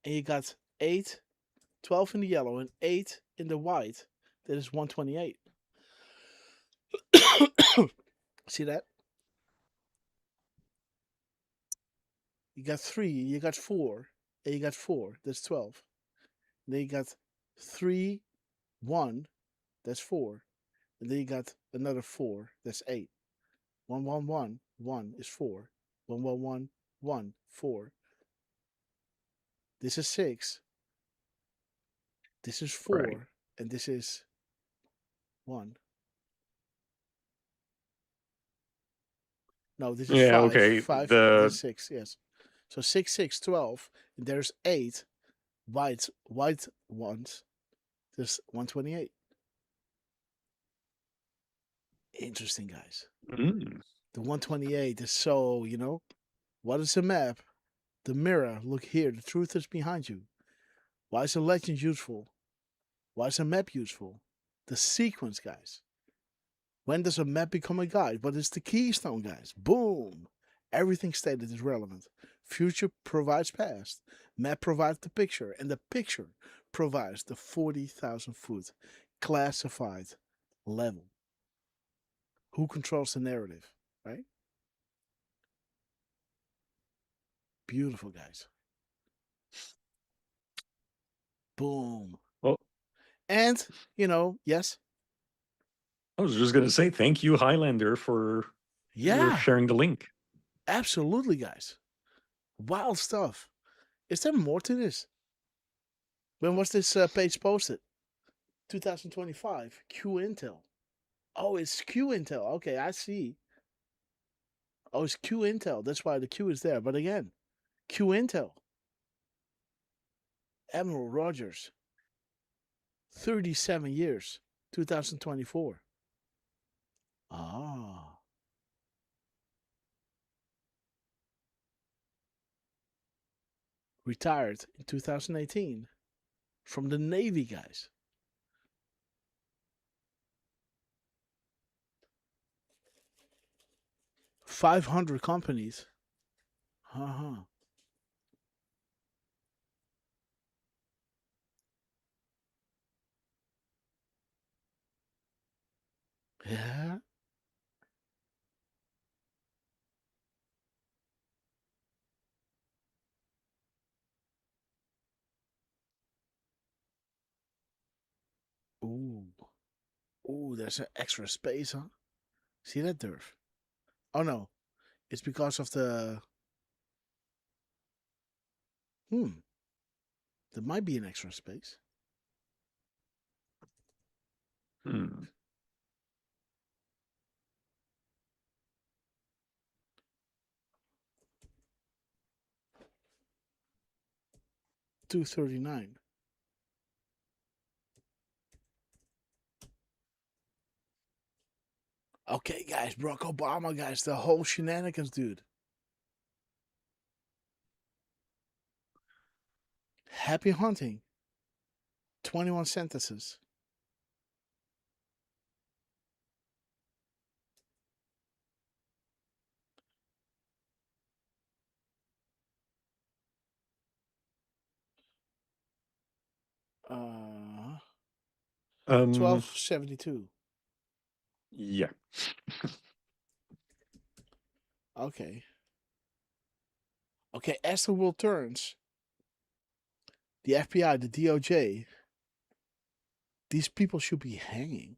and you got 12 in the yellow and 8 in the white. That is 128. See that? You got 3, you got 4, and you got 4. That's 12. And then you got 3, 1. That's 4. And then you got another 4. That's 8. 1, 1, 1. 1 is 4. 1, 1, 1, 1, 4. This is 6. This is 4. Right. And this is 1. No, this is yeah, 5. okay. 5, The this is 6, yes. So 6, 6, 12. And there's 8 white ones. There's 128. Interesting, guys. Mm. The 128 is so, what is a map? The mirror, look here, the truth is behind you. Why is a legend useful? Why is a map useful? The sequence, guys. When does a map become a guide? What is the keystone, guys? Boom! Everything stated is relevant. Future provides past. Map provides the picture, and the picture provides the 40,000 foot classified level. Who controls the narrative, right? Beautiful, guys. Boom. well, And, yes? I was just gonna say thank you, Highlander, for Yeah, sharing the link. absolutely, guys. Wild stuff. Is there more to this? When was this page posted? 2025. Q Intel. Oh, it's Q Intel. Okay, I see. Oh, it's Q Intel. That's why the Q is there. But again, Q Intel. Admiral Rogers. 37 years. 2024. Ah. Retired in 2018 from the Navy, guys. $500 companies. Uh-huh. Yeah. Ooh. Ooh, there's an extra space, huh? See that, Derf? Oh, no. It's because of the... There might be an extra space. Hmm. $239. Okay, guys. Barack Obama, guys. The whole shenanigans, dude. Happy hunting. 21 sentences. Uh, Um. 1272. Yeah. Okay. Okay, as the world turns, the FBI, the DOJ, these people should be hanging.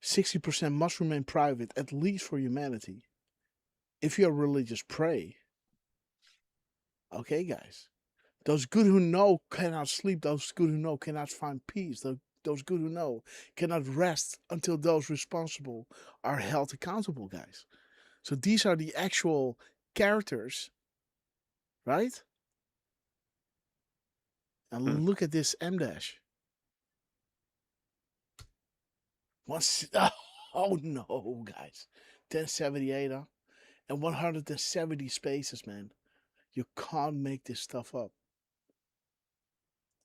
60% must remain private, at least for humanity. If you're religious, pray. Okay, guys. Those good who know cannot sleep. Those good who know cannot find peace. Those good who know cannot rest until those responsible are held accountable, guys. So these are the actual characters, right? And look at this M dash. Oh no, guys. 1078, huh? And 170 spaces, man. You can't make this stuff up.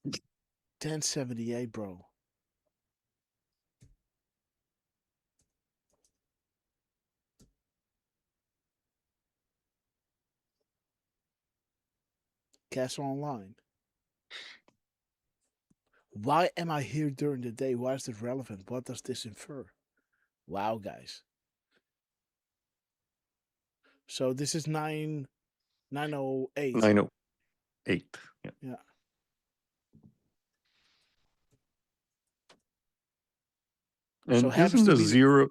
1078, bro. Castle Online. Why am I here during the day? Why is this relevant? What does this infer? Wow, guys. So this is 908. 908. Yeah. Yeah. And So happens isn't to the be- zero?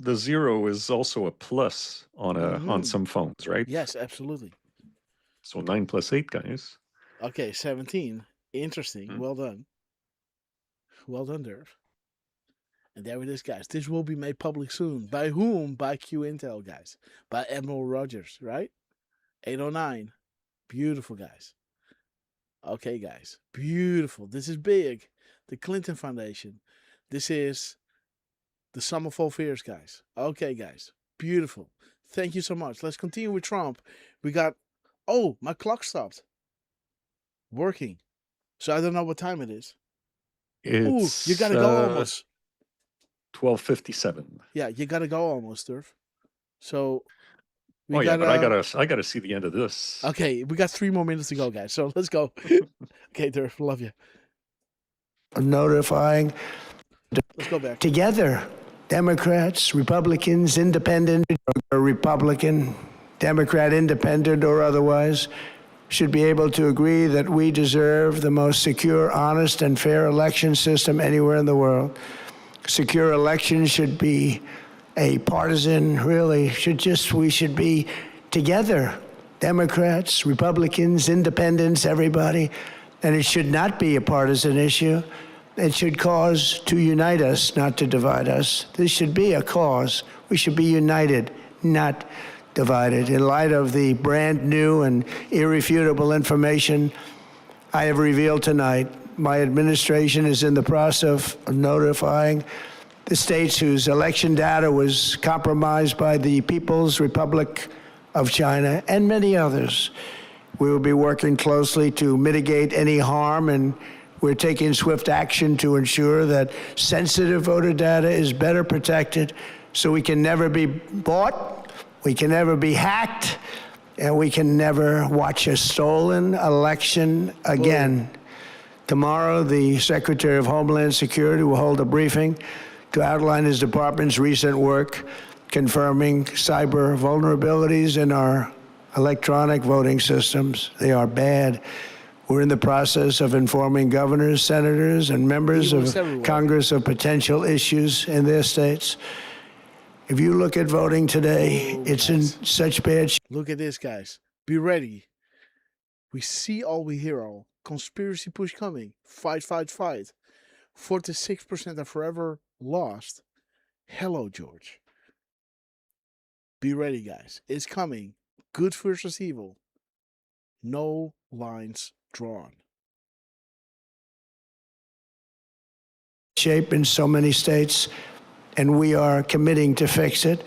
The zero is also a plus on on some phones, right? Yes, absolutely. So 9 plus 8, guys. Okay, 17. Interesting. Well done. Well done, Derf. And there it is, guys. This will be made public soon. By whom? By Q Intel, guys. By Admiral Rogers, right? 809. Beautiful, guys. Okay, guys. Beautiful. This is big. The Clinton Foundation. This is the sum of all fears, guys. Okay, guys. Beautiful. Thank you so much. Let's continue with Trump. We got... Oh, my clock stopped working. So I don't know what time it is. It's you gotta go almost. 12:57. Yeah, you gotta go almost, Derf. So But I gotta see the end of this. Okay, we got 3 more minutes to go, guys. So let's go. Okay, Derf, love you. Notifying Let's go back. together, Democrats, Republicans, Independent, or Republican, Democrat, Independent, or otherwise, should be able to agree that we deserve the most secure, honest, and fair election system anywhere in the world. Secure elections should be a partisan, really, we should be together, Democrats, Republicans, Independents, everybody, and it should not be a partisan issue. It should cause to unite us, not to divide us. This should be a cause. We should be united, not divided. In light of the brand new and irrefutable information I have revealed tonight, my administration is in the process of notifying the states whose election data was compromised by the People's Republic of China and many others. We will be working closely to mitigate any harm, and we're taking swift action to ensure that sensitive voter data is better protected so we can never be bought, we can never be hacked, and we can never watch a stolen election again. Tomorrow, the Secretary of Homeland Security will hold a briefing to outline his department's recent work confirming cyber vulnerabilities in our electronic voting systems. They are bad. We're in the process of informing governors, senators, and members of Congress of potential issues in their states. If you look at voting today, it's in such bad shape. Look at this, guys. Be ready. We see all, we hear all. Conspiracy push coming. Fight, fight, fight. 46% are forever lost. Hello, George. Be ready, guys. It's coming. Good versus evil. No lines drawn. Shape in so many states, and we are committing to fix it.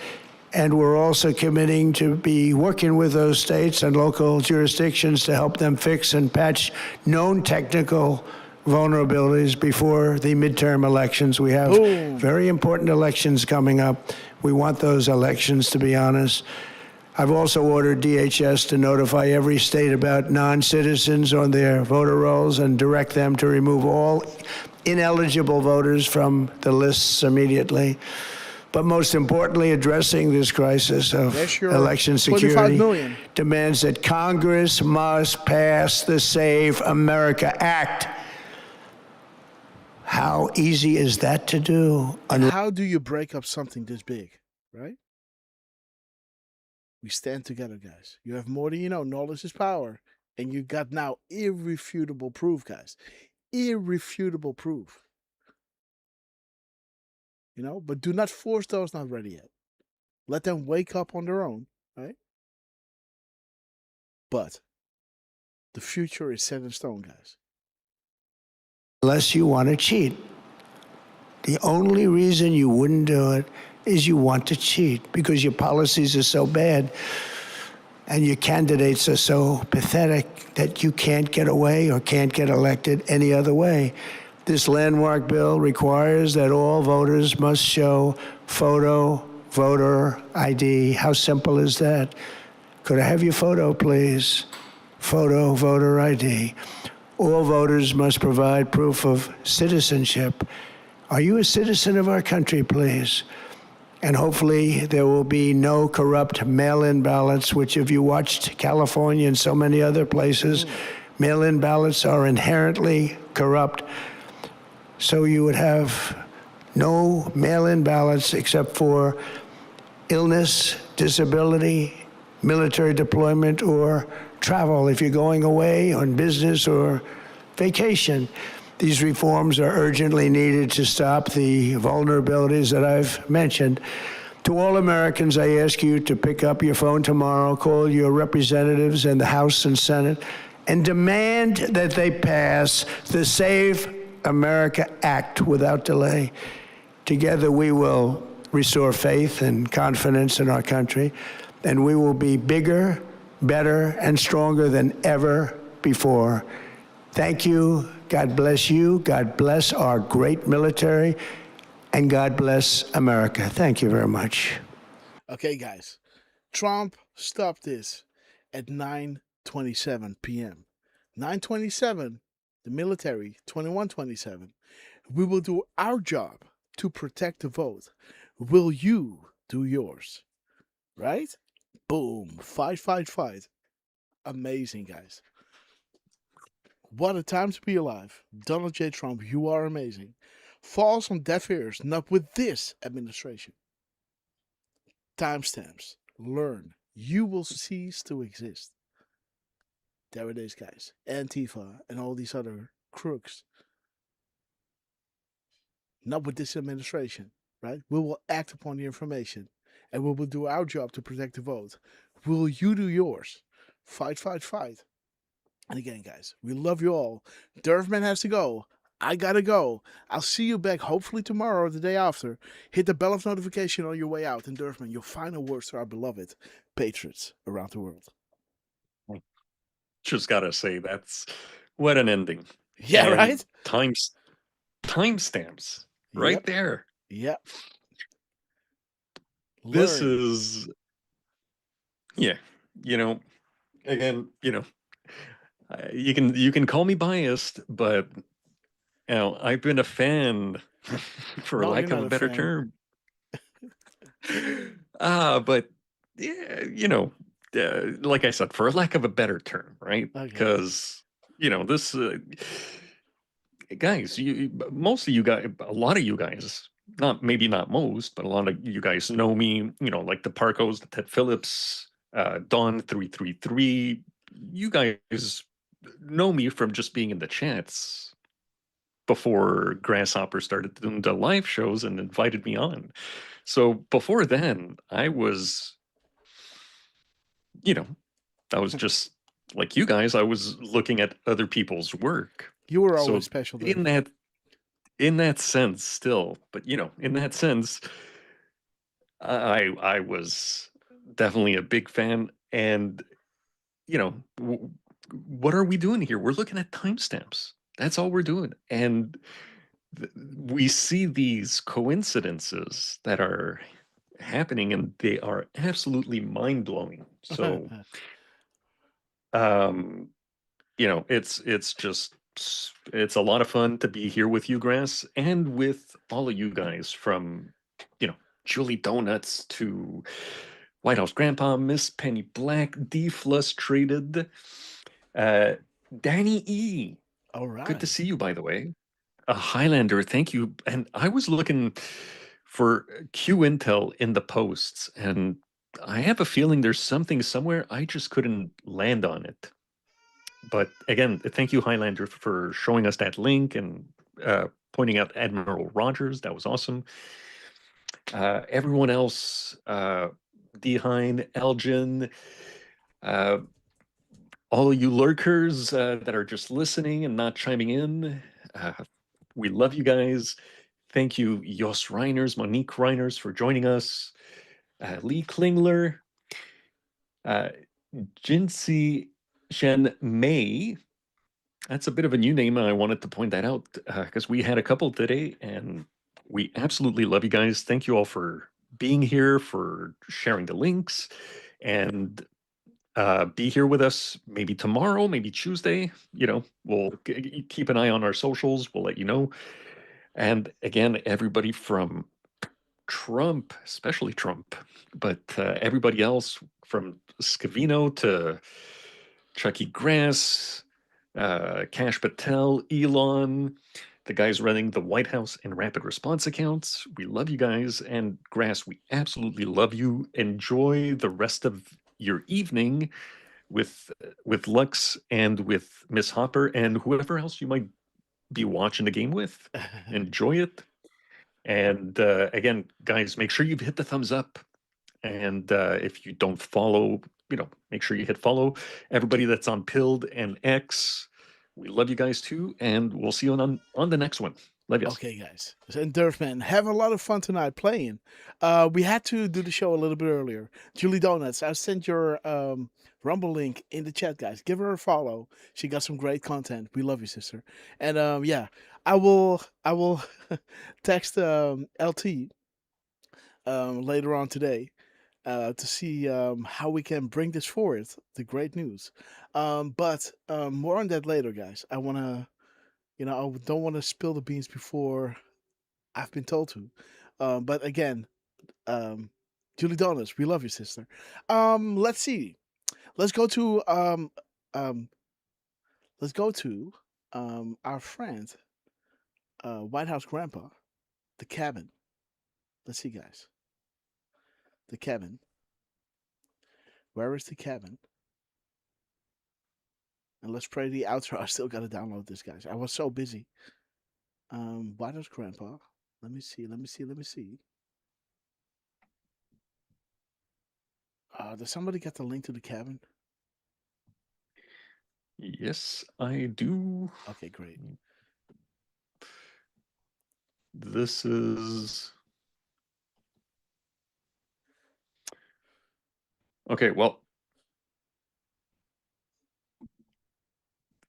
And we're also committing to be working with those states and local jurisdictions to help them fix and patch known technical vulnerabilities before the midterm elections. We have very important elections coming up. We want those elections to be honest. I've also ordered DHS to notify every state about non-citizens on their voter rolls and direct them to remove all ineligible voters from the lists immediately. But most importantly, addressing this crisis of election security demands that Congress must pass the Save America Act. How easy is that to do? And how do you break up something this big, right? We stand together, guys. You have more than you know. Knowledge is power. And you got now irrefutable proof, guys. Irrefutable proof. You know, but do not force those not ready yet. Let them wake up on their own, right? But the future is set in stone, guys. Unless you want to cheat. The only reason you wouldn't do it is you want to cheat because your policies are so bad and your candidates are so pathetic that you can't get away or can't get elected any other way. This landmark bill requires that all voters must show photo, voter ID. How simple is that? Could I have your photo, please? Photo, voter ID. All voters must provide proof of citizenship. Are you a citizen of our country, please? And hopefully there will be no corrupt mail-in ballots, which if you watched California and so many other places, mail-in ballots are inherently corrupt. So you would have no mail-in ballots except for illness, disability, military deployment, or travel if you're going away on business or vacation. These reforms are urgently needed to stop the vulnerabilities that I've mentioned. To all Americans, I ask you to pick up your phone tomorrow, call your representatives in the House and Senate, and demand that they pass the Save America Act without delay. Together, we will restore faith and confidence in our country, and we will be bigger, better, and stronger than ever before. Thank you. God bless you. God bless our great military. And God bless America. Thank you very much. Okay, guys. Trump stopped this at 9:27 p.m. 9:27, the military, 21:27. We will do our job to protect the vote. Will you do yours? Right? Boom. Fight, fight, fight. Amazing, guys. What a time to be alive. Donald J. Trump, you are amazing. Falls on deaf ears, not with this administration. Timestamps. Learn. You will cease to exist. There it is, guys. Antifa and all these other crooks. Not with this administration, right? We will act upon the information and we will do our job to protect the vote. Will you do yours? Fight, fight, fight. And again, guys, we love you all. Derfman has to go. I gotta go. I'll see you back hopefully tomorrow or the day after. Hit the bell of notification on your way out. And Derfman, your final words to our beloved patriots around the world. Just gotta say, that's what an ending. Yeah, And right? timestamps right Yep. there. Yep. This Learn. is, yeah, again, you can call me biased, but I've been a fan for No, lack you're of not a a better fan. term. But yeah, like I said, for lack of a better term, right? Okay. Because this guys, most of you guys, a lot of you guys, maybe not most, but a lot of you guys know me. Like the Parcos, the Ted Phillips, Don 333. You guys know me from just being in the chats before Grasshopper started doing the live shows and invited me on. So before then, I was just like you guys. I was looking at other people's work. You were So always special, Derf. in that sense, still, but in that sense, I was definitely a big fan. And what are we doing here? We're looking at timestamps. That's all we're doing. And we see these coincidences that are happening, and they are absolutely mind-blowing. So it's a lot of fun to be here with you, Grass, and with all of you guys, from Julie Donuts to White House Grandpa, Miss Penny Black, Deflustrated, Danny E. All right. Good to see you, by the way. A Highlander, thank you. And I was looking for Q Intel in the posts, and I have a feeling there's something somewhere. I just couldn't land on it. But again, thank you, Highlander, for showing us that link and pointing out Admiral Rogers. That was awesome. Everyone else, Dehine, Elgin, uh, all of you lurkers that are just listening and not chiming in, we love you guys. Thank you, Jos Reiners, Monique Reiners, for joining us. Lee Klingler, Jinsi Shen Mei. That's a bit of a new name. I wanted to point that out because we had a couple today, and we absolutely love you guys. Thank you all for being here, for sharing the links, and be here with us maybe tomorrow, maybe Tuesday. We'll keep an eye on our socials. We'll let you know. And again, everybody from Trump, especially Trump, but everybody else from Scavino to Chucky Grass, Cash Patel, Elon, the guys running the White House and Rapid Response accounts. We love you guys. And Grass, we absolutely love you. Enjoy the rest of your evening with Lux and with Miss Hopper and whoever else you might be watching the game with. Enjoy it. And again, guys, make sure you hit the thumbs up. And if you don't follow, make sure you hit follow. Everybody that's on Pilled and X, we love you guys too. And we'll see you on the next one. Love you. Okay, guys. And Derf, man, have a lot of fun tonight playing. We had to do the show a little bit earlier. Julie Donuts, I sent your Rumble link in the chat, guys. Give her a follow. She got some great content. We love you, sister. And yeah, I will text LT later on today to see how we can bring this forward. The great news. But more on that later, guys. I don't want to spill the beans before I've been told to. But again, Julie Donuts, we love you, sister. Let's see. Let's go to our friend, White House Grandpa, the cabin. Let's see, guys. The cabin. Where is the cabin? And let's pray the outro. I still gotta download this, guys. I was so busy. White House Grandpa. Let me see. Does somebody get the link to the cabin? Yes, I do. Okay, great. This is... Okay, well,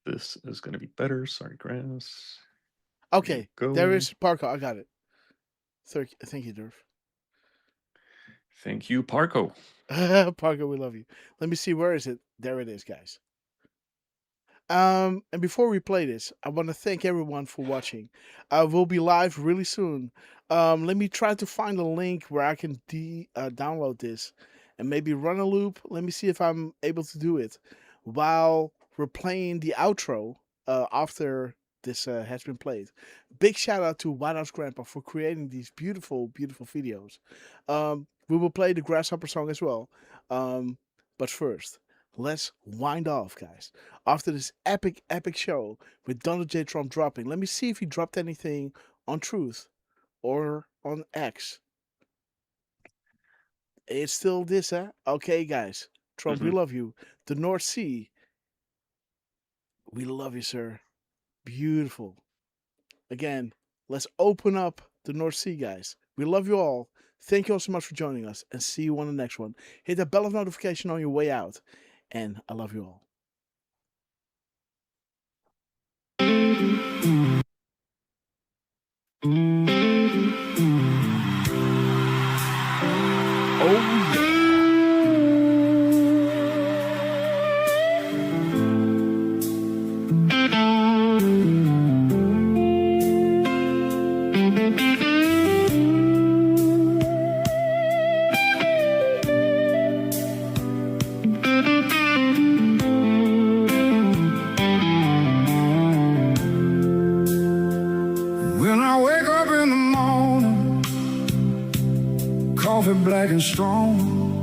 this is going to be better. Sorry, Grass. Okay, there is Parko. I got it. Thank you, Derf. Thank you, Parko. Parko, we love you. Let me see. Where is it? There it is, guys. And before we play this, I want to thank everyone for watching. We'll be live really soon. Let me try to find a link where I can download this and maybe run a loop. Let me see if I'm able to do it while we're playing the outro after this has been played. Big shout out to White House Grandpa for creating these beautiful, beautiful videos. We will play the Grasshopper song as well. But first, let's wind off, guys. After this epic, epic show with Donald J. Trump dropping, let me see if he dropped anything on Truth or on X. It's still this, huh? Okay, guys. Trump, we love you. The North Sea. We love you, sir. Beautiful. Again, let's open up the North Sea, guys. We love you all. Thank you all so much for joining us, and see you on the next one. Hit that bell of notification on your way out, and I love you all. and strong.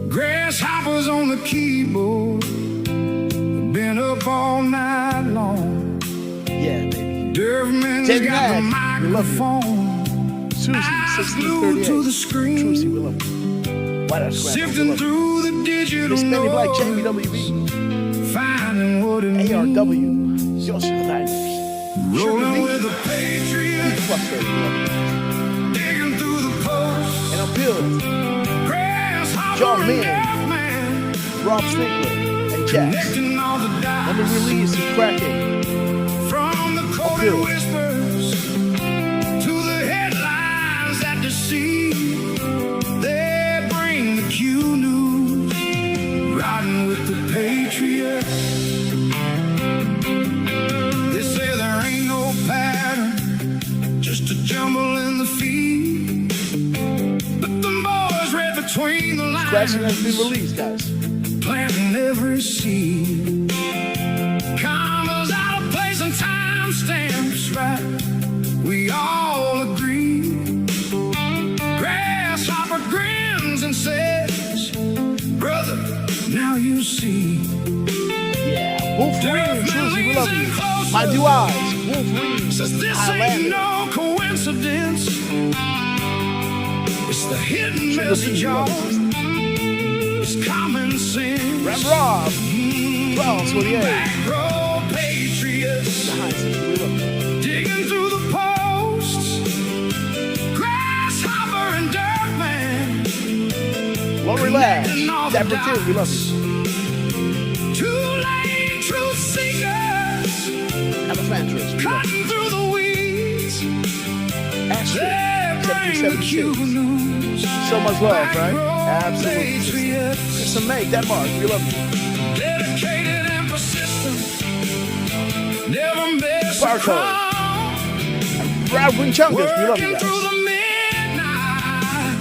Grasshoppers on the keyboard, been up all night long. Yeah, baby. Derfman's Jamie got the Mack, we love you. microphone. Susie, Glued to the 1638. screen. Trucy, we love you. White House Scramble, we Sifting love you. through the digital Miss Penny Black, Jamie noise, WB. finding what it means. ARW, Joseph Liners. Rolling with Sugar the B, Patriots, Plus 30, we love you. digging through the posts. And I'm Bill, Grasshopper John and Mann. Derfman, Rob Stigler, and Jax. connecting all the dots. And the release is cracking. From the coded Bill. whispers to the headlines that deceive, they bring the Q news, riding with the Patriots. They say there ain't no pattern, just a jumble in the feed. But the boys read between the Scratching has been lines, released, guys. planting every seed. Commas out of place and time stamps right. We all agree. Grasshopper grins and says, "Brother, now you see." Yeah, Wolverine, Trucy, we love you. Closer. My Two Eyes, Wolverine, Says this Highlander. ain't no coincidence. It's the hidden Sugar B, message, we y'all. love you, sister. It's common sense. Ram Rob, 1228. Back row patriots, Behind sister, we love you. digging through the posts. Grasshopper and Derfman, Lori Lash, connecting all the Dapper Kid, we love you. two lane truth seekers, I'm a fan, Trish, we love you. cutting through the weeds. Astrid, They bring the Q 1776. news. So much love, Back right? row Absolutely. sister. patriots, It's a Meg, Denmark, we love you. dedicated and persistent, never miss a Barcode. call. Brad Winchungus, we love you Working through guys. the midnight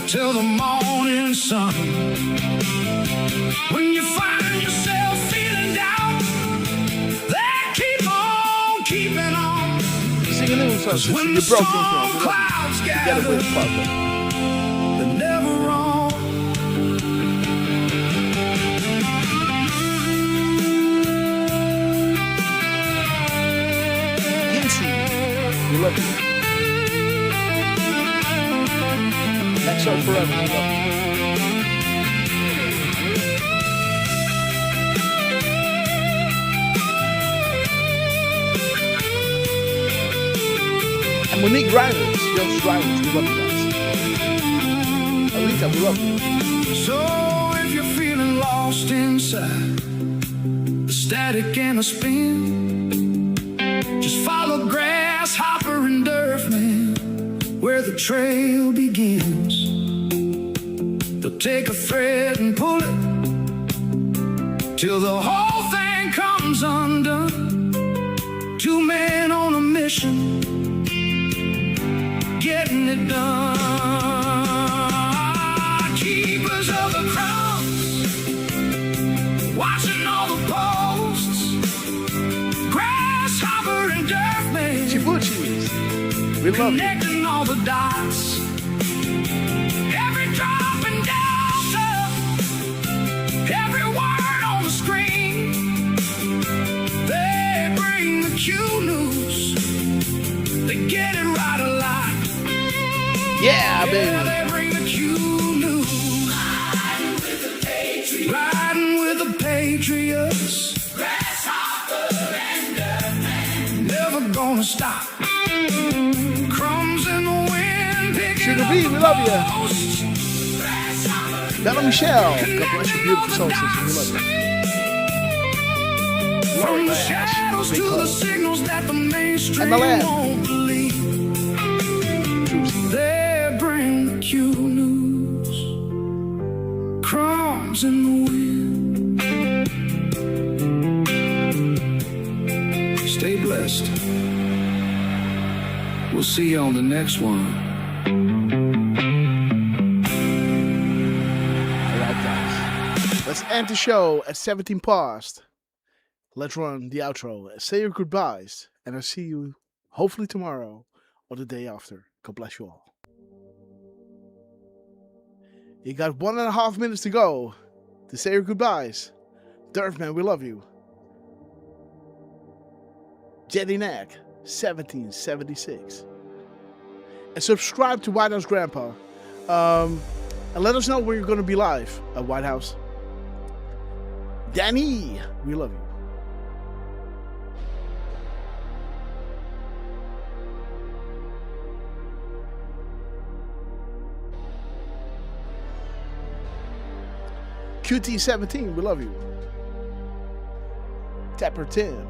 till the morning sun. When you find yourself feeling down, they keep on keeping on. Sing a new song, sister. When You're the broken storm from. We love you. clouds Together gather, with Parker. they're never wrong. Ginsey, we love you. Next show forever, we love you. And Monique Riders, Yost Riders, we love you guys. Alita, we love you. So if you're feeling lost inside the static and a spin, just follow Grasshopper and Derfman where the trail begins. They'll take a thread and pull it till the whole thing comes undone. Two men on a mission, getting it done. Keepers of the crumbs, watching all the posts. Grasshopper and Derfman, Chibuchis, we love you. connecting all the dots. Every drop and delta, every word on the screen. They bring the Q news. They get it right a lot. Yeah, Yeah, baby. they bring the Q news. Riding with the Patriots. Riding with the Patriots. Grasshopper and Derfman, never gonna stop. Crumbs in the wind, picking Sugar up B, the we love ya. posts. Grasshopper, Bella Michelle, God bless your beautiful soul, sister, we love you. from Lori the Lash, shadows big to the hug. signals that the mainstream And the lab. won't believe. Trucy. They bring the Q news. Crumbs in the wind. Stay blessed. We'll see you on the next one. All right, guys. Let's end the show at 17 past. Let's run the outro. Say your goodbyes. And I'll see you hopefully tomorrow or the day after. God bless you all. You got 1.5 minutes to go to say your goodbyes. Derf, man, we love you. Jetty Neck, 1776. And subscribe to White House Grandpa. And let us know when you're going to be live at White House. Danny, we love you. QT17, we love you. Tapper Tim.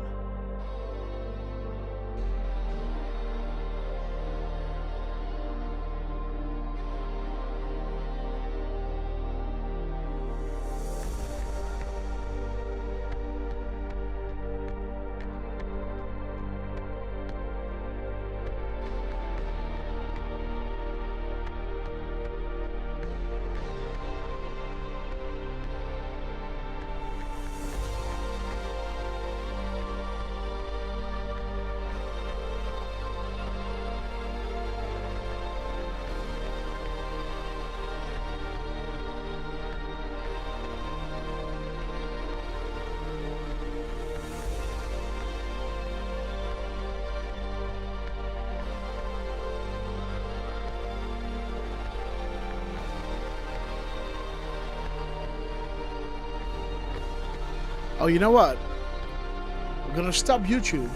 Oh, you know what? We're gonna stop YouTube